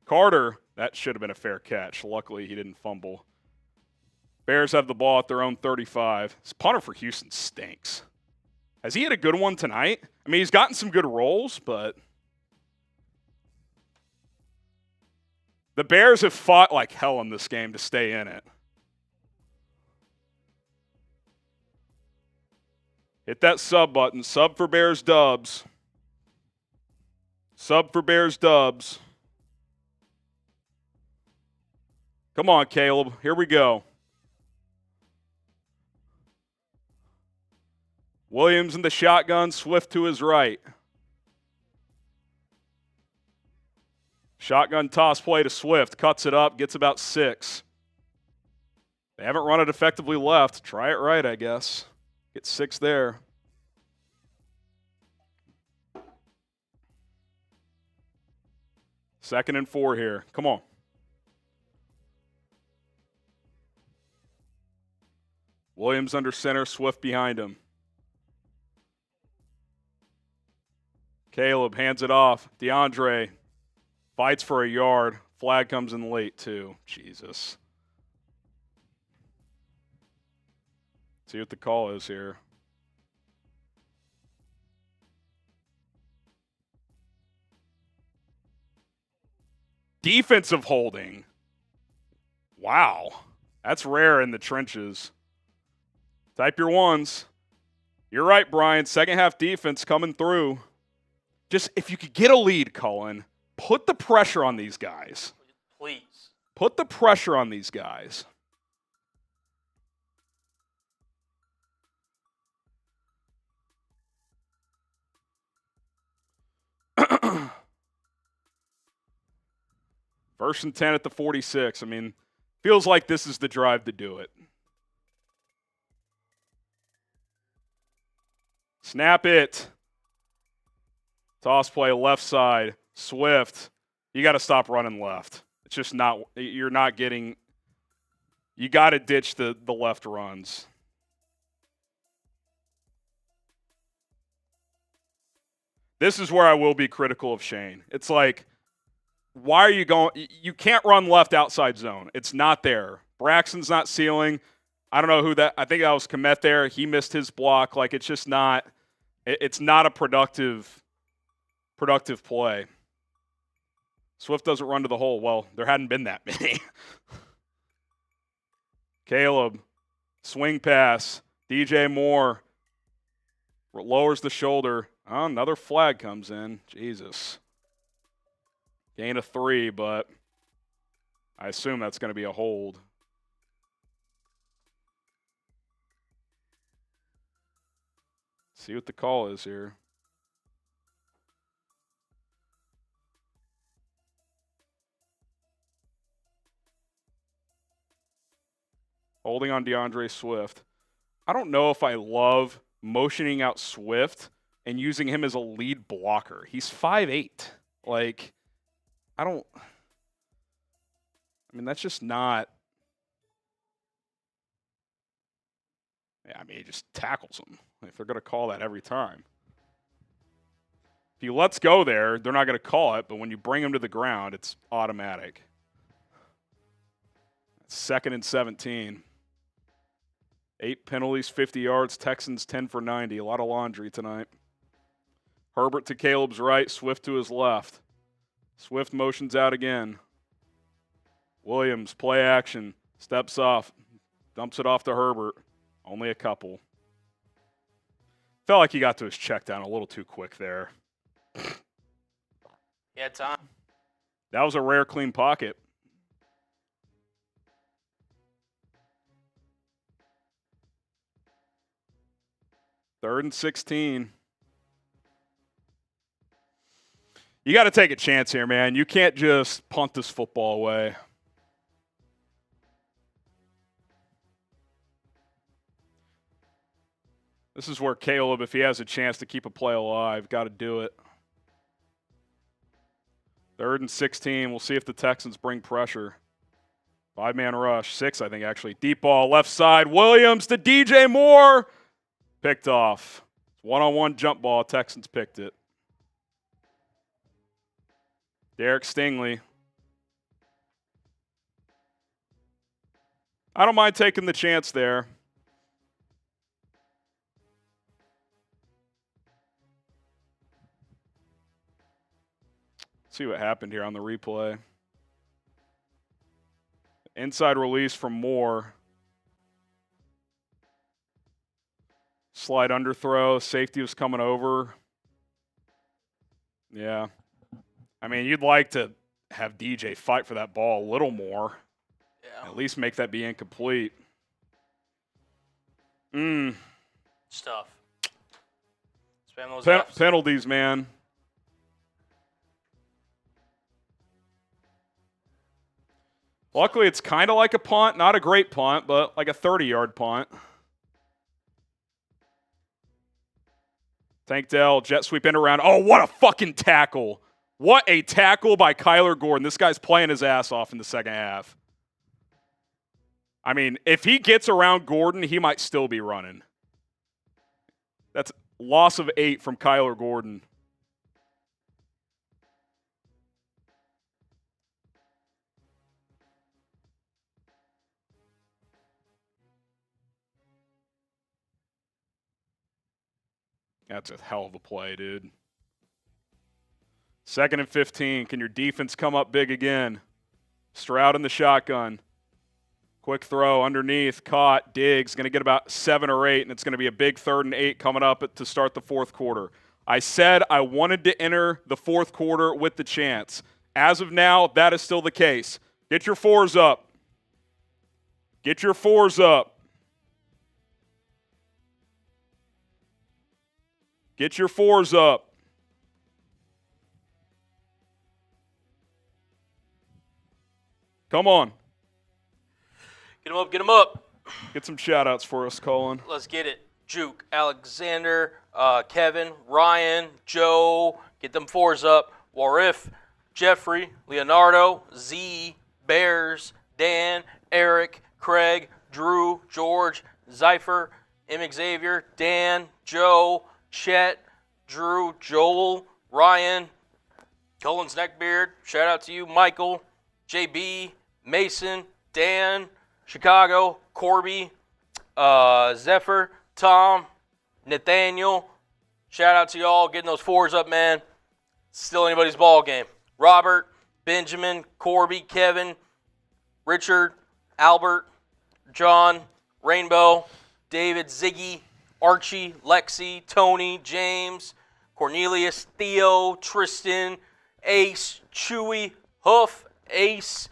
Carter, that should have been a fair catch. Luckily, he didn't fumble. Bears have the ball at their own 35. This punter for Houston stinks. Has he had a good one tonight? I mean, he's gotten some good rolls, but the Bears have fought like hell in this game to stay in it. Hit that sub button. Sub for Bears dubs. Sub for Bears dubs. Come on, Caleb. Here we go. Williams in the shotgun. Swift to his right. Shotgun toss play to Swift. Cuts it up. Gets about 6. They haven't run it effectively left. Try it right, I guess. Get 6 there. Second and 4 here. Come on. Williams under center. Swift behind him. Caleb hands it off. DeAndre fights for a yard. Flag comes in late, too. Jesus. See what the call is here. Defensive holding. Wow. That's rare in the trenches. Type your ones. You're right, Brian. Second half defense coming through. Just if you could get a lead, Cullen, put the pressure on these guys. Please. Put the pressure on these guys. First and 10 at the 46. I mean, feels like this is the drive to do it. Snap it. Toss play left side. Swift. You got to stop running left. It's just not, you're not getting, you got to ditch the left runs. This is where I will be critical of Shane. It's like, why are you going? You can't run left outside zone. It's not there. Braxton's not sealing. I don't know who that. I think that was Kmet there. He missed his block. Like, it's just not. It's not a productive play. Swift doesn't run to the hole. Well, there hadn't been that many. Caleb, swing pass. DJ Moore lowers the shoulder. Oh, another flag comes in. Jesus. Gain of 3, but I assume that's going to be a hold. See what the call is here. Holding on DeAndre Swift. I don't know if I love motioning out Swift and using him as a lead blocker. He's 5'8". Like, that's just not. Yeah, I mean, he just tackles him. If they're going to call that every time. If he lets go there, they're not going to call it, but when you bring him to the ground, it's automatic. 2nd and 17. 8 penalties, 50 yards. Texans 10 for 90. A lot of laundry tonight. Herbert to Caleb's right, Swift to his left. Swift motions out again. Williams, play action, steps off, dumps it off to Herbert. Only a couple. Felt like he got to his check down a little too quick there. Yeah, Tom. That was a rare clean pocket. Third and 16. You got to take a chance here, man. You can't just punt this football away. This is where Caleb, if he has a chance to keep a play alive, got to do it. 3rd and 16. We'll see if the Texans bring pressure. 5-man rush. 6, I think, actually. Deep ball, left side. Williams to DJ Moore. Picked off. One-on-one jump ball. Texans picked it. Derek Stingley. I don't mind taking the chance there. See what happened here on the replay. Inside release from Moore. Slide underthrow. Safety was coming over. Yeah. I mean, you'd like to have DJ fight for that ball a little more. Yeah. At least make that be incomplete. Stuff. Spam those Fs. Penalties, man. Luckily, it's kind of like a punt. Not a great punt, but like a 30-yard punt. Tank Dell, jet sweep in around. Oh, what a fucking tackle. What a tackle by Kyler Gordon. This guy's playing his ass off in the second half. I mean, if he gets around Gordon, he might still be running. That's loss of 8 from Kyler Gordon. That's a hell of a play, dude. 2nd and 15. Can your defense come up big again? Stroud in the shotgun. Quick throw underneath, caught, Diggs, going to get about 7 or 8, and it's going to be a big 3rd and 8 coming up to start the fourth quarter. I said I wanted to enter the fourth quarter with the chance. As of now, that is still the case. Get your 4s up. Get your 4s up. Get your 4s up. Come on. Get him up, get him up. Get some shout-outs for us, Colin. Let's get it. Juke, Alexander, Kevin, Ryan, Joe. Get them 4s up. Warif, Jeffrey, Leonardo, Z, Bears, Dan, Eric, Craig, Drew, George, Zypher, M. Xavier, Dan, Joe, Chet, Drew, Joel, Ryan, Colin's Neckbeard. Shout out to you, Michael, JB, Mason, Dan, Chicago, Corby, Zephyr, Tom, Nathaniel. Shout out to y'all getting those 4s up, man. Still anybody's ball game. Robert, Benjamin, Corby, Kevin, Richard, Albert, John, Rainbow, David, Ziggy, Archie, Lexi, Tony, James, Cornelius, Theo, Tristan, Ace, Chewy, Hoof, Ace,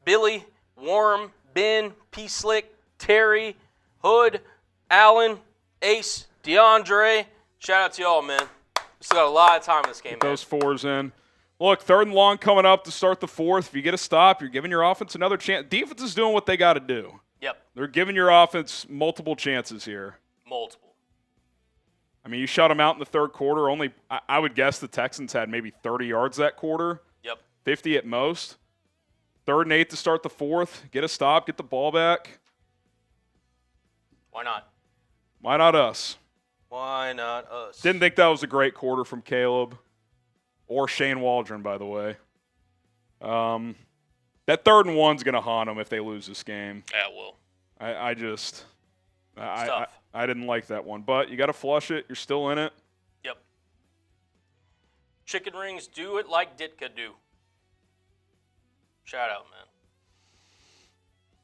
Billy, Worm, Ben, P-Slick, Terry, Hood, Allen, Ace, DeAndre. Shout out to y'all, man. We still got a lot of time in this game, Get man. those 4s in. Look, 3rd and long coming up to start the fourth. If you get a stop, you're giving your offense another chance. Defense is doing what they got to do. Yep. They're giving your offense multiple chances here. Multiple. I mean, you shut them out in the third quarter. I would guess the Texans had maybe 30 yards that quarter. Yep. 50 at most. 3rd and 8 to start the fourth. Get a stop. Get the ball back. Why not? Why not us? Why not us? Didn't think that was a great quarter from Caleb or Shane Waldron, by the way. That 3rd and 1's going to haunt them if they lose this game. Yeah, it will. I didn't like that one. But you got to flush it. You're still in it. Yep. Chicken rings, do it like Ditka do. Shout out,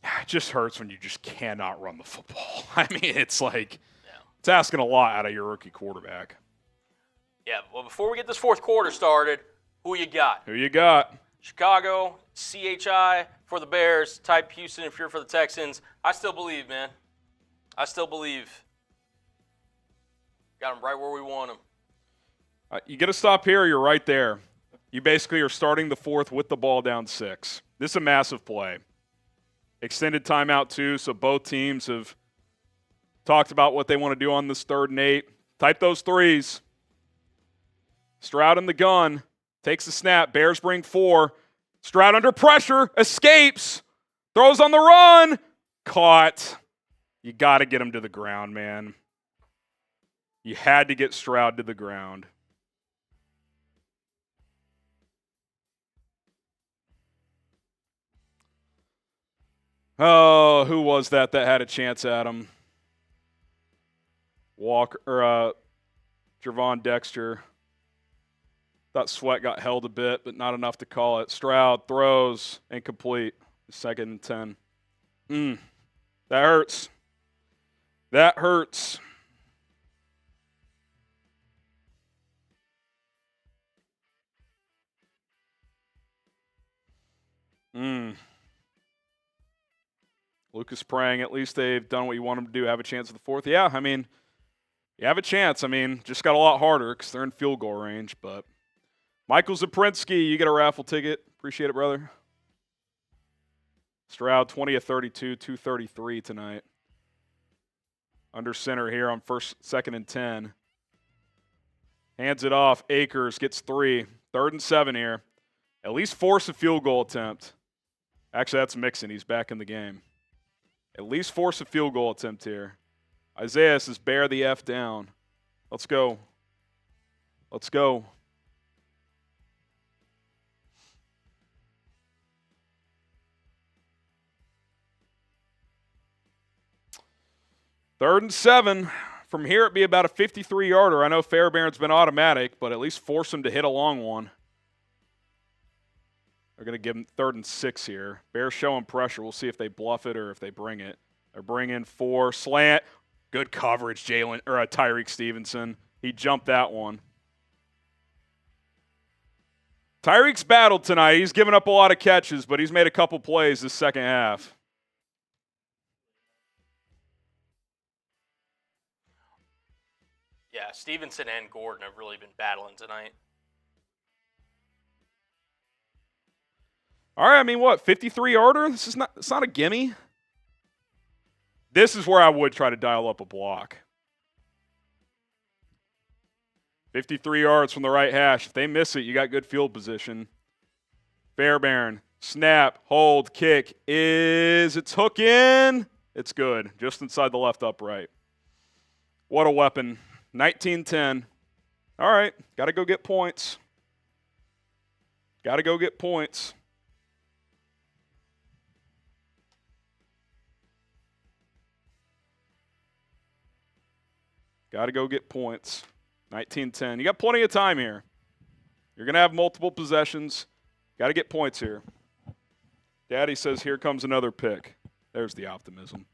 man. It just hurts when you just cannot run the football. I mean, it's like it's asking a lot out of your rookie quarterback. Yeah, well, before we get this fourth quarter started, who you got? Who you got? Chicago, CHI for the Bears, type Houston if you're for the Texans. I still believe, man. I still believe. Got them right where we want them. You get a stop here, you're right there. You basically are starting the fourth with the ball down 6. This is a massive play. Extended timeout, too, so both teams have talked about what they want to do on this 3rd and 8. Type those 3s. Stroud in the gun. Takes the snap. Bears bring 4. Stroud under pressure. Escapes. Throws on the run. Caught. You got to get him to the ground, man. You had to get Stroud to the ground. Oh, who was that had a chance at him? Walker or Javon Dexter. Thought Sweat got held a bit, but not enough to call it. Stroud throws incomplete. 2nd and 10. That hurts. That hurts. Lucas praying, at least they've done what you want them to do, have a chance at the fourth. Yeah, I mean, you have a chance. I mean, just got a lot harder because they're in field goal range. But Michael Zaprinsky, you get a raffle ticket. Appreciate it, brother. Stroud, 20 of 32, 233 tonight. Under center here on 2nd and 10. Hands it off. Akers gets 3. 3rd and 7 here. At least force a field goal attempt. Actually, that's Mixon. He's back in the game. At least force a field goal attempt here. Isaiah says, bear the F down. Let's go. Let's go. Third and 7. From here, it'd be about a 53-yarder. I know Fairbairn's been automatic, but at least force him to hit a long one. They're going to give them 3rd and 6 here. Bears showing pressure. We'll see if they bluff it or if they bring it. They're bringing 4. Slant. Good coverage, Tyreek Stevenson. He jumped that one. Tyreek's battled tonight. He's given up a lot of catches, but he's made a couple plays this second half. Yeah, Stevenson and Gordon have really been battling tonight. All right, I mean, what, 53-yarder? It's not a gimme. This is where I would try to dial up a block. 53 yards from the right hash. If they miss it, you got good field position. Fairbairn, snap, hold, kick. It's hook in. It's good. Just inside the left upright. What a weapon. 19-10. All right, got to go get points. Got to go get points. Got to go get points. 19-10. You got plenty of time here. You're going to have multiple possessions. Got to get points here. Daddy says, here comes another pick. There's the optimism.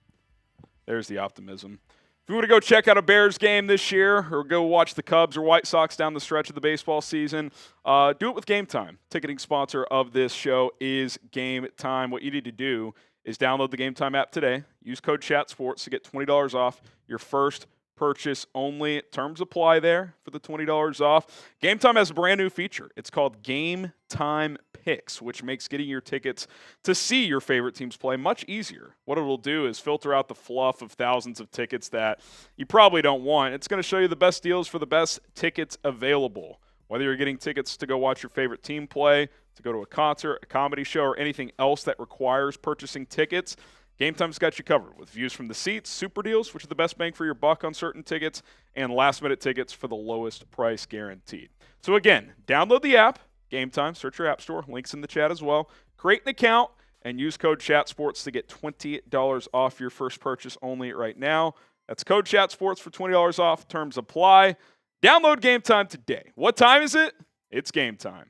There's the optimism. If you want to go check out a Bears game this year or go watch the Cubs or White Sox down the stretch of the baseball season, do it with Game Time. Ticketing sponsor of this show is Game Time. What you need to do is download the Game Time app today. Use code CHATSPORTS to get $20 off your first purchase only. Terms apply there for the $20 off. Game Time has a brand new feature. It's called Game Time Picks, which makes getting your tickets to see your favorite teams play much easier. What it'll do is filter out the fluff of thousands of tickets that you probably don't want. It's going to show you the best deals for the best tickets available. Whether you're getting tickets to go watch your favorite team play, to go to a concert, a comedy show, or anything else that requires purchasing tickets, Game Time's got you covered with views from the seats, super deals, which are the best bang for your buck on certain tickets, and last-minute tickets for the lowest price guaranteed. So again, download the app, Game Time, search your app store, links in the chat as well. Create an account and use code CHATSPORTS to get $20 off your first purchase only right now. That's code CHATSPORTS for $20 off. Terms apply. Download Game Time today. What time is it? It's game time.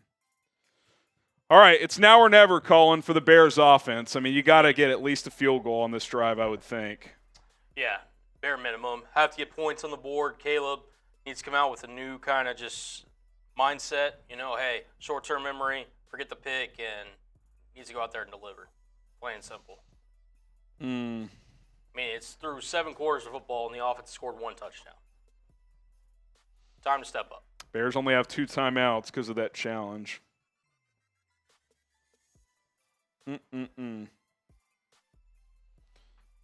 All right, it's now or never, Colin, for the Bears offense. I mean, you got to get at least a field goal on this drive, I would think. Yeah, bare minimum. Have to get points on the board. Caleb needs to come out with a new kind of just mindset. You know, hey, short-term memory, forget the pick, and needs to go out there and deliver. Plain and simple. I mean, it's through 7 quarters of football, and the offense scored 1 touchdown. Time to step up. Bears only have 2 timeouts because of that challenge.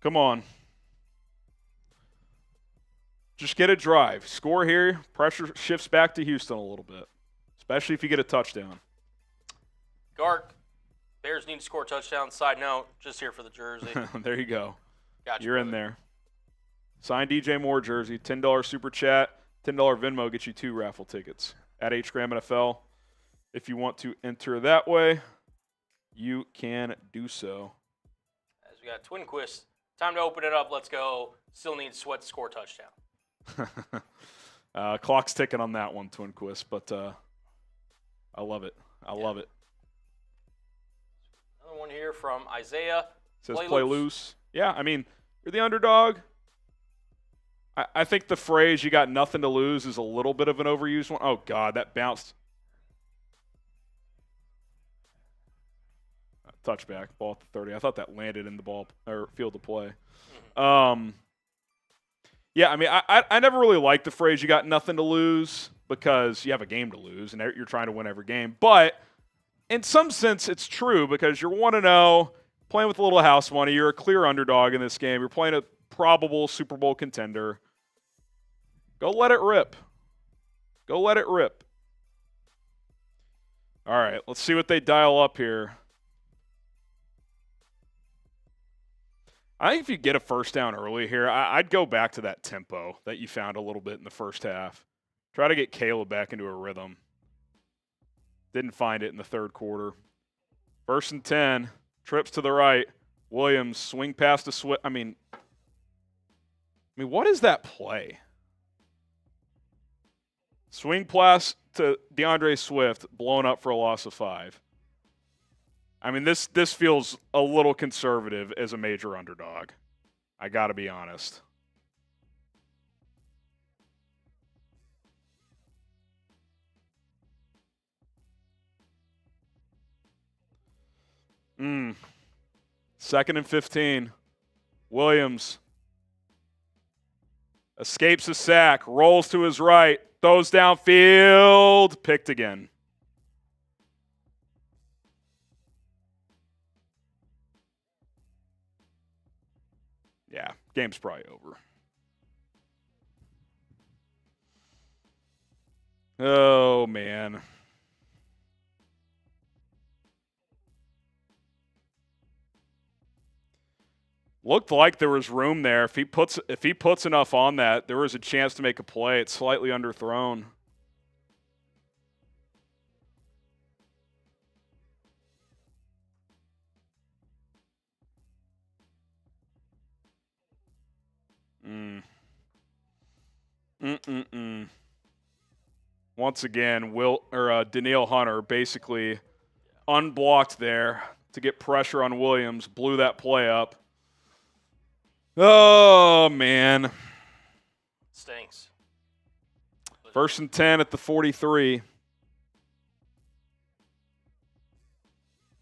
Come on. Just get a drive. Score here. Pressure shifts back to Houston a little bit, especially if you get a touchdown. Gark, Bears need to score a touchdown. Side note, just here for the jersey. There you go. Gotcha, You're brother. in there. Signed DJ Moore jersey. $10 super chat. $10 Venmo gets you 2 raffle tickets at HGram NFL. If you want to enter that way, you can do so. As we got Twin Quist. Time to open it up. Let's go. Still need Sweat to score a touchdown. Clock's ticking on that one, Twin Quist, but I love it. I love it. Another one here from Isaiah. Says play loose. Yeah, I mean, you're the underdog. I think the phrase "you got nothing to lose" is a little bit of an overused one. Oh God, that bounced. Touchback, ball at the 30. I thought that landed in the ball or field of play. Yeah, I mean, I never really liked the phrase "you got nothing to lose" because you have a game to lose and you're trying to win every game. But in some sense, it's true because you're 1-0, playing with a little house money. You're a clear underdog in this game. You're playing a probable Super Bowl contender. Go let it rip. Go let it rip. All right, let's see what they dial up here. I think if you get a first down early here, I'd go back to that tempo that you found a little bit in the first half. Try to get Caleb back into a rhythm. Didn't find it in the third quarter. 1st and 10, trips to the right. Williams, swing past the Swift. I mean, what is that play? Swing pass to DeAndre Swift, blown up for a loss of 5. I mean, this feels a little conservative as a major underdog. I got to be honest. Second and 15. Williams escapes a sack, rolls to his right, throws downfield, picked again. Yeah, game's probably over. Oh, man. Looked like there was room there. If he puts enough on that, there was a chance to make a play. It's slightly underthrown. Once again, Danielle Hunter basically unblocked there to get pressure on Williams, blew that play up. Oh, man. Stinks. First and 10 at the 43.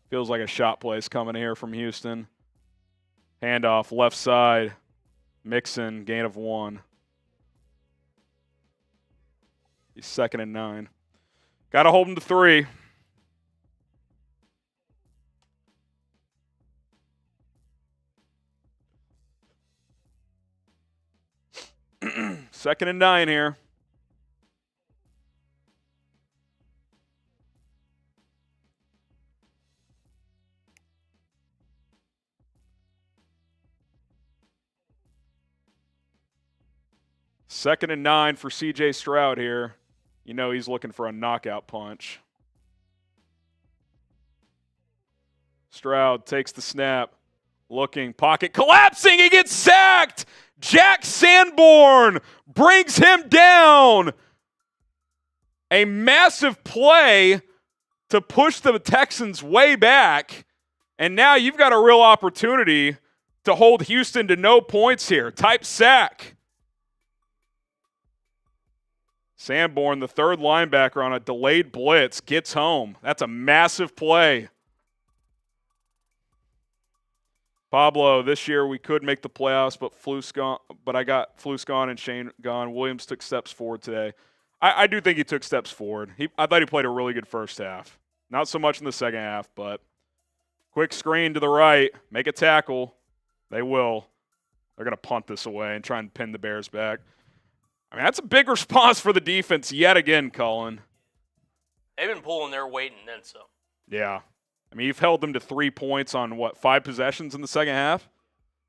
Feels like a shot place coming here from Houston. Handoff left side. Mixon, gain of 1. He's 2nd and 9. Got to hold him to 3. Second and 9 here. Second and 9 for C.J. Stroud here. You know he's looking for a knockout punch. Stroud takes the snap. Looking, pocket collapsing. He gets sacked. Jack Sanborn brings him down. A massive play to push the Texans way back. And now you've got a real opportunity to hold Houston to no points here. Type sack. Sanborn, the third linebacker on a delayed blitz, gets home. That's a massive play. Pablo, this year we could make the playoffs, but I got Fluce gone and Shane gone. Williams took steps forward today. I do think he took steps forward. I thought he played a really good first half. Not so much in the second half, but quick screen to the right, make a tackle. They will. They're going to punt this away and try and pin the Bears back. I mean, that's a big response for the defense yet again, Colin. They've been pulling their weight and then some. Yeah. I mean, you've held them to 3 points on, 5 possessions in the second half?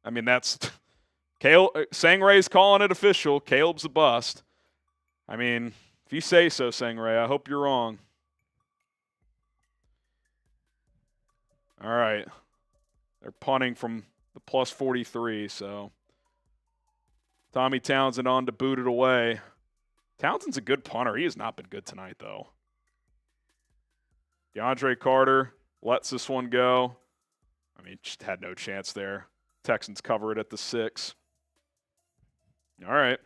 I mean, that's – Sangray's calling it official. Caleb's a bust. I mean, if you say so, Sangray, I hope you're wrong. All right. They're punting from the plus 43, so Tommy Townsend on to boot it away. Townsend's a good punter. He has not been good tonight, though. DeAndre Carter lets this one go. I mean, just had no chance there. Texans cover it at the 6. All right.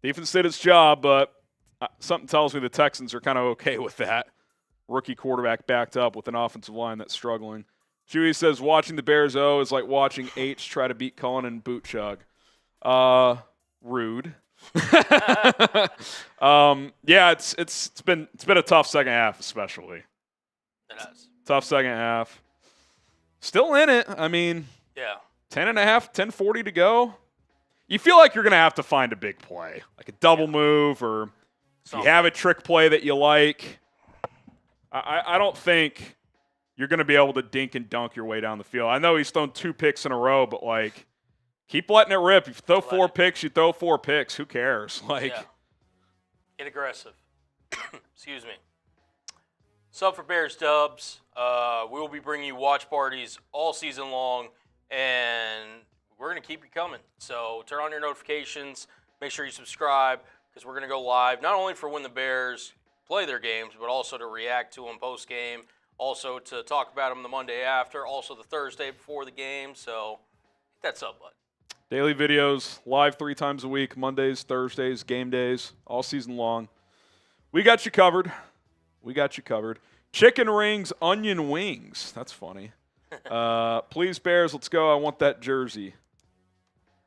Defense did its job, but something tells me the Texans are kind of okay with that. Rookie quarterback backed up with an offensive line that's struggling. Chewy says, watching the Bears O is like watching H try to beat Cullen and boot chug. Rude. Yeah, it's been a tough second half, especially. It has. Tough second half. Still in it. I mean, yeah. 10.5, 10:40 to go. You feel like you're going to have to find a big play, like a double move, or if you have a trick play that you like. I don't think you're going to be able to dink and dunk your way down the field. I know he's thrown 2 picks in a row, but, like, keep letting it rip. If you throw 4 picks, you throw 4 picks. Who cares? Like, yeah. Get aggressive. Excuse me. Sub for Bears Dubs. We will be bringing you watch parties all season long, and we're going to keep you coming. So turn on your notifications. Make sure you subscribe, because we're going to go live, not only for when the Bears play their games, but also to react to them post-game. also to talk about them the Monday after, also the Thursday before the game. So hit that sub button. Daily videos, live 3 times a week, Mondays, Thursdays, game days, all season long. We got you covered. We got you covered. Chicken rings, onion wings. That's funny. Please, Bears, let's go. I want that jersey.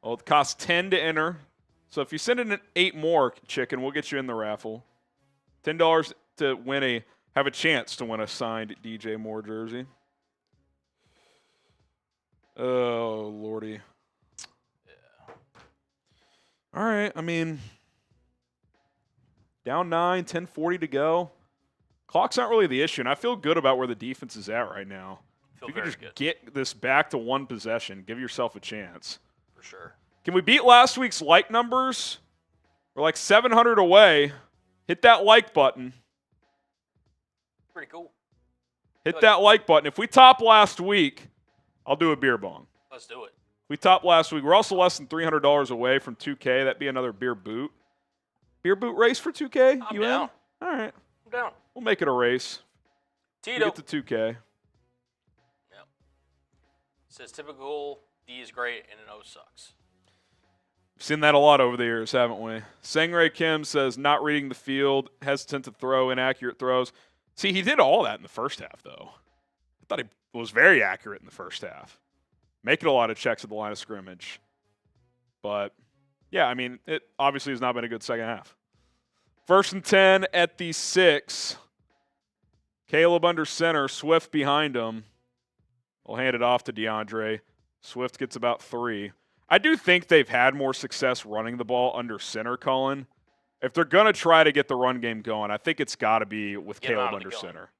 Well, it costs 10 to enter. So if you send in 8 more, chicken, we'll get you in the raffle. $10 to have a chance to win a signed DJ Moore jersey. Oh, Lordy. Yeah. All right, I mean, down 9, 10:40 to go. Clock's not really the issue, and I feel good about where the defense is at right now. Feel If you very could just good. get this back to 1 possession, give yourself a chance. For sure. Can we beat last week's like numbers? We're like 700 away. Hit that like button. Pretty cool. Hit that like button. If we top last week, I'll do a beer bong. Let's do it. If we top last week, we're also less than $300 away from 2K. That'd be another beer boot. Beer boot race for 2K? I'm You down. in? All right. I'm down. We'll make it a race. We Tito. get to 2K. Yep. Says typical D is great and an O sucks. We've seen that a lot over the years, haven't we? Sangray Kim says not reading the field, hesitant to throw, inaccurate throws. See, he did all that in the first half, though. I thought he was very accurate in the first half. Making a lot of checks at the line of scrimmage. But, yeah, I mean, it obviously has not been a good second half. 1st and 10 at the 6. Caleb under center, Swift behind him. We'll hand it off to DeAndre. Swift gets about 3. I do think they've had more success running the ball under center, Cullen. If they're going to try to get the run game going, I think it's got to be with Get 'em Caleb out of the under gun. center.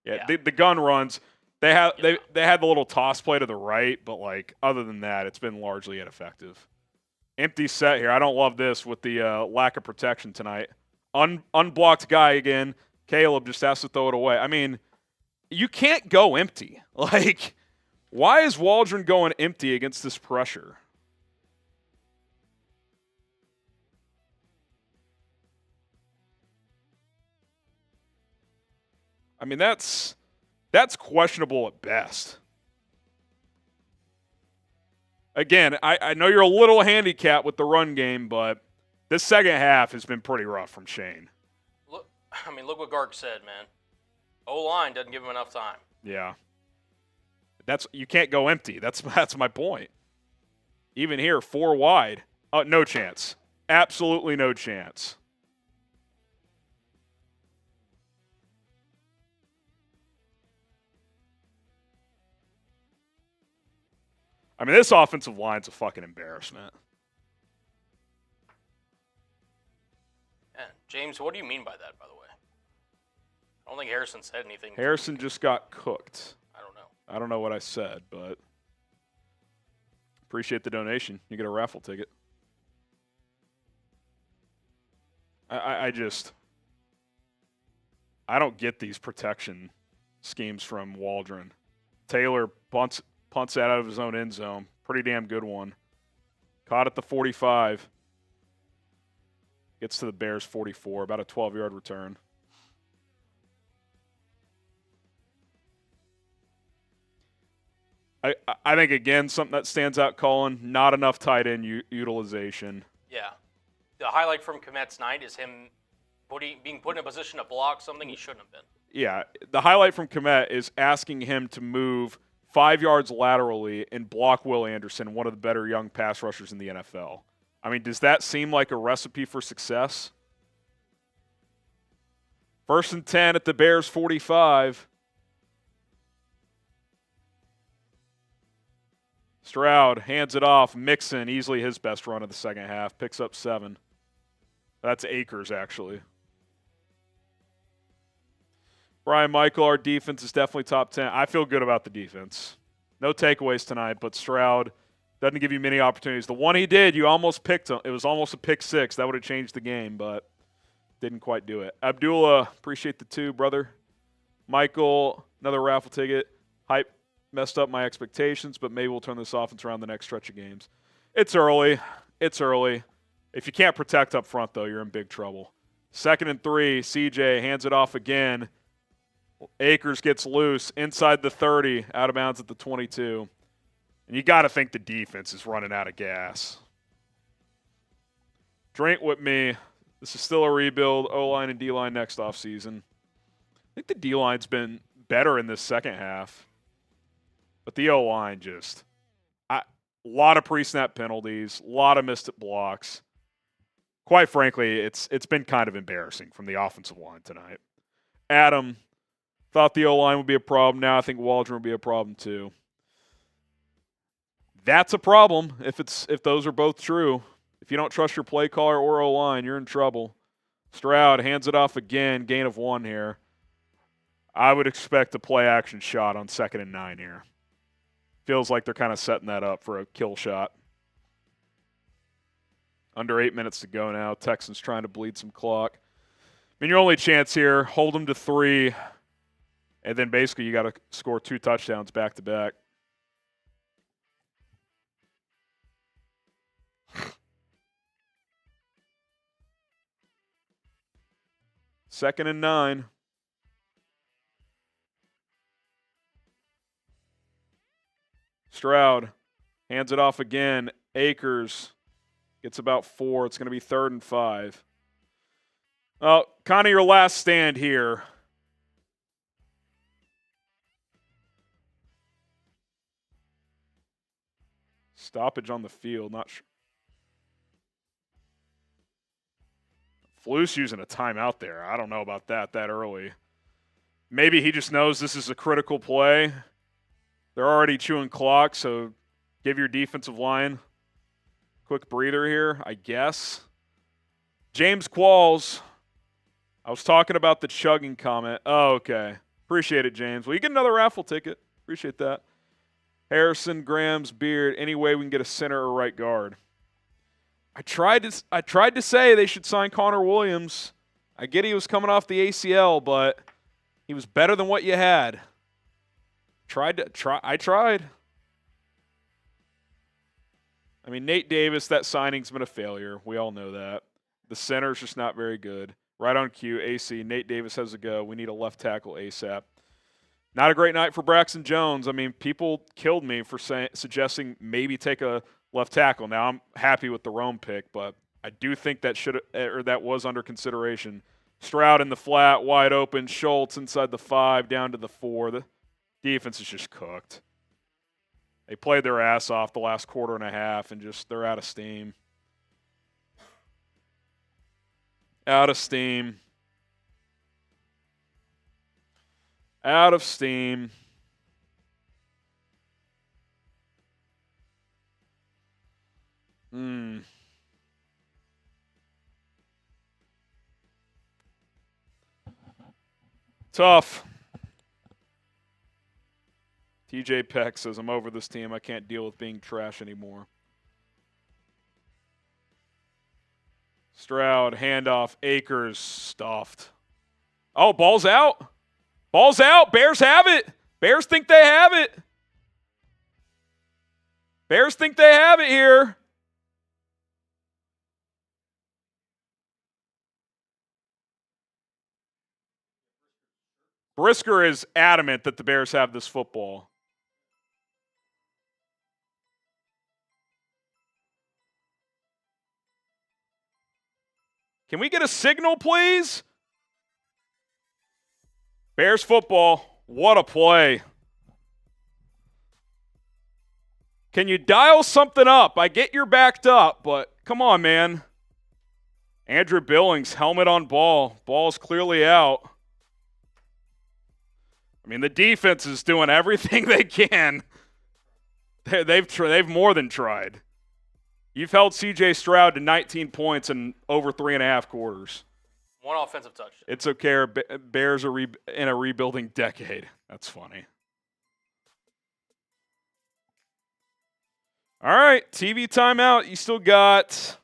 Yeah, Yeah. The gun runs. They had Yeah. they had the little toss play to the right, but like other than that, it's been largely ineffective. Empty set here. I don't love this with the lack of protection tonight. Unblocked guy again. Caleb just has to throw it away. I mean, you can't go empty. Like, why is Waldron going empty against this pressure? I mean, that's questionable at best. Again, I know you're a little handicapped with the run game, but this second half has been pretty rough from Shane. Look what Gark said, man. O-line doesn't give him enough time. Yeah. You can't go empty. That's my point. Even here, 4 wide. No chance. Absolutely no chance. I mean, this offensive line's a fucking embarrassment. Yeah. James, what do you mean by that, by the way? I don't think Harrison said anything. Harrison just got cooked. I don't know. I don't know what I said, but appreciate the donation. You get a raffle ticket. I don't get these protection schemes from Waldron. Taylor punts that out of his own end zone. Pretty damn good one. Caught at the 45. Gets to the Bears 44, about a 12-yard return. I think, again, something that stands out, Colin, not enough tight end utilization. Yeah. The highlight from Kmet's night is him being put in a position to block something he shouldn't have been. Yeah, the highlight from Kmet is asking him to move 5 yards laterally and block Will Anderson, one of the better young pass rushers in the NFL. I mean, does that seem like a recipe for success? 1st and 10 at the Bears 45. Stroud hands it off. Mixon, easily his best run of the second half, picks up 7. That's Akers, actually. Brian Michael, our defense is definitely top 10. I feel good about the defense. No takeaways tonight, but Stroud doesn't give you many opportunities. The one he did, you almost picked him. It was almost a pick 6. That would have changed the game, but didn't quite do it. Abdullah, appreciate the 2, brother. Michael, another raffle ticket. Hype messed up my expectations, but maybe we'll turn this offense around the next stretch of games. It's early. It's early. If you can't protect up front, though, you're in big trouble. 2nd and 3, CJ hands it off again. Akers gets loose inside the 30, out of bounds at the 22. And you got to think the defense is running out of gas. Drink with me. This is still a rebuild. O-line and D-line next offseason. I think the D-line's been better in this second half. But the O-line just a lot of pre-snap penalties, a lot of missed blocks. Quite frankly, it's been kind of embarrassing from the offensive line tonight. Adam thought the O-line would be a problem. Now I think Waldron would be a problem too. That's a problem if those are both true. If you don't trust your play caller or O-line, you're in trouble. Stroud hands it off again, gain of 1 here. I would expect a play-action shot on 2nd and 9 here. Feels like they're kind of setting that up for a kill shot. Under 8 minutes to go now. Texans trying to bleed some clock. I mean, your only chance here, hold them to 3, and then basically you got to score 2 touchdowns back-to-back. Second and 9. Stroud hands it off again. Akers gets about 4. It's going to be 3rd and 5. Kind of your last stand here. Stoppage on the field. Not sure. Flus using a timeout there. I don't know about that early. Maybe he just knows this is a critical play. They're already chewing clock, so give your defensive line a quick breather here, I guess. James Qualls. I was talking about the chugging comment. Oh, okay. Appreciate it, James. Well, you get another raffle ticket. Appreciate that. Harrison, Graham's, Beard. Any way we can get a center or right guard. I tried to say they should sign Connor Williams. I get he was coming off the ACL, but he was better than what you had. I tried. I mean, Nate Davis, that signing's been a failure. We all know that. The center's just not very good. Right on cue, AC. Nate Davis has a go. We need a left tackle ASAP. Not a great night for Braxton Jones. I mean, people killed me for suggesting maybe take a left tackle. Now I'm happy with the Rome pick, but I do think that was under consideration. Stroud in the flat, wide open. Schultz inside the 5, down to the 4. The defense is just cooked. They played their ass off the last quarter and a half, and they're out of steam. Out of steam. Out of steam. Tough. TJ Peck says, I'm over this team. I can't deal with being trash anymore. Stroud, handoff, Akers, stuffed. Oh, ball's out. Ball's out. Bears have it. Bears think they have it. Bears think they have it here. Brisker is adamant that the Bears have this football. Can we get a signal, please? Bears football. What a play. Can you dial something up? I get you're backed up, but come on, man. Andrew Billings, helmet on ball. Ball's clearly out. I mean, the defense is doing everything they can. They've more than tried. You've held C.J. Stroud to 19 points in over 3.5 quarters. One offensive touchdown. It's okay. Bears are in a rebuilding decade. That's funny. All right, TV timeout. You still got,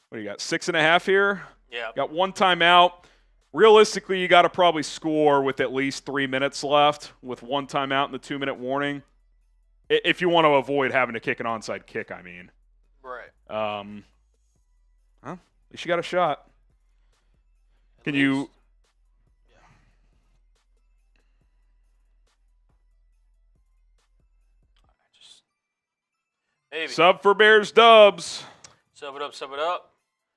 what do you got, 6.5 here? Yeah. Got 1 timeout. Realistically, you got to probably score with at least 3 minutes left with 1 timeout and the 2-minute warning. If you want to avoid having to kick an onside kick, I mean. Right. Well, at least you got a shot. Can you Maybe. Sub for Bears Dubs. Sub it up, sub it up.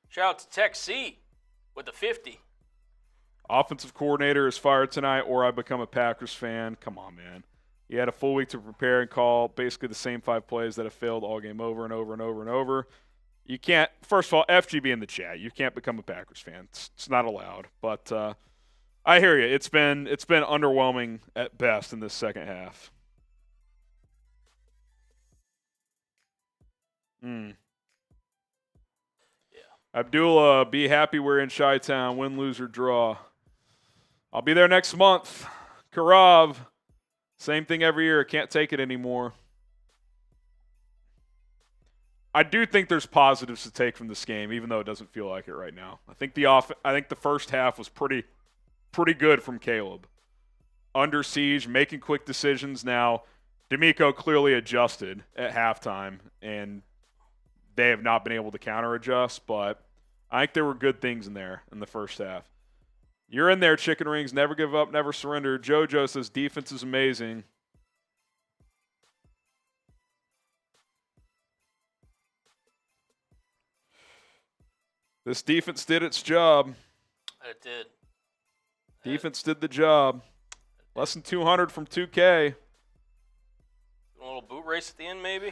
Shout out to Tech C with the 50. Offensive coordinator is fired tonight, or I become a Packers fan. Come on, man. You had a full week to prepare and call basically the same 5 plays that have failed all game over and over and over and over. You can't – first of all, FGB in the chat. You can't become a Packers fan. It's not allowed. But I hear you. It's been underwhelming at best in this second half. Yeah. Abdullah, be happy we're in Chi-Town. Win, lose, or draw. I'll be there next month. Karav, same thing every year. Can't take it anymore. I do think there's positives to take from this game, even though it doesn't feel like it right now. I think the first half was pretty good from Caleb. Under siege, making quick decisions. Now, D'Amico clearly adjusted at halftime, and they have not been able to counter-adjust, but I think there were good things in there in the first half. You're in there, Chicken Rings. Never give up, never surrender. JoJo says defense is amazing. This defense did its job. It did. Defense did the job. Less than 200 from 2K. A little boot race at the end, maybe?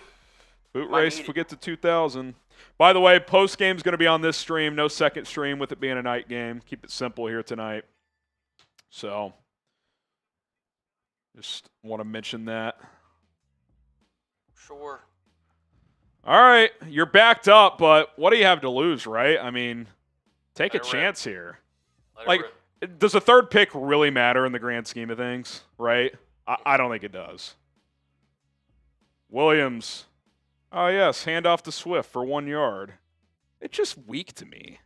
Boot race if we get to 2,000. By the way, post game's going to be on this stream. No second stream with it being a night game. Keep it simple here tonight. So, just want to mention that. Sure. All right, you're backed up, but what do you have to lose, right? I mean, take a chance here. Does a third pick really matter in the grand scheme of things, right? I don't think it does. Williams. Oh, yes, handoff to Swift for 1 yard. It's just weak to me.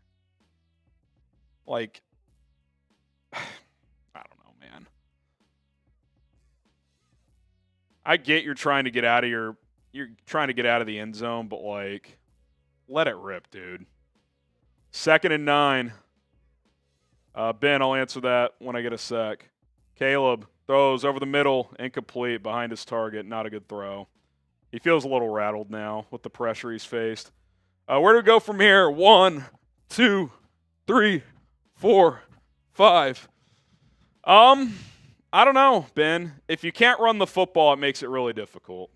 Like, I don't know, man. I get you're trying to get out of the end zone, but, like, let it rip, dude. 2nd and 9. Ben, I'll answer that when I get a sec. Caleb throws over the middle, incomplete, behind his target. Not a good throw. He feels a little rattled now with the pressure he's faced. Where do we go from here? 1, 2, 3, 4, 5. I don't know, Ben. If you can't run the football, it makes it really difficult.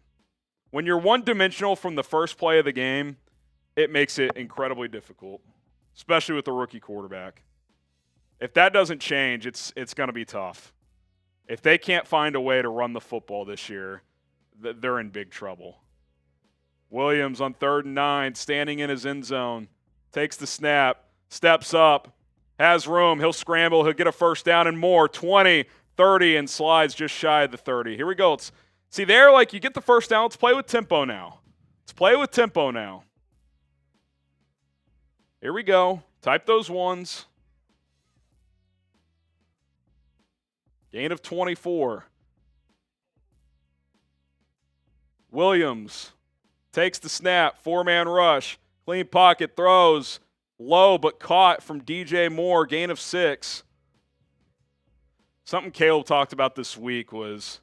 When you're one-dimensional from the first play of the game, it makes it incredibly difficult, especially with the rookie quarterback. If that doesn't change, it's going to be tough. If they can't find a way to run the football this year, they're in big trouble. Williams on 3rd and 9, standing in his end zone, takes the snap, steps up, has room. He'll scramble. He'll get a first down and more. 20, 30, and slides just shy of the 30. Here we go. See there, like you get the first down. Let's play with tempo now. Here we go. Type those ones. Gain of 24. Williams takes the snap, 4-man rush, clean pocket, throws, low but caught from DJ Moore, gain of 6. Something Caleb talked about this week was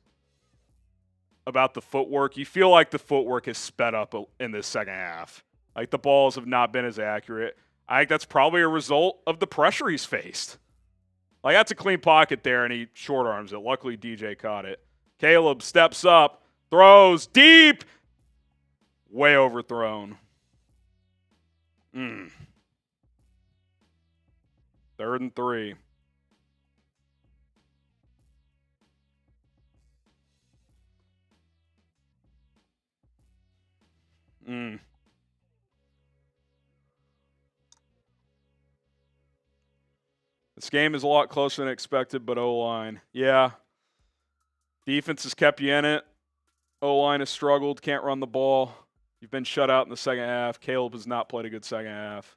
about the footwork. You feel like the footwork has sped up in this second half. Like the balls have not been as accurate. I think that's probably a result of the pressure he's faced. Like that's a clean pocket there, and he short arms it. Luckily, DJ caught it. Caleb steps up. Throws deep. Way overthrown. 3rd and 3. This game is a lot closer than expected, but O-line. Yeah. Defense has kept you in it. O-line has struggled, can't run the ball. You've been shut out in the second half. Caleb has not played a good second half.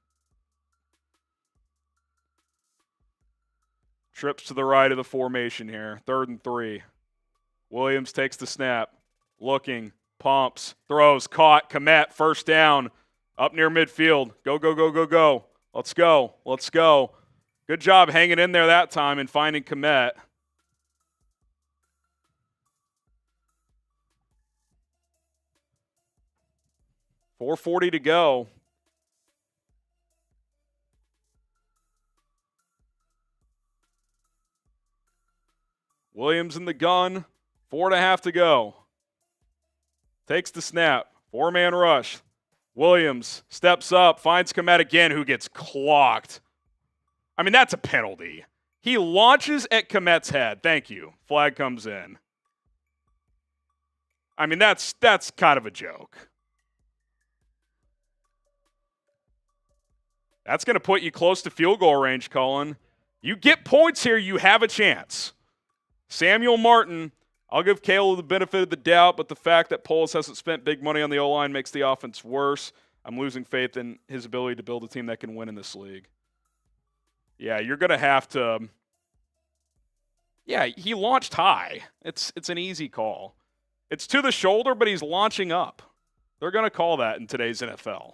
Trips to the right of the formation here. 3rd and 3. Williams takes the snap. Looking, pumps, throws, caught. Kmet, first down. Up near midfield. Go, go, go, go, go. Let's go. Let's go. Good job hanging in there that time and finding Kmet. 4:40 to go. Williams in the gun. 4.5 to go. Takes the snap. 4-man rush. Williams steps up, finds Kmet again, who gets clocked. I mean, that's a penalty. He launches at Kmet's head. Thank you. Flag comes in. I mean, that's kind of a joke. That's going to put you close to field goal range, Cullen. You get points here, you have a chance. Samuel Martin, I'll give Caleb the benefit of the doubt, but the fact that Polis hasn't spent big money on the O-line makes the offense worse. I'm losing faith in his ability to build a team that can win in this league. Yeah, you're going to have to – yeah, he launched high. It's an easy call. It's to the shoulder, but he's launching up. They're going to call that in today's NFL.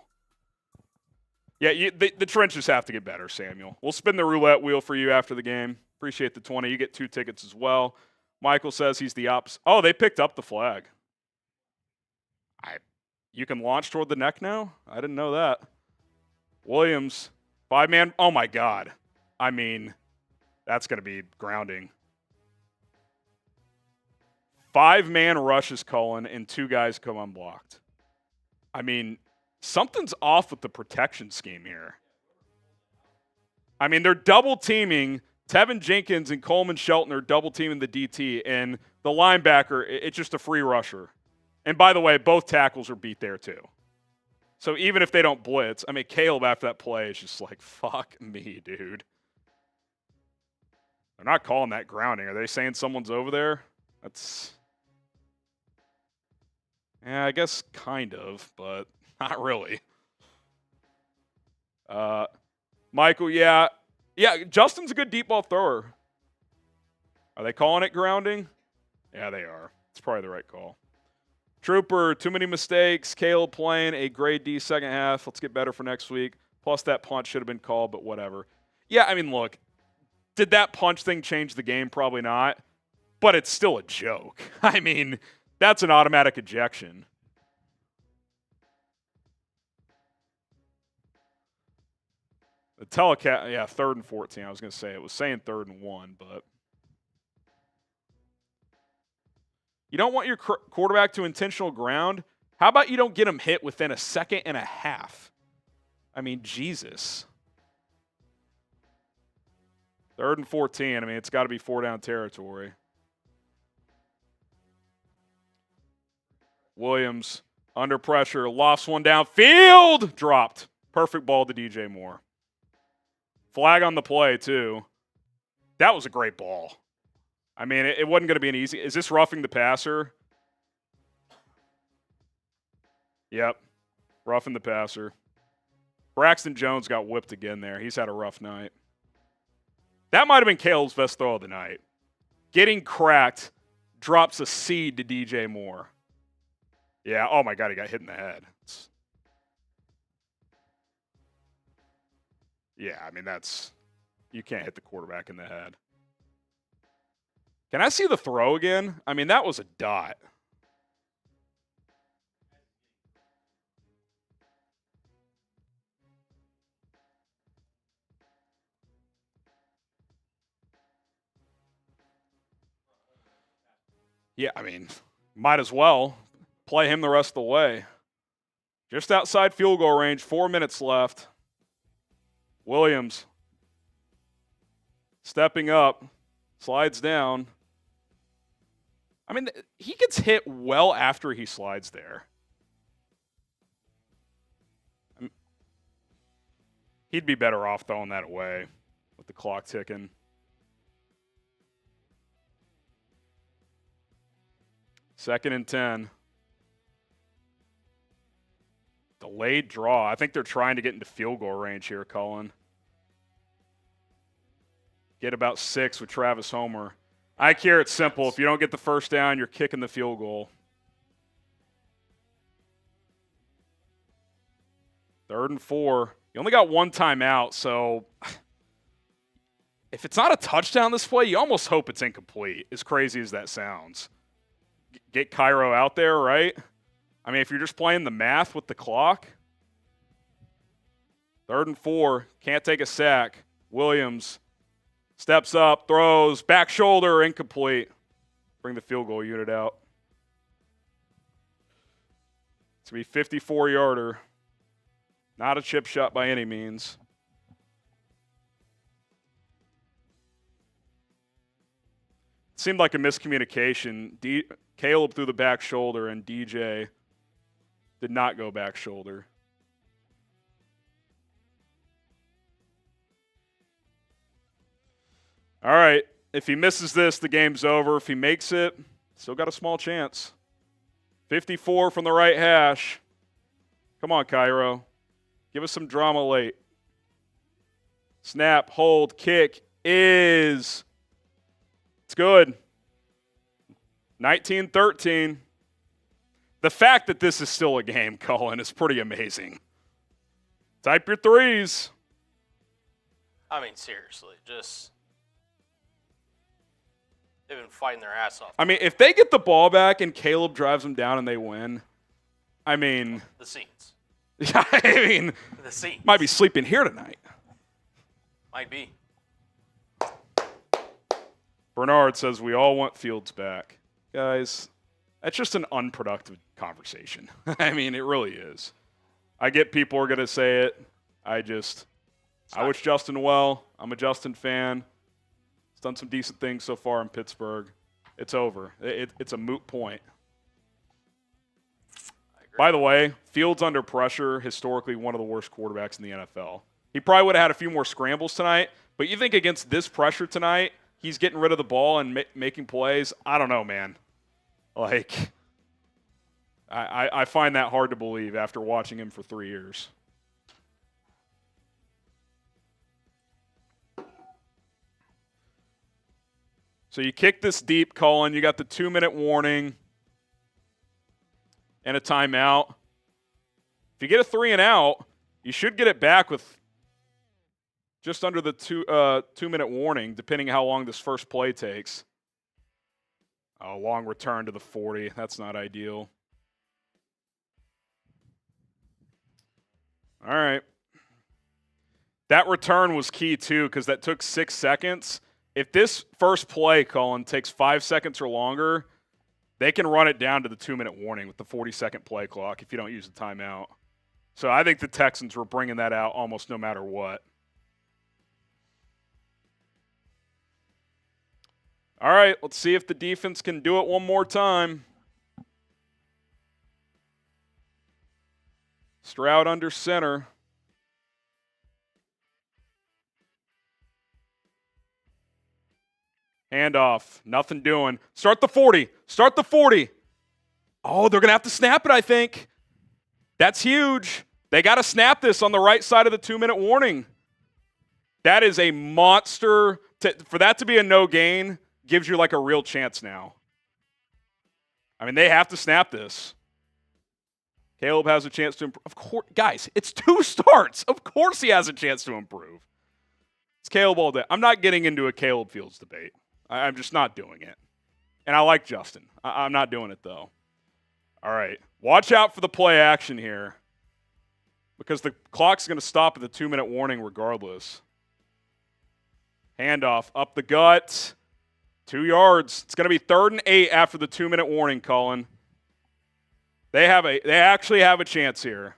Yeah, the trenches have to get better, Samuel. We'll spin the roulette wheel for you after the game. Appreciate the 20. You get 2 tickets as well. Michael says he's the opposite. Oh, they picked up the flag. You can launch toward the neck now? I didn't know that. Williams, 5-man. Oh, my God. I mean, that's going to be grounding. 5-man rushes Cullen, and 2 guys come unblocked. I mean, something's off with the protection scheme here. I mean, they're double-teaming. Tevin Jenkins and Coleman Shelton are double-teaming the DT, and the linebacker, it's just a free rusher. And by the way, both tackles are beat there too. So even if they don't blitz, I mean, Caleb after that play is just like, fuck me, dude. They're not calling that grounding. Are they saying someone's over there? Yeah, I guess kind of, but not really. Michael, yeah. Yeah, Justin's a good deep ball thrower. Are they calling it grounding? Yeah, they are. It's probably the right call. Trooper, too many mistakes. Caleb playing a grade D second half. Let's get better for next week. Plus, that punch should have been called, but whatever. Yeah, I mean, look, did that punch thing change the game? Probably not. But it's still a joke. I mean, that's an automatic ejection. The telecast, yeah, 3rd and 14. I was going to say it was saying 3rd and 1, but you don't want your quarterback to intentional ground. How about you don't get him hit within a second and a half? I mean, Jesus. 3rd and 14. I mean, it's got to be 4-down territory. Williams under pressure, lofts one downfield, dropped. Perfect ball to DJ Moore. Flag on the play, too. That was a great ball. I mean, it wasn't going to be an easy. Is this roughing the passer? Yep. Roughing the passer. Braxton Jones got whipped again there. He's had a rough night. That might have been Caleb's best throw of the night. Getting cracked, drops a seed to DJ Moore. Yeah, oh my God, he got hit in the head. Yeah, I mean, you can't hit the quarterback in the head. Can I see the throw again? I mean, that was a dot. Yeah, I mean, might as well play him the rest of the way. Just outside field goal range, 4 minutes left. Williams stepping up, slides down. I mean, he gets hit well after he slides there. He'd be better off throwing that away with the clock ticking. Second and 10. Delayed draw. I think they're trying to get into field goal range here, Cullen. Get about 6 with Travis Homer. I care it's simple. If you don't get the first down, you're kicking the field goal. 3rd and 4. You only got 1 timeout, so if it's not a touchdown this play, you almost hope it's incomplete, as crazy as that sounds. Get Cairo out there, right? I mean, if you're just playing the math with the clock, 3rd and 4, can't take a sack. Williams steps up, throws, back shoulder, incomplete. Bring the field goal unit out. It's going to be 54-yarder. Not a chip shot by any means. It seemed like a miscommunication. Caleb threw the back shoulder, and DJ did not go back shoulder. All right. If he misses this, the game's over. If he makes it, still got a small chance. 54 from the right hash. Come on, Cairo. Give us some drama late. Snap, hold, kick is. It's good. 19-13. The fact that this is still a game, Colin, is pretty amazing. Type your threes. I mean, seriously, just they've been fighting their ass off. I mean, if they get the ball back and Caleb drives them down and they win, I mean, the scenes. Yeah, I mean, The scenes. might be sleeping here tonight. Might be. Bernard says we all want Fields back. Guys, that's just an unproductive conversation. I mean, it really is. I get people are going to say it. I wish Justin well. I'm a Justin fan. He's done some decent things so far in Pittsburgh. It's over. It's a moot point. By the way, Fields under pressure, historically one of the worst quarterbacks in the NFL. He probably would have had a few more scrambles tonight, but you think against this pressure tonight, he's getting rid of the ball and making plays? I don't know, man. Like, I find that hard to believe after watching him for 3 years. So you kick this deep, Colin. You got the 2-minute warning and a timeout. If you get a 3 and out, you should get it back with just under the 2-minute warning, depending how long this first play takes. A long return to the 40. That's not ideal. All right. That return was key, too, because that took 6 seconds. If this first play, Colin, takes 5 seconds or longer, they can run it down to the 2-minute warning with the 40-second play clock if you don't use the timeout. So I think the Texans were bringing that out almost no matter what. All right, let's see if the defense can do it one more time. Stroud under center. Handoff. Nothing doing. Start the 40. Start the 40. Oh, they're going to have to snap it, I think. That's huge. They got to snap this on the right side of the 2-minute warning. That is a monster. For that to be a no gain gives you like a real chance now. I mean, they have to snap this. Caleb has a chance to improve. Of course, guys, it's 2 starts. Of course he has a chance to improve. It's Caleb all day. I'm not getting into a Caleb Fields debate. I'm just not doing it. And I like Justin. I'm not doing it, though. All right. Watch out for the play action here because the clock's going to stop at the 2-minute warning regardless. Handoff up the gut. 2 yards. It's going to be 3rd and 8 after the 2-minute warning, Colin. They actually have a chance here.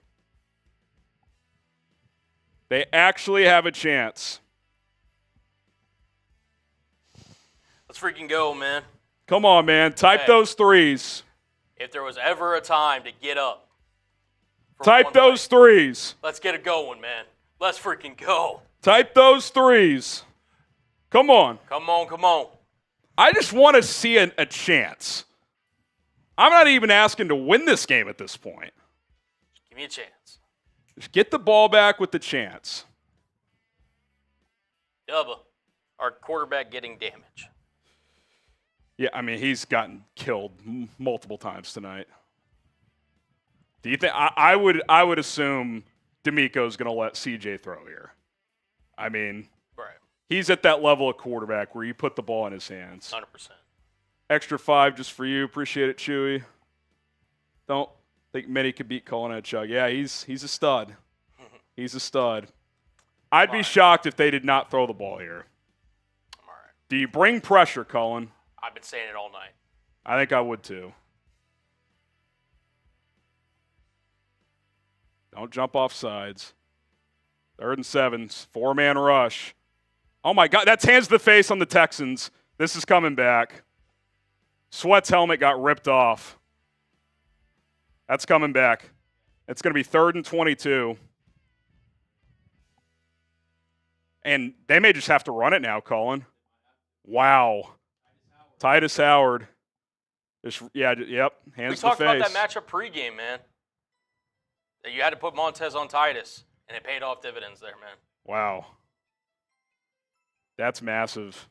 They actually have a chance. Let's freaking go, man. Come on, man. Type those threes. If there was ever a time to get up. Type those threes. Let's get it going, man. Let's freaking go. Type those threes. Come on. Come on, come on. I just want to see a chance. I'm not even asking to win this game at this point. Give me a chance. Just get the ball back with the chance. Dubba, our quarterback getting damage. Yeah, I mean, he's gotten killed multiple times tonight. Do you think I would assume D'Amico's going to let CJ throw here? I mean, right. He's at that level of quarterback where you put the ball in his hands. 100%. Extra 5 just for you. Appreciate it, Chewy. Don't think Mitty could beat Cullen at Chug. Yeah, he's a stud. He's a stud. I'd be shocked if they did not throw the ball here. I'm all right. Do you bring pressure, Cullen? I've been saying it all night. I think I would too. Don't jump off sides. 3rd and 7, 4-man rush. Oh, my God. That's hands to the face on the Texans. This is coming back. Sweat's helmet got ripped off. That's coming back. It's going to be 3rd and 22. And they may just have to run it now, Colin. Wow. Titus Howard. Yep. Hands to the face. We talked about that matchup pregame, man. That you had to put Montez on Titus, and it paid off dividends there, man. Wow. That's massive.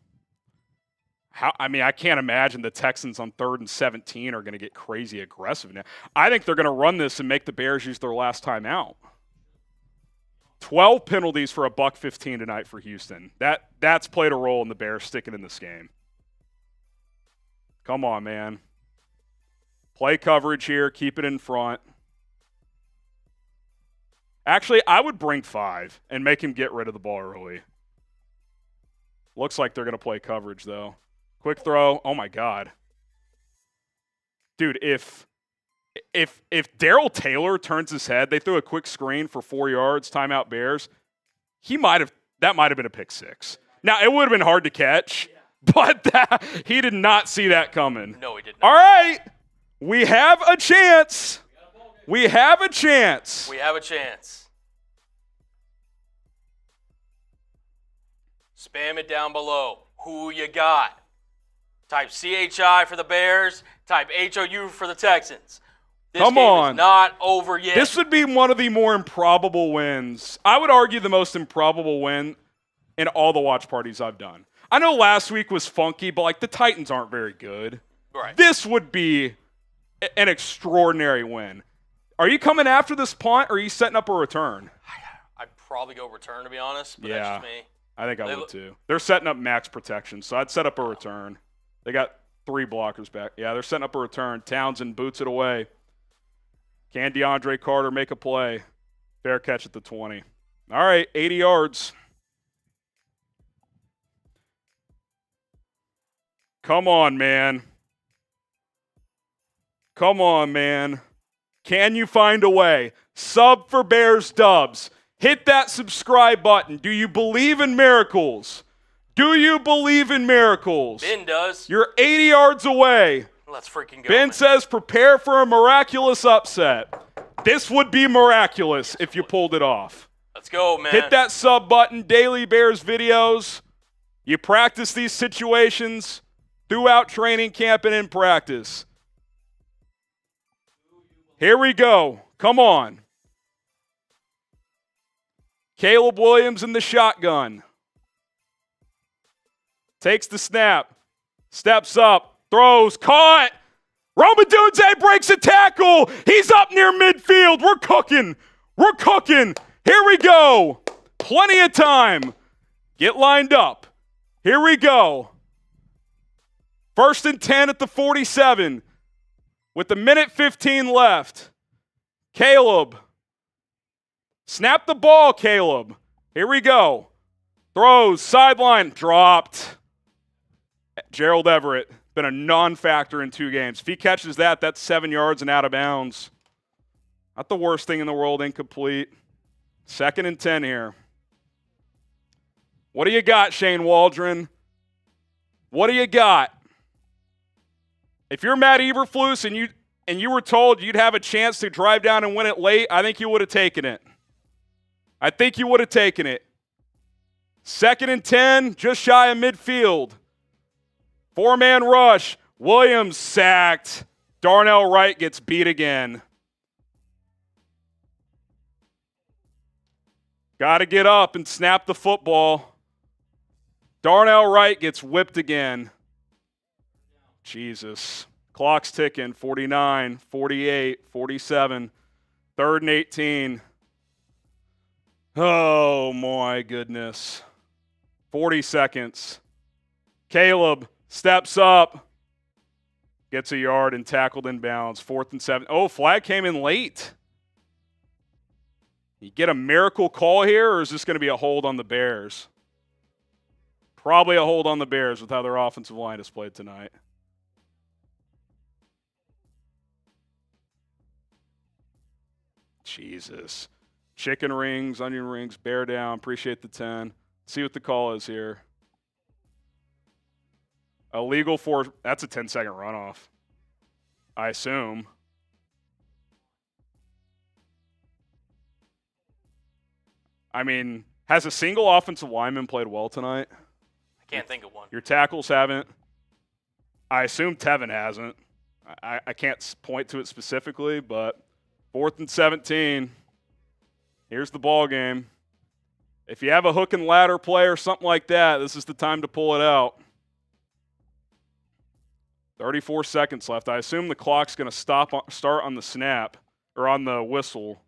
I can't imagine the Texans on 3rd and 17 are going to get crazy aggressive now. I think they're going to run this and make the Bears use their last time out. 12 penalties for $115 tonight for Houston. That's played a role in the Bears sticking in this game. Come on, man. Play coverage here. Keep it in front. Actually, I would bring 5 and make him get rid of the ball early. Looks like they're going to play coverage, though. Quick throw. Oh, my God. Dude, if Darrell Taylor turns his head, they threw a quick screen for 4 yards, timeout Bears, that might have been a pick 6. Now, it would have been hard to catch, but he did not see that coming. No, he did not. All right. We have a chance. We have a chance. We have a chance. Spam it down below. Who you got? Type CHI for the Bears. Type HOU for the Texans. This Come game on. is not over yet. This would be one of the more improbable wins. I would argue the most improbable win in all the watch parties I've done. I know last week was funky, but the Titans aren't very good. Right. This would be an extraordinary win. Are you coming after this punt, or are you setting up a return? I'd probably go return, to be honest, but Yeah. that's just me. I think I would too. They're setting up max protection, so I'd set up a return. They got 3 blockers back. Yeah, they're setting up a return. Townsend boots it away. Can DeAndre Carter make a play? Fair catch at the 20. All right, 80 yards. Come on, man. Come on, man. Can you find a way? Sub for Bears Dubs. Hit that subscribe button. Do you believe in miracles? Do you believe in miracles? Ben does. You're 80 yards away. Let's freaking go. Ben man. says prepare for a miraculous upset. This would be miraculous if you pulled it off. Let's go, man. Hit that sub button. Daily Bears videos. You practice these situations throughout training camp and in practice. Here we go. Come on. Caleb Williams in the shotgun. Takes the snap. Steps up. Throws. Caught. Odunze breaks a tackle. He's up near midfield. We're cooking. We're cooking. Here we go. Plenty of time. Get lined up. Here we go. 1st and 10 at the 47. With a minute 15 left. Caleb. Snap the ball, Caleb. Here we go. Throws. Sideline. Dropped. Gerald Everett. Been a non-factor in 2 games. If he catches that, that's 7 yards and out of bounds. Not the worst thing in the world, incomplete. 2nd and 10 here. What do you got, Shane Waldron? What do you got? If you're Matt Eberflus and you were told you'd have a chance to drive down and win it late, I think you would have taken it. I think you would have taken it. 2nd and 10, just shy of midfield. 4-man rush. Williams sacked. Darnell Wright gets beat again. Got to get up and snap the football. Darnell Wright gets whipped again. Jesus. Clock's ticking. 49, 48, 47. 3rd and 18. Oh, my goodness. 40 seconds. Caleb steps up. Gets a yard and tackled inbounds. 4th and 7. Oh, flag came in late. You get a miracle call here, or is this going to be a hold on the Bears? Probably a hold on the Bears with how their offensive line has played tonight. Jesus. Chicken rings, onion rings, bear down. Appreciate the 10. See what the call is here. Illegal for, that's a 10-second runoff, I assume. I mean, has a single offensive lineman played well tonight? I can't think of one. Your tackles haven't. I assume Tevin hasn't. I can't point to it specifically, but 4th and 17. Here's the ball game. If you have a hook and ladder play or something like that, this is the time to pull it out. 34 seconds left. I assume the clock's going to start on the snap or on the whistle.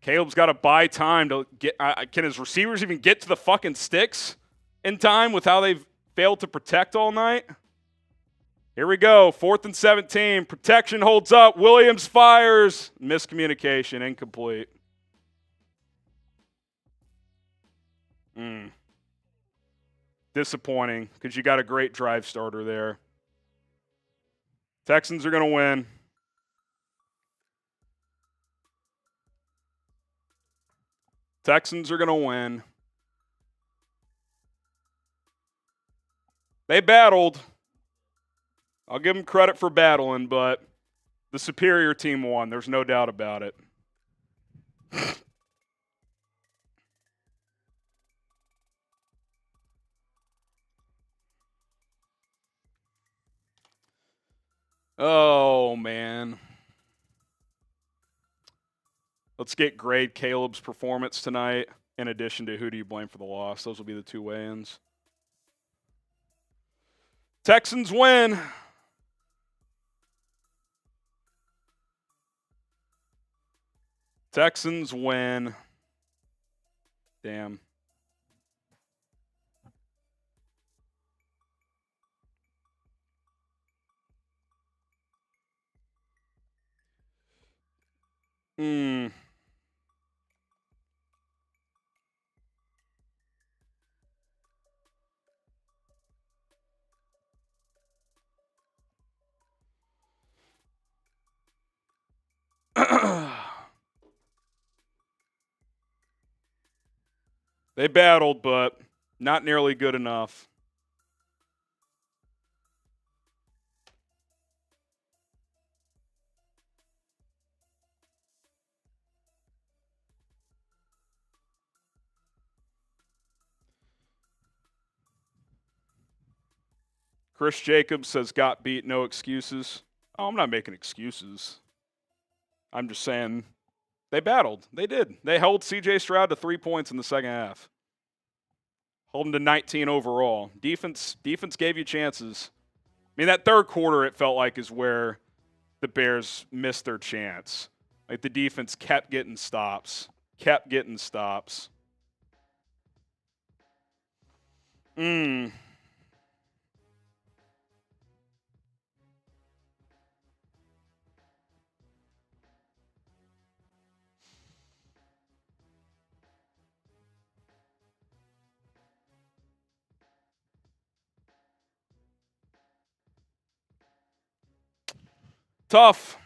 Caleb's got to buy time to get. Can his receivers even get to the fucking sticks in time with how they've failed to protect all night? Here we go. 4th and 17. Protection holds up. Williams fires. Miscommunication. Incomplete. Disappointing because you got a great drive starter there. Texans are going to win. Texans are going to win. They battled. I'll give them credit for battling, but the superior team won. There's no doubt about it. Oh, man. Let's grade Caleb's performance tonight in addition to who do you blame for the loss. Those will be the two weigh-ins. Texans win. Texans win. Damn. They battled, but not nearly good enough. Chris Jacobs says, got beat, no excuses. Oh, I'm not making excuses. I'm just saying they battled. They did. They held C.J. Stroud to 3 points in the second half. Hold him to 19 overall. Defense gave you chances. I mean, that third quarter, it felt like, is where the Bears missed their chance. Like, the defense kept getting stops. Tough.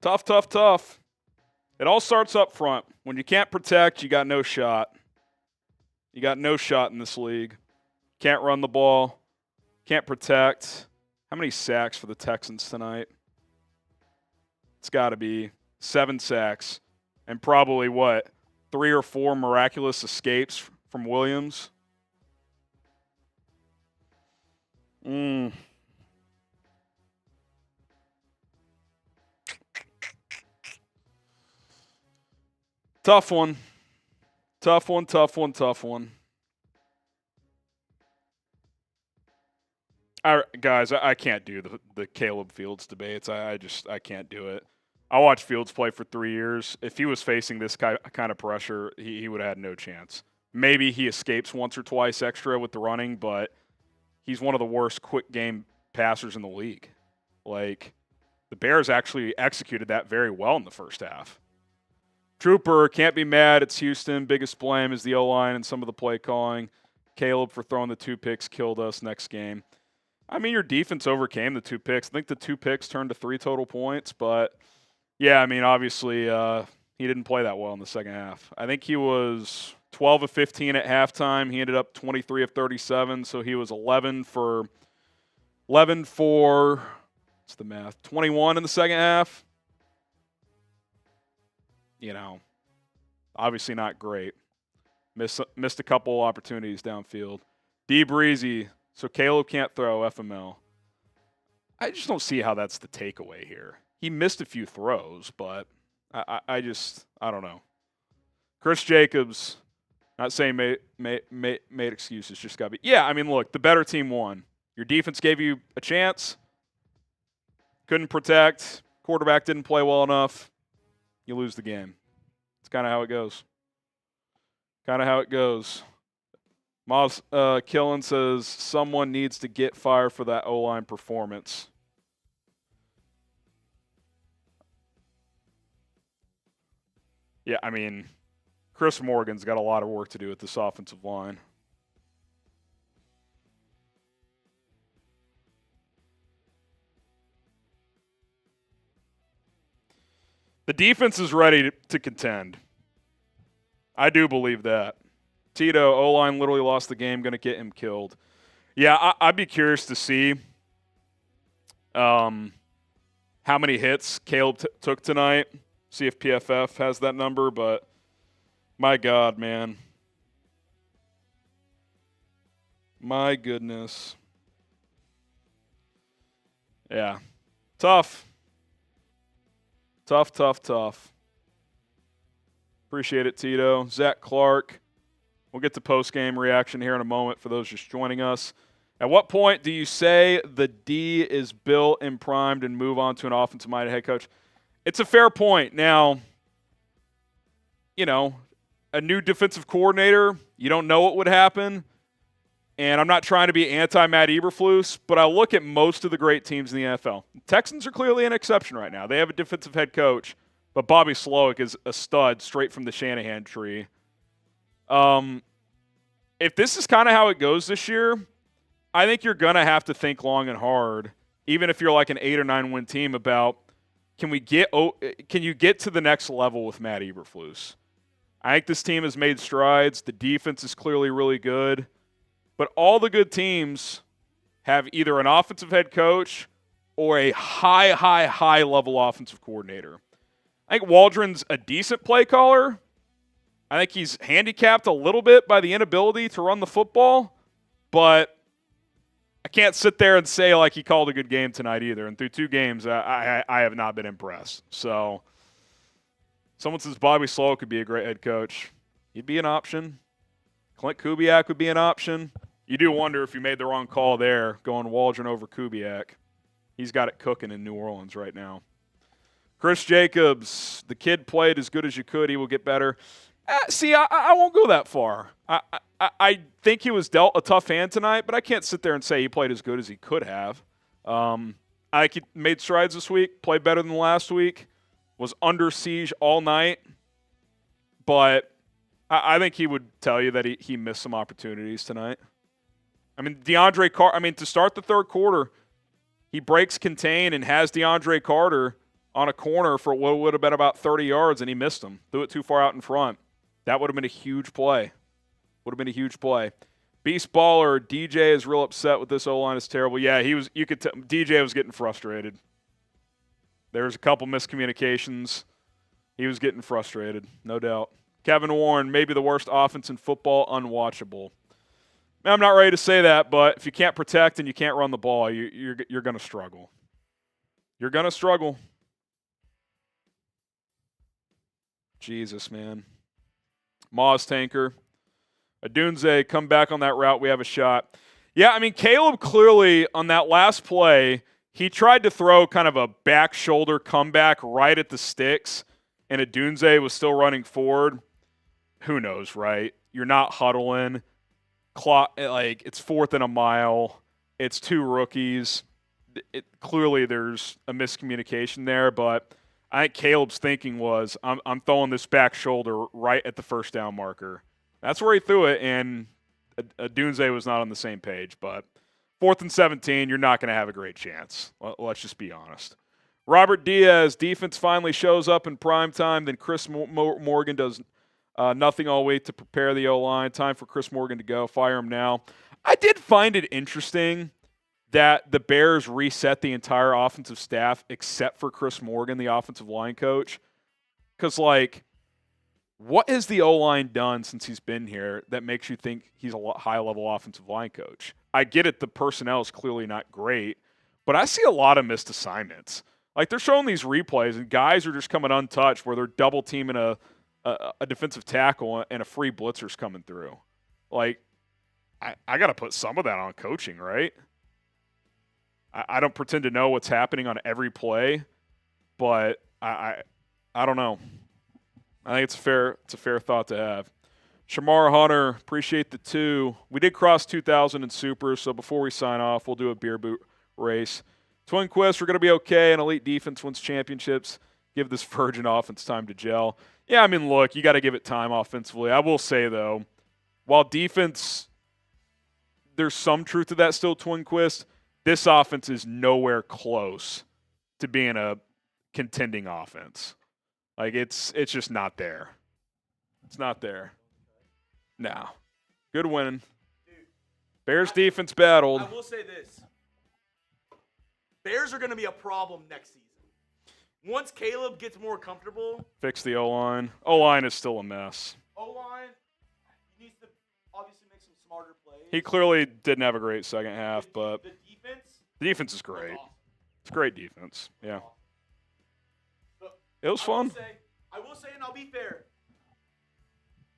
It all starts up front. When you can't protect, you got no shot. You got no shot in this league. Can't run the ball. Can't protect. How many sacks for the Texans tonight? It's got to be 7 sacks. And probably, 3 or 4 miraculous escapes from Williams? Tough one. Guys, I can't do the Caleb Fields debates. I can't do it. I watched Fields play for 3 years. If he was facing this kind of pressure, he would have had no chance. Maybe he escapes once or twice extra with the running, but he's one of the worst quick game passers in the league. Like, the Bears actually executed that very well in the first half. Trooper, can't be mad. It's Houston. Biggest blame is the O-line and some of the play calling. Caleb for throwing the 2 picks killed us next game. I mean, your defense overcame the 2 picks. I think the 2 picks turned to 3 total points. But, yeah, I mean, obviously he didn't play that well in the second half. I think he was 12 of 15 at halftime. He ended up 23 of 37. So he was 11 for, what's the math, 21 in the second half. You know, obviously not great. Missed a couple opportunities downfield. D Breezy, so Caleb can't throw FML. I just don't see how that's the takeaway here. He missed a few throws, but I don't know. Chris Jacobs, not saying made excuses, just got to be. Yeah, I mean, look, the better team won. Your defense gave you a chance. Couldn't protect. Quarterback didn't play well enough. You lose the game. It's kind of how it goes. Moss Killen says someone needs to get fired for that O-line performance. Yeah, I mean, Chris Morgan's got a lot of work to do with this offensive line. The defense is ready to contend. I do believe that. Tito, O-line literally lost the game, going to get him killed. Yeah, I'd be curious to see how many hits Caleb took tonight. See if PFF has that number, but my God, man. My goodness. Yeah. Tough. Tough. Appreciate it, Tito. Zach Clark. We'll get to post-game reaction here in a moment for those just joining us. At what point do you say the D is built and primed and move on to an offensive-minded head coach? It's a fair point. Now, you know, a new defensive coordinator, you don't know what would happen. And I'm not trying to be anti-Matt Eberflus, but I look at most of the great teams in the NFL. The Texans are clearly an exception right now. They have a defensive head coach, but Bobby Slowick is a stud straight from the Shanahan tree. If this is kind of how it goes this year, I think you're going to have to think long and hard, even if you're like an 8 or 9 win team, about can you get to the next level with Matt Eberflus? I think this team has made strides. The defense is clearly really good. But all the good teams have either an offensive head coach or a high level offensive coordinator. I think Waldron's a decent play caller. I think he's handicapped a little bit by the inability to run the football. But I can't sit there and say like he called a good game tonight either. And through 2 games, I have not been impressed. So someone says Bobby Slowick could be a great head coach. He'd be an option. Clint Kubiak would be an option. You do wonder if you made the wrong call there, going Waldron over Kubiak. He's got it cooking in New Orleans right now. Chris Jacobs, the kid played as good as you could. He will get better. See, I won't go that far. I think he was dealt a tough hand tonight, but I can't sit there and say he played as good as he could have. I think he made strides this week, played better than last week, was under siege all night, but I think he would tell you that he missed some opportunities tonight. I mean, to start the third quarter, he breaks contain and has DeAndre Carter on a corner for what would have been about 30 yards, and he missed him. Threw it too far out in front. That would have been a huge play. Beast Baller, DJ is real upset with this O-line. It's terrible. Yeah, you could tell DJ was getting frustrated. There was a couple miscommunications. He was getting frustrated, no doubt. Kevin Warren, maybe the worst offense in football, unwatchable. I'm not ready to say that, but if you can't protect and you can't run the ball, you're going to struggle. You're going to struggle. Jesus, man. Moz Tanker. Odunze, come back on that route. We have a shot. Yeah, I mean, Caleb clearly on that last play, he tried to throw kind of a back shoulder comeback right at the sticks, and Odunze was still running forward. Who knows, right? You're not huddling. It's 4th and a mile. It's 2 rookies. clearly there's a miscommunication there, but I think Caleb's thinking was, I'm throwing this back shoulder right at the first down marker. That's where he threw it, and Odunze was not on the same page. But 4th and 17, you're not going to have a great chance. Let's just be honest. Robert Diaz, defense finally shows up in prime time. Then Chris Morgan does nothing all week to prepare the O-line. Time for Chris Morgan to go. Fire him now. I did find it interesting that the Bears reset the entire offensive staff except for Chris Morgan, the offensive line coach. Because, what has the O-line done since he's been here that makes you think he's a high-level offensive line coach? I get it, the personnel is clearly not great, but I see a lot of missed assignments. They're showing these replays, and guys are just coming untouched where they're double-teaming a defensive tackle and a free blitzer's coming through. I got to put some of that on coaching, right? I don't pretend to know what's happening on every play, but I don't know. I think it's a fair thought to have. Shamar Hunter, appreciate the 2. We did cross 2,000 in Super, so before we sign off, we'll do a beer boot race. Twin Quest, we're going to be okay. An elite defense wins championships. Give this virgin offense time to gel. Yeah, look, you got to give it time offensively. I will say, though, while defense, there's some truth to that still, Twin Quest, this offense is nowhere close to being a contending offense. It's just not there. It's not there. No. Good win. Bears defense battled. I will say this. Bears are going to be a problem next season. Once Caleb gets more comfortable. Fix the O-line. O-line is still a mess. O-line needs to obviously make some smarter plays. He clearly didn't have a great second half, but the defense is great. awesome. It's great defense. Yeah. But It was fun. I will say, and I'll be fair,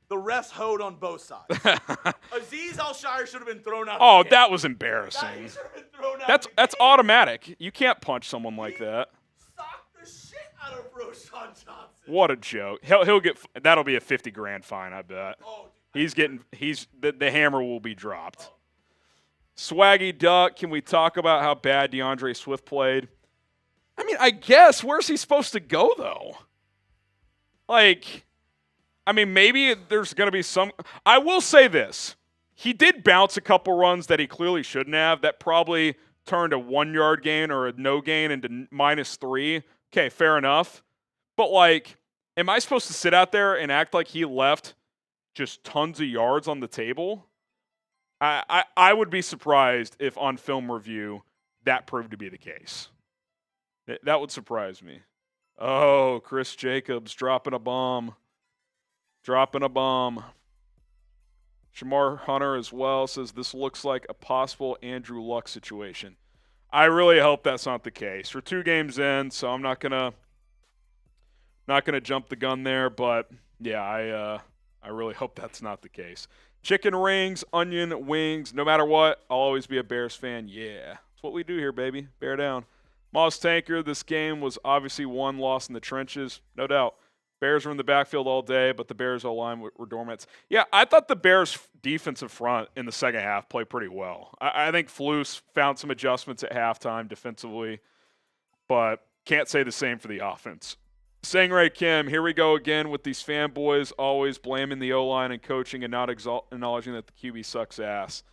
the refs hoed on both sides. Azeez Al-Shire should have been thrown out. Oh, of the game. that was embarrassing. He should have been thrown out. That's of the game. automatic. You can't punch someone like that. Socked the shit out of Roshan Johnson. What a joke. He'll get that'll be a $50,000 fine, I bet. Oh, dude. The hammer will be dropped. Swaggy Duck, can we talk about how bad DeAndre Swift played? I guess where's he supposed to go though? Maybe there's going to be some. I will say this. He did bounce a couple runs that he clearly shouldn't have. That probably turned a 1-yard gain or a no gain into -3. Okay, fair enough. But, am I supposed to sit out there and act like he left just tons of yards on the table? I would be surprised if on film review that proved to be the case. That would surprise me. Oh, Chris Jacobs dropping a bomb. Shamar Hunter as well says this looks like a possible Andrew Luck situation. I really hope that's not the case. We're 2 games in, so I'm not gonna jump the gun there, but yeah, I really hope that's not the case. Chicken rings, onion wings, no matter what, I'll always be a Bears fan. Yeah, that's what we do here, baby. Bear down. Moss Tanker, this game was obviously one loss in the trenches, no doubt. Bears were in the backfield all day, but the Bears O-line were dormant. Yeah, I thought the Bears' defensive front in the second half played pretty well. I think Flus found some adjustments at halftime defensively, but can't say the same for the offense. Sangray Kim, here we go again with these fanboys always blaming the O-line and coaching and not acknowledging that the QB sucks ass.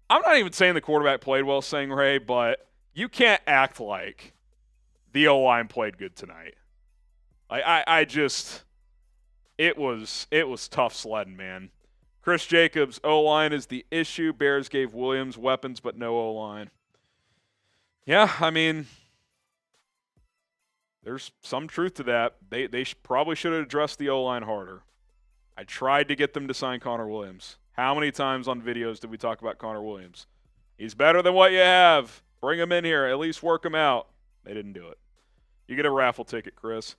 I'm not even saying the quarterback played well, Sangray, but you can't act like the O-line played good tonight. It was tough sledding, man. Chris Jacobs, O-line is the issue. Bears gave Williams weapons, but no O-line. Yeah, there's some truth to that. They probably should have addressed the O-line harder. I tried to get them to sign Connor Williams. How many times on videos did we talk about Connor Williams? He's better than what you have. Bring him in here. At least work him out. They didn't do it. You get a raffle ticket, Chris.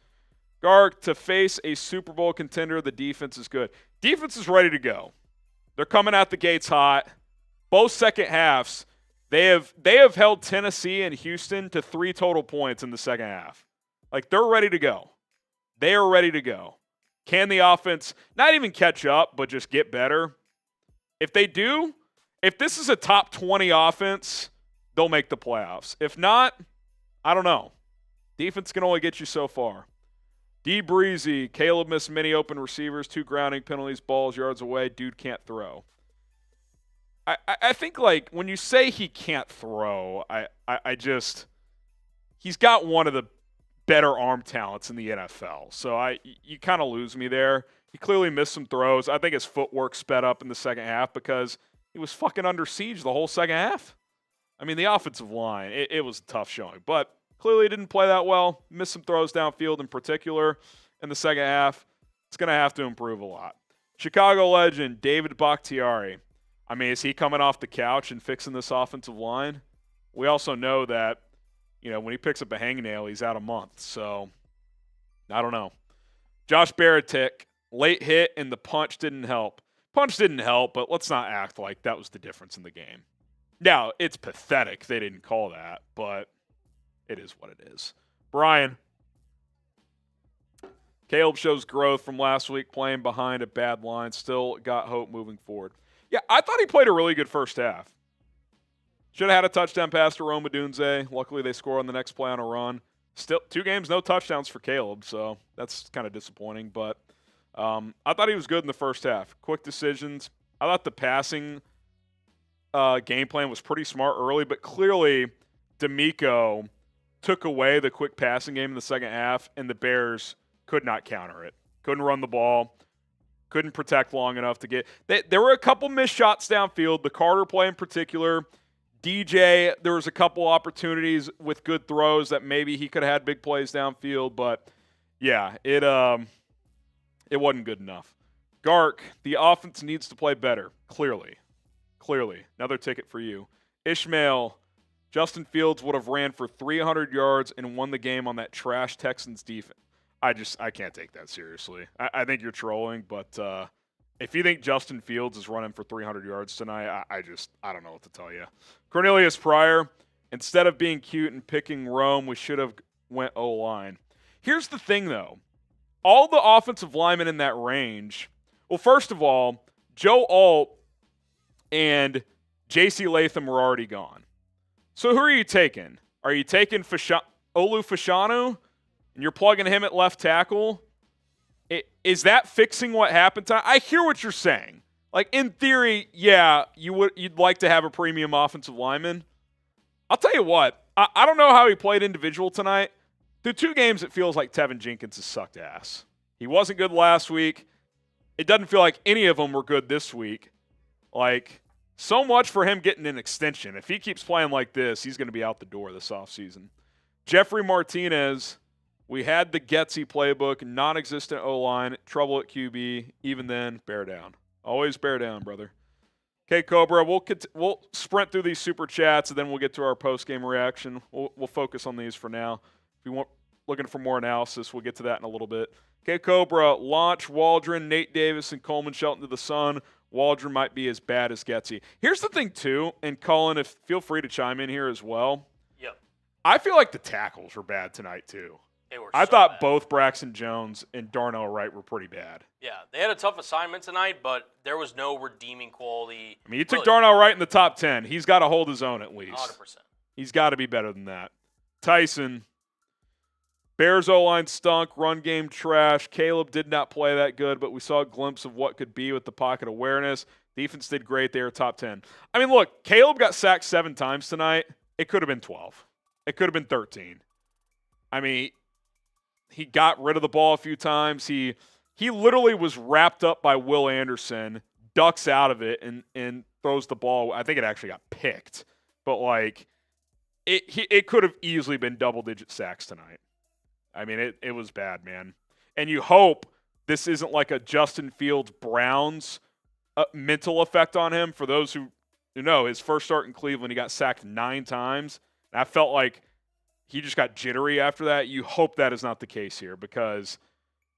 Garg, to face a Super Bowl contender, the defense is good. Defense is ready to go. They're coming out the gates hot. Both second halves, they have held Tennessee and Houston to 3 total points in the second half. They're ready to go. They are ready to go. Can the offense not even catch up, but just get better? If they do, if this is a top 20 offense they'll make the playoffs. If not, I don't know. Defense can only get you so far. D. Breezy, Caleb missed many open receivers, 2 grounding penalties, balls yards away. Dude can't throw. I think, like, when you say he can't throw, I just – he's got one of the better arm talents in the NFL. So you kind of lose me there. He clearly missed some throws. I think his footwork sped up in the second half because he was fucking under siege the whole second half. I mean, the offensive line, it was a tough showing. But clearly didn't play that well. Missed some throws downfield in particular in the second half. It's going to have to improve a lot. Chicago legend David Bakhtiari. I mean, is he coming off the couch and fixing this offensive line? We also know that, you know, when he picks up a hangnail, he's out a month. So, I don't know. Josh Baratek, late hit and the punch didn't help. Punch didn't help, but let's not act like that was the difference in the game. Now, it's pathetic they didn't call that, but it is what it is. Brian. Caleb shows growth from last week playing behind a bad line. Still got hope moving forward. Yeah, I thought he played a really good first half. Should have had a touchdown pass to Rome Odunze. Luckily, they score on the next play on a run. Still, 2 games, no touchdowns for Caleb, so that's kind of disappointing. But I thought he was good in the first half. Quick decisions. I thought the passing game plan was pretty smart early, but clearly D'Amico took away the quick passing game in the second half, and the Bears could not counter it. Couldn't run the ball. Couldn't protect long enough to get – there were a couple missed shots downfield. The Carter play in particular. DJ, there was a couple opportunities with good throws that maybe he could have had big plays downfield. But, yeah, it wasn't good enough. Gark, the offense needs to play better, clearly. Clearly. Another ticket for you. Ishmael, Justin Fields would have ran for 300 yards and won the game on that trash Texans defense. I can't take that seriously. I think you're trolling, but if you think Justin Fields is running for 300 yards tonight, I don't know what to tell you. Cornelius Pryor, instead of being cute and picking Rome, we should have went O-line. Here's the thing, though. All the offensive linemen in that range, well, first of all, Joe Alt and J.C. Latham were already gone. So who are you taking? Are you taking Olu Fashanu? And you're plugging him at left tackle, is that fixing what happened tonight? I hear what you're saying. Like, in theory, yeah, you'd like to have a premium offensive lineman. I'll tell you what, I don't know how he played individual tonight. Through 2 games, it feels like Tevin Jenkins has sucked ass. He wasn't good last week. It doesn't feel like any of them were good this week. Like, so much for him getting an extension. If he keeps playing like this, he's going to be out the door this offseason. Jeffrey Martinez. We had the Getsy playbook, non-existent O-line, trouble at QB. Even then, bear down. Always bear down, brother. Okay, Cobra, we'll sprint through these super chats, and then we'll get to our post-game reaction. We'll focus on these for now. If you want looking for more analysis, we'll get to that in a little bit. Okay, Cobra, launch Waldron, Nate Davis, and Coleman Shelton to the sun. Waldron might be as bad as Getsy. Here's the thing, too, and Colin, feel free to chime in here as well. Yep. I feel like the tackles were bad tonight, too. I thought both Braxton Jones and Darnell Wright were pretty bad. Yeah, they had a tough assignment tonight, but there was no redeeming quality. I mean, you took Darnell Wright in the top 10. He's got to hold his own at least. 100%. He's got to be better than that. Tyson, Bears O-line stunk, run game trash. Caleb did not play that good, but we saw a glimpse of what could be with the pocket awareness. Defense did great. They were top 10. I mean, look, Caleb got sacked 7 times tonight. It could have been 12. It could have been 13. I mean, he got rid of the ball a few times. He literally was wrapped up by Will Anderson, ducks out of it, and throws the ball. I think it actually got picked. But, like, it could have easily been double-digit sacks tonight. I mean, it was bad, man. And you hope this isn't like a Justin Fields Browns mental effect on him. For those who know, his first start in Cleveland, he got sacked 9 times. And I felt like he just got jittery after that. You hope that is not the case here because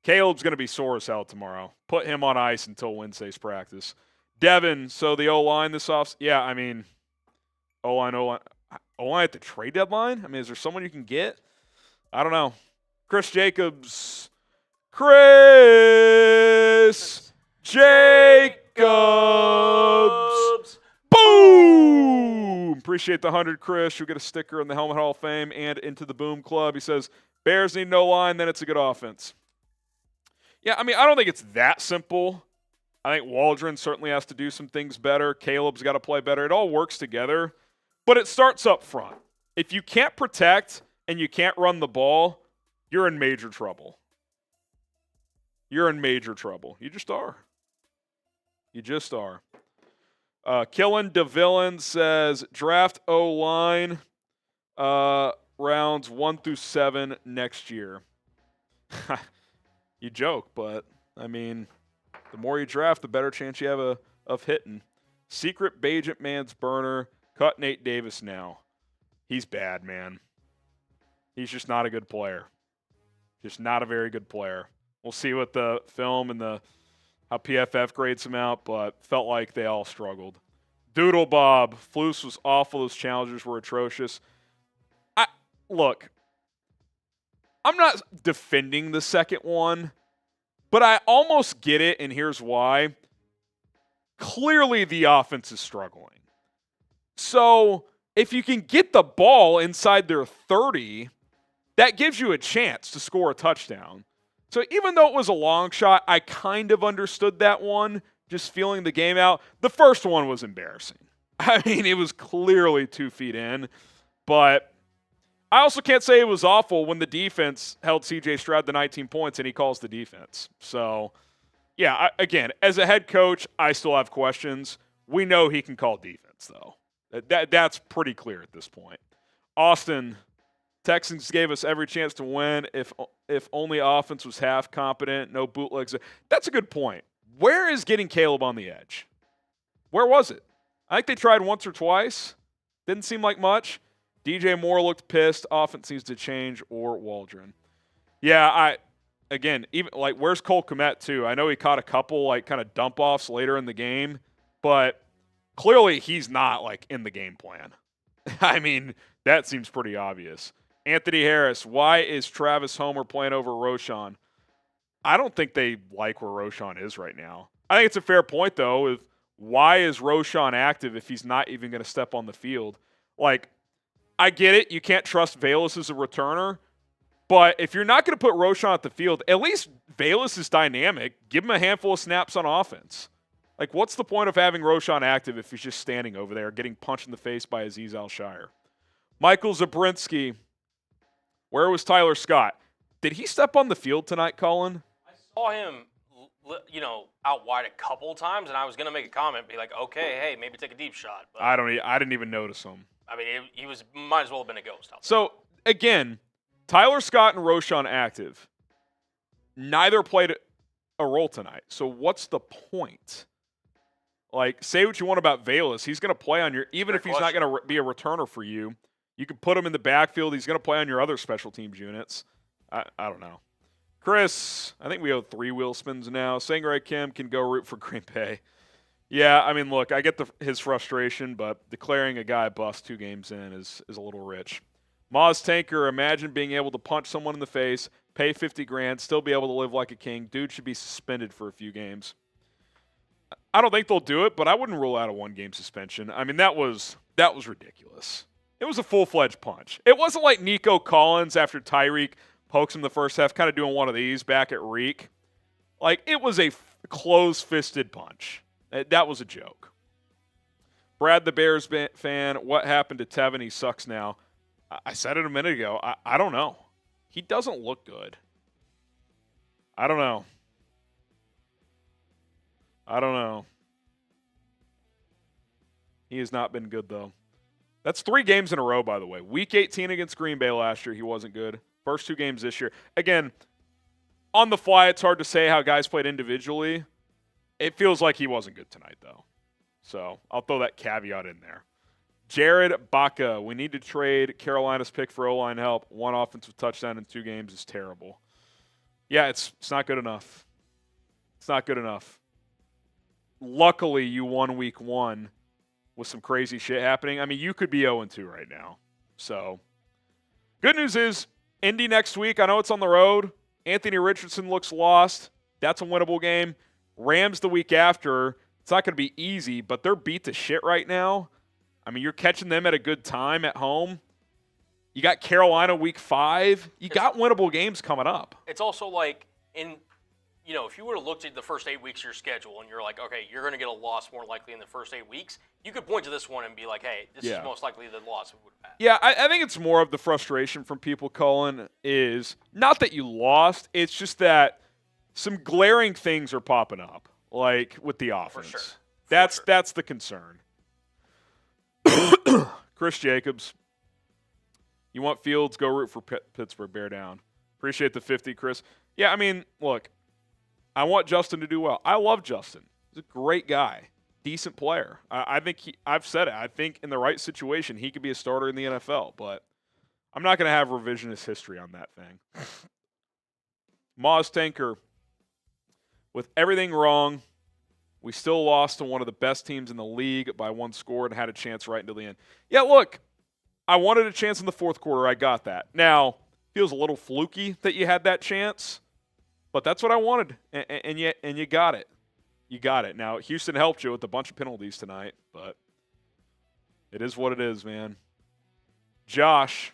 Caleb's going to be sore as hell tomorrow. Put him on ice until Wednesday's practice. Devin, so the O-line this off. Yeah, I mean, O-line at the trade deadline? I mean, is there someone you can get? I don't know. Chris Jacobs. Chris Jacobs. Boom! appreciate the 100, Chris. You'll get a sticker in the Helmet Hall of Fame and into the Boom Club. He says, Bears need no line, then it's a good offense. Yeah, I mean, I don't think it's that simple. I think Waldron certainly has to do some things better. Caleb's got to play better. It all works together, but it starts up front. If you can't protect and you can't run the ball, you're in major trouble. You're in major trouble. You just are. You just are. Killen DeVillain says, draft O-line rounds 1 through 7 next year. You joke, but, I mean, the more you draft, the better chance you have of hitting. Secret Bajent Man's burner. Cut Nate Davis now. He's bad, man. He's just not a good player. Just not a very good player. We'll see what the film and how PFF grades him out, but felt like they all struggled. Doodle Bob. Flus was awful. Those challengers were atrocious. Look, I'm not defending the second one, but I almost get it, and here's why. Clearly the offense is struggling. So if you can get the ball inside their 30, that gives you a chance to score a touchdown. So even though it was a long shot, I kind of understood that one, just feeling the game out. The first one was embarrassing. I mean, it was clearly 2 feet in, but I also can't say it was awful when the defense held C.J. Stroud to 19 points and he calls the defense. So, yeah, again, as a head coach, I still have questions. We know he can call defense, though. That's pretty clear at this point. Austin, Texans gave us every chance to win if only offense was half competent, no bootlegs. That's a good point. Where is getting Caleb on the edge? Where was it? I think they tried once or twice. Didn't seem like much. DJ Moore looked pissed. Offense needs to change, or Waldron. Yeah, even where's Cole Kmet too? I know he caught a couple kind of dump offs later in the game, but clearly he's not in the game plan. I mean, that seems pretty obvious. Anthony Harris, why is Travis Homer playing over Roschon? I don't think they like where Roschon is right now. I think it's a fair point though. Why is Roschon active if he's not even going to step on the field? I get it. You can't trust Velus as a returner. But if you're not going to put Roschon at the field, at least Velus is dynamic. Give him a handful of snaps on offense. What's the point of having Roschon active if he's just standing over there getting punched in the face by Azeez Al-Shire? Michael Zabrinski. Where was Tyler Scott? Did he step on the field tonight, Colin? I saw him, out wide a couple times, and I was going to make a comment, be like, okay, hey, maybe take a deep shot. But I didn't even notice him. I mean, he might as well have been a ghost. So, again, Tyler Scott and Roschon active. Neither played a role tonight. So what's the point? Say what you want about Velus. He's going to play on your – even if he's not going to be a returner for you, you can put him in the backfield. He's going to play on your other special teams units. I don't know. Chris, I think we owe 3 wheel spins now. Sangray Kim can go root for Green Bay. Yeah, I mean, look, I get his frustration, but declaring a guy bust 2 games in is a little rich. Moz Tanker, imagine being able to punch someone in the face, pay $50,000, still be able to live like a king. Dude should be suspended for a few games. I don't think they'll do it, but I wouldn't rule out a 1-game suspension. I mean, that was ridiculous. It was a full-fledged punch. It wasn't like Nico Collins after Tyreek pokes him the first half, kind of doing one of these back at Reek. It was a close-fisted punch. That was a joke. Brad, the Bears fan, what happened to Tevin? He sucks now. I said it a minute ago. I don't know. He doesn't look good. I don't know. He has not been good, though. That's 3 games in a row, by the way. Week 18 against Green Bay last year, he wasn't good. First 2 games this year. Again, on the fly, it's hard to say how guys played individually. It feels like he wasn't good tonight, though. So I'll throw that caveat in there. Jared Baca, we need to trade Carolina's pick for O-line help. 1 offensive touchdown in 2 games is terrible. Yeah, it's not good enough. It's not good enough. Luckily, you won week 1 with some crazy shit happening. I mean, you could be 0-2 right now. So, good news is, Indy next week. I know it's on the road. Anthony Richardson looks lost. That's a winnable game. Rams the week after. It's not going to be easy, but they're beat to shit right now. I mean, you're catching them at a good time at home. You got Carolina week 5. You got winnable games coming up. It's also like if you would have looked at the first 8 weeks of your schedule and you're like, okay, you're going to get a loss more likely in the first 8 weeks, you could point to this one and be like, hey, this is most likely the loss we would have had. Yeah, I think it's more of the frustration from people, Colin, is not that you lost. It's just that some glaring things are popping up, like with the offense. For sure. That's the concern. Chris Jacobs, you want Fields, go root for Pittsburgh, bear down. Appreciate the 50, Chris. Yeah, I mean, look, I want Justin to do well. I love Justin. He's a great guy, decent player. I think I've said it. I think in the right situation, he could be a starter in the NFL, but I'm not going to have revisionist history on that thing. Moz Tanker, with everything wrong, we still lost to one of the best teams in the league by 1 score and had a chance right until the end. Yeah, look, I wanted a chance in the fourth quarter. I got that. Now, feels a little fluky that you had that chance, but that's what I wanted, and you got it. You got it. Now, Houston helped you with a bunch of penalties tonight, but it is what it is, man. Josh,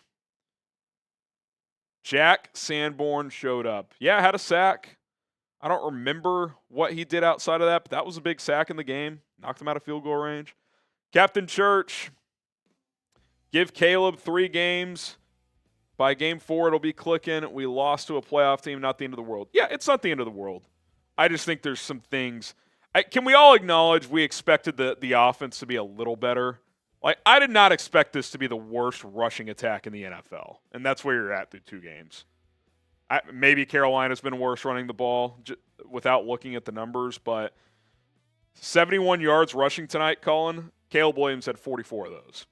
Jack Sanborn showed up. Yeah, had a sack. I don't remember what he did outside of that, but that was a big sack in the game. Knocked him out of field goal range. Captain Church, give Caleb 3 games. By game 4, it'll be clicking. We lost to a playoff team, not the end of the world. Yeah, it's not the end of the world. I just think there's some things. Can we all acknowledge we expected the offense to be a little better? Like, I did not expect this to be the worst rushing attack in the NFL, and that's where you're at through 2 games. Maybe Carolina's been worse running the ball without looking at the numbers, but 71 yards rushing tonight, Colin. Caleb Williams had 44 of those.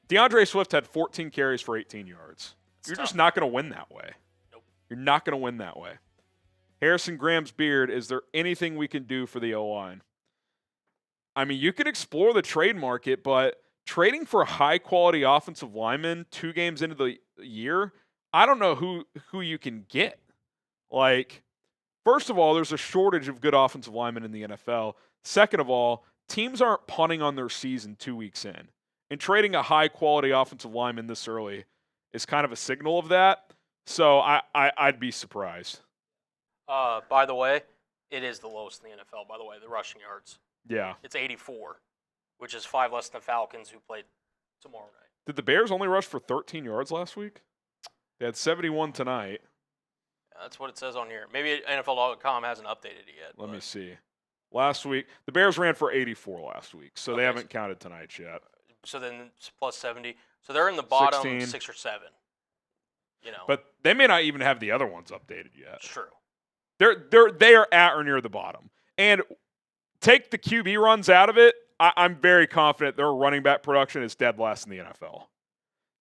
DeAndre Swift had 14 carries for 18 yards. You're just not going to win that way. Nope. You're not going to win that way. Harrison Graham's beard, is there anything we can do for the O-line? I mean, you could explore the trade market, but trading for a high-quality offensive lineman 2 games into the year, I don't know who you can get. Like, first of all, there's a shortage of good offensive linemen in the NFL. Second of all, teams aren't punting on their season 2 weeks in. And trading a high-quality offensive lineman this early is kind of a signal of that. So I'd be surprised. By the way, it is the lowest in the NFL, by the way, the rushing yards. Yeah. It's 84, which is 5 less than the Falcons, who played tomorrow night. Did the Bears only rush for 13 yards last week? They had 71 tonight. Yeah, that's what it says on here. Maybe NFL.com hasn't updated it yet. Let me see. Last week, the Bears ran for 84 last week, so they haven't counted tonight's yet. So then it's plus 70. So they're in the bottom 16. 6 or 7. But they may not even have the other ones updated yet. True. They are at or near the bottom. And take the QB runs out of it, I'm very confident their running back production is dead last in the NFL.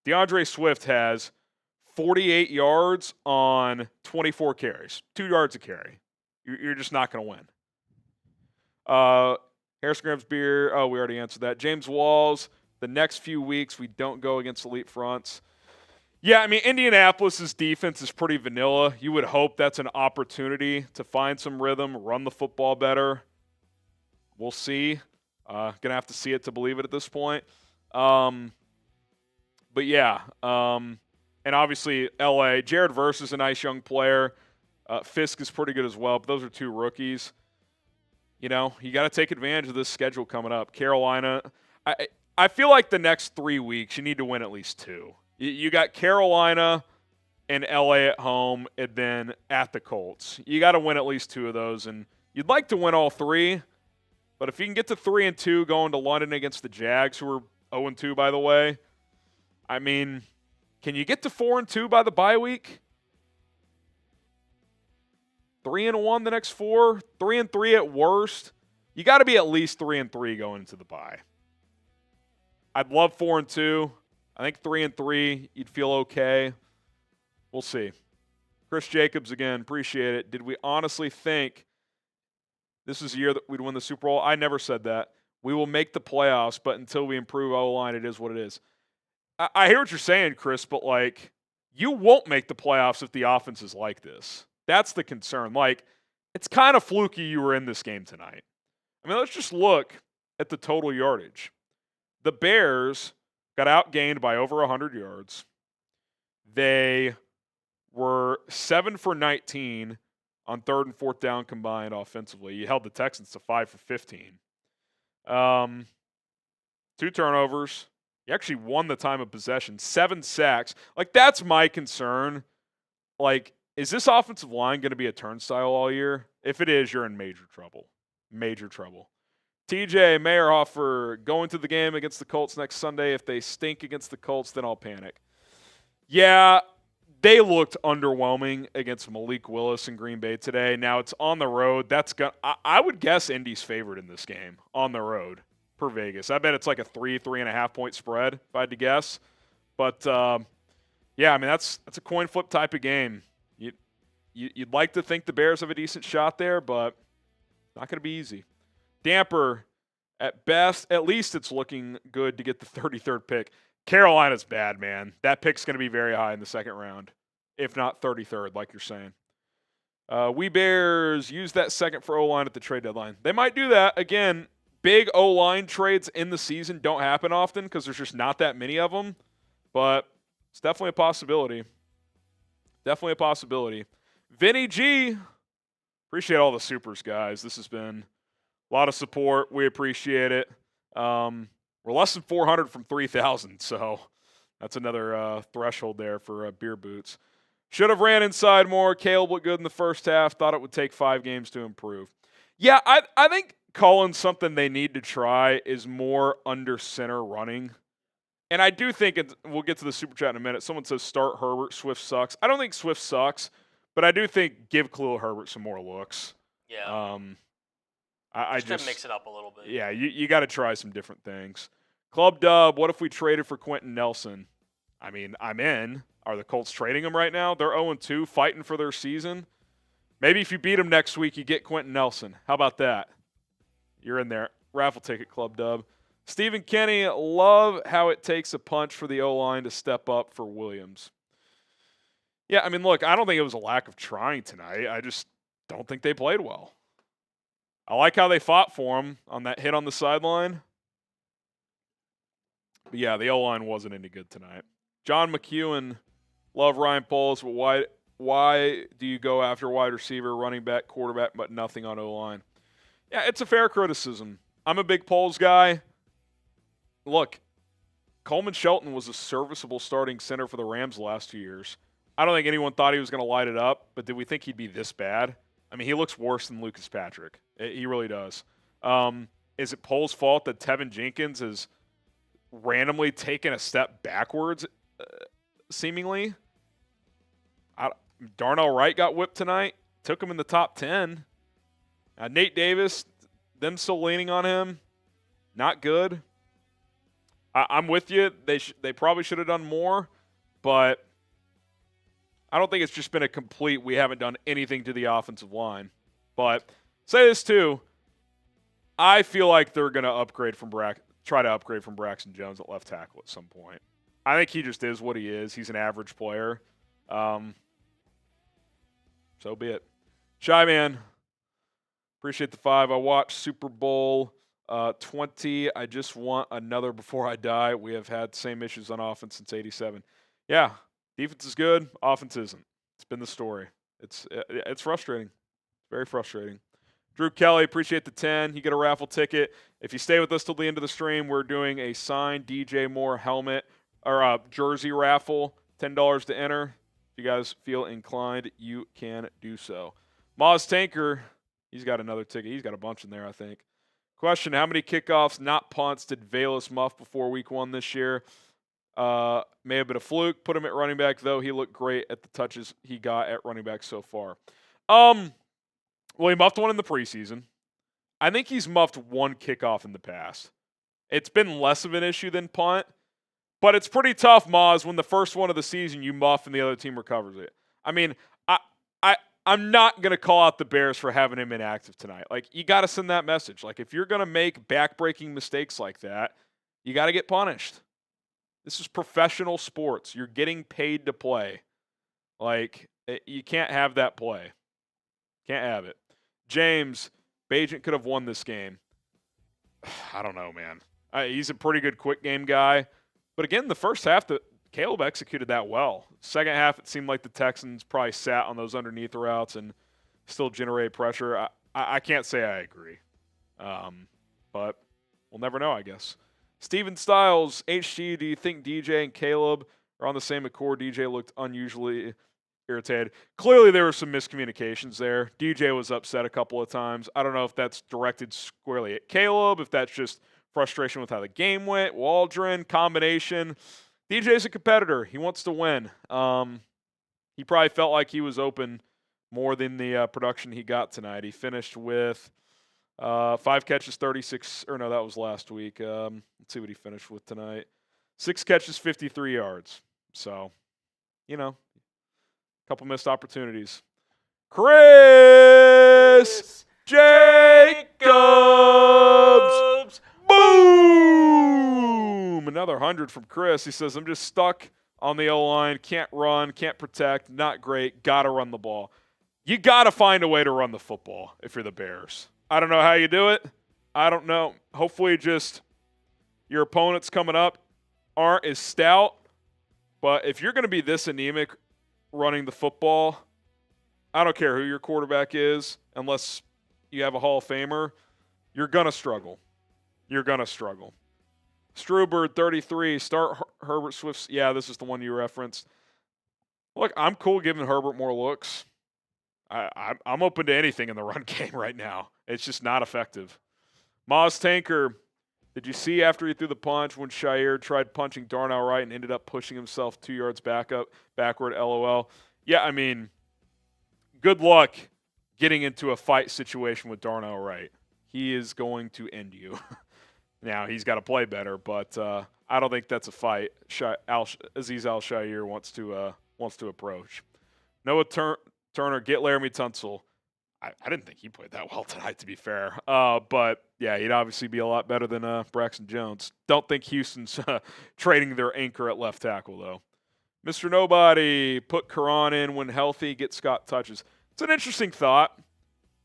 DeAndre Swift has 48 yards on 24 carries. 2 yards a carry. You're just not going to win. Harrison Graham's beer. Oh, we already answered that. James Walls. The next few weeks, we don't go against elite fronts. Yeah, I mean, Indianapolis's defense is pretty vanilla. You would hope that's an opportunity to find some rhythm, run the football better. We'll see. Going to have to see it to believe it at this point. But yeah, and obviously L.A. Jared Verse is a nice young player. Fisk is pretty good as well, but those are 2 rookies. You got to take advantage of this schedule coming up. Carolina, I feel like the next 3 weeks you need to win at least 2. You got Carolina and LA at home, and then at the Colts. You got to win at least 2 of those, and you'd like to win all 3. But if you can get to 3-2 going to London against the Jags, who are 0-2 by the way, I mean, can you get to 4-2 by the bye week? 3-1 the next 4, 3-3 at worst. You got to be at least 3-3 going into the bye. I'd love 4-2. I think 3-3, you'd feel okay. We'll see. Chris Jacobs again, appreciate it. Did we honestly think this is the year that we'd win the Super Bowl? I never said that. We will make the playoffs, but until we improve O-line, it is what it is. I hear what you're saying, Chris, but like, you won't make the playoffs if the offense is like this. That's the concern. Like, it's kind of fluky you were in this game tonight. I mean, let's just look at the total yardage. the Bears got outgained by over 100 yards. They were 7 for 19 on 3rd and 4th down combined offensively. You held the Texans to 5 for 15. 2 turnovers. You actually won the time of possession. 7 sacks. Like, that's my concern. Like, is this offensive line going to be a turnstile all year? If it is, you're in major trouble. Major trouble. TJ Mayerhofer going to the game against the Colts next Sunday. If they stink against the Colts, then I'll panic. Yeah, they looked underwhelming against Malik Willis in Green Bay today. Now it's on the road. I would guess Indy's favored in this game on the road per Vegas. I bet it's like a 3.5 point spread if I had to guess. But yeah, I mean that's a coin flip type of game. You'd like to think the Bears have a decent shot there, but not going to be easy. Damper, at best, at least it's looking good to get the 33rd pick. Carolina's bad, man. That pick's going to be very high in the 2nd round, if not 33rd, like you're saying. We Bears use that 2nd for O-line at the trade deadline. They might do that. Again, big O-line trades in the season don't happen often because there's just not that many of them, but it's definitely a possibility. Definitely a possibility. Vinny G, appreciate all the supers, guys. This has been a lot of support. We appreciate it. We're less than 400 from 3,000, so that's another threshold there for beer boots. Should have ran inside more. Caleb looked good in the first half. Thought it would take 5 games to improve. Yeah, I think calling something they need to try is more under center running. And I do think we'll get to the super chat in a minute. Someone says start Herbert. Swift sucks. I don't think Swift sucks, but I do think give Khalil Herbert some more looks. Yeah. I just to mix it up a little bit. Yeah, you got to try some different things. Club Dub, what if we traded for Quentin Nelson? I mean, I'm in. Are the Colts trading him right now? They're 0-2, fighting for their season. Maybe if you beat him next week, you get Quentin Nelson. How about that? You're in there. Raffle ticket, Club Dub. Stephen Kenny, love how it takes a punch for the O-line to step up for Williams. Yeah, I mean, look, I don't think it was a lack of trying tonight. I just don't think they played well. I like how they fought for him on that hit on the sideline. But yeah, the O-line wasn't any good tonight. John McEwen, love Ryan Poles, but why do you go after wide receiver, running back, quarterback, but nothing on O-line? Yeah, it's a fair criticism. I'm a big Poles guy. Look, Coleman Shelton was a serviceable starting center for the Rams the last 2 years. I don't think anyone thought he was going to light it up, but did we think he'd be this bad? I mean, he looks worse than Lucas Patrick. He really does. Is it Poles' fault that Tevin Jenkins has randomly taken a step backwards, seemingly? Darnell Wright got whipped tonight. Took him in the top 10. Nate Davis, them still leaning on him. Not good. I'm with you. They probably should have done more, but I don't think it's just been a complete we haven't done anything to the offensive line. But say this too, I feel like they're going to try to upgrade from Braxton Jones at left tackle at some point. I think he just is what he is. He's an average player. So be it. Shy Man, appreciate the 5. I watched Super Bowl 20. I just want another before I die. We have had the same issues on offense since '87. Yeah. Defense is good. Offense isn't. It's been the story. It's frustrating. It's very frustrating. Drew Kelly, appreciate the 10. You get a raffle ticket. If you stay with us till the end of the stream, we're doing a signed DJ Moore helmet or a jersey raffle. $10 to enter. If you guys feel inclined, you can do so. Moz Tanker, he's got another ticket. He's got a bunch in there, I think. Question, how many kickoffs, not punts, did Velas muff before week 1 this year? May have been a fluke. Put him at running back, though. He looked great at the touches he got at running back so far. Well, he muffed one in the preseason. I think he's muffed one kickoff in the past. It's been less of an issue than punt, but it's pretty tough, Maz, when the first one of the season you muff and the other team recovers it. I mean, I'm not going to call out the Bears for having him inactive tonight. Like, you got to send that message. Like, if you're going to make back-breaking mistakes like that, you got to get punished. This is professional sports. You're getting paid to play. Like, you can't have that play. Can't have it. James, Bajent could have won this game. I don't know, man. He's a pretty good quick game guy. But again, the first half, Caleb executed that well. Second half, it seemed like the Texans probably sat on those underneath routes and still generated pressure. I can't say I agree. But we'll never know, I guess. Steven Stiles, HG, do you think DJ and Caleb are on the same accord? DJ looked unusually irritated. Clearly, there were some miscommunications there. DJ was upset a couple of times. I don't know if that's directed squarely at Caleb, if that's just frustration with how the game went, Waldron, combination. DJ's a competitor. He wants to win. He probably felt like he was open more than the production he got tonight. He finished with 5 catches, 36. Or no, that was last week. Let's see what he finished with tonight. 6 catches, 53 yards. So, a couple missed opportunities. Chris Jacobs. Boom! Another 100 from Chris. He says, I'm just stuck on the O-line. Can't run, can't protect. Not great. Got to run the ball. You got to find a way to run the football if you're the Bears. I don't know how you do it. I don't know. Hopefully just your opponents coming up aren't as stout. But if you're going to be this anemic running the football, I don't care who your quarterback is, unless you have a Hall of Famer, you're going to struggle. You're going to struggle. Strubert, 33, start Herbert Swift. Yeah, this is the one you referenced. Look, I'm cool giving Herbert more looks. I'm open to anything in the run game right now. It's just not effective. Moz Tanker, did you see after he threw the punch when Shire tried punching Darnell Wright and ended up pushing himself 2 yards backward, LOL? Yeah, I mean, good luck getting into a fight situation with Darnell Wright. He is going to end you. Now, he's got to play better, but I don't think that's a fight Aziz Al-Shire wants to approach. Noah Turner, get Laramie Tunsil. I didn't think he played that well tonight, to be fair. But, yeah, he'd obviously be a lot better than Braxton Jones. Don't think Houston's trading their anchor at left tackle, though. Mr. Nobody, put Karan in when healthy, get Scott touches. It's an interesting thought.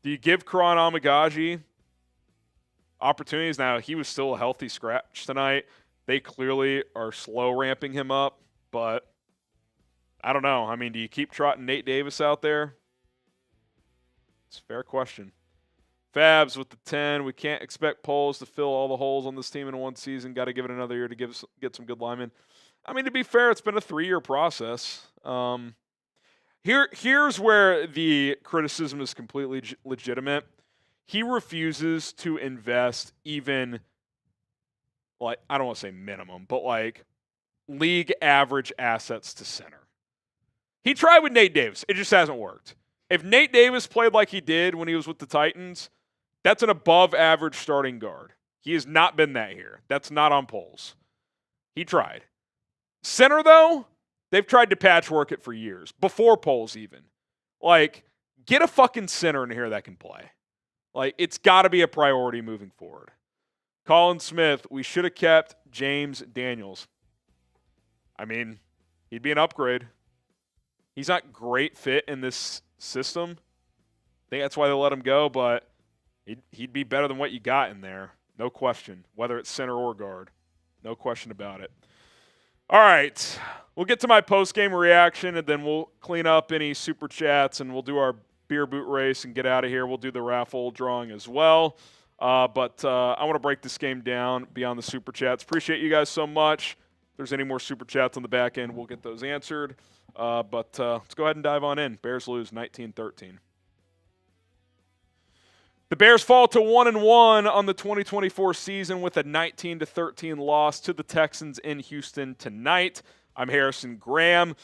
Do you give Karan Amagaji opportunities? Now, he was still a healthy scratch tonight. They clearly are slow ramping him up, but I don't know. I mean, do you keep trotting Nate Davis out there? It's a fair question. Fabs with the 10. We can't expect Poles to fill all the holes on this team in one season. Got to give it another year to get some good linemen. I mean, to be fair, it's been a 3-year process. Here's where the criticism is completely legitimate. He refuses to invest even, like, I don't want to say minimum, but like league average assets to center. He tried with Nate Davis. It just hasn't worked. If Nate Davis played like he did when he was with the Titans, that's an above average starting guard. He has not been that here. That's not on Poles. He tried. Center, though, they've tried to patchwork it for years, before Poles even. Like, get a fucking center in here that can play. Like, it's got to be a priority moving forward. Colin Smith, we should have kept James Daniels. I mean, he'd be an upgrade. He's not great fit in this system. I think that's why they let him go, but he'd be better than what you got in there. No question, whether it's center or guard. No question about it. All right, we'll get to my post-game reaction, and then we'll clean up any super chats, and we'll do our beer boot race and get out of here. We'll do the raffle drawing as well. But I want to break this game down beyond the super chats. Appreciate you guys so much. If there's any more super chats on the back end, we'll get those answered. But let's go ahead and dive on in. Bears lose 19-13. The Bears fall to 1-1 on the 2024 season with a 19-13 loss to the Texans in Houston tonight. I'm Harrison Graham.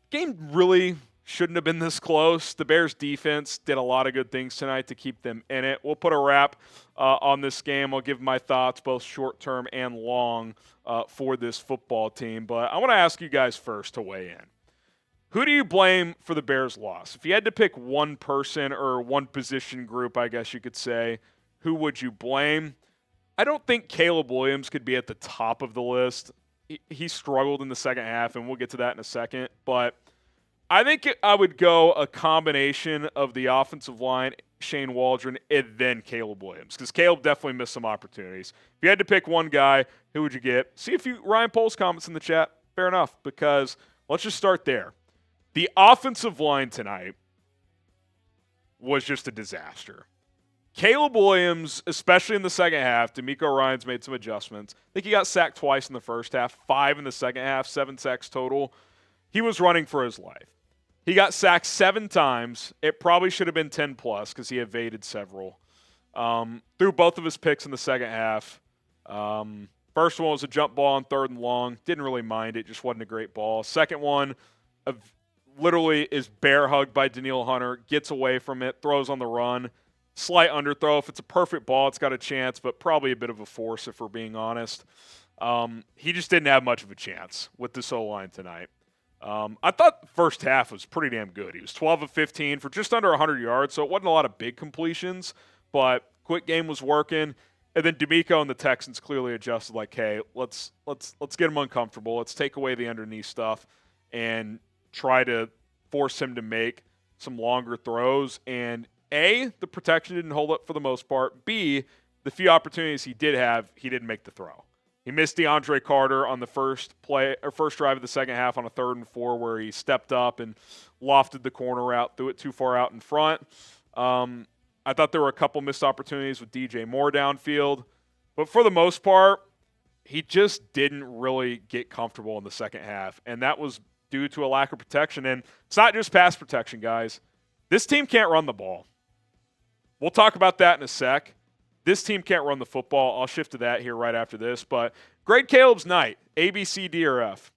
Game really shouldn't have been this close. The Bears defense did a lot of good things tonight to keep them in it. We'll put a wrap on this game. I'll give my thoughts, both short-term and long, for this football team. But I want to ask you guys first to weigh in. Who do you blame for the Bears' loss? If you had to pick one person or one position group, I guess you could say, who would you blame? I don't think Caleb Williams could be at the top of the list. He struggled in the second half, and we'll get to that in a second. But I think I would go a combination of the offensive line Shane Waldron, and then Caleb Williams, because Caleb definitely missed some opportunities. If you had to pick one guy, who would you get? See if Ryan Poles comments in the chat. Fair enough, because let's just start there. The offensive line tonight was just a disaster. Caleb Williams, especially in the second half, D'Amico Ryans made some adjustments. I think he got sacked twice in the first half, 5 in the second half, 7 sacks total. He was running for his life. He got sacked 7 times. It probably should have been 10 plus because he evaded several. Threw both of his picks in the second half. First one was a jump ball on 3rd and long. Didn't really mind it. Just wasn't a great ball. Second one literally is bear hugged by Danielle Hunter. Gets away from it. Throws on the run. Slight underthrow. If it's a perfect ball, it's got a chance, but probably a bit of a force if we're being honest. He just didn't have much of a chance with this O-line tonight. I thought the first half was pretty damn good. He was 12 of 15 for just under 100 yards, so it wasn't a lot of big completions, but quick game was working. And then D'Amico and the Texans clearly adjusted like, hey, let's get him uncomfortable. Let's take away the underneath stuff and try to force him to make some longer throws. And A, the protection didn't hold up for the most part. B, the few opportunities he did have, he didn't make the throw. He missed DeAndre Carter on the first drive of the second half on a 3rd and 4 where he stepped up and lofted the corner out, threw it too far out in front. I thought there were a couple missed opportunities with DJ Moore downfield. But for the most part, he just didn't really get comfortable in the second half. And that was due to a lack of protection. And it's not just pass protection, guys. This team can't run the ball. We'll talk about that in a sec. This team can't run the football. I'll shift to that here right after this. But grade Caleb's night, A, B, C, D, or F.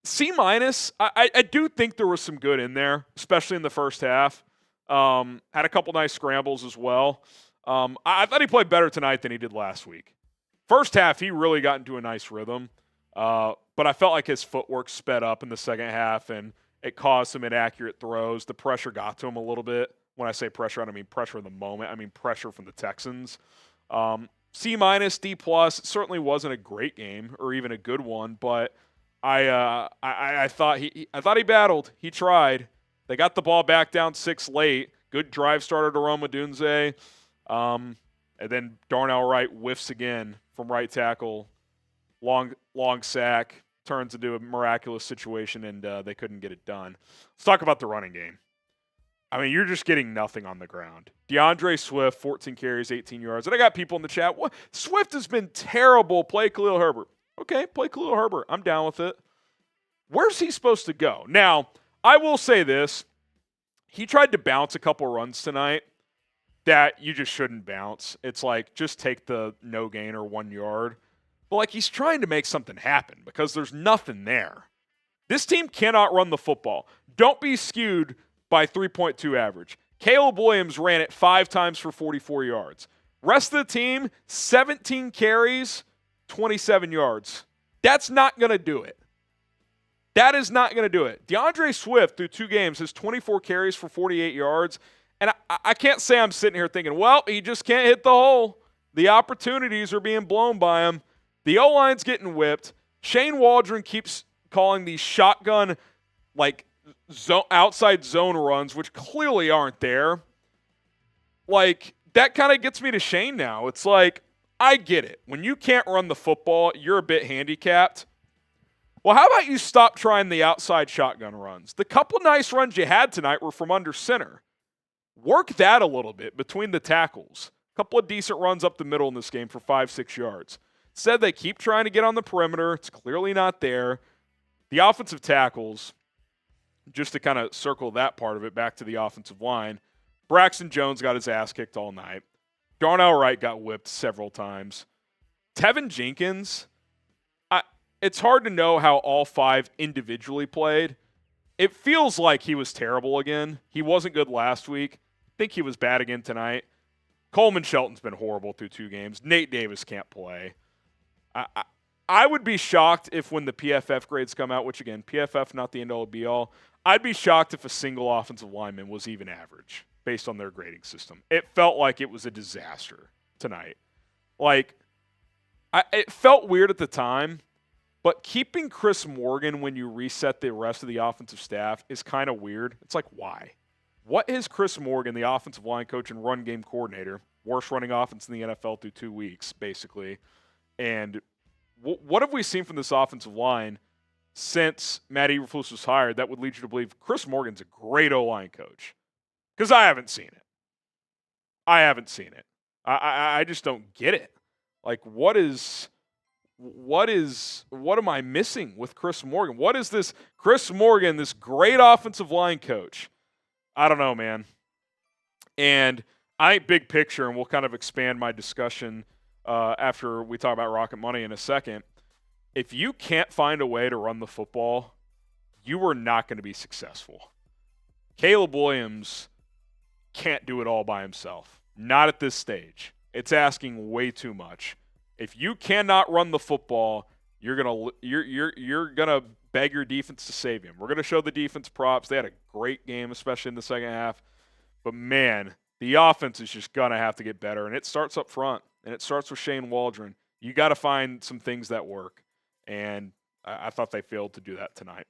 C-. I do think there was some good in there, especially in the first half. Had a couple nice scrambles as well. I thought he played better tonight than he did last week. First half, he really got into a nice rhythm. But I felt like his footwork sped up in the second half, and it caused some inaccurate throws. The pressure got to him a little bit. When I say pressure, I don't mean pressure in the moment. I mean pressure from the Texans. C-, D+. It certainly wasn't a great game or even a good one, but I thought he battled. He tried. They got the ball back down 6 late. Good drive starter to run with Odunze. And then Darnell Wright whiffs again from right tackle. Long sack. Turns into a miraculous situation, and they couldn't get it done. Let's talk about the running game. I mean, you're just getting nothing on the ground. DeAndre Swift, 14 carries, 18 yards. And I got people in the chat. What? Swift has been terrible. Play Khalil Herbert. Okay, play Khalil Herbert. I'm down with it. Where's he supposed to go? Now, I will say this. He tried to bounce a couple runs tonight that you just shouldn't bounce. It's like, just take the no gain or 1 yard. But, like, he's trying to make something happen because there's nothing there. This team cannot run the football. Don't be skewed by 3.2 average. Caleb Williams ran it 5 times for 44 yards. Rest of the team, 17 carries, 27 yards. That's not going to do it. That is not going to do it. DeAndre Swift, through 2 games, has 24 carries for 48 yards. And I can't say I'm sitting here thinking, well, he just can't hit the hole. The opportunities are being blown by him. The O-line's getting whipped. Shane Waldron keeps calling these shotgun, like, outside zone runs, which clearly aren't there. Like, that kind of gets me to Shane now. It's like, I get it. When you can't run the football, you're a bit handicapped. Well, how about you stop trying the outside shotgun runs? The couple nice runs you had tonight were from under center. Work that a little bit between the tackles. A couple of decent runs up the middle in this game for 5-6 yards. Instead, they keep trying to get on the perimeter. It's clearly not there. The offensive tackles, just to kind of circle that part of it back to the offensive line, Braxton Jones got his ass kicked all night. Darnell Wright got whipped several times. Tevin Jenkins, it's hard to know how all 5 individually played. It feels like he was terrible again. He wasn't good last week. I think he was bad again tonight. Coleman Shelton's been horrible through 2 games. Nate Davis can't play. I would be shocked if when the PFF grades come out, which again, PFF not the end-all be-all, I'd be shocked if a single offensive lineman was even average based on their grading system. It felt like it was a disaster tonight. Like, it felt weird at the time, but keeping Chris Morgan when you reset the rest of the offensive staff is kind of weird. It's like, why? what is Chris Morgan, the offensive line coach and run game coordinator, worst running offense in the NFL through 2 weeks, basically, and what have we seen from this offensive line since Matt Eberflus was hired that would lead you to believe Chris Morgan's a great O-line coach? Because I haven't seen it. I just don't get it. Like, what am I missing with Chris Morgan? What is this Chris Morgan, this great offensive line coach? I don't know, man. And I think big picture, and we'll kind of expand my discussion after we talk about Rocket Money in a second. If you can't find a way to run the football, you are not going to be successful. Caleb Williams can't do it all by himself. Not at this stage. It's asking way too much. If you cannot run the football, you're gonna beg your defense to save him. We're gonna show the defense props. They had a great game, especially in the second half. But man, the offense is just gonna have to get better, and it starts up front, and it starts with Shane Waldron. You got to find some things that work, and I thought they failed to do that tonight.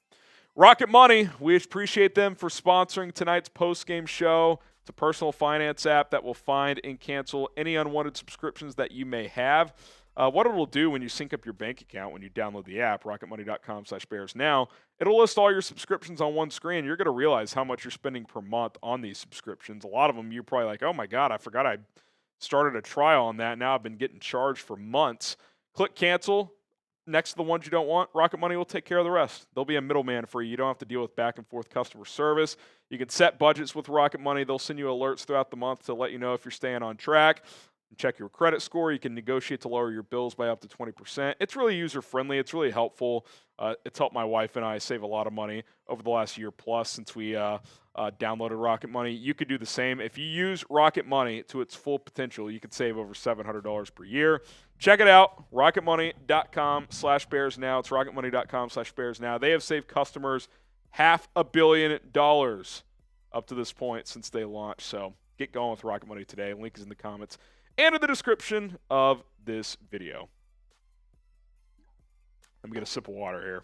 Rocket Money, we appreciate them for sponsoring tonight's post-game show. It's a personal finance app that will find and cancel any unwanted subscriptions that you may have. What it will do when you sync up your bank account, when you download the app, rocketmoney.com/bearsnow, it'll list all your subscriptions on one screen. You're going to realize how much you're spending per month on these subscriptions. A lot of them you're probably like, oh my God, I forgot I started a trial on that. Now I've been getting charged for months. Click cancel. Next to the ones you don't want, Rocket Money will take care of the rest. They'll be a middleman for you. You don't have to deal with back and forth customer service. You can set budgets with Rocket Money. They'll send you alerts throughout the month to let you know if you're staying on track. Check your credit score. You can negotiate to lower your bills by up to 20%. It's really user-friendly. It's really helpful. It's helped my wife and I save a lot of money over the last year plus since we downloaded Rocket Money. You could do the same. If you use Rocket Money to its full potential, you could save over $700 per year. Check it out, rocketmoney.com/bearsnow. It's rocketmoney.com/bearsnow. They have saved customers $500 million up to this point since they launched. So get going with Rocket Money today. Link is in the comments and in the description of this video. Let me get a sip of water here.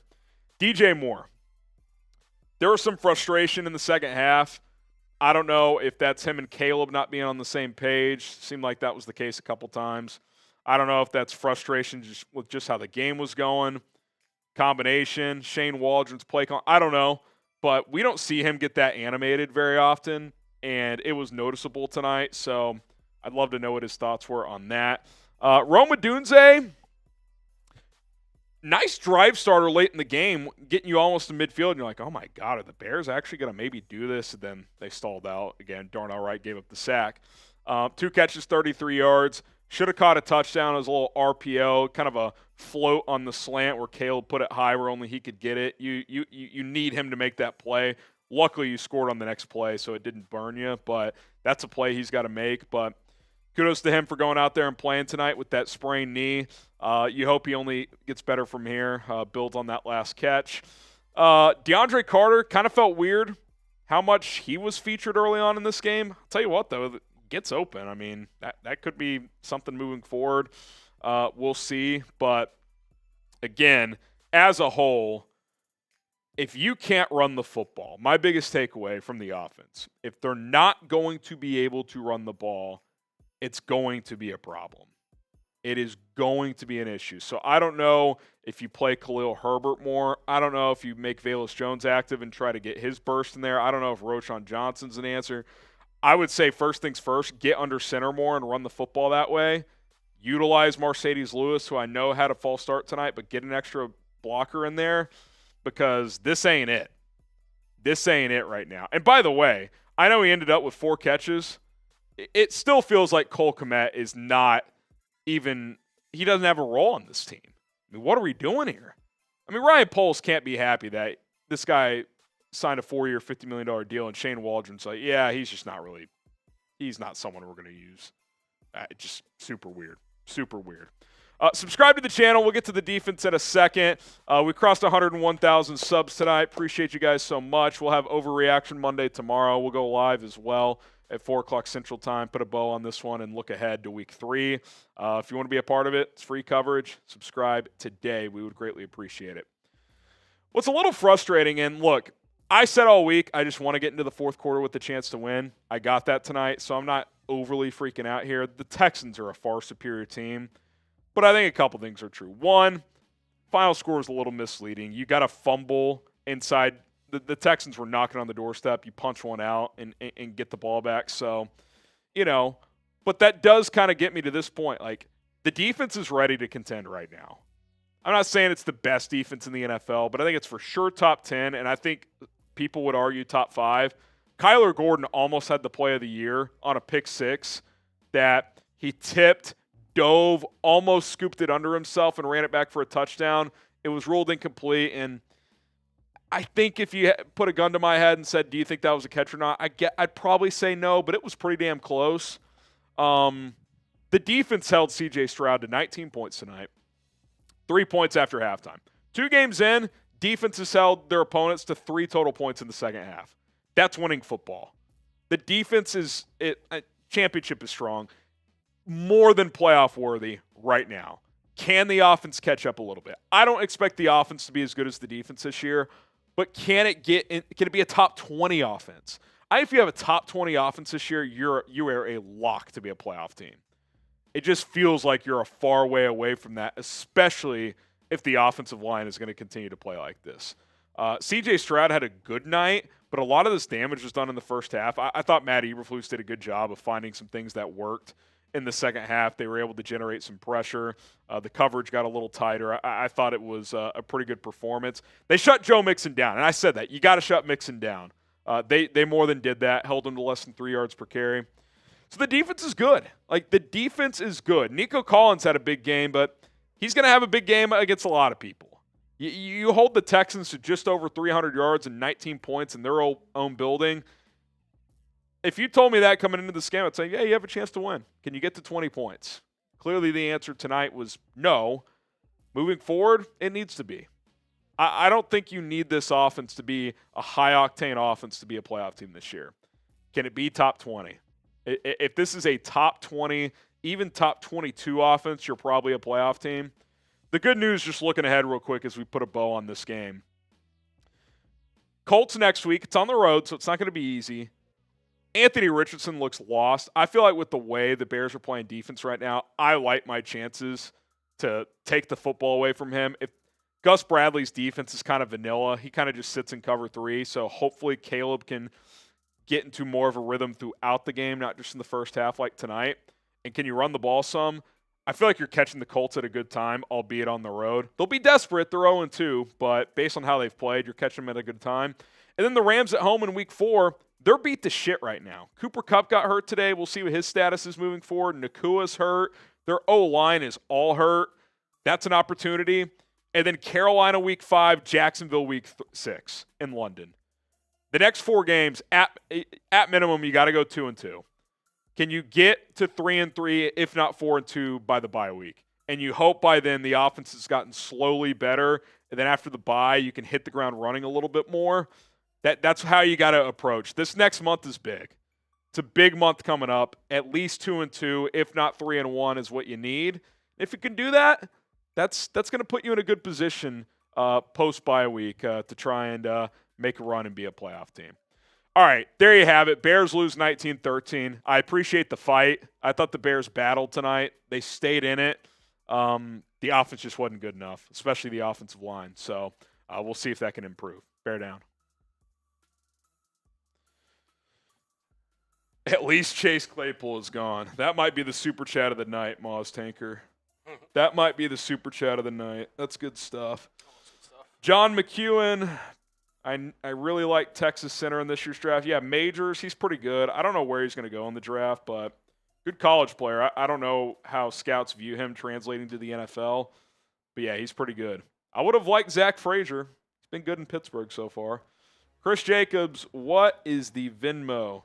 DJ Moore. There was some frustration in the second half. I don't know if that's him and Caleb not being on the same page. Seemed like that was the case a couple times. I don't know if that's frustration with just how the game was going. Combination, Shane Waldron's play call. I don't know. But we don't see him get that animated very often, and it was noticeable tonight. So I'd love to know what his thoughts were on that. Odunze, nice drive starter late in the game, getting you almost to midfield, and you're like, oh, my God, are the Bears actually going to maybe do this? And then they stalled out. Again, Darnell Wright gave up the sack. 2 catches, 33 yards. Should have caught a touchdown. It was a little RPO, kind of a float on the slant where Caleb put it high where only he could get it. You need him to make that play. Luckily, you scored on the next play, so it didn't burn you. But that's a play he's got to make. But kudos to him for going out there and playing tonight with that sprained knee. You hope he only gets better from here, builds on that last catch. DeAndre Carter kind of felt weird how much he was featured early on in this game. I'll tell you what, though, gets open. I mean, that could be something moving forward. We'll see. But, again, as a whole, if you can't run the football, my biggest takeaway from the offense, if they're not going to be able to run the ball, it's going to be a problem. It is going to be an issue. So I don't know if you play Khalil Herbert more. I don't know if you make Velus Jones active and try to get his burst in there. I don't know if Roschon Johnson's an answer. I would say first things first, get under center more and run the football that way. Utilize Mercedes Lewis, who I know had a false start tonight, but get an extra blocker in there because this ain't it. This ain't it right now. And by the way, I know he ended up with 4 catches. It still feels like Cole Kmet is not even – he doesn't have a role on this team. I mean, what are we doing here? I mean, Ryan Poles can't be happy that this guy – signed a 4-year, $50 million deal, and Shane Waldron's like, yeah, he's just not really – he's not someone we're going to use. Just super weird. Super weird. Subscribe to the channel. We'll get to the defense in a second. We crossed 101,000 subs tonight. Appreciate you guys so much. We'll have Overreaction Monday tomorrow. We'll go live as well at 4 o'clock Central Time. Put a bow on this one and look ahead to Week 3. If you want to be a part of it, it's free coverage. Subscribe today. We would greatly appreciate it. What's a little frustrating, and look, I said all week I just want to get into the fourth quarter with the chance to win. I got that tonight, so I'm not overly freaking out here. The Texans are a far superior team, but I think a couple things are true. One, final score is a little misleading. You got a fumble inside. The Texans were knocking on the doorstep. You punch one out and get the ball back. So, but that does kind of get me to this point. Like, the defense is ready to contend right now. I'm not saying it's the best defense in the NFL, but I think it's for sure top 10, and I think people would argue top 5. Kyler Gordon almost had the play of the year on a pick 6 that he tipped, dove, almost scooped it under himself and ran it back for a touchdown. It was ruled incomplete, and I think if you put a gun to my head and said, do you think that was a catch or not, I'd probably say no, but it was pretty damn close. The defense held C.J. Stroud to 19 points tonight, 3 points after halftime. 2 games in, defenses held their opponents to 3 total points in the second half. That's winning football. The defense championship is strong, more than playoff worthy right now. Can the offense catch up a little bit? I don't expect the offense to be as good as the defense this year, but can it be a top 20 offense? If you have a top 20 offense this year, you are a lock to be a playoff team. It just feels like you're a far way away from that, especially if the offensive line is going to continue to play like this. C.J. Stroud had a good night, but a lot of this damage was done in the first half. I thought Matt Eberflus did a good job of finding some things that worked in the second half. They were able to generate some pressure. The coverage got a little tighter. I thought it was a pretty good performance. They shut Joe Mixon down, and I said that. You got to shut Mixon down. They more than did that, held him to less than 3 yards per carry. So the defense is good. The defense is good. Nico Collins had a big game, but he's going to have a big game against a lot of people. You hold the Texans to just over 300 yards and 19 points in their own building. If you told me that coming into this game, I'd say, yeah, you have a chance to win. Can you get to 20 points? Clearly the answer tonight was no. Moving forward, it needs to be. I don't think you need this offense to be a high-octane offense to be a playoff team this year. Can it be top 20? If this is a top 20, even top 22 offense, you're probably a playoff team. The good news, just looking ahead real quick as we put a bow on this game. Colts next week. It's on the road, so it's not going to be easy. Anthony Richardson looks lost. I feel like with the way the Bears are playing defense right now, I like my chances to take the football away from him. If Gus Bradley's defense is kind of vanilla, he kind of just sits in cover 3, so hopefully Caleb can get into more of a rhythm throughout the game, not just in the first half like tonight. And can you run the ball some? I feel like you're catching the Colts at a good time, albeit on the road. They'll be desperate. They're 0-2, but based on how they've played, you're catching them at a good time. And then the Rams at home in Week 4, they're beat to shit right now. Cooper Kupp got hurt today. We'll see what his status is moving forward. Nakua's hurt. Their O-line is all hurt. That's an opportunity. And then Carolina Week 5, Jacksonville Week 6 in London. The next 4 games, at minimum, you got to go 2-2. Can you get to 3-3, if not 4-2, by the bye week? And you hope by then the offense has gotten slowly better, and then after the bye, you can hit the ground running a little bit more. That's how you got to approach. This next month is big. It's a big month coming up. At least 2-2, if not 3-1, is what you need. If you can do that, that's going to put you in a good position post-bye week to try and make a run and be a playoff team. All right, there you have it. Bears lose 19-13. I appreciate the fight. I thought the Bears battled tonight. They stayed in it. The offense just wasn't good enough, especially the offensive line. So we'll see if that can improve. Bear down. At least Chase Claypool is gone. That might be the super chat of the night, Moz Tanker. That might be the super chat of the night. That's good stuff. John McEwen. I really like Texas center in this year's draft. Yeah, Majors, he's pretty good. I don't know where he's going to go in the draft, but good college player. I don't know how scouts view him translating to the NFL, but yeah, he's pretty good. I would have liked Zach Frazier. He's been good in Pittsburgh so far. Chris Jacobs, what is the Venmo?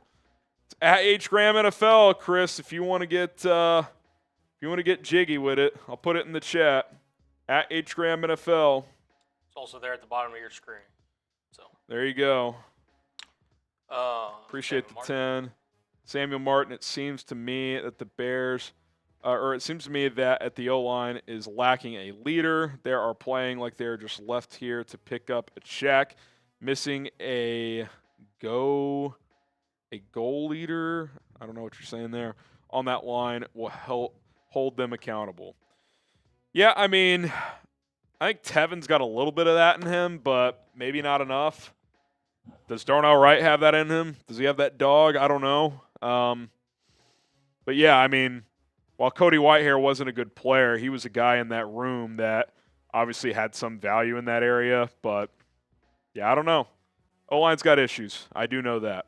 It's at HGram NFL, Chris. If you want to get jiggy with it, I'll put it in the chat. At HGram NFL. It's also there at the bottom of your screen. So there you go. Appreciate the 10. Samuel Martin, it seems to me that the Bears, or it seems to me that at the O-line is lacking a leader. They are playing like they're just left here to pick up a check. Missing a goal leader. I don't know what you're saying there. On that line will help hold them accountable. Yeah, I mean, I think Tevin's got a little bit of that in him, but maybe not enough. Does Darnell Wright have that in him? Does he have that dog? I don't know. But yeah, I mean, while Cody Whitehair wasn't a good player, he was a guy in that room that obviously had some value in that area. But yeah, I don't know. O-line's got issues. I do know that.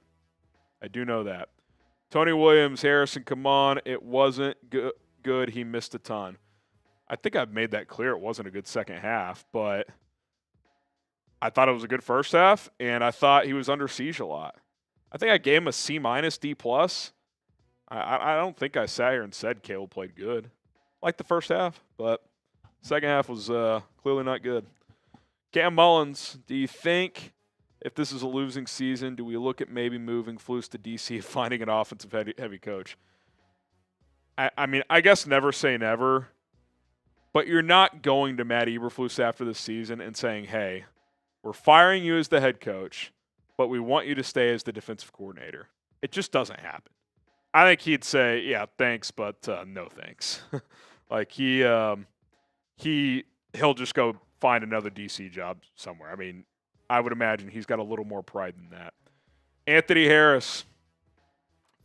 Tony Williams, Harrison, come on. It wasn't good. He missed a ton. I think I've made that clear. It wasn't a good second half, but I thought it was a good first half, and I thought he was under siege a lot. I think I gave him a C-, D+. I don't think I sat here and said Caleb played good. Like the first half, but second half was clearly not good. Cam Mullins, do you think if this is a losing season, do we look at maybe moving Flus to DC and finding an offensive heavy coach? I mean, I guess never say never, but you're not going to Matt Eberflus after this season and saying, hey, we're firing you as the head coach, but we want you to stay as the defensive coordinator. It just doesn't happen. I think he'd say, yeah, thanks, but no thanks. Like he'll just go find another DC job somewhere. I mean, I would imagine he's got a little more pride than that. Anthony Harris,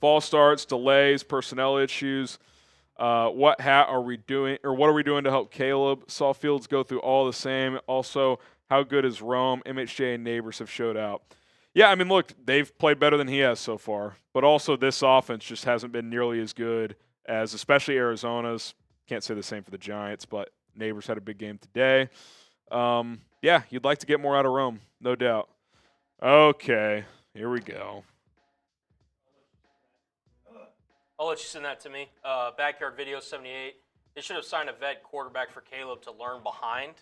false starts, delays, personnel issues. What are we doing to help Caleb? Saw Fields go through all the same. Also, how good is Rome? MHJ and Neighbors have showed out. Yeah, I mean, look, they've played better than he has so far. But also this offense just hasn't been nearly as good as especially Arizona's. Can't say the same for the Giants, but Neighbors had a big game today. Yeah, you'd like to get more out of Rome, no doubt. Okay, here we go. I'll let you send that to me. Backyard Video 78. They should have signed a vet quarterback for Caleb to learn behind.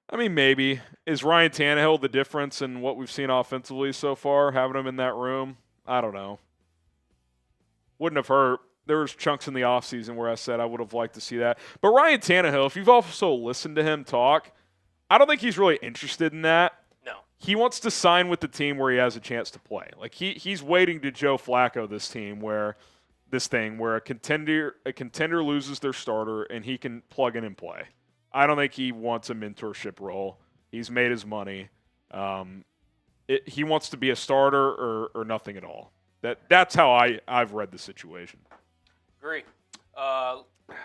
I mean, maybe. Is Ryan Tannehill the difference in what we've seen offensively so far, having him in that room? I don't know. Wouldn't have hurt. There was chunks in the offseason where I said I would have liked to see that. But Ryan Tannehill, if you've also listened to him talk, I don't think he's really interested in that. No. He wants to sign with the team where he has a chance to play. Like he's waiting to Joe Flacco where a contender loses their starter and he can plug in and play. I don't think he wants a mentorship role. He's made his money. He wants to be a starter or nothing at all. That's how I've read the situation. Agree.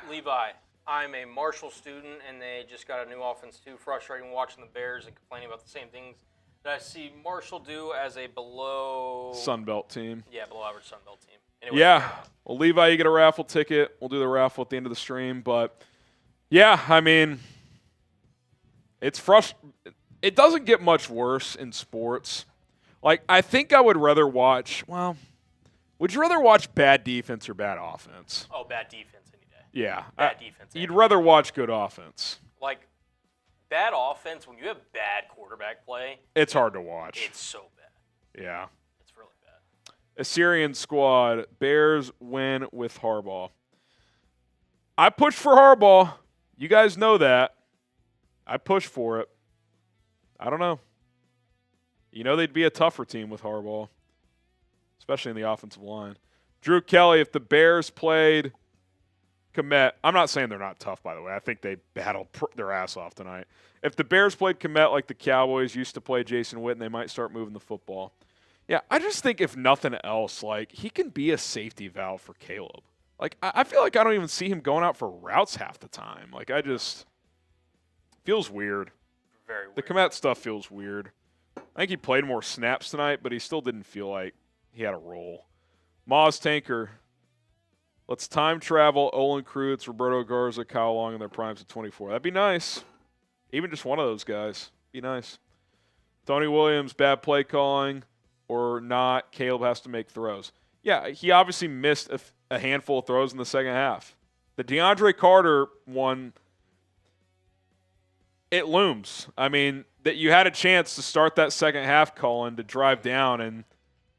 Levi, I'm a Marshall student, and they just got a new offense too. Frustrating watching the Bears and complaining about the same things that I see Marshall do as a below Sunbelt team. Yeah, below average Sunbelt team. Anyway, yeah. Well, Levi, you get a raffle ticket. We'll do the raffle at the end of the stream. But, yeah, I mean, it's frustrating. It doesn't get much worse in sports. Like, I think I would rather watch, well, would you rather watch bad defense or bad offense? Oh, bad defense any day. Yeah. Bad defense. You'd rather watch good offense. Like, bad offense, when you have bad quarterback play, it's hard to watch. It's so bad. Yeah. It's really bad. Assyrian squad, Bears win with Harbaugh. I pushed for Harbaugh. You guys know that. I pushed for it. I don't know. You know they'd be a tougher team with Harbaugh, especially in the offensive line. Drew Kelly, if the Bears played Kmet, I'm not saying they're not tough, by the way. I think they battled their ass off tonight. If the Bears played Kmet like the Cowboys used to play Jason Witten, they might start moving the football. Yeah, I just think if nothing else, like, he can be a safety valve for Caleb. Like, I feel like I don't even see him going out for routes half the time. Like, feels weird. Very weird. The Kmet stuff feels weird. I think he played more snaps tonight, but he still didn't feel like he had a role. Moz Tanker. Let's time travel Olin Kreutz, Roberto Garza, Kyle Long in their primes at 24. That'd be nice. Even just one of those guys. Be nice. Tony Williams, bad play calling or not, Caleb has to make throws. Yeah, he obviously missed a handful of throws in the second half. The DeAndre Carter one, it looms. I mean, that you had a chance to start that second half, Colin, to drive down. And,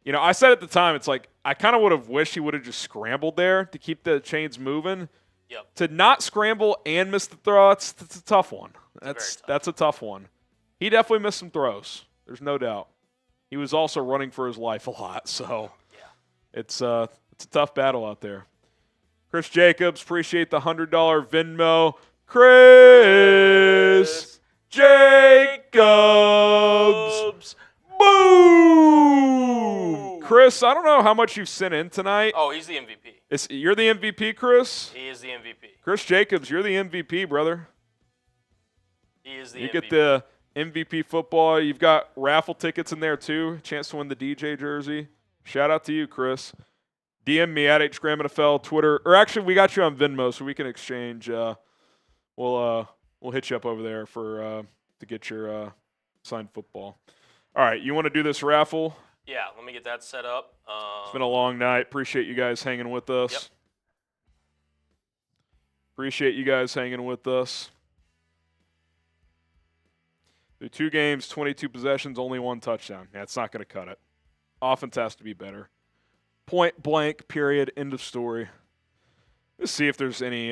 you know, I said at the time, it's like, I kind of would have wished he would have just scrambled there to keep the chains moving. Yep. To not scramble and miss the throw, that's a tough one. That's a tough one. He definitely missed some throws. There's no doubt. He was also running for his life a lot, so it's a tough battle out there. Chris Jacobs, appreciate the $100 Venmo. Chris Jacobs. Boom! Chris, I don't know how much you've sent in tonight. Oh, he's the MVP. You're the MVP, Chris? He is the MVP. Chris Jacobs, you're the MVP, brother. He is the You MVP. get the MVP football. You've got raffle tickets in there, too. Chance to win the DJ jersey. Shout out to you, Chris. DM me at HGramNFL, Twitter. Or actually, we got you on Venmo, so we can exchange. We'll hit you up over there for to get your signed football. All right, you want to do this raffle? Yeah, let me get that set up. It's been a long night. Appreciate you guys hanging with us. Yep. Appreciate you guys hanging with us. Through 2 games, 22 possessions, only 1 touchdown. Yeah, it's not going to cut it. Offense has to be better. Point blank, period, end of story. Let's see if there's any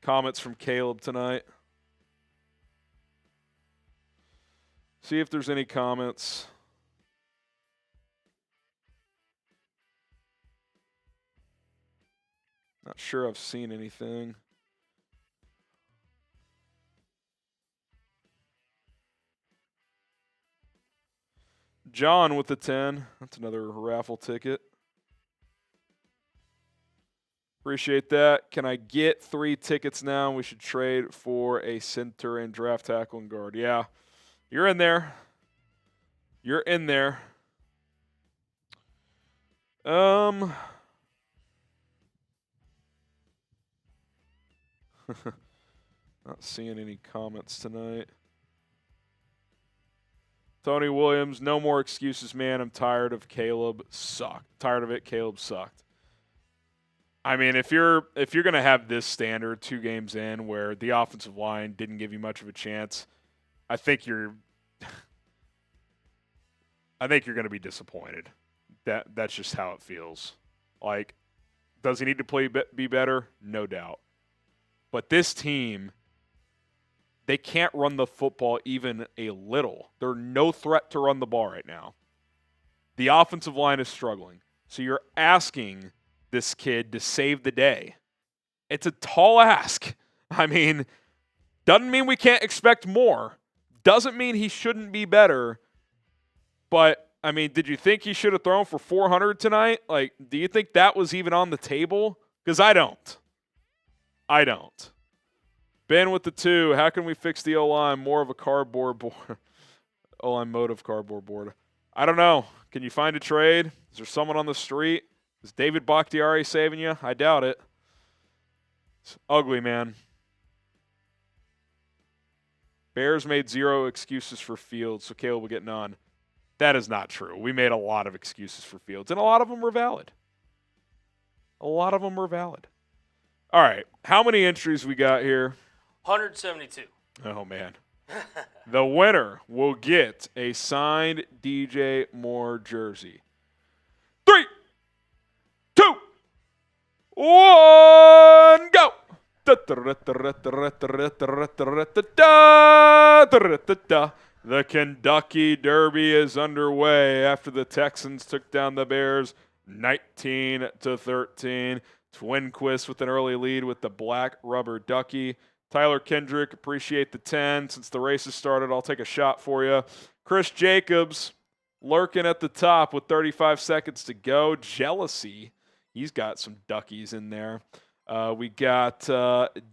comments from Caleb tonight. See if there's any comments. Not sure I've seen anything. John with the 10. That's another raffle ticket. Appreciate that. Can I get 3 tickets now? We should trade for a center and draft tackle and guard. Yeah, you're in there. You're in there. Not seeing any comments tonight. Tony Williams, no more excuses, man. I'm tired of Caleb sucked. Tired of it. Caleb sucked. I mean, if you're going to have this standard 2 games in where the offensive line didn't give you much of a chance, I think you're going to be disappointed. That's just how it feels. Like, does he need to be better? No doubt. But this team, they can't run the football even a little. They're no threat to run the ball right now. The offensive line is struggling. So you're asking this kid to save the day. It's a tall ask. I mean, doesn't mean we can't expect more. Doesn't mean he shouldn't be better. But, I mean, did you think he should have thrown for 400 tonight? Like, do you think that was even on the table? Because I don't. Ben with the 2. How can we fix the O-line? More of a cardboard board. O-line mode of cardboard board. I don't know. Can you find a trade? Is there someone on the street? Is David Bakhtiari saving you? I doubt it. It's ugly, man. Bears made 0 excuses for Fields, so Caleb will get none. That is not true. We made a lot of excuses for Fields, and a lot of them were valid. All right. How many entries we got here? 172. Oh, man. The winner will get a signed DJ Moore jersey. 3, 2, 1, go! The Kentucky Derby is underway after the Texans took down the Bears 19-13. Twinquist with an early lead with the black rubber ducky. Tyler Kendrick, appreciate the 10. Since the race has started, I'll take a shot for you. Chris Jacobs lurking at the top with 35 seconds to go. Jealousy. He's got some duckies in there. We got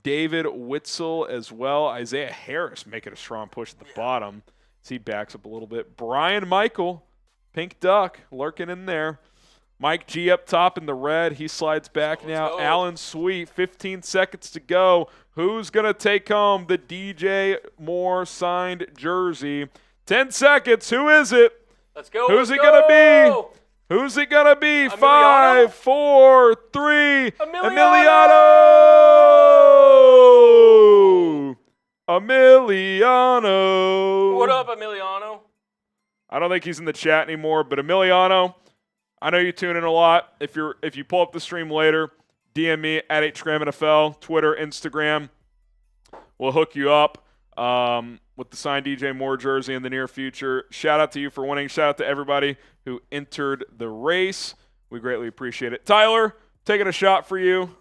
David Witzel as well. Isaiah Harris making a strong push at the bottom. So he backs up a little bit. Brian Michael, pink duck, lurking in there. Mike G up top in the red. He slides back now. Go. Alan Sweet, 15 seconds to go. Who's going to take home the DJ Moore signed jersey? 10 seconons. Who is it? Let's go. Who's it going to be? Who's it going to be? Emiliano? 5, 4, 3. Emiliano. What up, Emiliano? I don't think he's in the chat anymore, but Emiliano, I know you tune in a lot. If you pull up the stream later, DM me at HGramNFL, Twitter, Instagram. We'll hook you up. with the signed DJ Moore jersey in the near future. Shout out to you for winning. Shout out to everybody who entered the race. We greatly appreciate it. Tyler, taking a shot for you.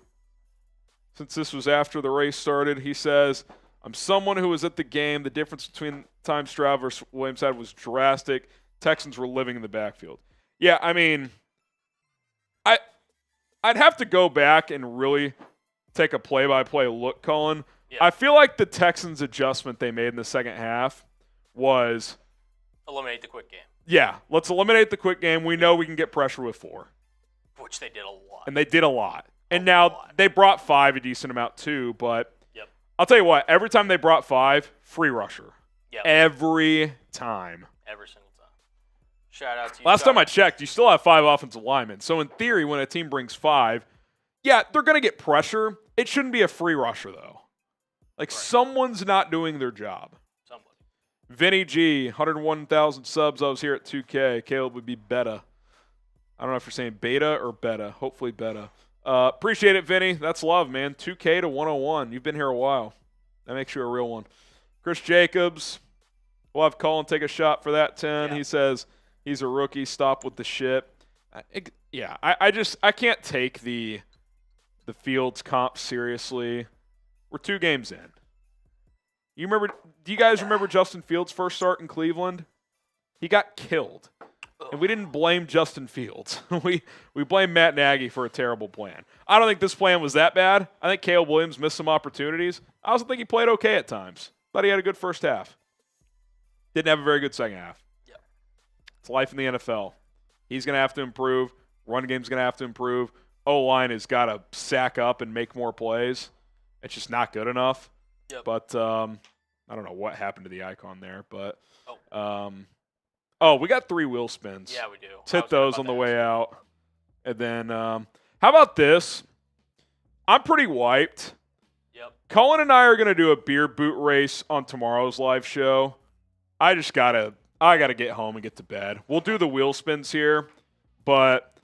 Since this was after the race started, he says, I'm someone who was at the game. The difference between time Stroud versus Williams had was drastic. Texans were living in the backfield. Yeah, I mean, I'd have to go back and really take a play-by-play look, Colin. Yeah. I feel like the Texans' adjustment they made in the second half was Eliminate the quick game, yeah, let's eliminate the quick game. We know we can get pressure with 4. which they did a lot. And they did a lot. And now they brought 5 a decent amount too, but Yep. I'll tell you what, every time they brought 5, free rusher. Yep. Every time. Every single time. Shout out to you. Last time I checked, you still have 5 offensive linemen. So in theory, when a team brings 5, yeah, they're going to get pressure. It shouldn't be a free rusher, though. Like, someone's not doing their job. Somebody. Vinny G, 101,000 subs. I was here at 2K. Caleb would be beta. I don't know if you're saying beta or beta. Hopefully beta. Appreciate it, Vinny. That's love, man. 2K to 101. You've been here a while. That makes you a real one. Chris Jacobs. We'll have Colin take a shot for that 10. Yeah. He says he's a rookie. Stop with the shit. I can't take the Fields comp seriously. We're 2 games in. Do you guys remember Justin Fields' first start in Cleveland? He got killed. And we didn't blame Justin Fields. we blamed Matt Nagy for a terrible plan. I don't think this plan was that bad. I think Caleb Williams missed some opportunities. I also think he played okay at times. Thought he had a good first half. Didn't have a very good second half. Yeah. It's life in the NFL. He's going to have to improve. Run game's going to have to improve. O-line has got to sack up and make more plays. It's just not good enough. Yep. But I don't know what happened to the icon there. But we got 3 wheel spins. Yeah, we do. Let's hit those on the way out. And then how about this? I'm pretty wiped. Yep. Colin and I are going to do a beer boot race on tomorrow's live show. I gotta get home and get to bed. We'll do the wheel spins here, but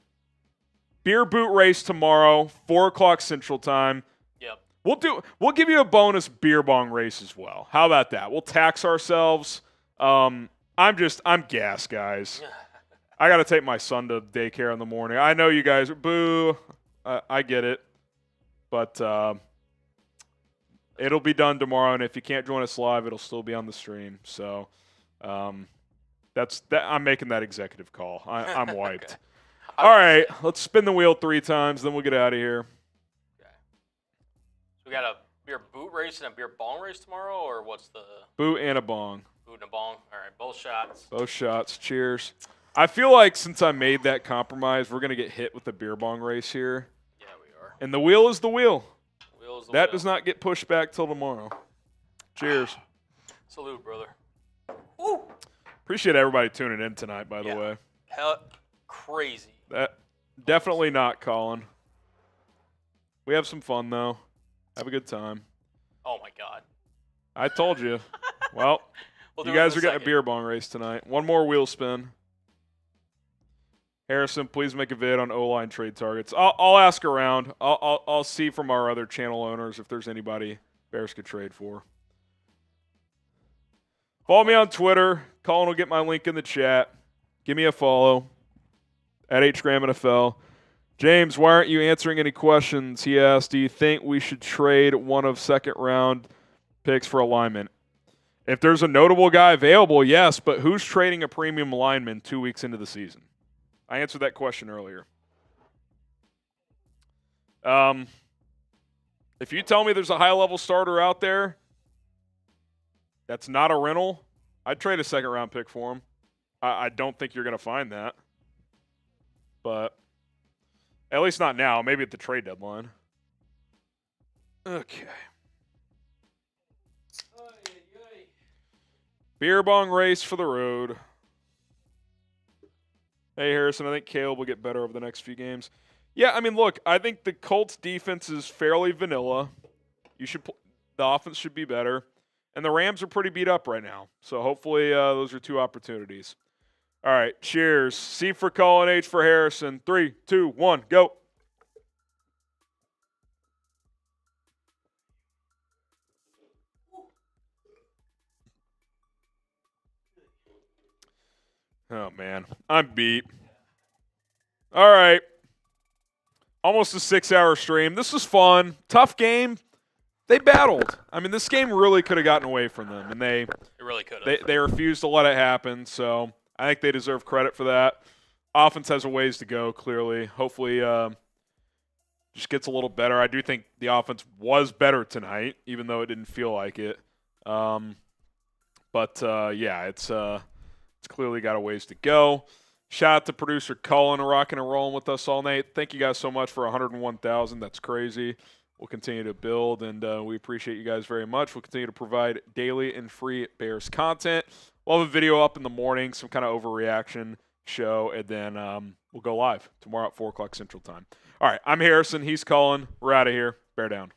beer boot race tomorrow, 4:00 Central Time. Yep. We'll give you a bonus beer bong race as well. How about that? We'll tax ourselves. I'm gassed, guys. I gotta take my son to daycare in the morning. I know you guys, boo. I get it, but it'll be done tomorrow. And if you can't join us live, it'll still be on the stream. So. That's that. I'm making that executive call. I'm wiped. Okay. All right, let's spin the wheel 3 times, then we'll get out of here. Okay. So we got a beer boot race and a beer bong race tomorrow, or what's the Boot and a bong. boot and a bong? All right, both shots. Both shots. Cheers. I feel like since I made that compromise, we're gonna get hit with the beer bong race here. Yeah, we are. And the wheel is the wheel. Wheels the That wheel. does not get pushed back till tomorrow. Cheers. Salute, brother. Woo. Appreciate everybody tuning in tonight, by the way. Hell, crazy. That definitely not Colin. We have some fun though. Have a good time. Oh my God. I told you. Well, We'll do you it guys in are getting a second. beer bong race tonight. One more wheel spin. Harrison, please make a vid on O-line trade targets. I'll ask around. I'll see from our other channel owners if there's anybody Bears could trade for. Follow me on Twitter. Colin will get my link in the chat. Give me a follow at HGramNFL. James, why aren't you answering any questions? He asked, do you think we should trade one of second-round picks for alignment? If there's a notable guy available, yes, but who's trading a premium lineman 2 weeks into the season? I answered that question earlier. If you tell me there's a high-level starter out there that's not a rental, I'd trade a second-round pick for him. I don't think you're going to find that. But at least not now. Maybe at the trade deadline. Okay. Beer bong race for the road. Hey, Harrison, I think Caleb will get better over the next few games. Yeah, I mean, look, I think the Colts defense is fairly vanilla. The offense should be better. And the Rams are pretty beat up right now. So hopefully those are 2 opportunities. All right, cheers. C for Colin, H for Harrison. 3, 2, 1, go. Oh, man. I'm beat. All right. Almost a 6-hour stream. This was fun. Tough game. They battled. I mean, this game really could have gotten away from them, and It really could have. they refused to let it happen, so I think they deserve credit for that. Offense has a ways to go, clearly. Hopefully just gets a little better. I do think the offense was better tonight, even though it didn't feel like it. But it's clearly got a ways to go. Shout out to producer Cullen rocking and rolling with us all night. Thank you guys so much for 101,000. That's crazy. We'll continue to build, and we appreciate you guys very much. We'll continue to provide daily and free Bears content. We'll have a video up in the morning, some kind of overreaction show, and then we'll go live tomorrow at 4 o'clock Central Time. All right, I'm Harrison. He's Cullen. We're out of here. Bear down.